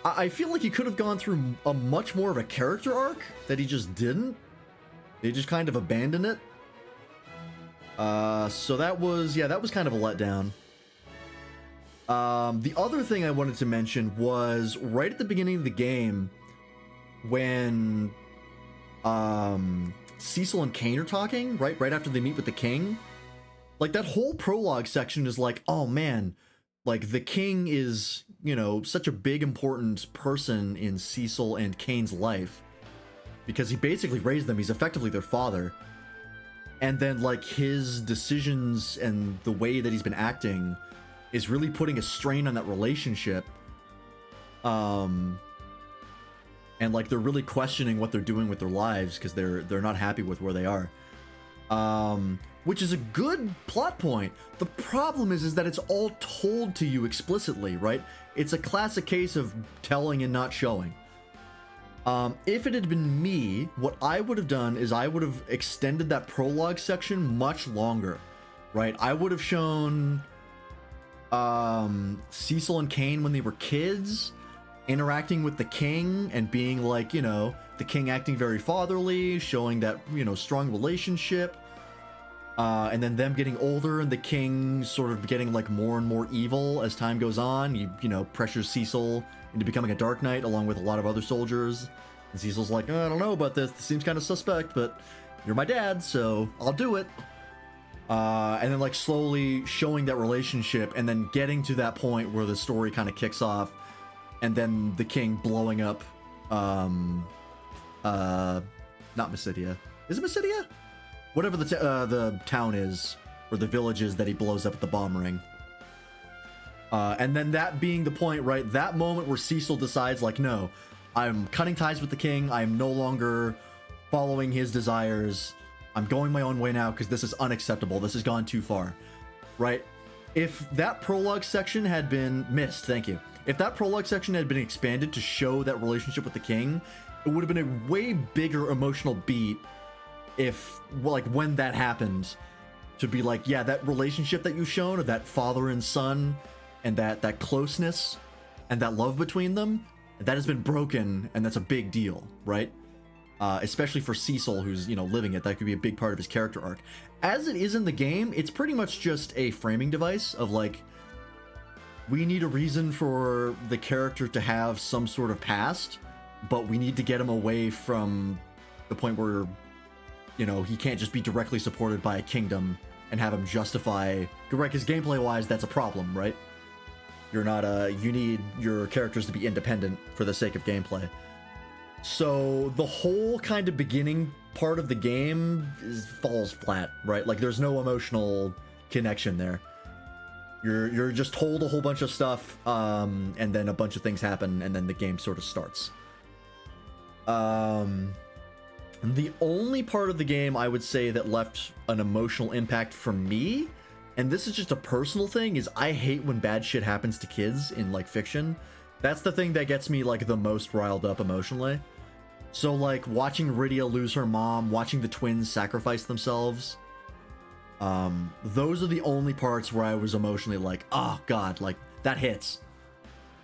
I feel like he could have gone through a much more of a character arc that he just didn't. They just kind of abandoned it. So that was kind of a letdown. The other thing I wanted to mention was right at the beginning of the game when Cecil and Kain are talking, right after they meet with the king. Like, that whole prologue section is like, oh man, like, the king is, you know, such a big important person in Cecil and Kain's life because he basically raised them. He's effectively their father. And then, like, his decisions and the way that he's been acting is really putting a strain on that relationship. And, like, they're really questioning what they're doing with their lives because they're not happy with where they are. Which is a good plot point. The problem is that it's all told to you explicitly, right? It's a classic case of telling and not showing. If it had been me, what I would have done is I would have extended that prologue section much longer, right? I would have shown Cecil and Kain when they were kids, interacting with the king and being like, you know, the king acting very fatherly, showing that, you know, strong relationship. And then them getting older and the king sort of getting like more and more evil as time goes on. You know, pressures Cecil into becoming a Dark Knight along with a lot of other soldiers. And Cecil's like, I don't know about this. This seems kind of suspect, but you're my dad, so I'll do it. And then like slowly showing that relationship and then getting to that point where the story kind of kicks off. And then the king blowing up, not Mysidia. Is it Mysidia? Whatever the town is, or the village is that he blows up at the bomb ring. And then that being the point, right? That moment where Cecil decides, like, no, I'm cutting ties with the king. I'm no longer following his desires. I'm going my own way now because this is unacceptable. This has gone too far, right? If that prologue section had been missed, thank you. If that prologue section had been expanded to show that relationship with the king, it would have been a way bigger emotional beat if, like, when that happened, to be like, yeah, that relationship that you've shown of that father and son and that closeness and that love between them, that has been broken, and that's a big deal, right? Especially for Cecil, who's, you know, living it. That could be a big part of his character arc. As it is in the game, it's pretty much just a framing device of, like, we need a reason for the character to have some sort of past, but we need to get him away from the point where you know, he can't just be directly supported by a kingdom and have him justify, right? Because gameplay-wise, that's a problem, right? You're not you need your characters to be independent for the sake of gameplay. So the whole kind of beginning part of the game falls flat, right? Like there's no emotional connection there. You're just told a whole bunch of stuff, and then a bunch of things happen, and then the game sort of starts. The only part of the game I would say that left an emotional impact for me, and this is just a personal thing, is I hate when bad shit happens to kids in like fiction. That's the thing that gets me like the most riled up emotionally. So like watching Rydia lose her mom, watching the twins sacrifice themselves, those are the only parts where I was emotionally like, oh god, like that hits.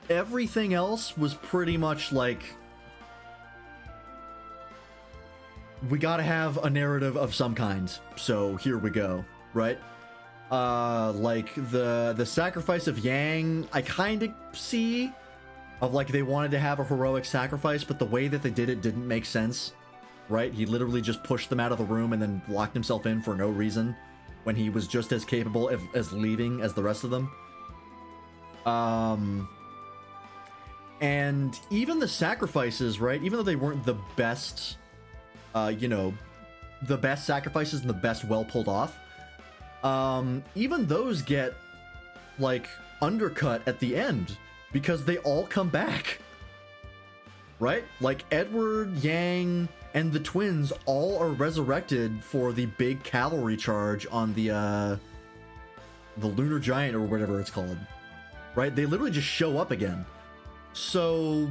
Everything else was pretty much like, we gotta have a narrative of some kind, so here we go, right? Like the sacrifice of Yang, I kind of see, of like they wanted to have a heroic sacrifice, but the way that they did it didn't make sense, right? He literally just pushed them out of the room and then locked himself in for no reason, when he was just as capable as leading as the rest of them. And even the sacrifices, right? Even though they weren't the best, you know, the best sacrifices and the best well pulled off, even those get like undercut at the end because they all come back, right? Like Edward, Yang, and the twins all are resurrected for the big cavalry charge on the Lunar Giant or whatever it's called, right? They literally just show up again. So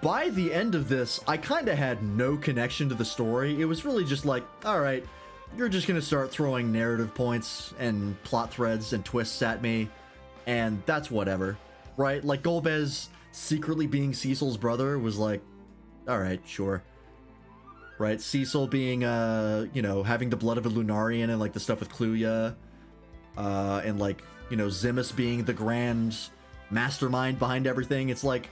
by the end of this, I kind of had no connection to the story. It was really just like, all right, you're just gonna start throwing narrative points and plot threads and twists at me, and that's whatever, right? Like Golbez secretly being Cecil's brother was like, all right, sure, right? Cecil being, you know, having the blood of a Lunarian and like the stuff with Kluya, and like, you know, Zemus being the grand mastermind behind everything. It's like,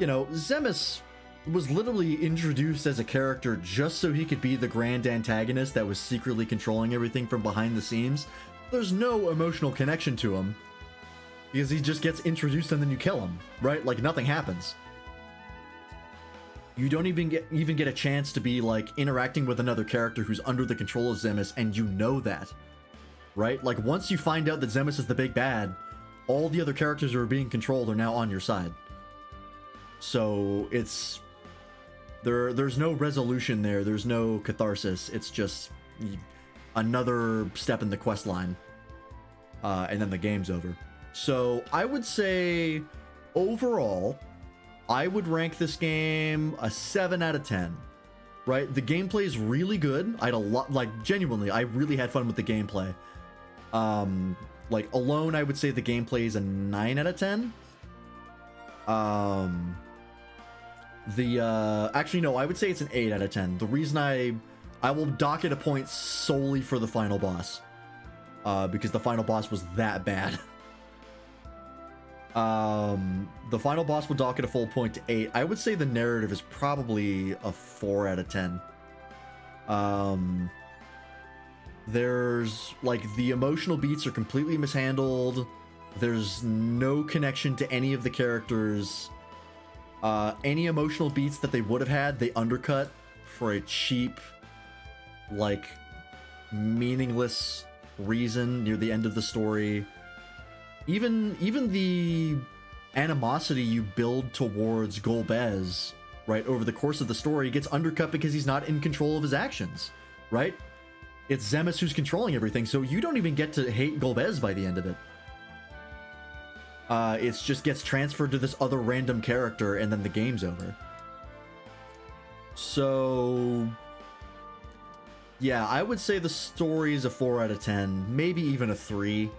you know, Zemus was literally introduced as a character just so he could be the grand antagonist that was secretly controlling everything from behind the scenes. There's no emotional connection to him because he just gets introduced and then you kill him, right? Like nothing happens. You don't even get a chance to be like interacting with another character who's under the control of Zemus, and you know that, right? Like once you find out that Zemus is the big bad, all the other characters who are being controlled are now on your side. So it's there's no resolution there. There's no catharsis. It's just another step in the quest line, and then the game's over. So I would say overall, I would rank this game a 7 out of 10. Right? The gameplay is really good. I had a lot, like genuinely, I really had fun with the gameplay. Like alone, I would say the gameplay is a 9 out of 10. Actually no, I would say it's an 8 out of 10. The reason I will dock it a point solely for the final boss, because the final boss was that bad. The final boss will dock it a full point to 8. I would say the narrative is probably a 4 out of 10. There's like the emotional beats are completely mishandled. There's no connection to any of the characters. Any emotional beats that they would have had, they undercut for a cheap, like, meaningless reason near the end of the story. Even the animosity you build towards Golbez, right, over the course of the story gets undercut because he's not in control of his actions, right? It's Zemus who's controlling everything, so you don't even get to hate Golbez by the end of it. It just gets transferred to this other random character, and then the game's over. So yeah, I would say the story is a 4 out of 10, maybe even a 3.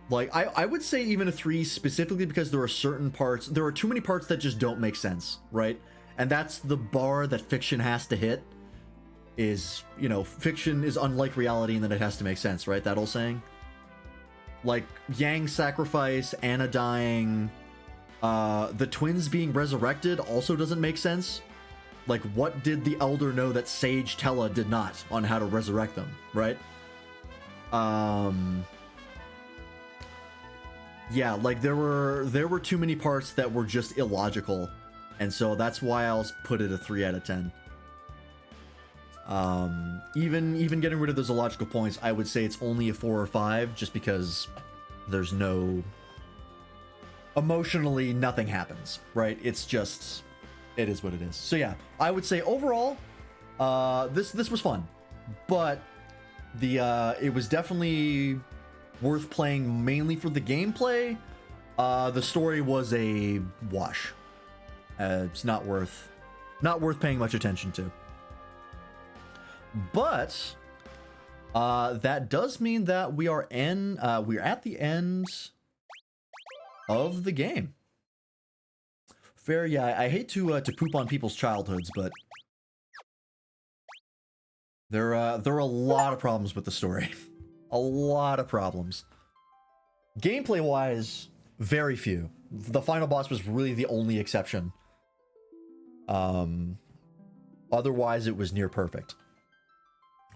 Like, I would say even a 3 specifically because there are certain parts, there are too many parts that just don't make sense, right? And that's the bar that fiction has to hit, is, you know, fiction is unlike reality and then it has to make sense, right? That old saying? Like, Yang's sacrifice, Anna dying, The twins being resurrected also doesn't make sense. Like, what did the Elder know that Sage Tella did not on how to resurrect them, right? Yeah, like there were too many parts that were just illogical, and so that's why I'll put it a 3 out of 10. Even getting rid of those illogical points, I would say it's only a 4 or 5, just because there's no emotionally nothing happens, right? It's just, it is what it is. So yeah, I would say overall, this was fun, but it was definitely worth playing mainly for the gameplay. The story was a wash. It's not worth paying much attention to. But that does mean that we're at the end of the game. Fair, yeah. I hate to poop on people's childhoods, but there are a lot of problems with the story. A lot of problems. Gameplay wise, very few. The final boss was really the only exception. Otherwise, it was near perfect.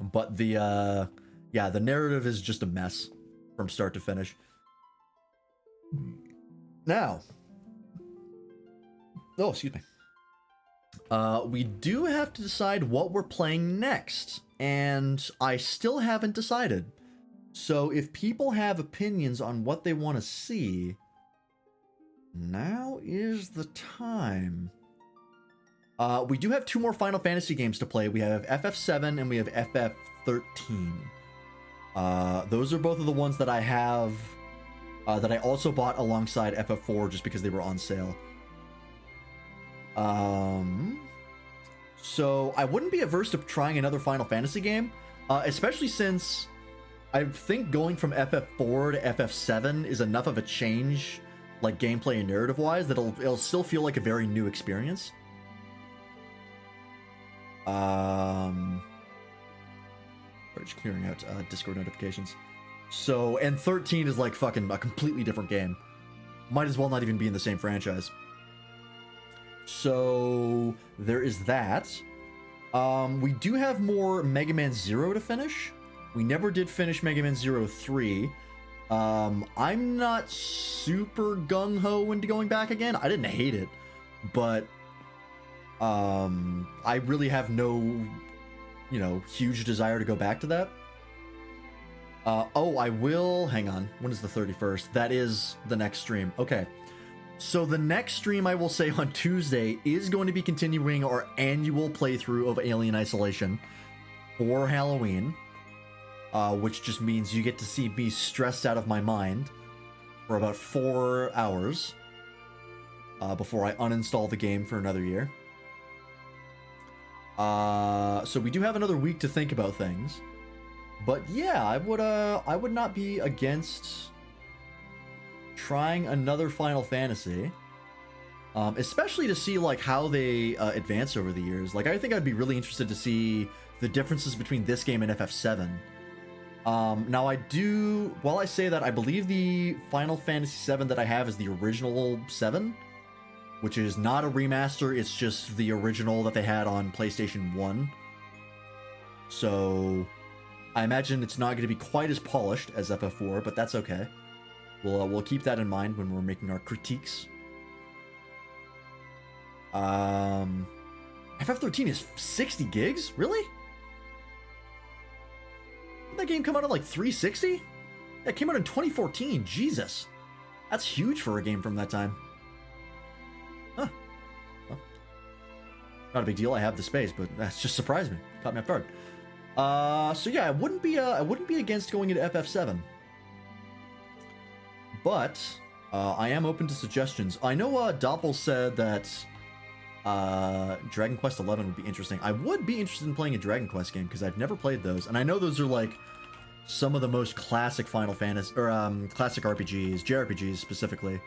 But the narrative is just a mess from start to finish. Now, oh, excuse me. We do have to decide what we're playing next, and I still haven't decided. So if people have opinions on what they want to see, now is the time. We do have 2 more Final Fantasy games to play. We have FF7 and we have FF13. Those are both of the ones that I have, that I also bought alongside FF4 just because they were on sale. So I wouldn't be averse to trying another Final Fantasy game, especially since I think going from FF4 to FF7 is enough of a change, like gameplay and narrative-wise, that it'll still feel like a very new experience. Just clearing out Discord notifications. So, and 13 is like fucking a completely different game. Might as well not even be in the same franchise. So, there is that. We do have more Mega Man Zero to finish. We never did finish Mega Man Zero 3. I'm not super gung-ho into going back again. I didn't hate it, but I really have no, huge desire to go back to that. I will, hang on, when is the 31st? That is the next stream. Okay, so the next stream, I will say, on Tuesday is going to be continuing our annual playthrough of Alien Isolation for Halloween, which just means you get to see me stressed out of my mind for about 4 hours before I uninstall the game for another year. So we do have another week to think about things, but yeah, I would not be against trying another Final Fantasy, especially to see like how they advance over the years. Like, I think I'd be really interested to see the differences between this game and FF7. Now while I say that, I believe the Final Fantasy VII that I have is the original 7, which is not a remaster, it's just the original that they had on PlayStation 1. So I imagine it's not going to be quite as polished as FF4, but that's okay. We'll keep that in mind when we're making our critiques. FF13 is 60 gigs? Really? Didn't that game come out on like 360? That came out in 2014. Jesus. That's huge for a game from that time. Huh. Well, not a big deal. I have the space, but that's just surprised me. Caught me off guard. So yeah, I wouldn't be against going into FF7. But I am open to suggestions. I know Doppel said that Dragon Quest XI would be interesting. I would be interested in playing a Dragon Quest game because I've never played those, and I know those are like some of the most classic Final Fantasy or classic RPGs, JRPGs specifically.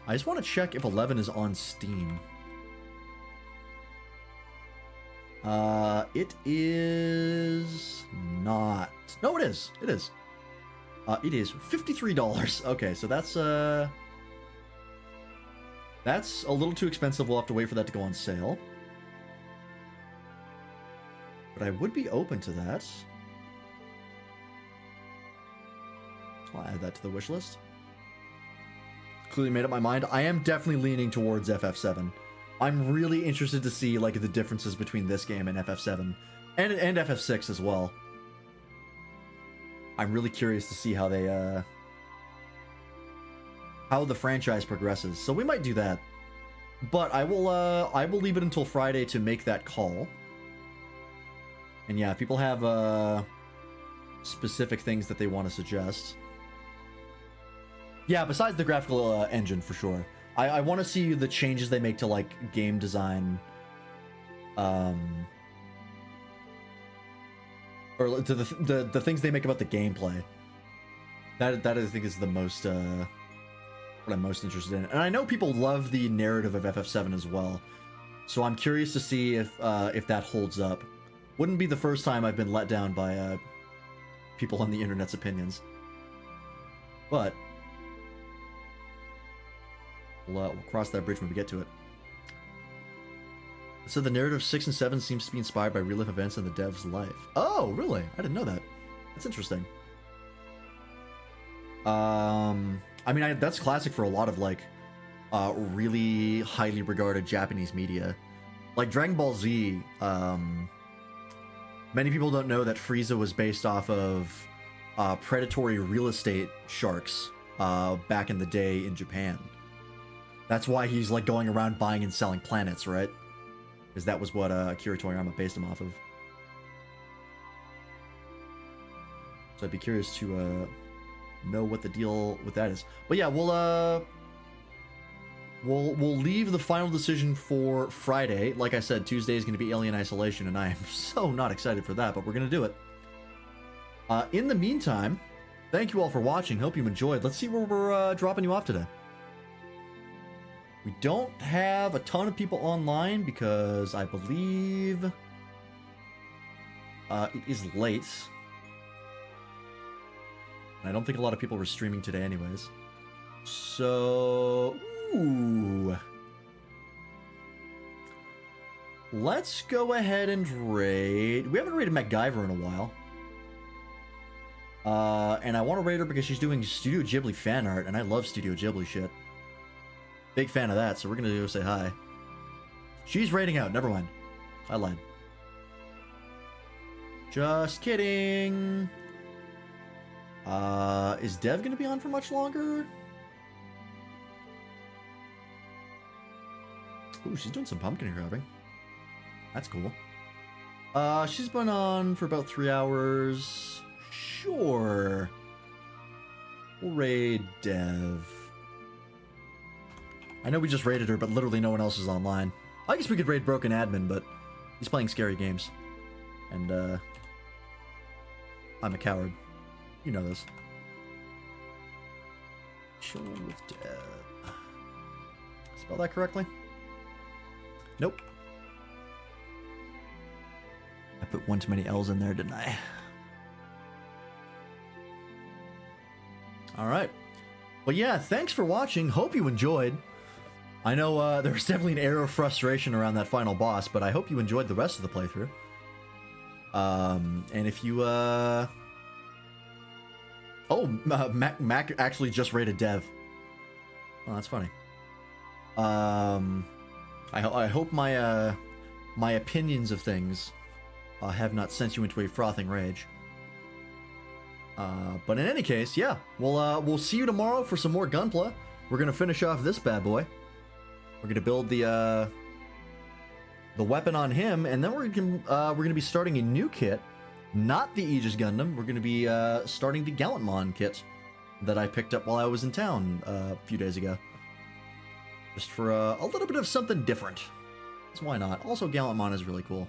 I just want to check if 11 is on Steam. It is not. No, it is. It is. It is $53. Okay, so that's That's a little too expensive. We'll have to wait for that to go on sale. But I would be open to that. So I'll add that to the wish list. Clearly made up my mind. I am definitely leaning towards FF7. I'm really interested to see like the differences between this game and FF7 and FF6 as well. I'm really curious to see how they how the franchise progresses. So we might do that. But I will leave it until Friday to make that call. And yeah, if people have specific things that they want to suggest. Yeah, besides the graphical engine for sure. I want to see the changes they make to like game design, or to the things they make about the gameplay. That I think is the most what I'm most interested in. And I know people love the narrative of FF7 as well, so I'm curious to see if that holds up. Wouldn't be the first time I've been let down by people on the internet's opinions, but. We'll cross that bridge when we get to it. So the narrative 6 and 7 seems to be inspired by real-life events in the dev's life. Oh, really? I didn't know that. That's interesting. I mean, that's classic for a lot of, like, really highly regarded Japanese media. Like Dragon Ball Z, many people don't know that Frieza was based off of predatory real estate sharks back in the day in Japan. That's why he's like going around buying and selling planets, right? Because that was what Akira Toriyama based him off of. So I'd be curious to know what the deal with that is. But yeah, we'll leave the final decision for Friday. Like I said, Tuesday is going to be Alien Isolation, and I am so not excited for that, but we're going to do it. In the meantime, thank you all for watching. Hope you enjoyed. Let's see where we're dropping you off today. We don't have a ton of people online because I believe it is late. And I don't think a lot of people were streaming today anyways. So, ooh. Let's go ahead and raid. We haven't raided MacGyver in a while. And I want to raid her because she's doing Studio Ghibli fan art, and I love Studio Ghibli shit. Big fan of that, so we're gonna go say hi. She's raiding out, never mind. I lied. Just kidding. Is Dev gonna be on for much longer? Ooh, she's doing some pumpkin carving. That's cool. She's been on for about 3 hours. Sure. We'll raid Dev. I know we just raided her, but literally no one else is online. I guess we could raid Broken Admin, but he's playing scary games. And, I'm a coward. You know this. Chill with Dev. Spell that correctly? Nope. I put one too many L's in there, didn't I? Alright. Well, yeah, thanks for watching. Hope you enjoyed. I know there was definitely an air of frustration around that final boss, but I hope you enjoyed the rest of the playthrough. And if you, Oh, Mac actually just rated Dev. Oh, that's funny. I hope my, my opinions of things have not sent you into a frothing rage. But in any case, yeah, we'll see you tomorrow for some more Gunpla. We're gonna finish off this bad boy. We're gonna build the weapon on him, and then we're gonna be starting a new kit, not the Aegis Gundam. We're gonna be starting the Gallantmon kit that I picked up while I was in town a few days ago, just for a little bit of something different. So why not? Also, Gallantmon is really cool,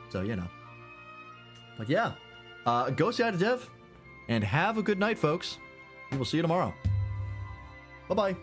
so you know. But yeah, go say hi to Dev, and have a good night, folks. We will see you tomorrow. Bye bye.